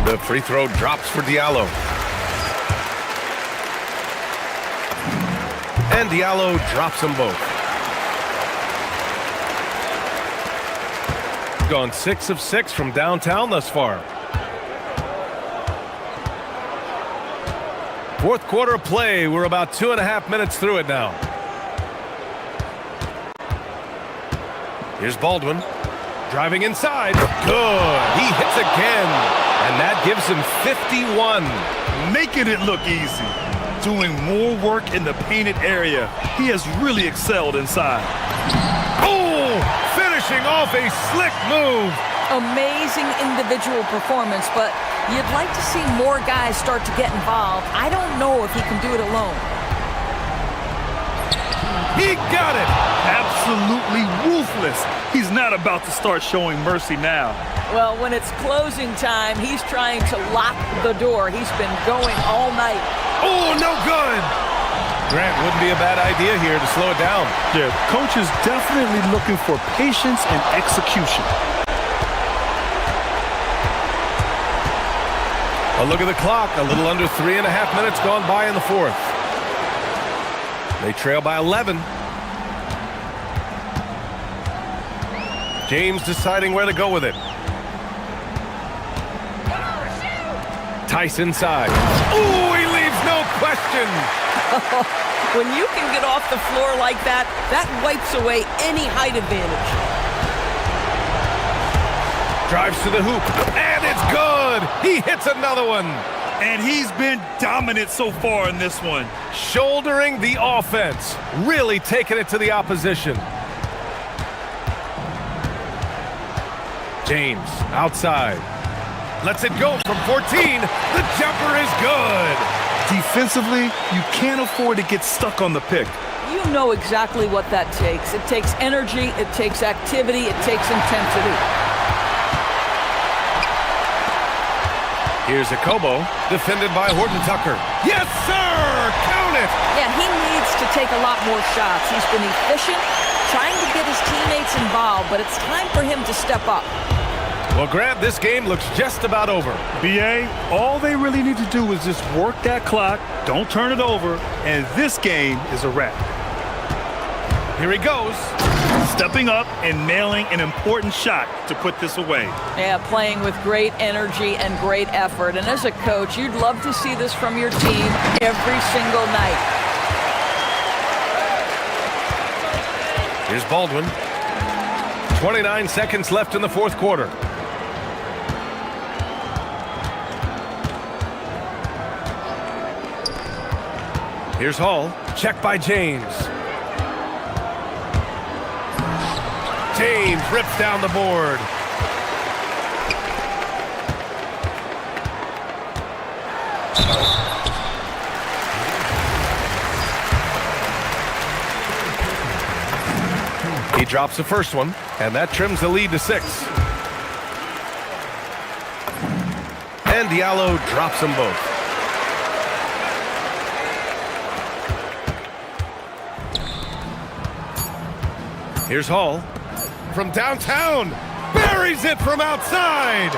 The free throw drops for Diallo. And Diallo drops them both. Gone 6 of 6 from downtown thus far. 4th quarter of play. We're about 2.5 minutes through it now. Here's Baldwin. Driving inside. Good. He hits again. And that gives him 51. Making it look easy. Doing more work in the painted area. He has really excelled inside. Oh! Finishing off a slick move. Amazing individual performance, but you'd like to see more guys start to get involved. I don't know if he can do it alone. He got it. Absolutely ruthless. He's not about to start showing mercy now. Well, when it's closing time, he's trying to lock the door. He's been going all night. Oh, no good. Grant, wouldn't be a bad idea here to slow it down. Yeah, coach is definitely looking for patience and execution. A look at the clock. A little under 3.5 minutes gone by in the 4th. They trail by 11. James deciding where to go with it. Tice inside. Ooh, he leaves no question. When you can get off the floor like that, that wipes away any height advantage. Drives to the hoop, and it's good. He hits another one. And he's been dominant so far in this one. Shouldering the offense, really taking it to the opposition. James outside. Lets it go from 14. The jumper is good. Defensively, you can't afford to get stuck on the pick. You know exactly what that takes. It takes energy, it takes activity, it takes intensity. Here's Akobo, defended by Horton Tucker. Yes, sir! Count it! Yeah, he needs to take a lot more shots. He's been efficient, trying to get his teammates involved, but it's time for him to step up. Well, Grant, this game looks just about over. BA, all they really need to do is just work that clock, don't turn it over, and this game is a wrap. Here he goes. Stepping up and nailing an important shot to put this away. Yeah, playing with great energy and great effort. And as a coach, you'd love to see this from your team every single night. Here's Baldwin. 29 seconds left in the fourth quarter. Here's Hall. Check by James. James rips down the board. He drops the first one, and that trims the lead to 6. And Diallo drops them both. Here's Hall. From downtown, buries it from outside.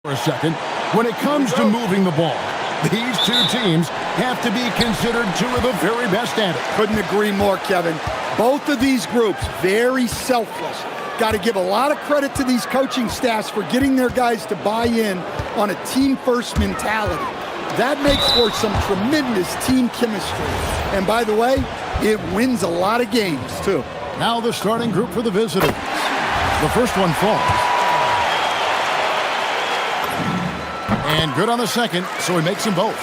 For a second, when it comes to moving the ball, these two teams have to be considered two of the very best at it. Couldn't agree more, Kevin. Both of these groups, very selfless. Got to give a lot of credit to these coaching staffs for getting their guys to buy in on a team-first mentality. That makes for some tremendous team chemistry. And by the way, it wins a lot of games, too. Now the starting group for the visitors. The first one falls. And good on the second, so he makes them both.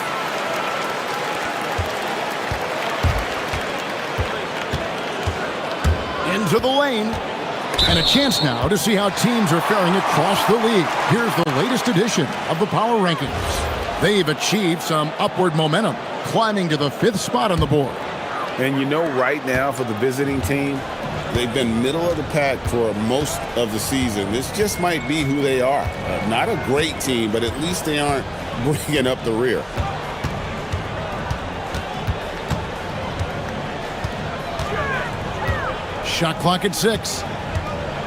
Into the lane. And a chance now to see how teams are faring across the league. Here's the latest edition of the power rankings. They've achieved some upward momentum, climbing to the 5th spot on the board. And you know, right now for the visiting team, they've been middle of the pack for most of the season. This just might be who they are. Not a great team, but at least they aren't bringing up the rear. Shot clock at 6.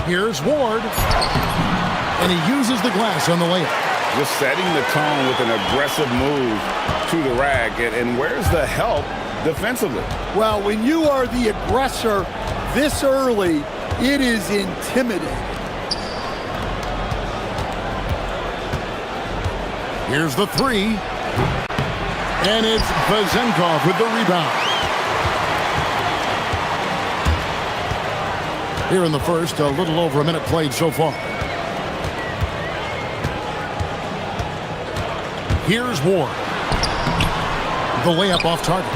Here's Ward. And he uses the glass on the layup. Just setting the tone with an aggressive move to the rack. And where's the help defensively? Well, when you are the aggressor this early, it is intimidating. Here's the 3. And it's Vazenkov with the rebound. Here in the first, a little over a minute played so far. Here's Ward. The layup off target.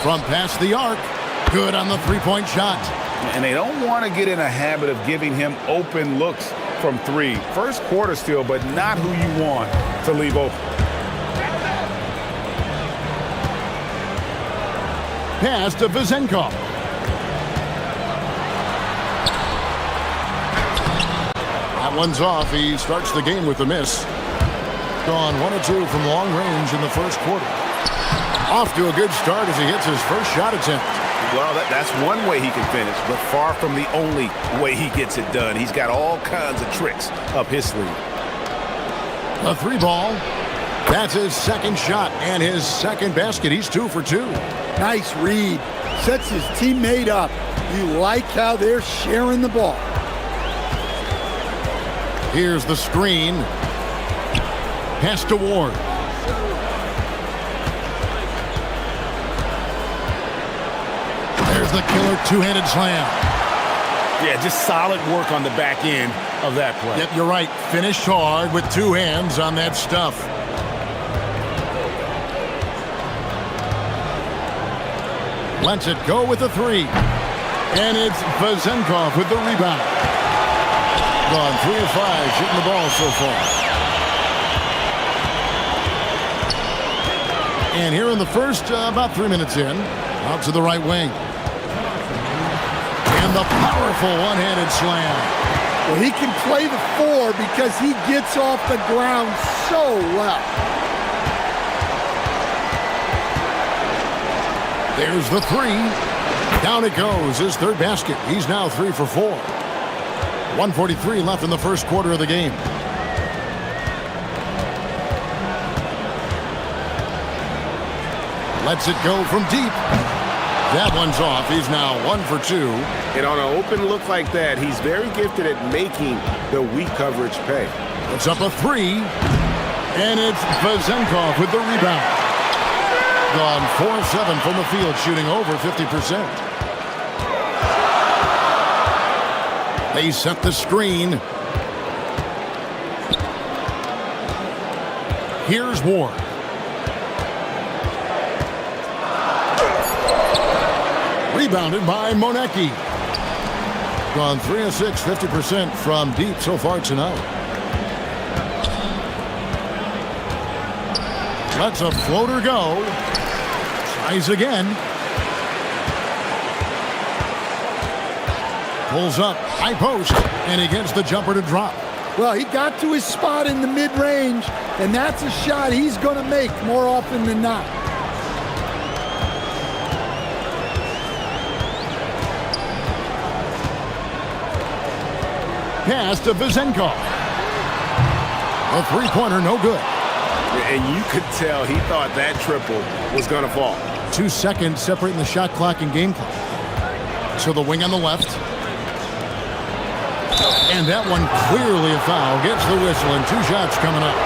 From past the arc. Good on the three-point shot. And they don't want to get in a habit of giving him open looks from 3. First quarter still, but not who you want to leave open. Pass to Vazenkov. That one's off. He starts the game with a miss. Gone 1 of 2 from long range in the first quarter. Off to a good start as he hits his first shot attempt. Well, that's one way he can finish, but far from the only way he gets it done. He's got all kinds of tricks up his sleeve. A 3-ball. That's his second shot and his second basket. He's 2 for 2. Nice read. Sets his teammate up. You like how they're sharing the ball. Here's the screen. Pass to Ward. There's the killer two-handed slam. Yeah, just solid work on the back end of that play. Yep, you're right. Finished hard with 2 hands on that stuff. Lets it go with the 3. And it's Vazenkov with the rebound. Gone 3 of 5 shooting the ball so far. And here in the first, about 3 minutes in, out to the right wing. And the powerful one-handed slam. Well, he can play the 4 because he gets off the ground so well. There's the 3. Down it goes, his third basket. He's now 3 for 4. 1:43 left in the first quarter of the game. Lets it go from deep. That one's off. He's now 1 for 2. And on an open look like that, he's very gifted at making the weak coverage pay. It's up a 3. And it's Vazenkov with the rebound. Gone 4 of 7 from the field, shooting over 50%. They set the screen. Here's Ward. Rebounded by Monecki. Gone 3 of 6, 50% from deep so far tonight. Lets a floater go. Tries again. Pulls up, high post, and he gets the jumper to drop. Well, he got to his spot in the mid-range, and that's a shot he's going to make more often than not. pass to Vezenkov. A three-pointer, no good. And you could tell he thought that triple was going to fall. 2 seconds separating the shot clock and game clock. So the wing on the left. And that one clearly a foul. Gets the whistle and 2 shots coming up.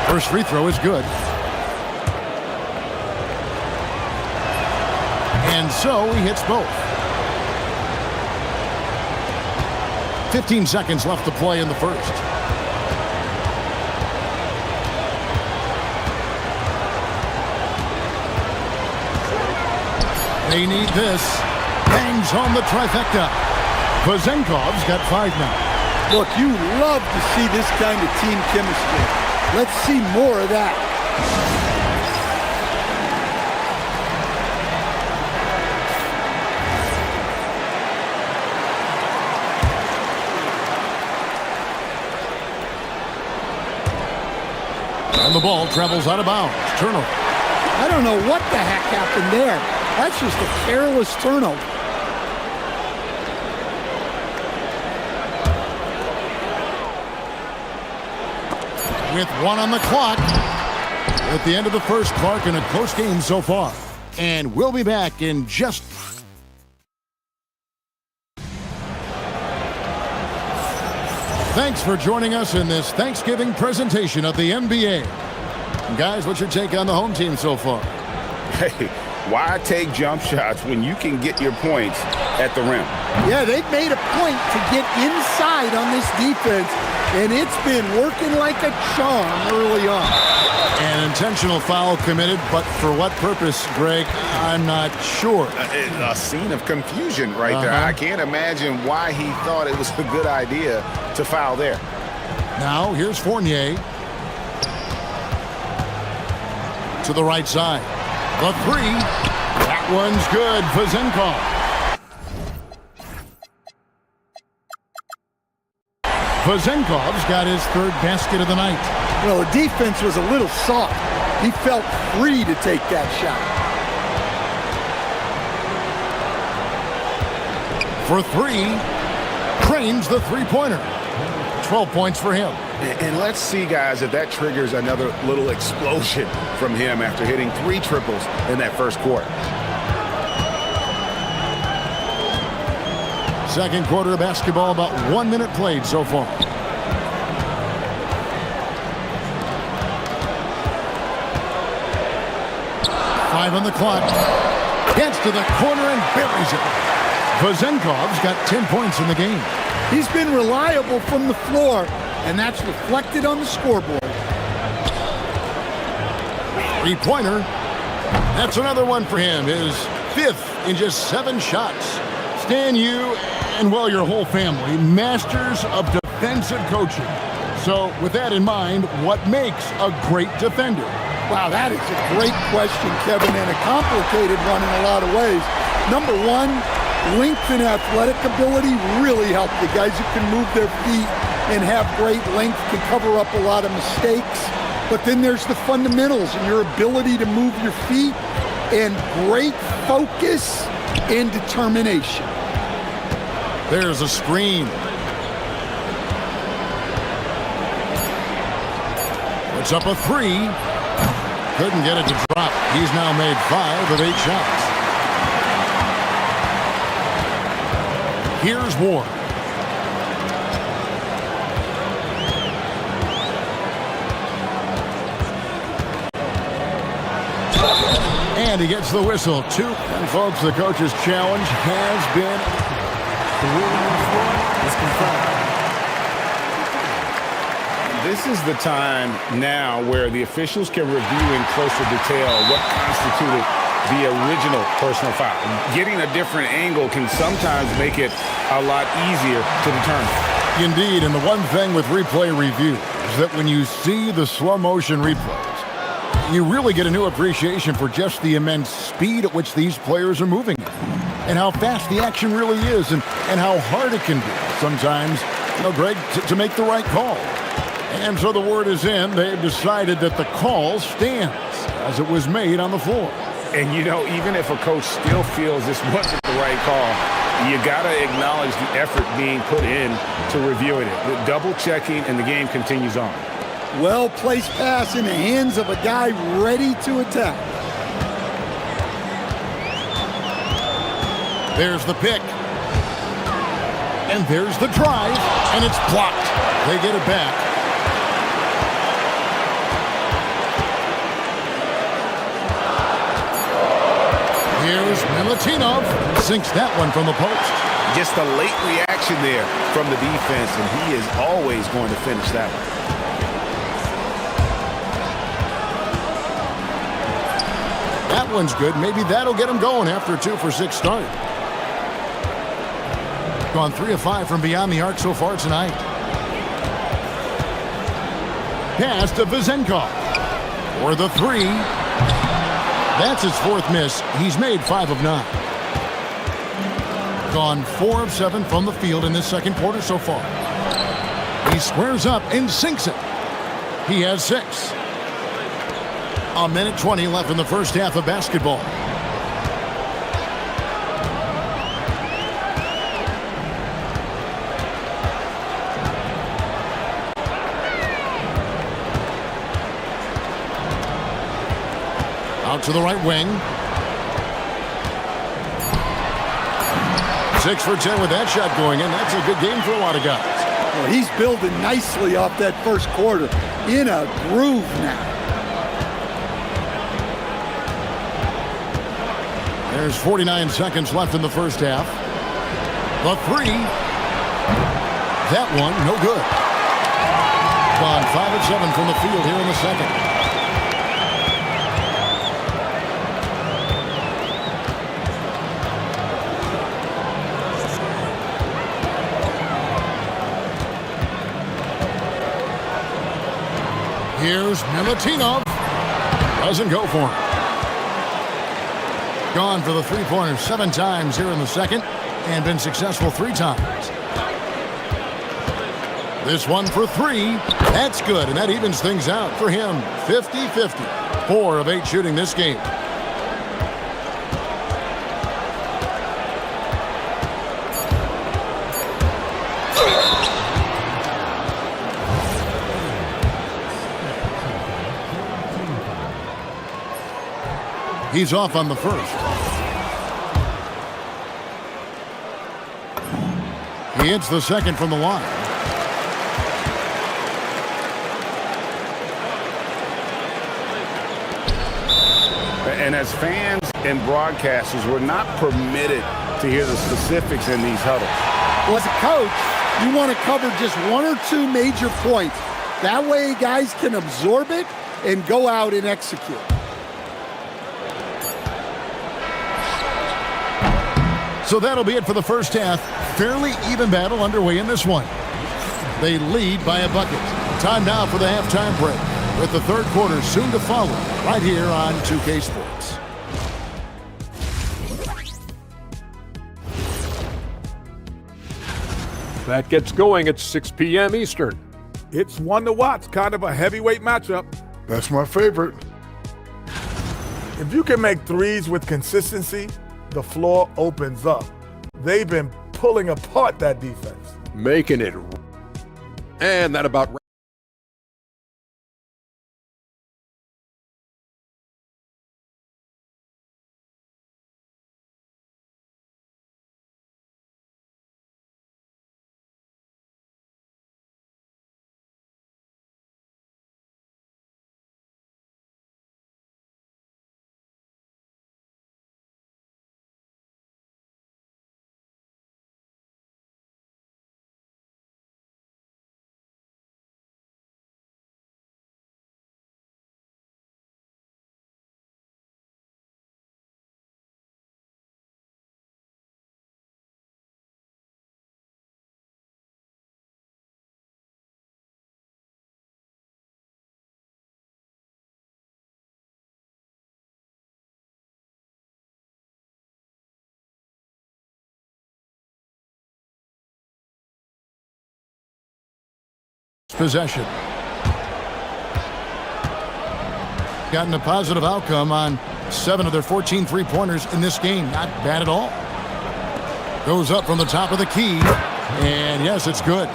First free throw is good. And so he hits both. 15 seconds left to play in the first. They need this. Bangs home the trifecta. Vezenkov's got 5 now. Look, you love to see this kind of team chemistry. Let's see more of that. And the ball travels out of bounds. Turnover. I don't know what the heck happened there. That's just a careless turnover. With 1 on the clock. At the end of the first, Clark, in a close game so far. And we'll be back in just... Thanks for joining us in this Thanksgiving presentation of the NBA. Guys, what's your take on the home team so far? Hey, why take jump shots when you can get your points at the rim? Yeah, they've made a point to get inside on this defense, and it's been working like a charm early on. An intentional foul committed, but for what purpose, Greg? I'm not sure. A scene of confusion right there. I can't imagine why he thought it was a good idea to foul there. Now, here's Fournier. To the right side. The three. That one's good. Vezenkov. Vezenkov's got his 3rd basket of the night. Well, the defense was a little soft. He felt free to take that shot. For 3, Crane's the three-pointer. 12 points for him. And let's see, guys, if that triggers another little explosion from him after hitting 3 triples in that first quarter. Second quarter of basketball, about 1 minute played so far. Five on the clock. Gets to the corner and buries it. Vezenkov's got 10 points in the game. He's been reliable from the floor, and that's reflected on the scoreboard. Three-pointer. That's another one for him. His 5th in just 7 shots. Stan, you and, well, your whole family, masters of defensive coaching. So with that in mind, what makes a great defender? Wow, that is a great question, Kevin, and a complicated one in a lot of ways. Number 1, length and athletic ability really help. The guys who can move their feet and have great length can cover up a lot of mistakes. But then there's the fundamentals and your ability to move your feet and great focus and determination. There's a screen. Puts up a 3. Couldn't get it to drop. He's now made 5 of 8 shots. Here's Ward. And he gets the whistle. 2. And folks, the coach's challenge has been... The ruling on the floor is confirmed. This is the time now where the officials can review in closer detail what constituted the original personal foul. Getting a different angle can sometimes make it a lot easier to determine. Indeed, and the one thing with replay review is that when you see the slow motion replays, you really get a new appreciation for just the immense speed at which these players are moving and how fast the action really is and how hard it can be sometimes, you know, Greg, to make the right call. And so the word is in. They've decided that the call stands as it was made on the floor. And, you know, even if a coach still feels this wasn't the right call, You got to acknowledge the effort being put in to reviewing it. The double checking, and the game continues on. Well-placed pass in the hands of a guy ready to attack. There's the pick. And there's the drive, and it's blocked. They get it back. Here's Milutinov. Sinks that one from the post. Just a late reaction there from the defense, and he is always going to finish that one. That one's good. Maybe that'll get him going after a 2-for-6 start. Gone 3 of 5 from beyond the arc so far tonight. Pass to Vezenkov for the 3. That's his 4th miss. He's made 5 of 9. Gone 4 of 7 from the field in this second quarter so far. He squares up and sinks it. He has 6. A minute 20 left in the first half of basketball. Out to the right wing. 6 for 10 with that shot going in. That's a good game for a lot of guys. Well, he's building nicely off that first quarter. In a groove now. There's 49 seconds left in the first half. The 3. That one, no good. Gone 5 of 7 from the field here in the second. Here's Milutinov. Doesn't go for him. Gone for the 3-pointer 7 times here in the second and been successful 3 times. This one for 3. That's good, and that evens things out for him. 50-50. 4 of 8 shooting this game. He's off on the first. He hits the second from the line. And as fans and broadcasters, we're not permitted to hear the specifics in these huddles. Well, as a coach, you want to cover just 1 or 2 major points. That way guys can absorb it and go out and execute. So that'll be it for the first half. Fairly even battle underway in this one. They lead by a bucket. Time now for the halftime break, with the third quarter soon to follow right here on 2K Sports. That gets going at 6 p.m. Eastern. It's one to watch, kind of a heavyweight matchup. That's my favorite. If you can make threes with consistency, the floor opens up. They've been pulling apart that defense. Making it. And that about possession. Gotten a positive outcome on 7 of their 14 3-pointers in this game. Not bad at all. Goes up from the top of the key. And yes, it's good.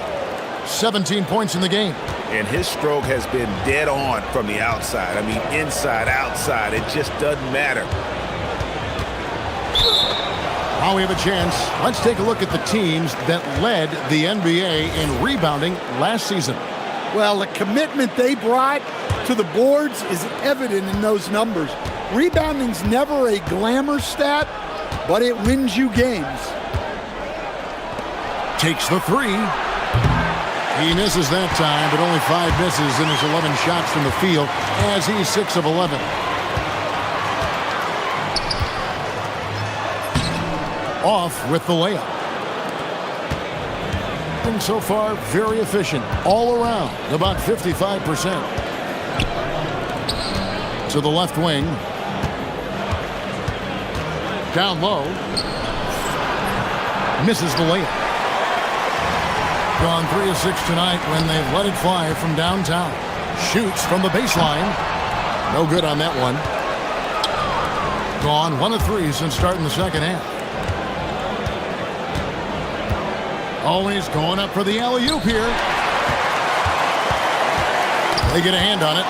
17 points in the game. And his stroke has been dead on from the outside. I mean, inside, outside, it just doesn't matter. Now we have a chance. Let's take a look at the teams that led the NBA in rebounding last season. Well, the commitment they brought to the boards is evident in those numbers. Rebounding's never a glamour stat, but it wins you games. Takes the three. He misses that time, but only 5 misses in his 11 shots from the field as he's 6 of 11. Off with the layup. And so far, very efficient all around, about 55%. To the left wing. Down low. Misses the layup. Gone 3 of 6 tonight when they've let it fly from downtown. Shoots from the baseline. No good on that one. Gone 1 of 3 since starting the second half. Always going up for the alley-oop here. They get a hand on it.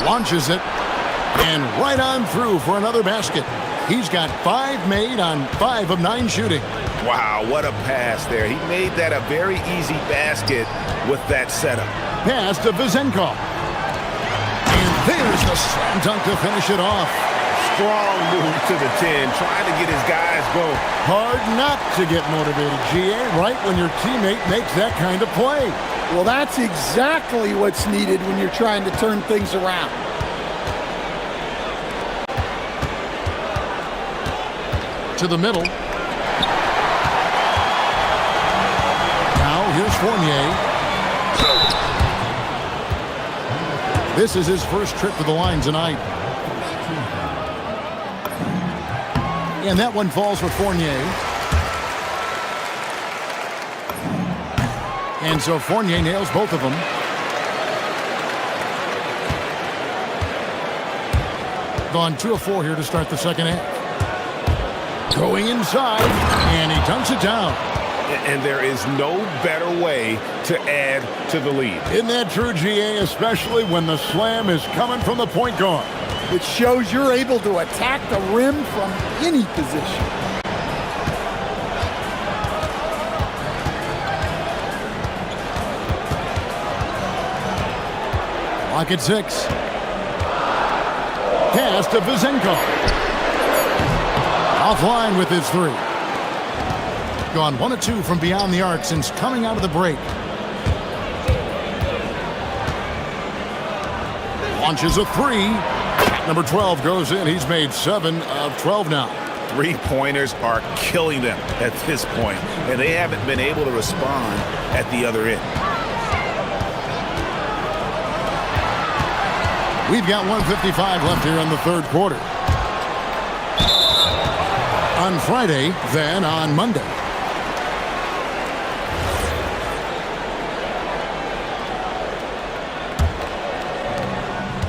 Launches it. And right on through for another basket. He's got 5 made on 5 of 9 shooting. Wow, what a pass there. He made that a very easy basket with that setup. Pass to Vizenkov. And there's the slam dunk to finish it off. Strong move to the 10, trying to get his guys going. Hard not to get motivated, GA, right when your teammate makes that kind of play. Well, that's exactly what's needed when you're trying to turn things around. To the middle. Now here's Fournier. This is his first trip to the line tonight. And that one falls for Fournier. And so Fournier nails both of them. Gone 2 of 4 here to start the second half. Going inside, and he dunks it down. And there is no better way to add to the lead. Isn't that true, GA, especially when the slam is coming from the point guard? It shows you're able to attack the rim from any position. Lock at 6. Pass to Vizenkov. Offline with his 3. Gone 1 of 2 from beyond the arc since coming out of the break. Launches a 3. Number 12 goes in. He's made 7 of 12 now. 3-pointers are killing them at this point, and they haven't been able to respond at the other end. We've got 1:55 left here in the third quarter. On Friday, then on Monday.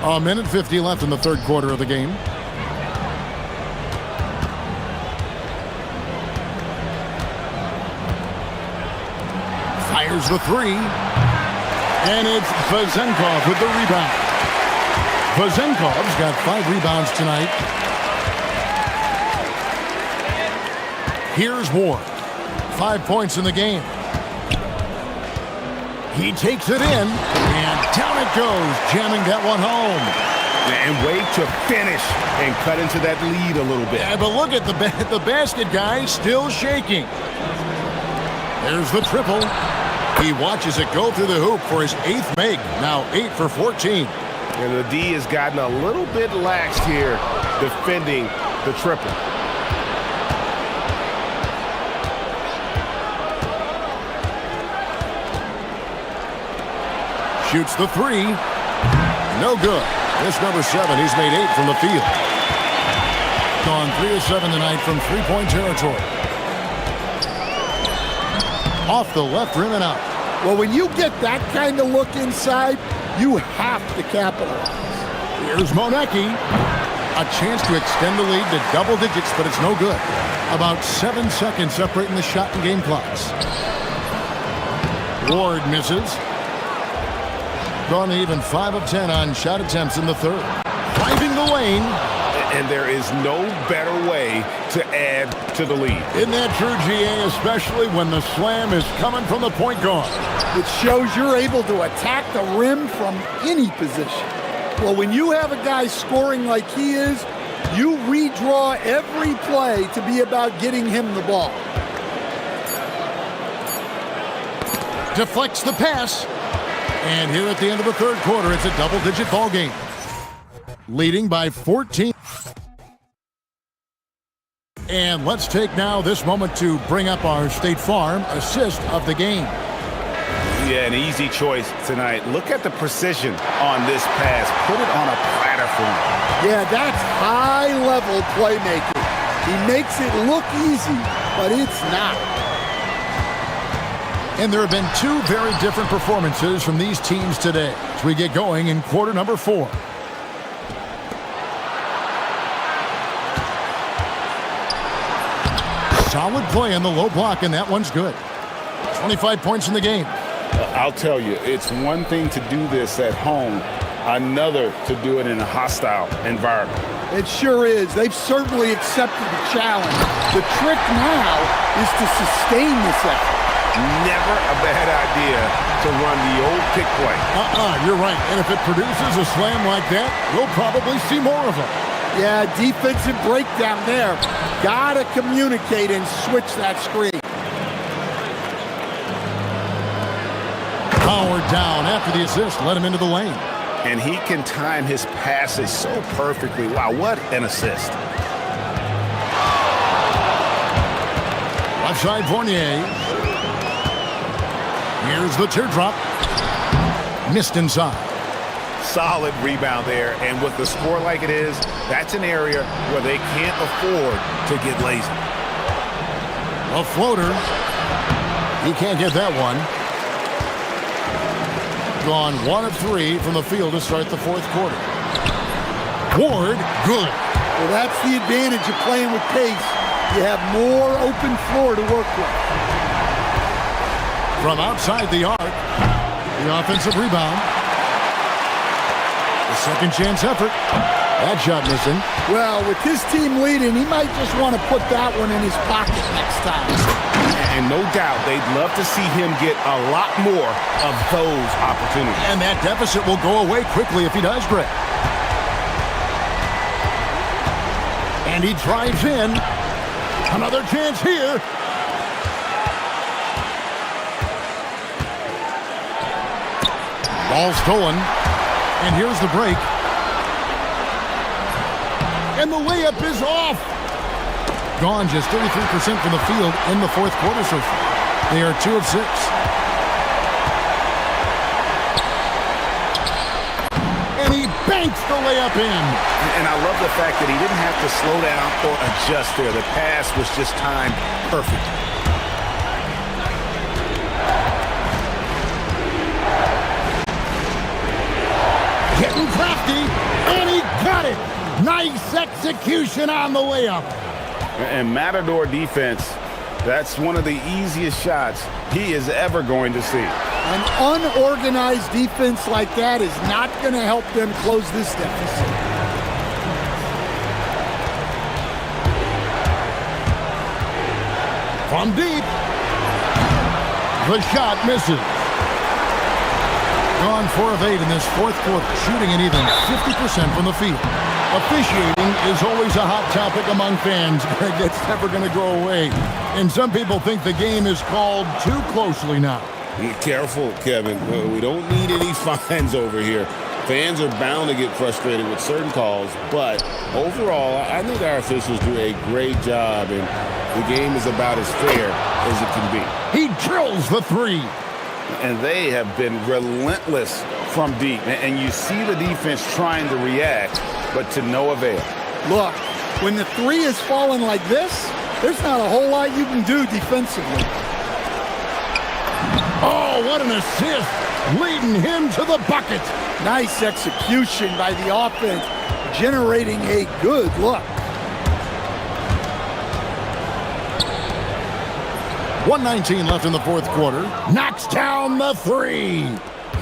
A minute 50 left in the third quarter of the game. Fires the 3. And it's Vizenkov with the rebound. Vizenkov's got 5 rebounds tonight. Here's Ward. 5 points in the game. He takes it in, and down it goes, jamming that one home. And wait to finish and cut into that lead a little bit. Yeah, but look at the basket guy still shaking. There's the triple. He watches it go through the hoop for his 8th make. Now 8 for 14. And the D has gotten a little bit lax here defending the triple. Shoots the 3. No good. This number 7, he's made 8 from the field. Gone 3 of 7 tonight from 3-point territory. Off the left rim and out. Well, when you get that kind of look inside, you have to capitalize. Here's Monecki. A chance to extend the lead to double digits, but it's no good. About 7 seconds separating the shot and game clocks. Ward misses. Gone to even 5 of 10 on shot attempts in the third. Driving the lane. And there is no better way to add to the lead. Isn't that true, GA, especially when the slam is coming from the point guard? It shows you're able to attack the rim from any position. Well, when you have a guy scoring like he is, you redraw every play to be about getting him the ball. Deflects the pass. And here at the end of the third quarter, it's a double-digit ball game. Leading by 14. And let's take now this moment to bring up our State Farm assist of the game. Yeah, an easy choice tonight. Look at the precision on this pass. Put it on a platter for him. Yeah, that's high-level playmaking. He makes it look easy, but it's not. And there have been 2 very different performances from these teams today as we get going in quarter number 4. Solid play in the low block, and that one's good. 25 points in the game. I'll tell you, it's one thing to do this at home, another to do it in a hostile environment. It sure is. They've certainly accepted the challenge. The trick now is to sustain this effort. Never a bad idea to run the old pick play. You're right. And if it produces a slam like that, we'll probably see more of them. Yeah, defensive breakdown there. Gotta communicate and switch that screen. Powered down after the assist, let him into the lane. And he can time his passes so perfectly. Wow, what an assist. Left side Fournier. Here's the teardrop. Missed inside. Solid rebound there, and with the score like it is, that's an area where they can't afford to get lazy. A floater. He can't get that one. Gone 1 of 3 from the field to start the fourth quarter. Ward, good. Well, that's the advantage of playing with pace. You have more open floor to work with. From outside the arc, the offensive rebound. The second chance effort. That shot missing. Well, with his team leading, he might just want to put that one in his pocket next time. And no doubt, they'd love to see him get a lot more of those opportunities. And that deficit will go away quickly if he does, Greg. And he drives in. Another chance here. Ball stolen. And here's the break. And the layup is off. Gone just 33% from the field in the fourth quarter so far. They are 2 of 6. And he banks the layup in. And I love the fact that he didn't have to slow down or adjust there. The pass was just timed perfect. Getting crafty, and he got it. Nice execution on the layup. And Matador defense, that's one of the easiest shots he is ever going to see. An unorganized defense like that is not going to help them close this deficit. From deep. The shot misses. Gone 4 of 8 in this fourth quarter, shooting an even 50% from the field. Officiating is always a hot topic among fans. That's never going to go away. And some people think the game is called too closely now. Be careful, Kevin. We don't need any fines over here. Fans are bound to get frustrated with certain calls, but overall, I think our officials do a great job, and the game is about as fair as it can be. He drills the 3. And they have been relentless from deep. And you see the defense trying to react, but to no avail. Look, when the 3 is falling like this, there's not a whole lot you can do defensively. Oh, what an assist, leading him to the bucket. Nice execution by the offense. generating a good look. 1:19 left in the fourth quarter. Knocks down the three.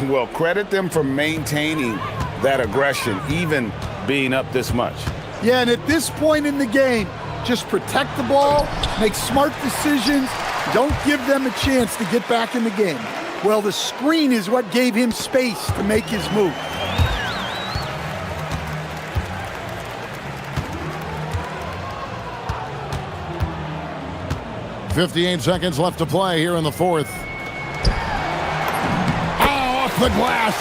Well, credit them for maintaining that aggression, even being up this much. Yeah, and at this point in the game, just protect the ball, make smart decisions, don't give them a chance to get back in the game. Well, the screen is what gave him space to make his move. .58 seconds left to play here in the fourth. Oh, off the glass.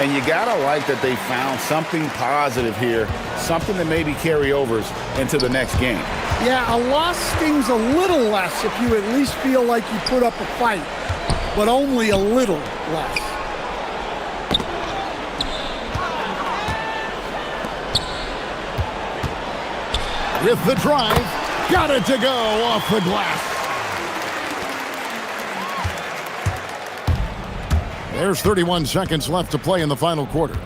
And you gotta like that they found something positive here, something that maybe carry overs into the next game. Yeah, a loss stings a little less if you at least feel like you put up a fight, but only a little less. With the drive, got it to go off the glass. There's 31 seconds left to play in the final quarter.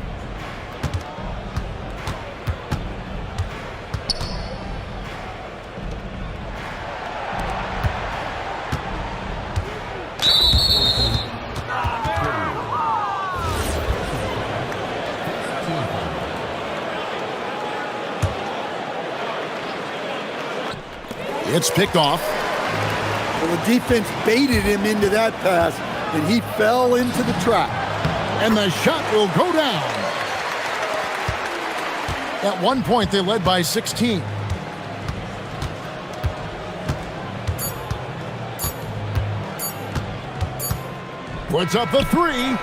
It's picked off. Well, the defense baited him into that pass, and he fell into the trap. And the shot will go down. At one point, they led by 16. Puts up the three.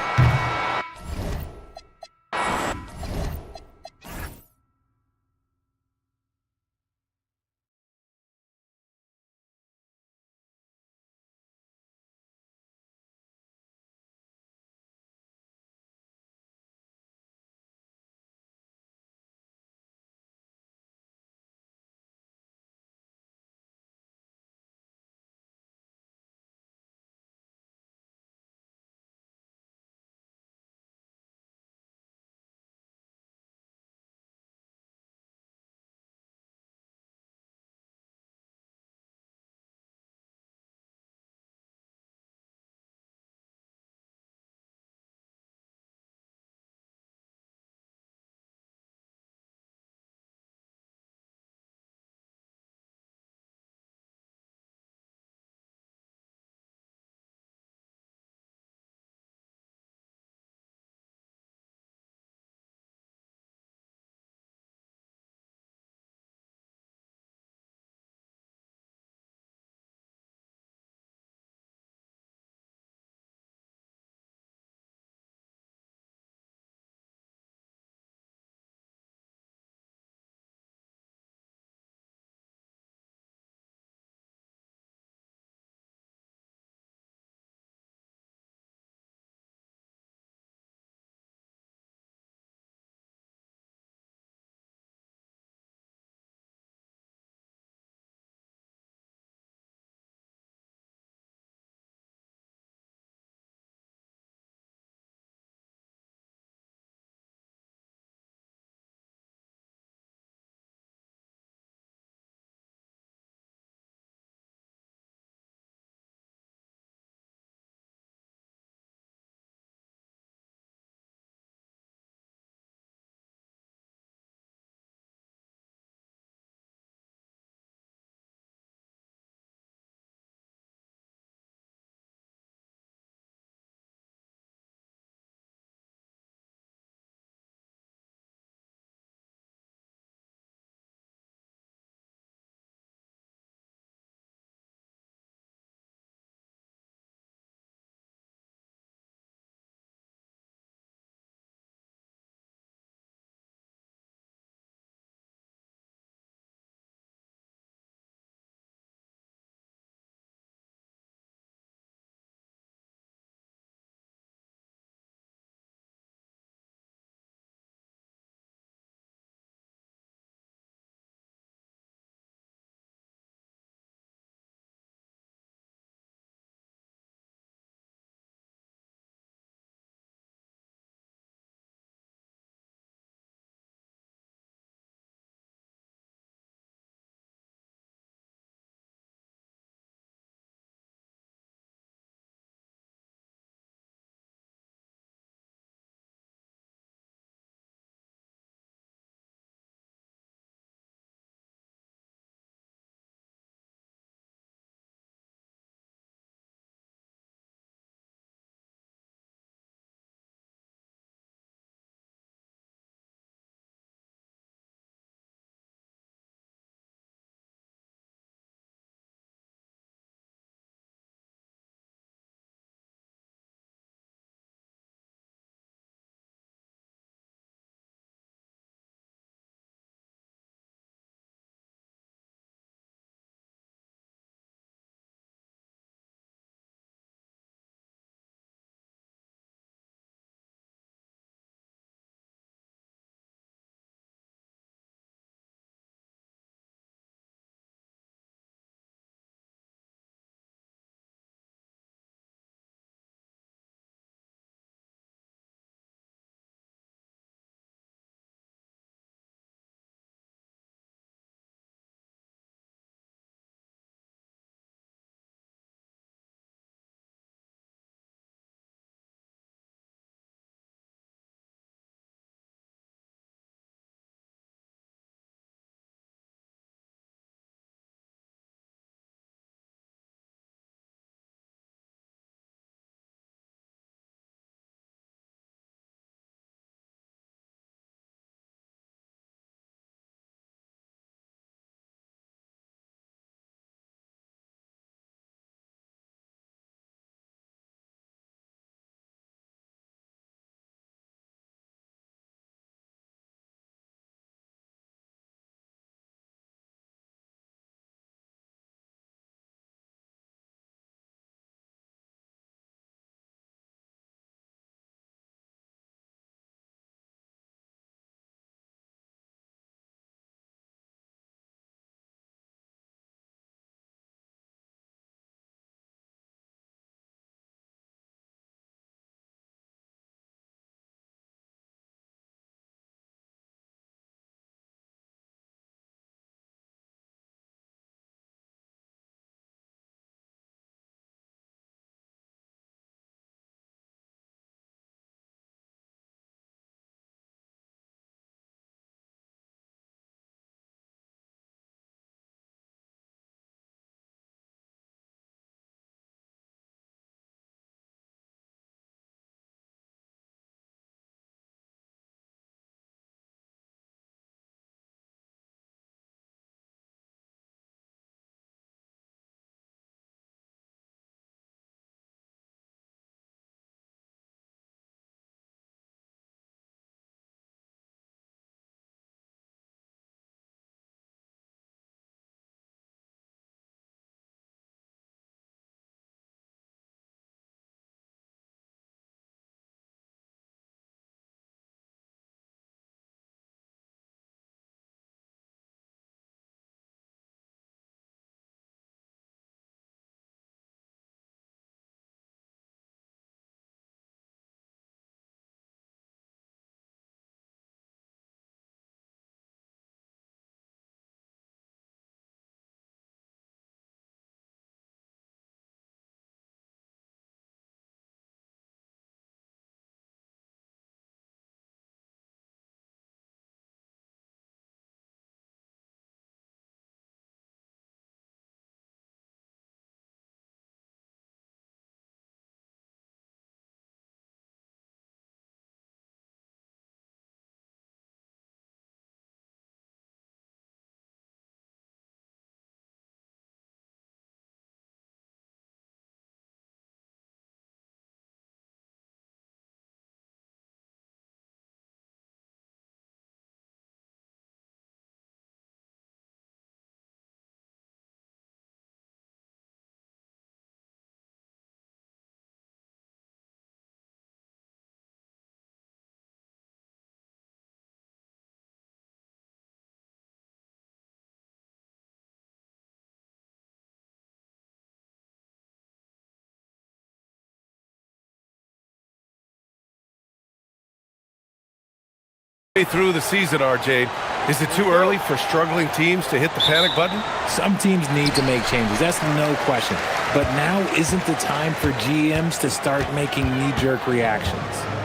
Through the season, RJ. Is it too early for struggling teams to hit the panic button? Some teams need to make changes, that's no question. But now isn't the time for GMs to start making knee-jerk reactions.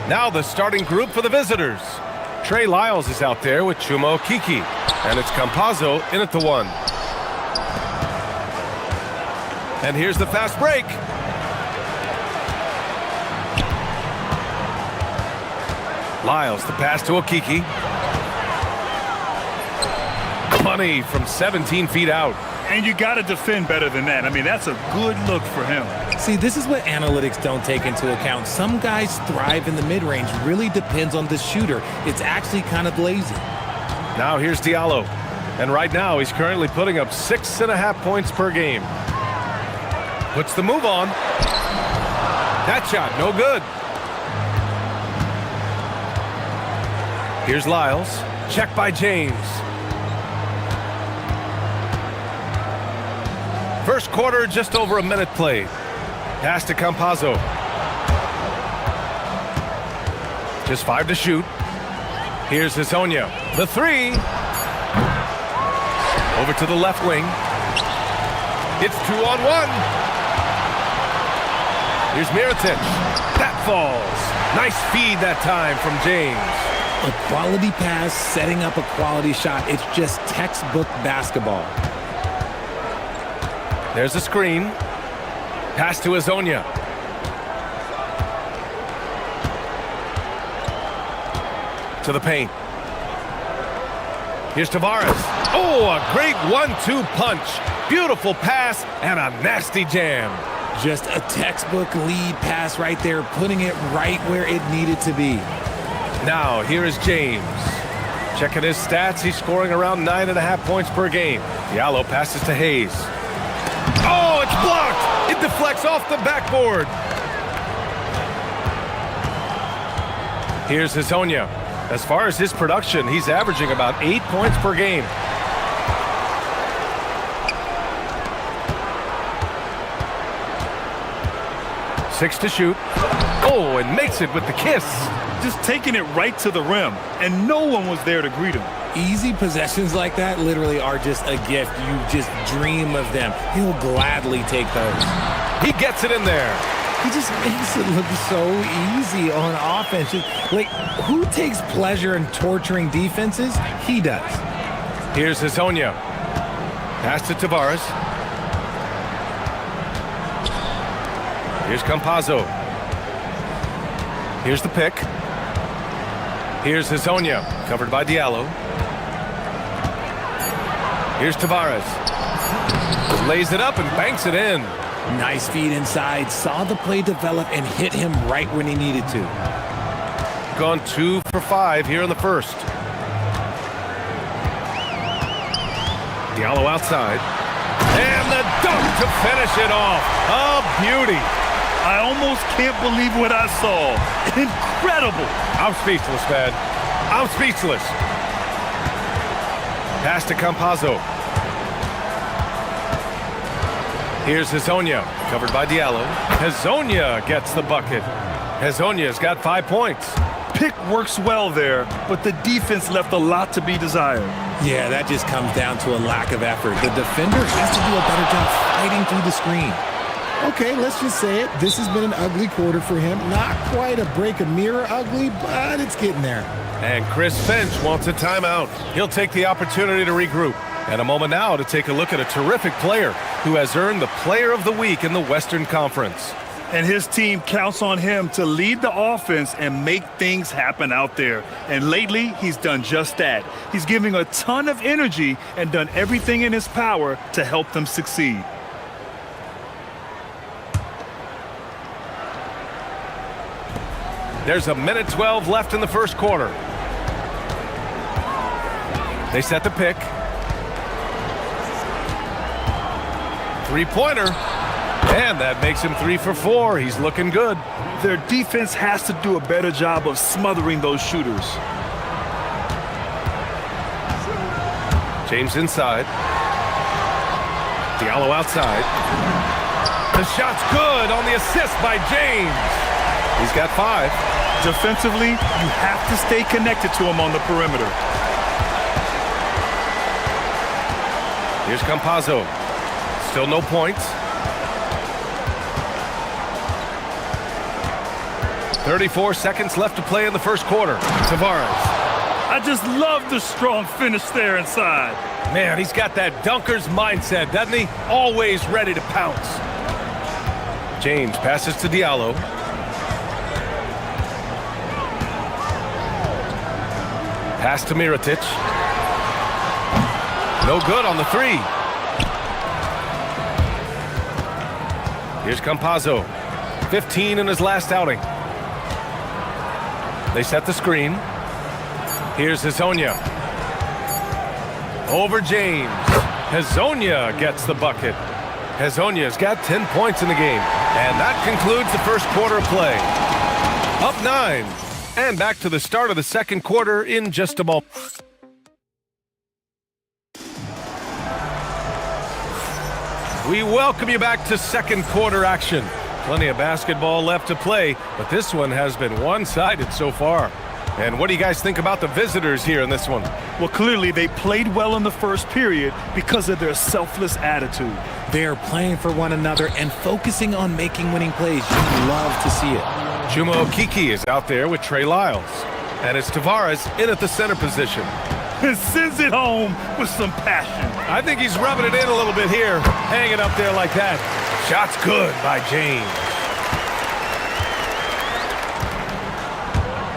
Now the starting group for the visitors. Trey Lyles is out there with Chuma Okeke, and it's Campazzo in at the 1. And here's the fast break. Lyles, the pass to Okeke. Money from 17 feet out. And you got to defend better than that. I mean, that's a good look for him. See, this is what analytics don't take into account. Some guys thrive in the mid-range. Really depends on the shooter. It's actually kind of lazy. Now here's Diallo. And right now, he's currently putting up 6.5 points per game. Puts the move on. That shot, no good. Here's Lyles. Check by James. First quarter, just over a minute played. Pass to Campazzo. Just 5 to shoot. Here's Hezonja. The 3. Over to the left wing. It's 2-on-1. Here's Mirotic. That falls. Nice feed that time from James. A quality pass, setting up a quality shot. It's just textbook basketball. There's a screen. Pass to Hezonja. To the paint. Here's Tavares. Oh, a great 1-2 punch. Beautiful pass and a nasty jam. Just a textbook lead pass right there, putting it right where it needed to be. Now, here is James. Checking his stats, he's scoring around 9.5 points per game. Diallo passes to Hayes. Oh, it's blocked! It deflects off the backboard. Here's Hezonja. As far as his production, he's averaging about 8 points per game. Six to shoot. Oh, and makes it with the kiss. Just taking it right to the rim, and no one was there to greet him. Easy possessions like that literally are just a gift. You just dream of them. He'll gladly take those. He gets it in there. He just makes it look so easy on offense. Like, who takes pleasure in torturing defenses? He does. Here's Hezonja. Pass to Tavares. Here's Campazzo. Here's the pick. Here's Hezonja, covered by Diallo. Here's Tavares. Lays it up and banks it in. Nice feed inside. Saw the play develop and hit him right when he needed to. Gone 2 for 5 here in the first. Diallo outside. And the dunk to finish it off. A beauty. I almost can't believe what I saw. Incredible. I'm speechless, man. I'm speechless. Pass to Campazzo. Here's Hezonja, covered by Diallo. Hezonja gets the bucket. Hezonja's got 5 points. Pick works well there, but the defense left a lot to be desired. Yeah, that just comes down to a lack of effort. The defender has to do a better job fighting through the screen. Okay, let's just say it. This has been an ugly quarter for him. Not quite a break a mirror ugly, but it's getting there. And Chris Finch wants a timeout. He'll take the opportunity to regroup. And a moment now to take a look at a terrific player who has earned the Player of the Week in the Western Conference. And his team counts on him to lead the offense and make things happen out there. And lately, he's done just that. He's giving a ton of energy and done everything in his power to help them succeed. There's a minute 12 left in the first quarter. They set the pick. Three-pointer. And that makes him 3 for 4. He's looking good. Their defense has to do a better job of smothering those shooters. James inside. Diallo outside. The shot's good on the assist by James. He's got 5. Defensively, you have to stay connected to him on the perimeter. Here's Campazzo. Still no points. 34 seconds left to play in the first quarter. Tavares. I just love the strong finish there inside. Man, he's got that dunker's mindset, doesn't he? Always ready to pounce. James passes to Diallo. Pass to Mirotic. No good on the three. Here's Campazzo. 15 in his last outing. They set the screen. Here's Hezonja. Over James. Hezonja gets the bucket. Hezonja's got 10 points in the game. And that concludes the first quarter of play. Up 9. And back to the start of the second quarter in just a moment. We welcome you back to second quarter action. Plenty of basketball left to play, but this one has been one-sided so far. And what do you guys think about the visitors here in this one? Well, clearly they played well in the first period because of their selfless attitude. They are playing for one another and focusing on making winning plays. You love to see it. Chuma Okeke is out there with Trey Lyles. And it's Tavares in at the center position. And sends it home with some passion. I think he's rubbing it in a little bit here, hanging up there like that. Shot's good by James.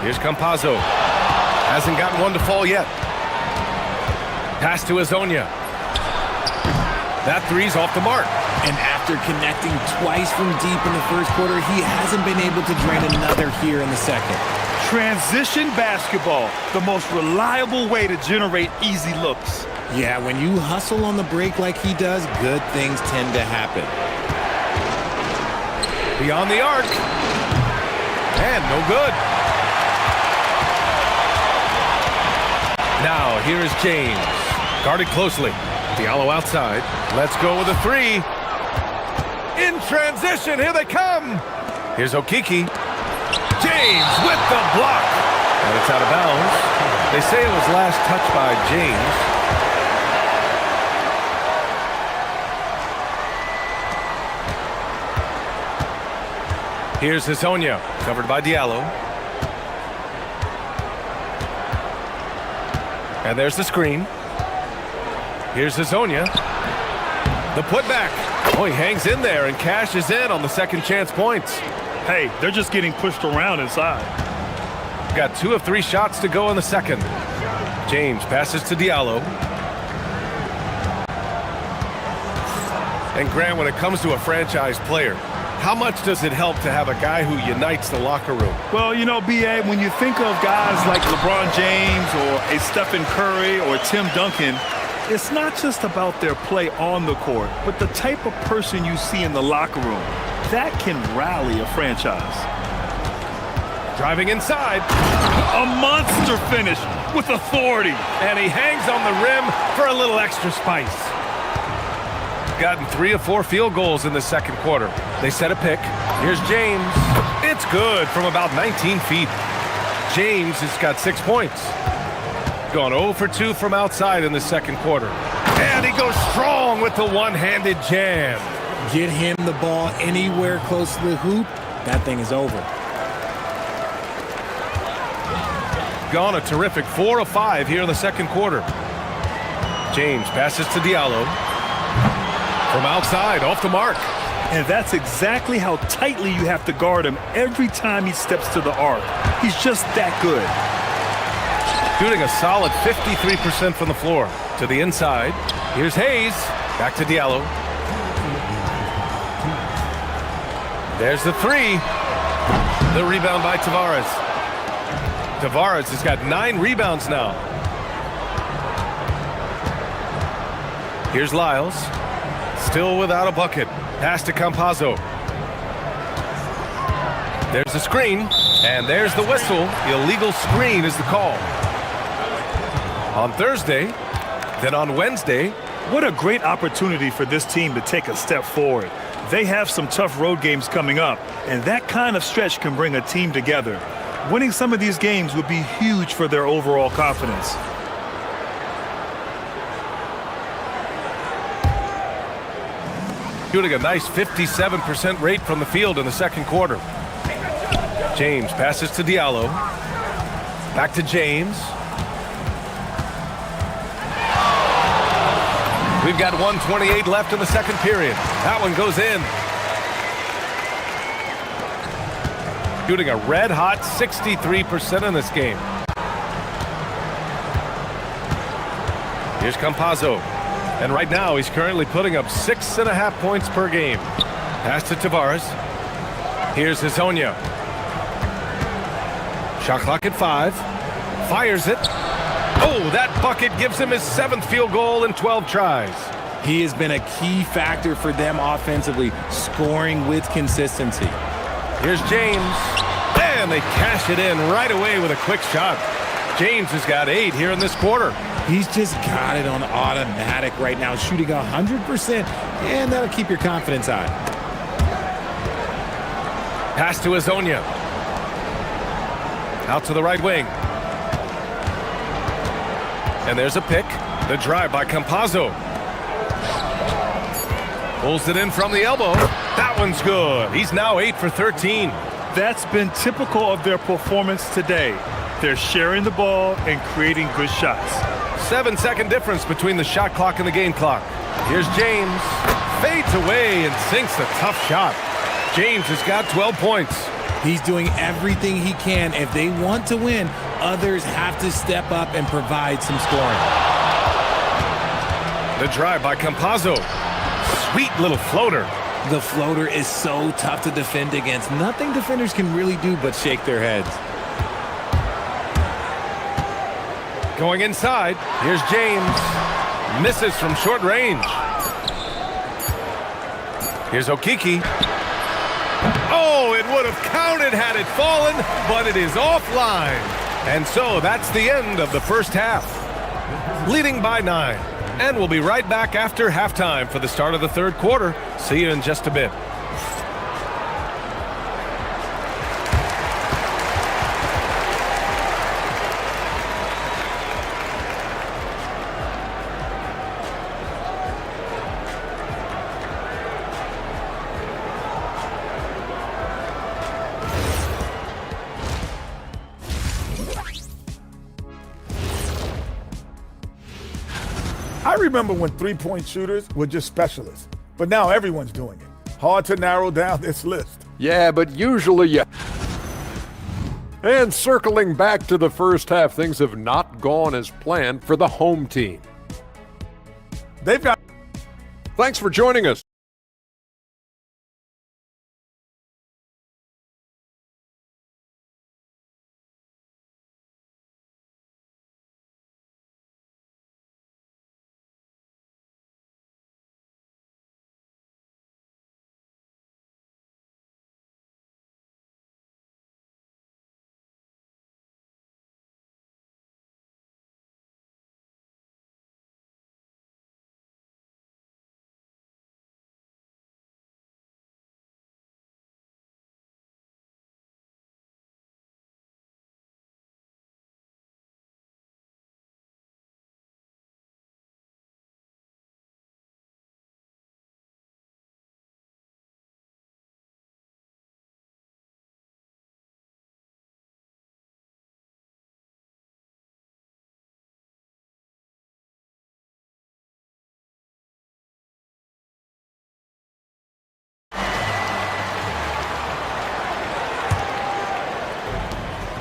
Here's Campazzo. Hasn't gotten one to fall yet. Pass to Hezonja. That three's off the mark. And after connecting twice from deep in the first quarter, he hasn't been able to drain another here in the second. Transition basketball, the most reliable way to generate easy looks. Yeah, when you hustle on the break like he does, good things tend to happen. Beyond the arc. And no good. Now, here is James. Guarded closely. Diallo outside. Let's go with a three. In transition, here they come. Here's Okeke. James with the block. And it's out of bounds. They say it was last touched by James. Here's Hezonja, covered by Diallo. And there's the screen. Here's Hezonja. The putback. Oh, he hangs in there and cashes in on the second chance points. Hey, they're just getting pushed around inside. Got 2 of 3 shots to go in the second. James passes to Diallo. And Grant, when it comes to a franchise player, how much does it help to have a guy who unites the locker room? Well, you know, B.A., when you think of guys like LeBron James or a Stephen Curry or Tim Duncan, it's not just about their play on the court, but the type of person you see in the locker room. That can rally a franchise. Driving inside. A monster finish with authority. And he hangs on the rim for a little extra spice. Gotten 3 of 4 field goals in the second quarter. They set a pick. Here's James. It's good from about 19 feet. James has got 6 points. Gone 0 for 2 from outside in the second quarter. And he goes strong with the one-handed jam. Get him the ball anywhere close to the hoop, that thing is over. Gone a terrific 4 of 5 here in the second quarter. James passes to Diallo. From outside, off the mark. And that's exactly how tightly you have to guard him every time he steps to the arc. He's just that good. Shooting a solid 53% from the floor. To the inside. Here's Hayes. Back to Diallo. There's the three. The rebound by Tavares. Tavares has got 9 rebounds now. Here's Lyles. Still without a bucket. Pass to Campazzo. There's the screen. And there's the whistle. Illegal screen is the call. On Thursday, then on Wednesday. What a great opportunity for this team to take a step forward. They have some tough road games coming up, and that kind of stretch can bring a team together. Winning some of these games would be huge for their overall confidence. Shooting a nice 57% rate from the field in the second quarter. James passes to Diallo. Back to James. We've got 1:28 left in the second period. That one goes in. Shooting a red-hot 63% in this game. Here's Campazzo. And right now, he's currently putting up 6.5 points per game. Pass to Tavares. Here's Hezonja. Shot clock at 5. Fires it. Oh, that bucket gives him his 7th field goal in 12 tries. He has been a key factor for them offensively, scoring with consistency. Here's James. And they cash it in right away with a quick shot. James has got 8 here in this quarter. He's just got it on automatic right now, shooting 100%, and that'll keep your confidence high. Pass to Hezonja. Out to the right wing. And there's a pick. The drive by Campazzo. Pulls it in from the elbow. That one's good. He's now 8 for 13. That's been typical of their performance today. They're sharing the ball and creating good shots. 7-second difference between the shot clock and the game clock. Here's James. Fades away and sinks a tough shot. James has got 12 points. He's doing everything he can. If they want to win, others have to step up and provide some scoring. The drive by Campazzo. Sweet little floater. The floater is so tough to defend against. Nothing defenders can really do but shake their heads. Going inside, here's James. Misses from short range. Here's Okiki. Oh, it would have counted had it fallen, but it is offline. And so that's the end of the first half. Leading by 9. And we'll be right back after halftime for the start of the third quarter. See you in just a bit. I remember when three-point shooters were just specialists, but now everyone's doing it. Hard to narrow down this list. Yeah, but usually, yeah. And circling back to the first half, things have not gone as planned for the home team. They've got... Thanks for joining us.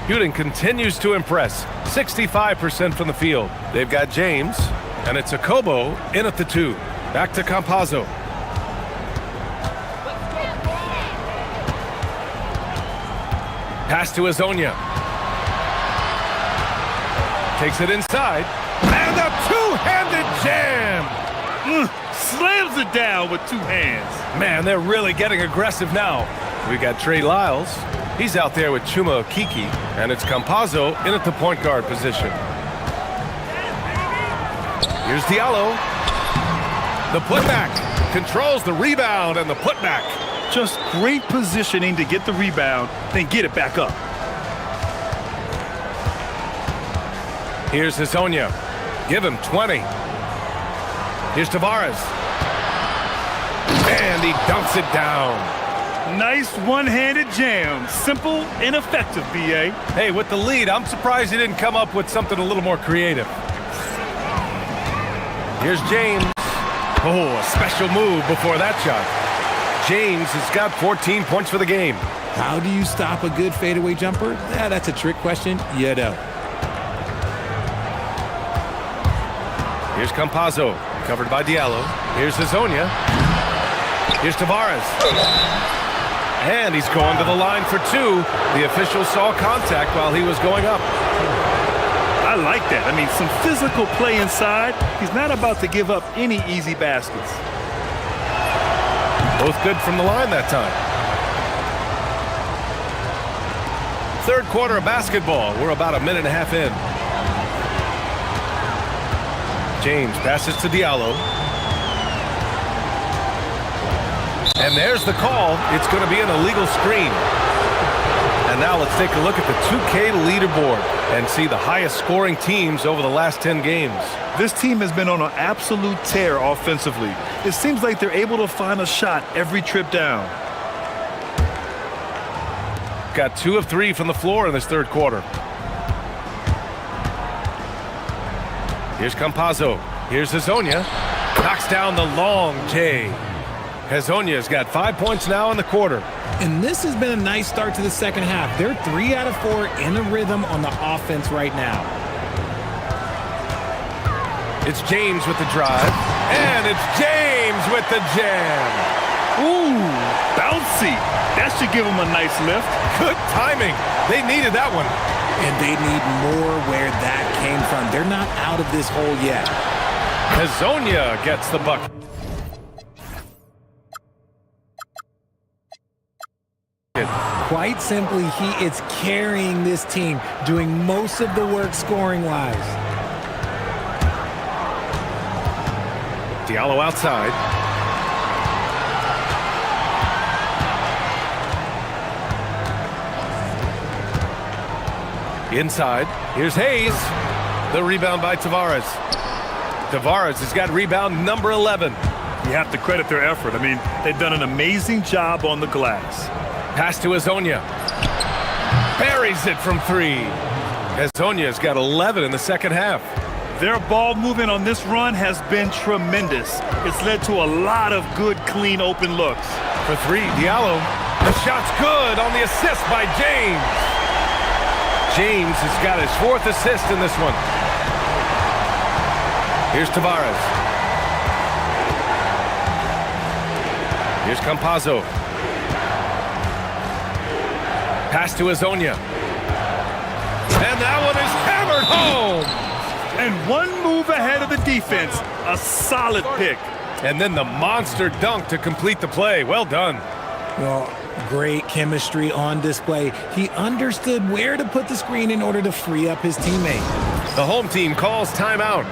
Shooting continues to impress. 65% from the field. They've got James, and it's Akobo in at the 2. Back to Campazzo. Pass to Hezonja. Takes it inside. And a two-handed jam! Slams it down with 2 hands. Man, they're really getting aggressive now. We got Trey Lyles. He's out there with Chuma Okiki, and it's Campazzo in at the point guard position. Here's Diallo. The putback. Controls the rebound and the putback. Just great positioning to get the rebound, then get it back up. Here's Hazonia. Give him 20. Here's Tavares. And he dunks it down. Nice one-handed jam. Simple and effective, B.A. Hey, with the lead, I'm surprised he didn't come up with something a little more creative. Here's James. Oh, a special move before that shot. James has got 14 points for the game. How do you stop a good fadeaway jumper? Yeah, that's a trick question. You don't. Here's Campazzo, covered by Diallo. Here's Hazonia. Here's Tavares. And he's going to the line for two. The official saw contact while he was going up. I like that. I mean, some physical play inside. He's not about to give up any easy baskets. Both good from the line that time. Third quarter of basketball. We're about a minute and a half in. James passes to Diallo. And there's the call. It's going to be an illegal screen. And now let's take a look at the 2K leaderboard and see the highest scoring teams over the last 10 games. This team has been on an absolute tear offensively. It seems like they're able to find a shot every trip down. Got 2 of 3 from the floor in this third quarter. Here's Campazzo. Here's Hazonia. Knocks down the long J. Hazonia's got 5 points now in the quarter. And this has been a nice start to the second half. They're 3 out of 4 in a rhythm on the offense right now. It's James with the drive. And it's James with the jam. Ooh, bouncy. That should give him a nice lift. Good timing. They needed that one. And they need more where that came from. They're not out of this hole yet. Hazonia gets the bucket. Quite simply, he is carrying this team, doing most of the work scoring-wise. Diallo outside. Inside. Here's Hayes. The rebound by Tavares. Tavares has got rebound number 11. You have to credit their effort. I mean, they've done an amazing job on the glass. Pass to Hazonia. Buries it from 3. Hazonia's got 11 in the second half. Their ball movement on this run has been tremendous. It's led to a lot of good, clean, open looks. For 3, Diallo. The shot's good on the assist by James. James has got his 4th assist in this one. Here's Tavares. Here's Campazzo. Pass to Hazonia. And that one is hammered home. And one move ahead of the defense. A solid pick. And then the monster dunk to complete the play. Well done. Well, great chemistry on display. He understood where to put the screen in order to free up his teammate. The home team calls timeout.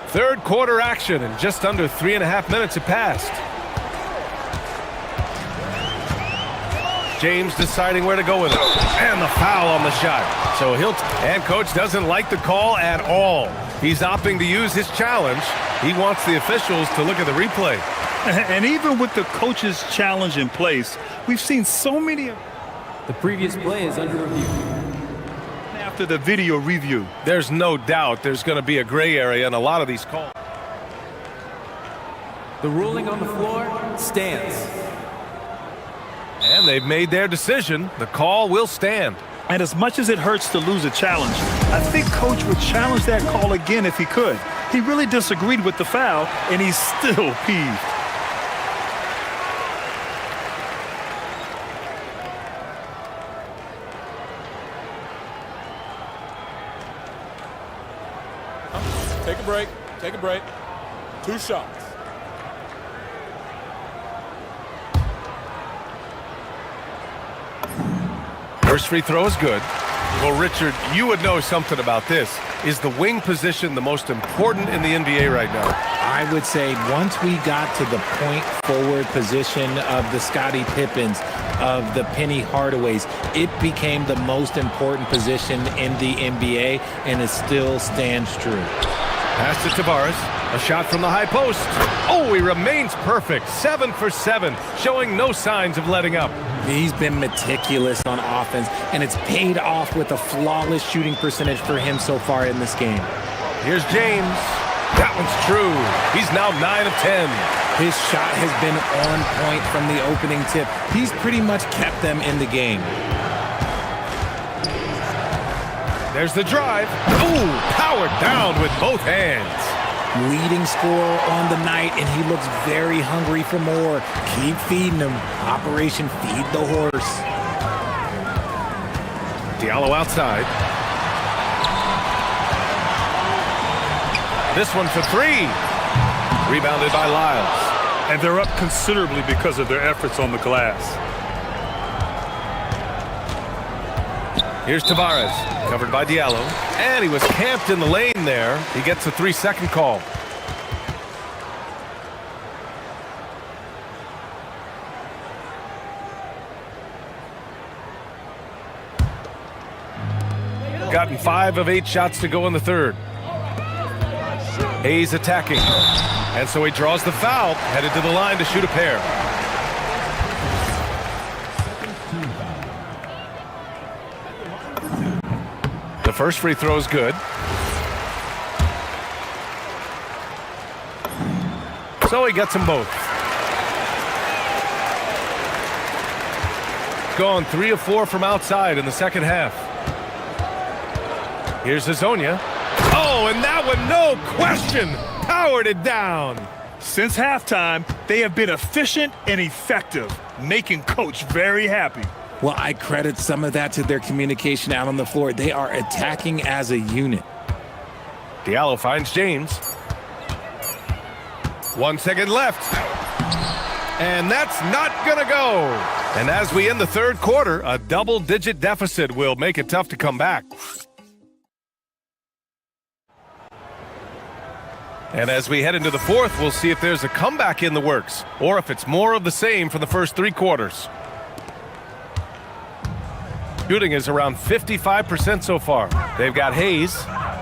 Third quarter action, and just under 3.5 minutes have passed. James deciding where to go with it. And the foul on the shot. So and coach doesn't like the call at all. He's opting to use his challenge. He wants the officials to look at the replay. And even with the coach's challenge in place, we've seen so many. The previous play is under review. After the video review, there's no doubt there's going to be a gray area in a lot of these calls. The ruling on the floor stands. And they've made their decision. The call will stand. And as much as it hurts to lose a challenge, I think coach would challenge that call again if he could. He really disagreed with the foul, and he's still peeved. Take a break. Take a break. 2 shots. First free throw is good. Well, Richard, you would know something about this. Is the wing position the most important in the NBA right now? I would say once we got to the point forward position of the Scottie Pippens, of the Penny Hardaways, it became the most important position in the NBA, and it still stands true. Pass to Tavares. A shot from the high post. Oh, he remains perfect. 7 for 7, showing no signs of letting up. He's been meticulous on offense, and it's paid off with a flawless shooting percentage for him so far in this game. Here's James. That one's true. He's now 9 of 10. His shot has been on point from the opening tip. He's pretty much kept them in the game. There's the drive. Ooh, powered down with both hands. Leading scorer on the night, and he looks very hungry for more. Keep feeding him. Operation Feed the Horse. Diallo outside. This one for 3. Rebounded by Lyles. And they're up considerably because of their efforts on the glass. Here's Tavares, covered by Diallo. And he was camped in the lane there. He gets a 3-second call. Gotten 5 of 8 shots to go in the third. Hayes attacking. And so he draws the foul, headed to the line to shoot a pair. The first free throw is good. So he gets them both. Gone 3 of 4 from outside in the second half. Here's Hazonia. Oh, and that one, no question, powered it down. Since halftime, they have been efficient and effective, making Coach very happy. Well, I credit some of that to their communication out on the floor. They are attacking as a unit. Diallo finds James. 1 second left. And that's not gonna go. And as we end the third quarter, a double-digit deficit will make it tough to come back. And as we head into the fourth, we'll see if there's a comeback in the works, or if it's more of the same for the first 3 quarters. Shooting is around 55% so far. They've got Hayes,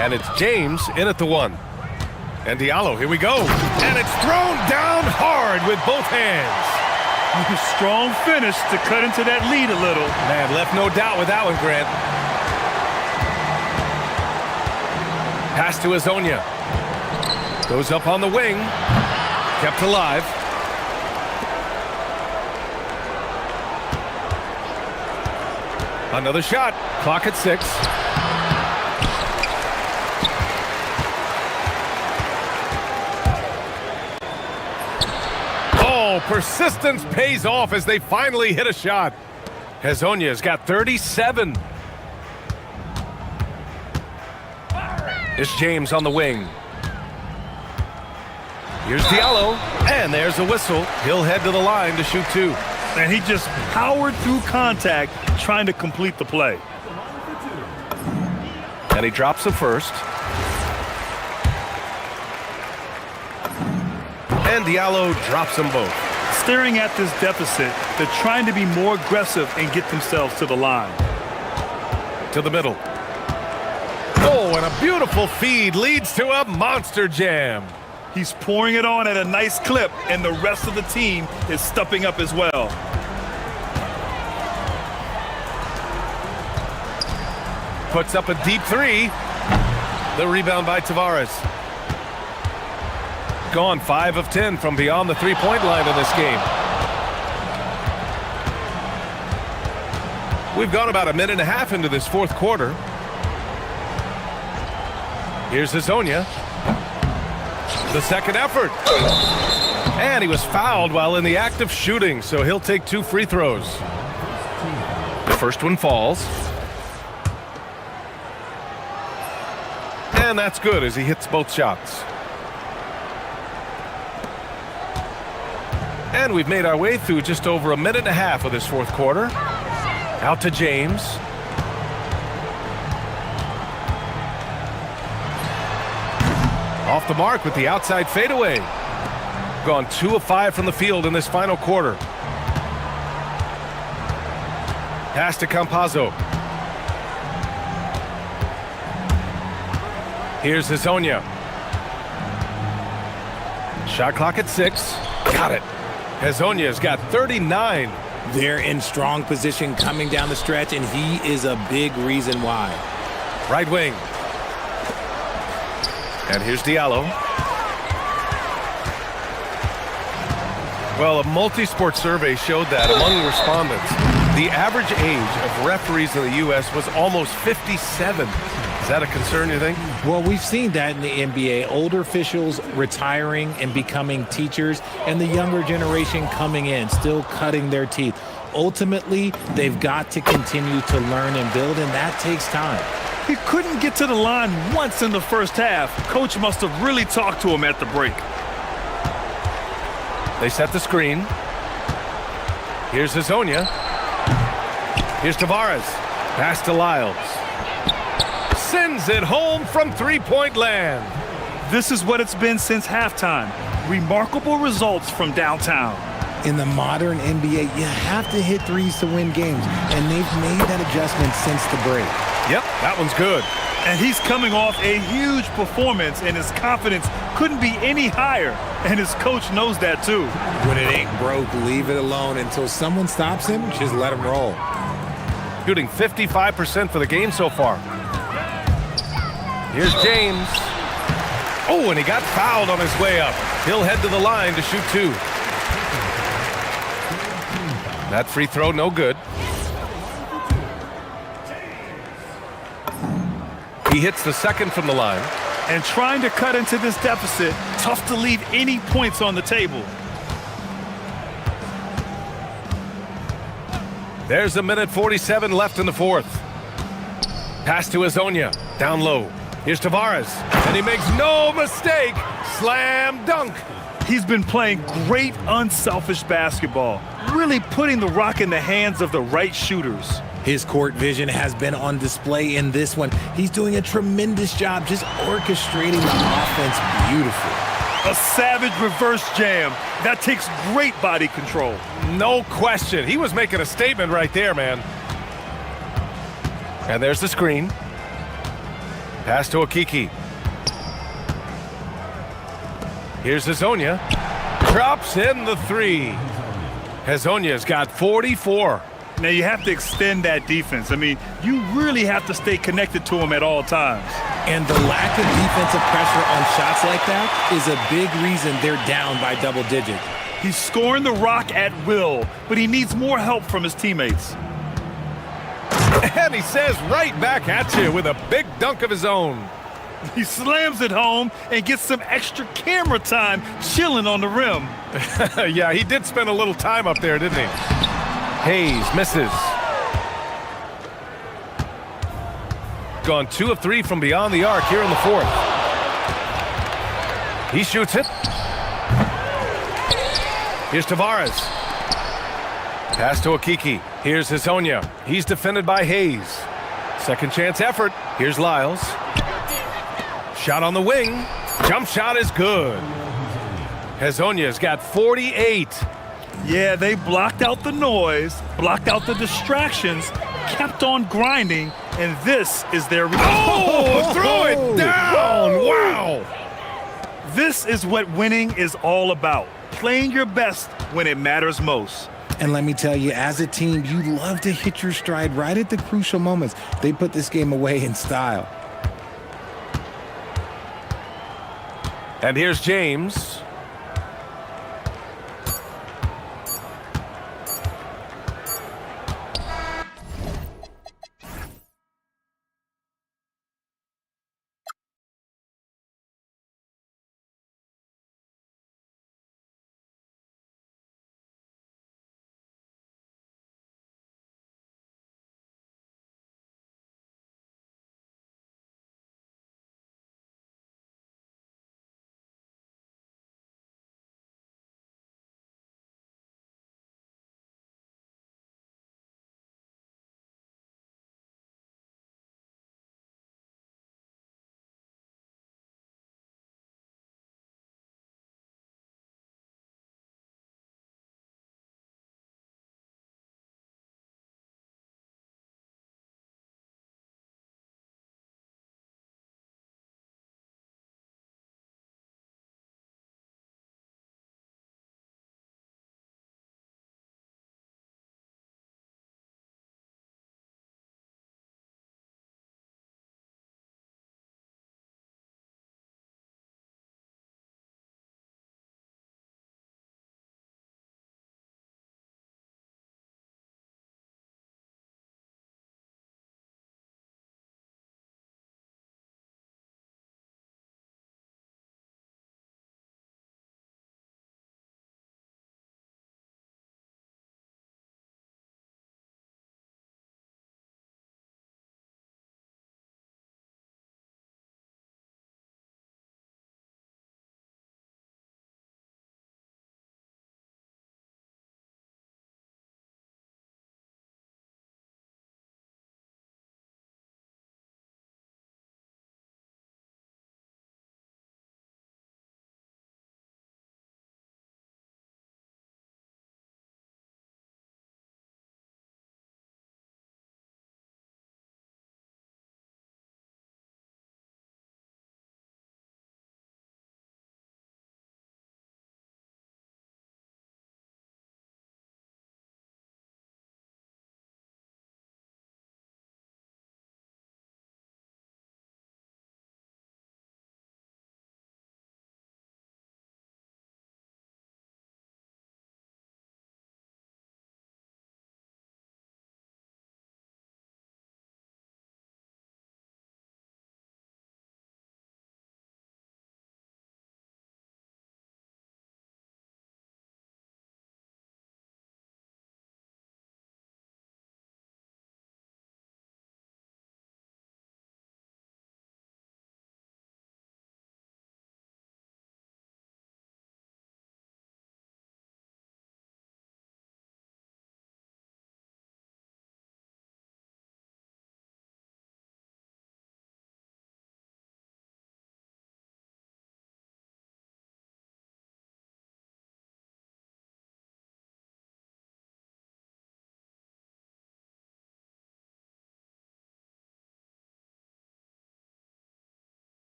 and it's James in at the 1. And Diallo, here we go. And it's thrown down hard with both hands. Strong finish to cut into that lead a little. Man, left no doubt with that one, Grant. Pass to Hazonia. Goes up on the wing. Kept alive. Another shot. Clock at 6. Oh, persistence pays off as they finally hit a shot. Hazonia's got 37. It's James on the wing. Here's Diallo, and there's a whistle. He'll head to the line to shoot 2. And he just powered through contact, trying to complete the play. And he drops the first. And Diallo drops them both. Staring at this deficit, they're trying to be more aggressive and get themselves to the line. To the middle. Oh, and a beautiful feed leads to a monster jam. He's pouring it on at a nice clip, and the rest of the team is stepping up as well. Puts up a deep 3. The rebound by Tavares. Gone 5 of 10 from beyond the 3-point line in this game. We've gone about a minute and a half into this fourth quarter. Here's Hazonia. The second effort. And he was fouled while in the act of shooting, so he'll take 2 free throws. The first one falls. And that's good as he hits both shots. And we've made our way through just over a minute and a half of this fourth quarter. Out to James. Off the mark with the outside fadeaway. Gone 2 of 5 from the field in this final quarter. Pass to Campazzo. Here's Hezonja. Shot clock at 6. Got it. Hezonja's got 39. They're in strong position coming down the stretch, and he is a big reason why. Right wing. And here's Diallo. Well, a multi-sport survey showed that among respondents, the average age of referees in the U.S. was almost 57. Is that a concern, you think? Well, we've seen that in the NBA. Older officials retiring and becoming teachers, and the younger generation coming in, still cutting their teeth. Ultimately, they've got to continue to learn and build, and that takes time. He couldn't get to the line once in the first half. Coach must have really talked to him at the break. They set the screen. Here's Hezonja. Here's Tavares. Pass to Lyles. Sends it home from three-point land. This is what it's been since halftime. Remarkable results from downtown. In the modern NBA, you have to hit threes to win games, and they've made that adjustment since the break. Yep, that one's good. And he's coming off a huge performance, and his confidence couldn't be any higher. And his coach knows that, too. When it ain't broke, leave it alone. Until someone stops him, just let him roll. Shooting 55% for the game so far. Here's James. Oh, and he got fouled on his way up. He'll head to the line to shoot 2. That free throw, no good. He hits the second from the line. And trying to cut into this deficit, tough to leave any points on the table. There's a minute 47 left in the fourth. Pass to Hezonja, down low. Here's Tavares, and he makes no mistake. Slam dunk. He's been playing great, unselfish basketball, really putting the rock in the hands of the right shooters. His court vision has been on display in this one. He's doing a tremendous job just orchestrating the offense beautifully. A savage reverse jam. That takes great body control. No question. He was making a statement right there, man. And there's the screen. Pass to Okiki. Here's Hezonja. Drops in the 3. Hezonja's got 44. Now you have to extend that defense. I mean, you really have to stay connected to him at all times. And the lack of defensive pressure on shots like that is a big reason they're down by double digits. He's scoring the rock at will, but he needs more help from his teammates. And he says right back at you with a big dunk of his own. He slams it home and gets some extra camera time chilling on the rim. Yeah, he did spend a little time up there, didn't he? Hayes misses. Gone 2 of 3 from beyond the arc here in the fourth. He shoots it. Here's Tavares. Pass to Okiki. Here's Hezonja. He's defended by Hayes. Second chance effort. Here's Lyles. Shot on the wing. Jump shot is good. Hezonja's got 48. Yeah, they blocked out the noise, blocked out the distractions, kept on grinding, and this is their result. Oh, throw it down! Wow! This is what winning is all about, playing your best when it matters most. And let me tell you, as a team, you love to hit your stride right at the crucial moments. They put this game away in style. And here's James.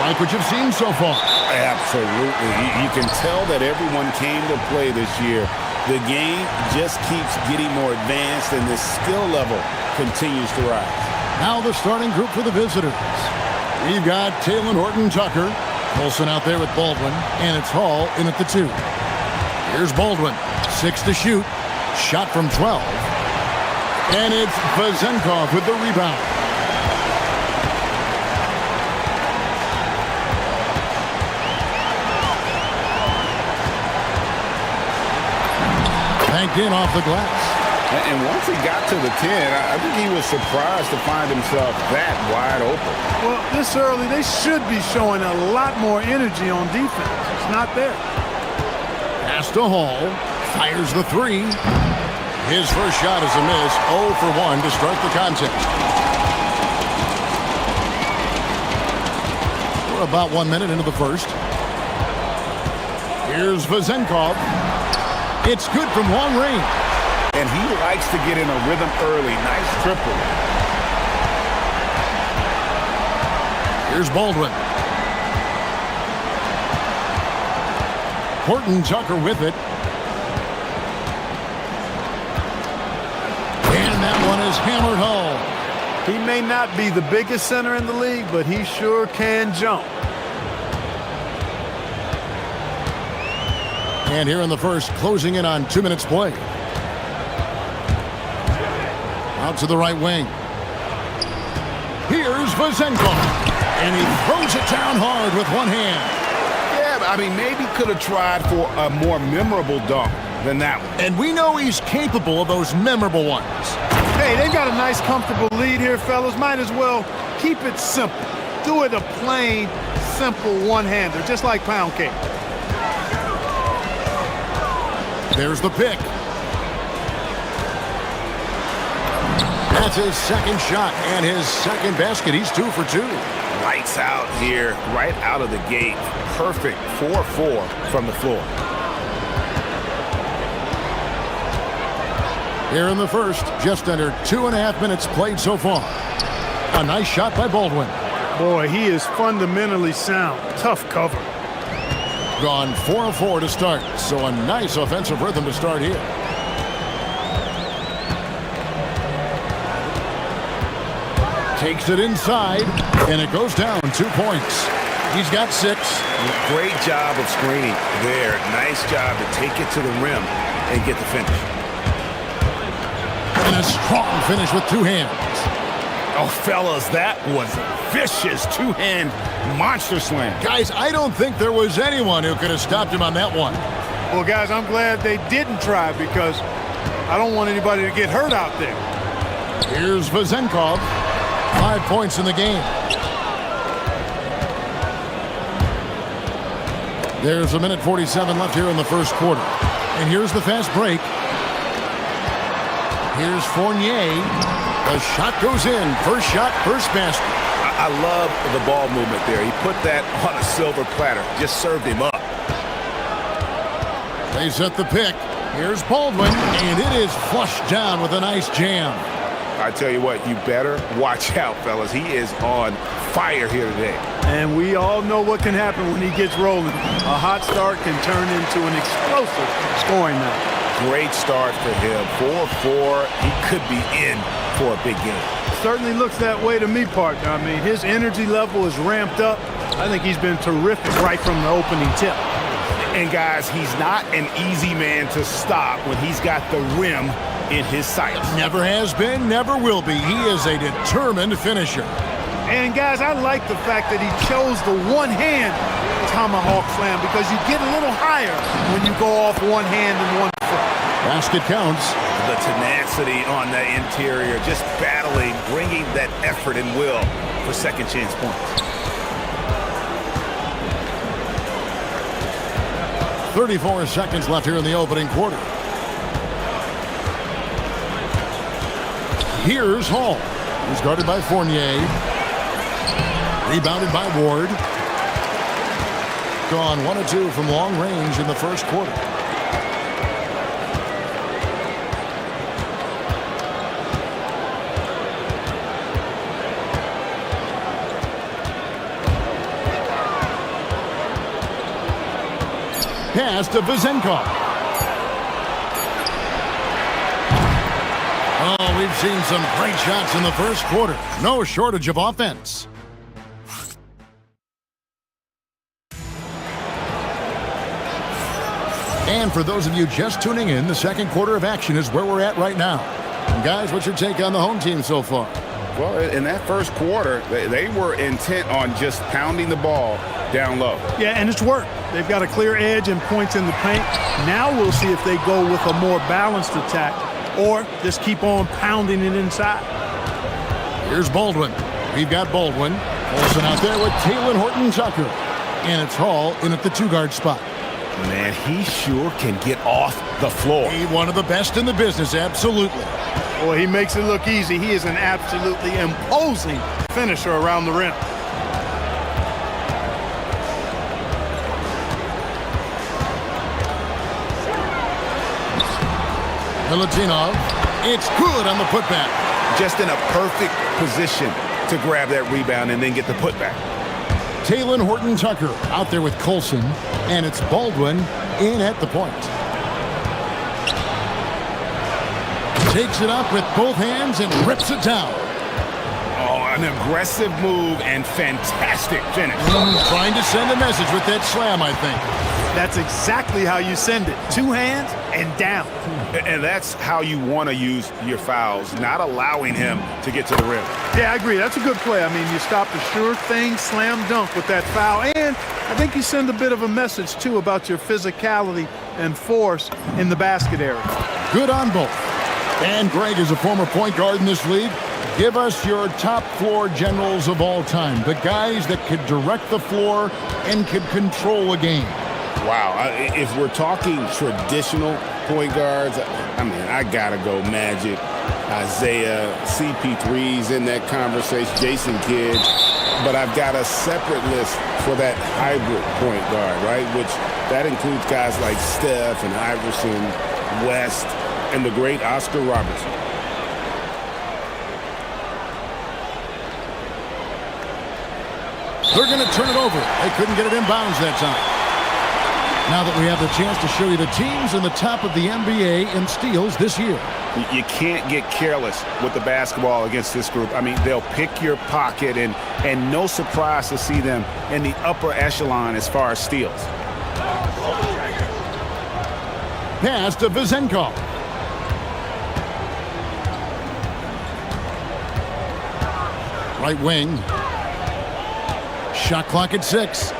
like what you've seen so far. Absolutely. You can tell that everyone came to play this year. The game just keeps getting more advanced, and the skill level continues to rise. Now the starting group for the visitors. We've got Taylor Horton-Tucker, Colson out there with Baldwin, and it's Hall in at the 2. Here's Baldwin, 6 to shoot, shot from 12. And it's Vazenkov with the rebound. Banked in off the glass. And once he got to the 10, I think he was surprised to find himself that wide open. Well, this early, they should be showing a lot more energy on defense. It's not there. Pass to Hall. Fires the 3. His first shot is a miss. 0 for 1 to start the contest. We're about 1 minute into the first. Here's Vazenkov. It's good from long range. And he likes to get in a rhythm early. Nice triple. Here's Baldwin. Horton-Tucker with it. And that one is hammered home. He may not be the biggest center in the league, but he sure can jump. And here in the first, closing in on 2 minutes play. Out to the right wing. Here's Vazenkov. And he throws it down hard with one hand. Yeah, I mean, maybe could have tried for a more memorable dunk than that one. And we know he's capable of those memorable ones. Hey, they've got a nice, comfortable lead here, fellas. Might as well keep it simple. Do it a plain, simple one-hander, just like pound cake. There's the pick. That's his second shot and his second basket. He's 2 for 2. Lights out here, right out of the gate. Perfect 4-4 from the floor. Here in the first, just under 2.5 minutes played so far. A nice shot by Baldwin. Boy, he is fundamentally sound. Tough cover. Gone 4 of 4 to start, so a nice offensive rhythm to start here. Takes it inside, and it goes down 2 points. He's got 6. Great job of screening there. Nice job to take it to the rim and get the finish. And a strong finish with 2 hands. Oh, fellas, that was a vicious 2-hand monster slam. Guys, I don't think there was anyone who could have stopped him on that one. Well, guys, I'm glad they didn't try because I don't want anybody to get hurt out there. Here's Vazenkov. 5 points in the game. There's 1:47 left here in the first quarter. And here's the fast break. Here's Fournier. The shot goes in. First shot, first basket. I love the ball movement there. He put that on a silver platter. Just served him up. They set the pick. Here's Baldwin, and it is flushed down with a nice jam. I tell you what, you better watch out, fellas. He is on fire here today. And we all know what can happen when he gets rolling. A hot start can turn into an explosive scoring night. Great start for him. 4-4. He could be in for a big game. Certainly looks that way to me, partner. I mean, his energy level is ramped up. I think he's been terrific right from the opening tip. And guys, he's not an easy man to stop when he's got the rim in his sights. Never has been, never will be. He is a determined finisher. And guys, I like the fact that he chose the one-hand tomahawk slam because you get a little higher when you go off one hand and one foot. Basket counts. The tenacity on the interior, just battling, bringing that effort and will for second chance points. 34 seconds left here in the opening quarter. Here's Hall. He's guarded by Fournier. Rebounded by Ward. Gone 1 of 2 from long range in the first quarter. Pass to Vezenkov. Oh, we've seen some great shots in the first quarter. No shortage of offense. And for those of you just tuning in, the second quarter of action is where we're at right now. And guys, what's your take on the home team so far? Well, in that first quarter, they were intent on just pounding the ball down low. Yeah, and it's worked. They've got a clear edge and points in the paint. Now we'll see if they go with a more balanced attack or just keep on pounding it inside. Here's Baldwin. We've got Baldwin. Olsen out there with Taylor Horton-Tucker. And it's Hall in at the two-guard spot. Man, he sure can get off the floor. He's one of the best in the business, absolutely. Boy, he makes it look easy. He is an absolutely imposing finisher around the rim. Milutinov. It's good on the putback. Just in a perfect position to grab that rebound and then get the putback. Taylor Horton-Tucker out there with Colson, and it's Baldwin in at the point. Takes it up with both hands and rips it down. Oh, an aggressive move and fantastic finish. Trying to send a message with that slam, I think. That's exactly how you send it. Two hands and down. And that's how you want to use your fouls, not allowing him to get to the rim. Yeah, I agree. That's a good play. I mean, you stop a sure thing slam dunk with that foul. And I think you send a bit of a message, too, about your physicality and force in the basket area. Good on both. And Greg is a former point guard in this league. Give us your top floor generals of all time. The guys that could direct the floor and could control a game. Wow. If we're talking traditional point guards, I mean, I got to go Magic, Isaiah, CP3's in that conversation, Jason Kidd. But I've got a separate list for that hybrid point guard, right? Which that includes guys like Steph and Iverson, West, and the great Oscar Robertson. They're going to turn it over. They couldn't get it inbounds that time. Now that we have the chance to show you the teams in the top of the NBA in steals this year. You can't get careless with the basketball against this group. I mean, they'll pick your pocket, and no surprise to see them in the upper echelon as far as steals. Pass to Vezenkov. Right wing. Shot clock at 6.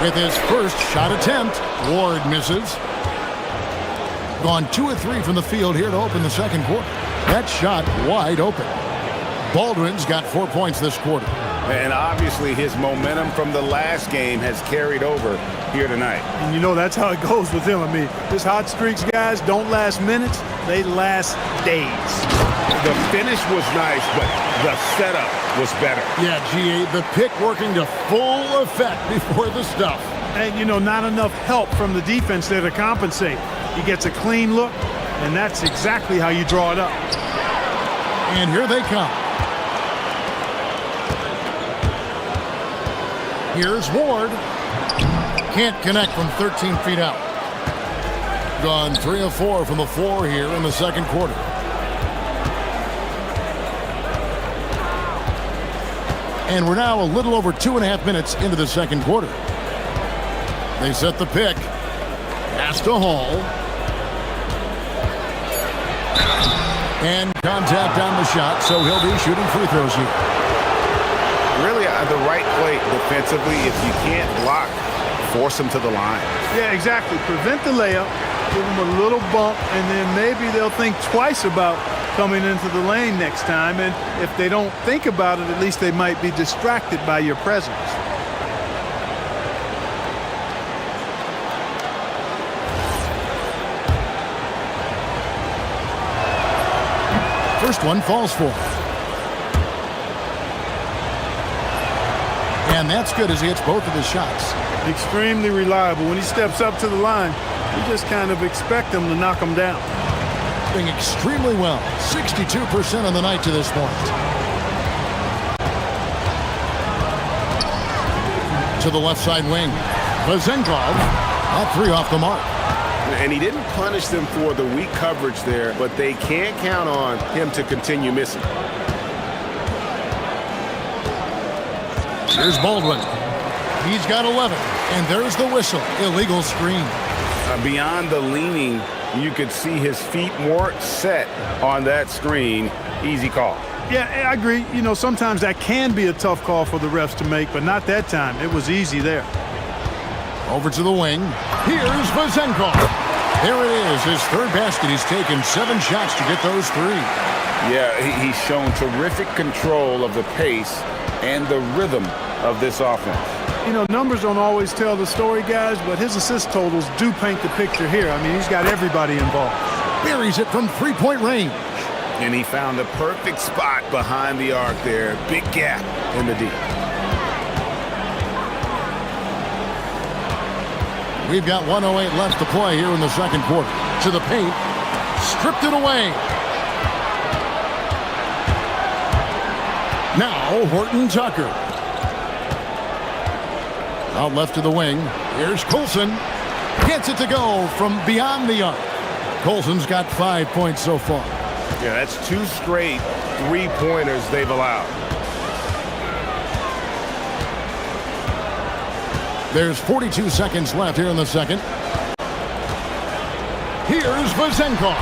With his first shot attempt, Ward misses. Gone 2 of 3 from the field here to open the second quarter. That shot wide open. Baldwin's got 4 points this quarter. And obviously his momentum from the last game has carried over here tonight. And you know that's how it goes with him. I mean, his hot streaks, guys, don't last minutes. They last days. The finish was nice, but the setup was better. Yeah, GA, the pick working to full effect before the stuff. And, you know, not enough help from the defense there to compensate. He gets a clean look, and that's exactly how you draw it up. And here they come. Here's Ward. Can't connect from 13 feet out. Gone 3 of 4 from the floor here in the second quarter. And we're now a little over 2.5 minutes into the second quarter. They set the pick. Pass to Hall. And contact on the shot, so he'll be shooting free throws here. Really the right play defensively. If you can't block, force him to the line. Yeah, exactly. Prevent the layup, give him a little bump, and then maybe they'll think twice about coming into the lane next time. And if they don't think about it, at least they might be distracted by your presence. First one falls for him. And that's good as he hits both of his shots. Extremely reliable. When he steps up to the line, you just kind of expect him to knock him down. Doing extremely well. 62% on the night to this point. To the left side wing. Vazenkov, a three off the mark. And he didn't punish them for the weak coverage there, but they can't count on him to continue missing. Here's Baldwin. He's got 11, and there's the whistle. Illegal screen. Beyond the leaning, you could see his feet weren't set on that screen. Easy call. Yeah, I agree. You know, sometimes that can be a tough call for the refs to make, but not that time. It was easy there. Over to the wing. Here's Vazenkov. There it is, his third basket. He's taken 7 shots to get those 3. Yeah, he's shown terrific control of the pace and the rhythm of this offense. You know, numbers don't always tell the story, guys, but his assist totals do paint the picture here. I mean, he's got everybody involved. Buries it from three-point range. And he found the perfect spot behind the arc there. Big gap in the D. We've got 1:08 left to play here in the second quarter. To the paint. Stripped it away. Now Horton Tucker. Out left to the wing. Here's Colson. Gets it to go from beyond the arc. Colson's got 5 points so far. Yeah, that's 2 straight 3-pointers they've allowed. There's 42 seconds left here in the second. Here's Vazenkov.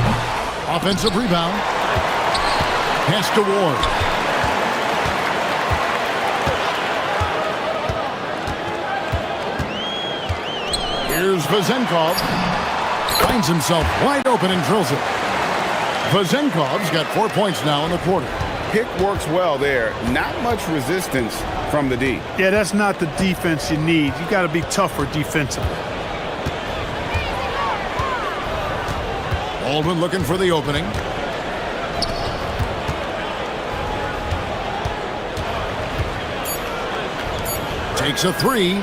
Offensive rebound. Pass to Ward. Here's Vazenkov. Finds himself wide open and drills it. Vazenkov's got 4 points now in the quarter. Pick works well there. Not much resistance from the D. Yeah, that's not the defense you need. You got to be tougher defensively. Baldwin looking for the opening. Takes a 3.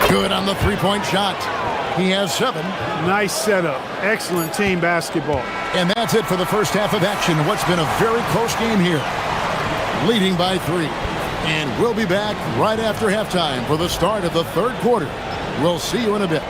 Good on the three-point shot. He has 7. Nice setup. Excellent team basketball. And that's it for the first half of action. What's been a very close game here. Leading by 3. And we'll be back right after halftime for the start of the third quarter. We'll see you in a bit.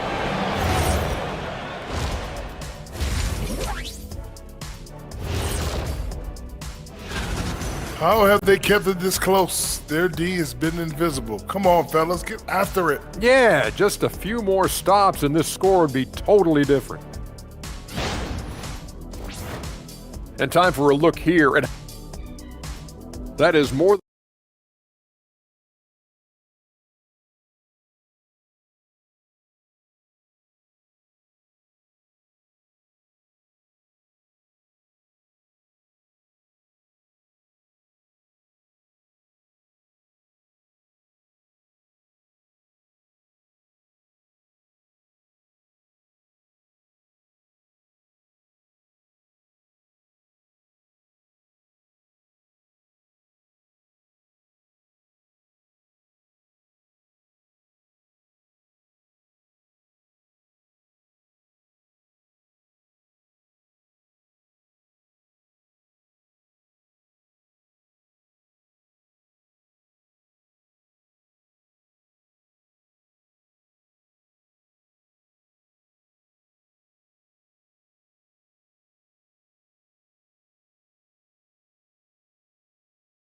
How have they kept it this close? Their D has been invisible. Come on, fellas, get after it. Yeah, just a few more stops and this score would be totally different. And time for a look here at that is more.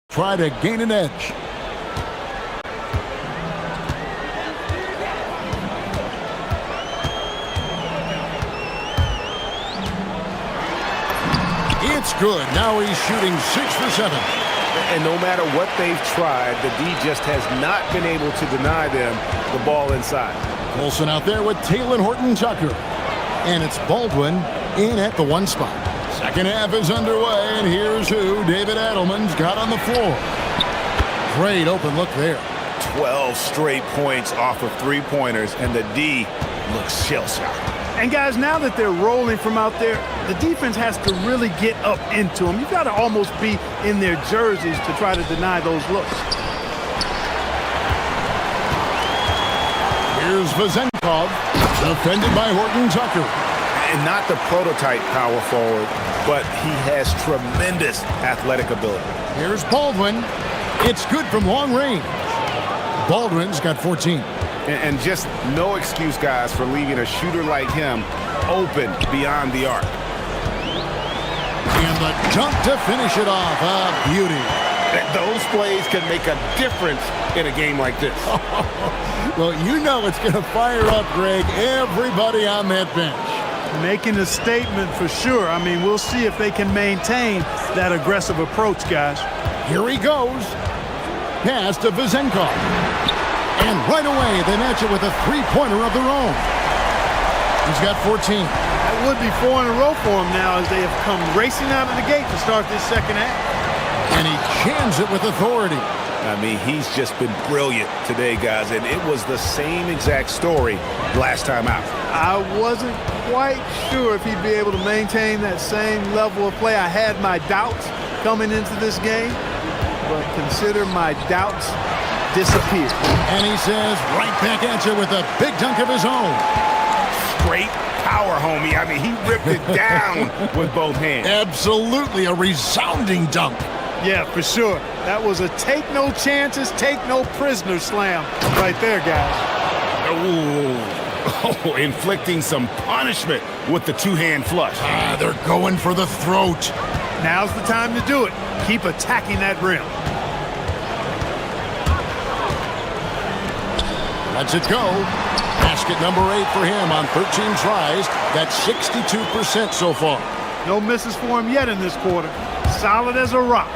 Try to gain an edge. It's good. Now he's shooting 6 for 7. And no matter what they've tried, the D just has not been able to deny them the ball inside. Colson out there with Taylor Horton Tucker. And it's Baldwin in at the 1 spot. Second half is underway, and here's who David Adelman's got on the floor. Great open look there. 12 straight points off of 3-pointers, and the D looks shell-shocked. And guys, now that they're rolling from out there, the defense has to really get up into them. You've got to almost be in their jerseys to try to deny those looks. Here's Vazenkov, defended by Horton Tucker. And not the prototype power forward, but he has tremendous athletic ability. Here's Baldwin. It's good from long range. Baldwin's got 14. And just no excuse, guys, for leaving a shooter like him open beyond the arc. And the dunk to finish it off. A beauty. Those plays can make a difference in a game like this. Well, you know it's going to fire up, Greg, everybody on that bench. Making a statement for sure. I mean, we'll see if they can maintain that aggressive approach, guys. Here he goes. Pass to Vezenkov. And right away, they match it with a three-pointer of their own. He's got 14. That would be 4 in a row for him now as they have come racing out of the gate to start this second half. And he jams it with authority. I mean, he's just been brilliant today, guys, and it was the same exact story last time out. I wasn't quite sure if he'd be able to maintain that same level of play. I had my doubts coming into this game, but consider my doubts disappeared. And he says right back at you with a big dunk of his own. Straight power, homie. I mean, he ripped it down with both hands. Absolutely a resounding dunk. Yeah, for sure. That was a take no chances, take no prisoner slam right there, guys. Oh, inflicting some punishment with the two-hand flush. They're going for the throat. Now's the time to do it. Keep attacking that rim. Lets it go. Basket number 8 for him on 13 tries. That's 62% so far. No misses for him yet in this quarter. Solid as a rock.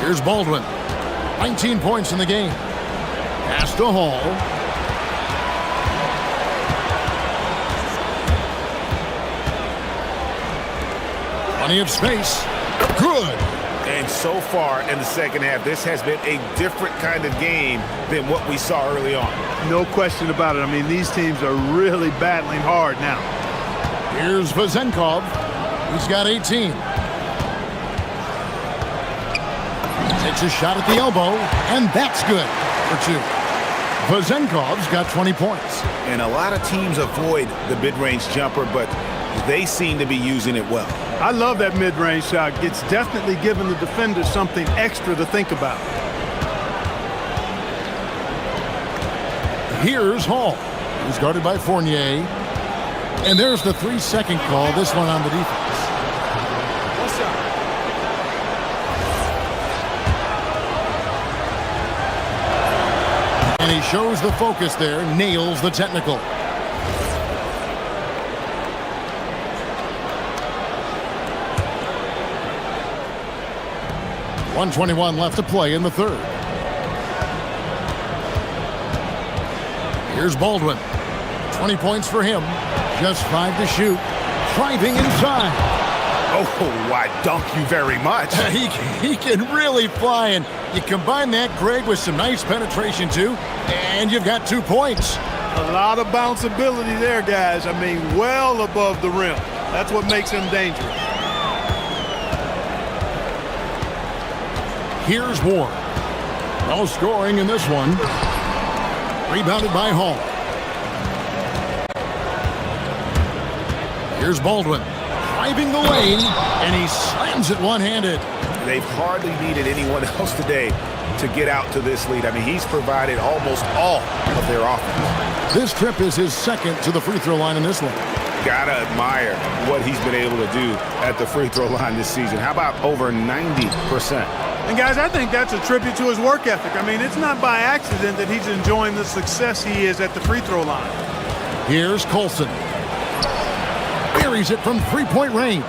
Here's Baldwin. 19 points in the game. Pass to Hall. Plenty of space. Good. And so far in the second half, this has been a different kind of game than what we saw early on. No question about it. I mean, these teams are really battling hard now. Here's Vezenkov. He's got 18. Takes a shot at the elbow, and that's good for 2. Vezenkov's got 20 points. And a lot of teams avoid the mid-range jumper, but they seem to be using it well. I love that mid-range shot. It's definitely given the defender something extra to think about. Here's Hall. He's guarded by Fournier. And there's the 3-second call, this one on the defense. And he shows the focus there, nails the technical. .121 left to play in the third. Here's Baldwin. 20 points for him. Just 5 to shoot. Driving inside. Oh, I dunk you very much. He can really fly, and you combine that, Greg, with some nice penetration, too, and you've got 2 points. A lot of bounceability there, guys. I mean, well above the rim. That's what makes him dangerous. Here's Ward. No scoring in this one. Rebounded by Hall. Here's Baldwin. Driving the lane, and he slams it one-handed. They've hardly needed anyone else today to get out to this lead. I mean, he's provided almost all of their offense. This trip is his second to the free throw line in this one. Gotta admire what he's been able to do at the free throw line this season. How about over 90%? And guys, I think that's a tribute to his work ethic. I mean, it's not by accident that he's enjoying the success he is at the free throw line. Here's Colson. Buries it from three-point range.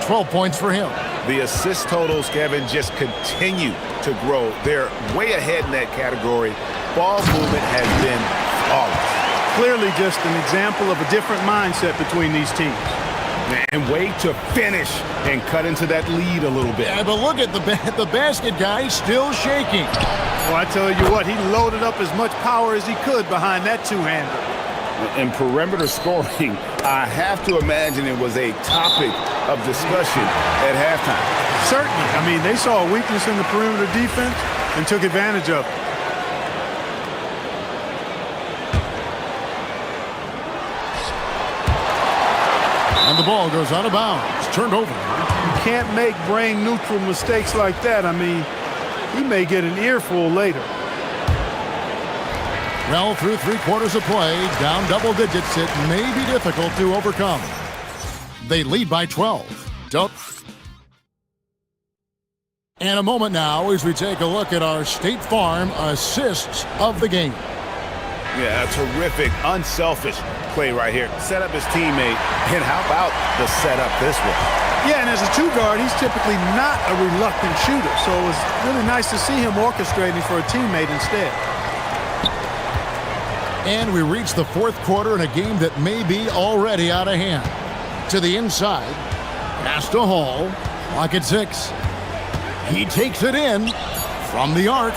12 points for him. The assist totals, Kevin, just continue to grow. They're way ahead in that category. Ball movement has been flawless. Clearly just an example of a different mindset between these teams. And way to finish and cut into that lead a little bit. Yeah, but look at the basket guy still shaking. Well, I tell you what, he loaded up as much power as he could behind that two-hander. And perimeter scoring, I have to imagine it was a topic of discussion at halftime. Certainly. I mean, they saw a weakness in the perimeter defense and took advantage of it. And the ball goes out of bounds. Turned over. You can't make brain-neutral mistakes like that. I mean, he may get an earful later. Well, through 3/4 of play, down double digits, it may be difficult to overcome. They lead by 12. And a moment now as we take a look at our State Farm assists of the game. Yeah, a terrific, unselfish play right here. Set up his teammate, and how about the setup this way? Yeah, and as a two guard, he's typically not a reluctant shooter, so it was really nice to see him orchestrating for a teammate instead. And we reach the 4th quarter in a game that may be already out of hand. To the inside, pass to Hall, clock at 6. He takes it in from the arc.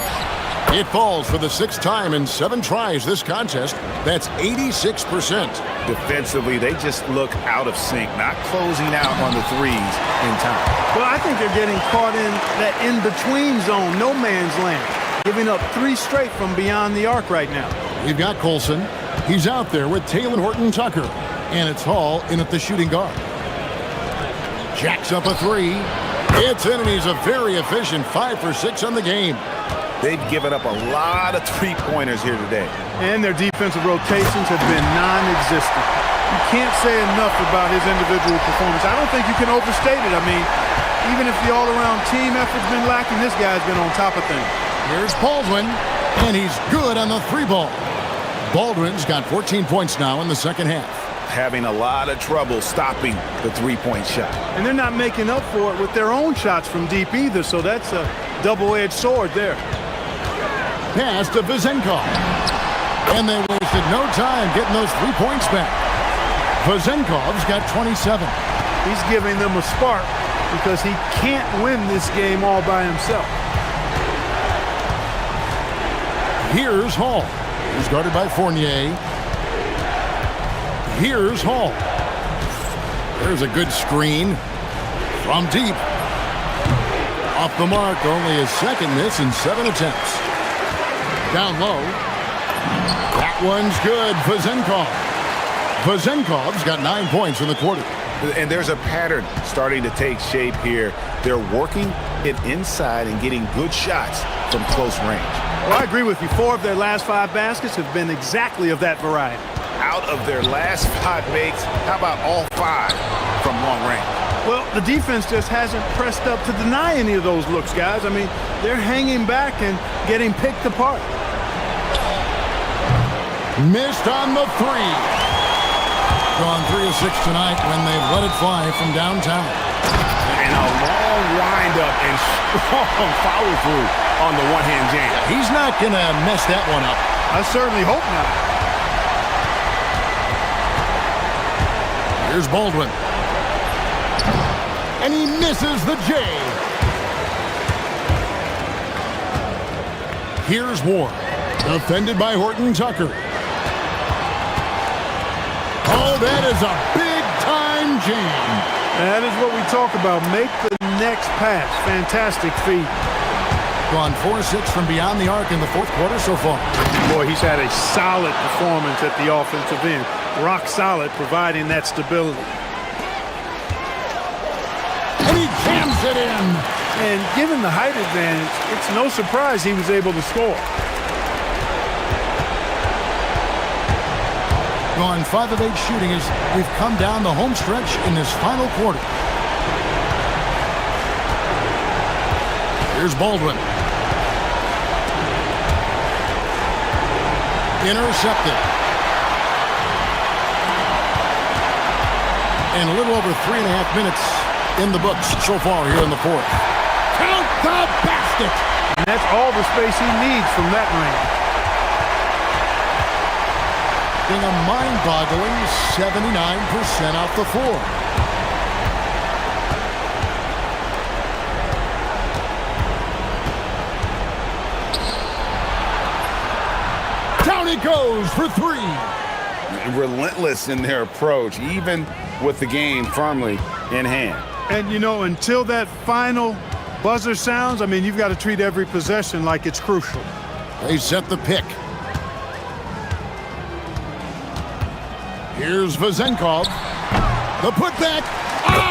It falls for the 6th time in 7 tries this contest. That's 86%. Defensively, they just look out of sync, not closing out on the threes in time. Well, I think they're getting caught in that in-between zone, no man's land, giving up 3 straight from beyond the arc right now. We've got Colson. He's out there with Taylor Horton-Tucker. And it's Hall in at the shooting guard. Jacks up a 3. It's in, and he's a very efficient 5 for 6 on the game. They've given up a lot of three-pointers here today. And their defensive rotations have been non-existent. You can't say enough about his individual performance. I don't think you can overstate it. I mean, even if the all-around team effort's been lacking, this guy's been on top of things. Here's Baldwin, and he's good on the 3-ball. Baldwin's got 14 points now in the second half. Having a lot of trouble stopping the three-point shot. And they're not making up for it with their own shots from deep either, so that's a double-edged sword there. Pass to Vezenkov. And they wasted no time getting those 3 points back. Vezenkov's got 27. He's giving them a spark because he can't win this game all by himself. Here's Hall. He's guarded by Fournier. Here's Hall. There's a good screen from deep. Off the mark, only his second miss in 7 attempts. Down low. That one's good. Vezenkov. Vezenkov's got 9 points in the quarter. And there's a pattern starting to take shape here. They're working it inside and getting good shots from close range. Well, I agree with you. 4 of their last 5 baskets have been exactly of that variety. Out of their last 5 makes, how about all 5 from long range? Well, the defense just hasn't pressed up to deny any of those looks, guys. I mean, they're hanging back and getting picked apart. Missed on the 3. Gone 3 of 6 tonight when they've let it fly from downtown. And a long wind-up and strong follow-through on the one-hand jam. He's not going to mess that one up. I certainly hope not. Here's Baldwin. And he misses the J. Here's Ward. Defended by Horton-Tucker. Oh, that is a big-time jam. That is what we talk about. Make the next pass. Fantastic feed. Gone 4-6 from beyond the arc in the 4th quarter so far. Boy, he's had a solid performance at the offensive end. Rock solid, providing that stability. And he jams it in. And given the height advantage, it's no surprise he was able to score. Gone 5 of 8 shooting as we've come down the home stretch in this final quarter. Here's Baldwin. Intercepted. And a little over 3.5 minutes in the books so far here in the 4th. Count the basket! And that's all the space he needs from that range. Being a mind-boggling 79% off the floor. Down he goes for 3. Relentless in their approach, even with the game firmly in hand. And, you know, until that final buzzer sounds, I mean, you've got to treat every possession like it's crucial. They set the pick. Here's Vezenkov. The putback.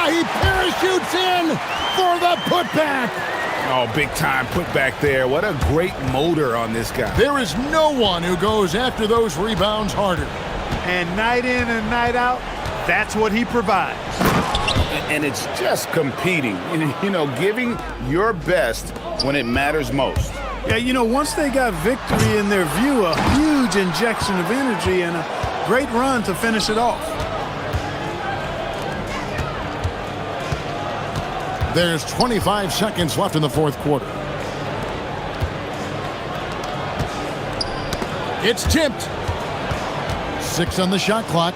He parachutes in for the putback. Oh, big time put back there. What a great motor on this guy. There is no one who goes after those rebounds harder. And night in and night out, that's what he provides. And it's just competing, you know, giving your best when it matters most. Yeah, you know, once they got victory in their view, a huge injection of energy and a great run to finish it off. There's 25 seconds left in the fourth quarter. It's tipped. 6 on the shot clock.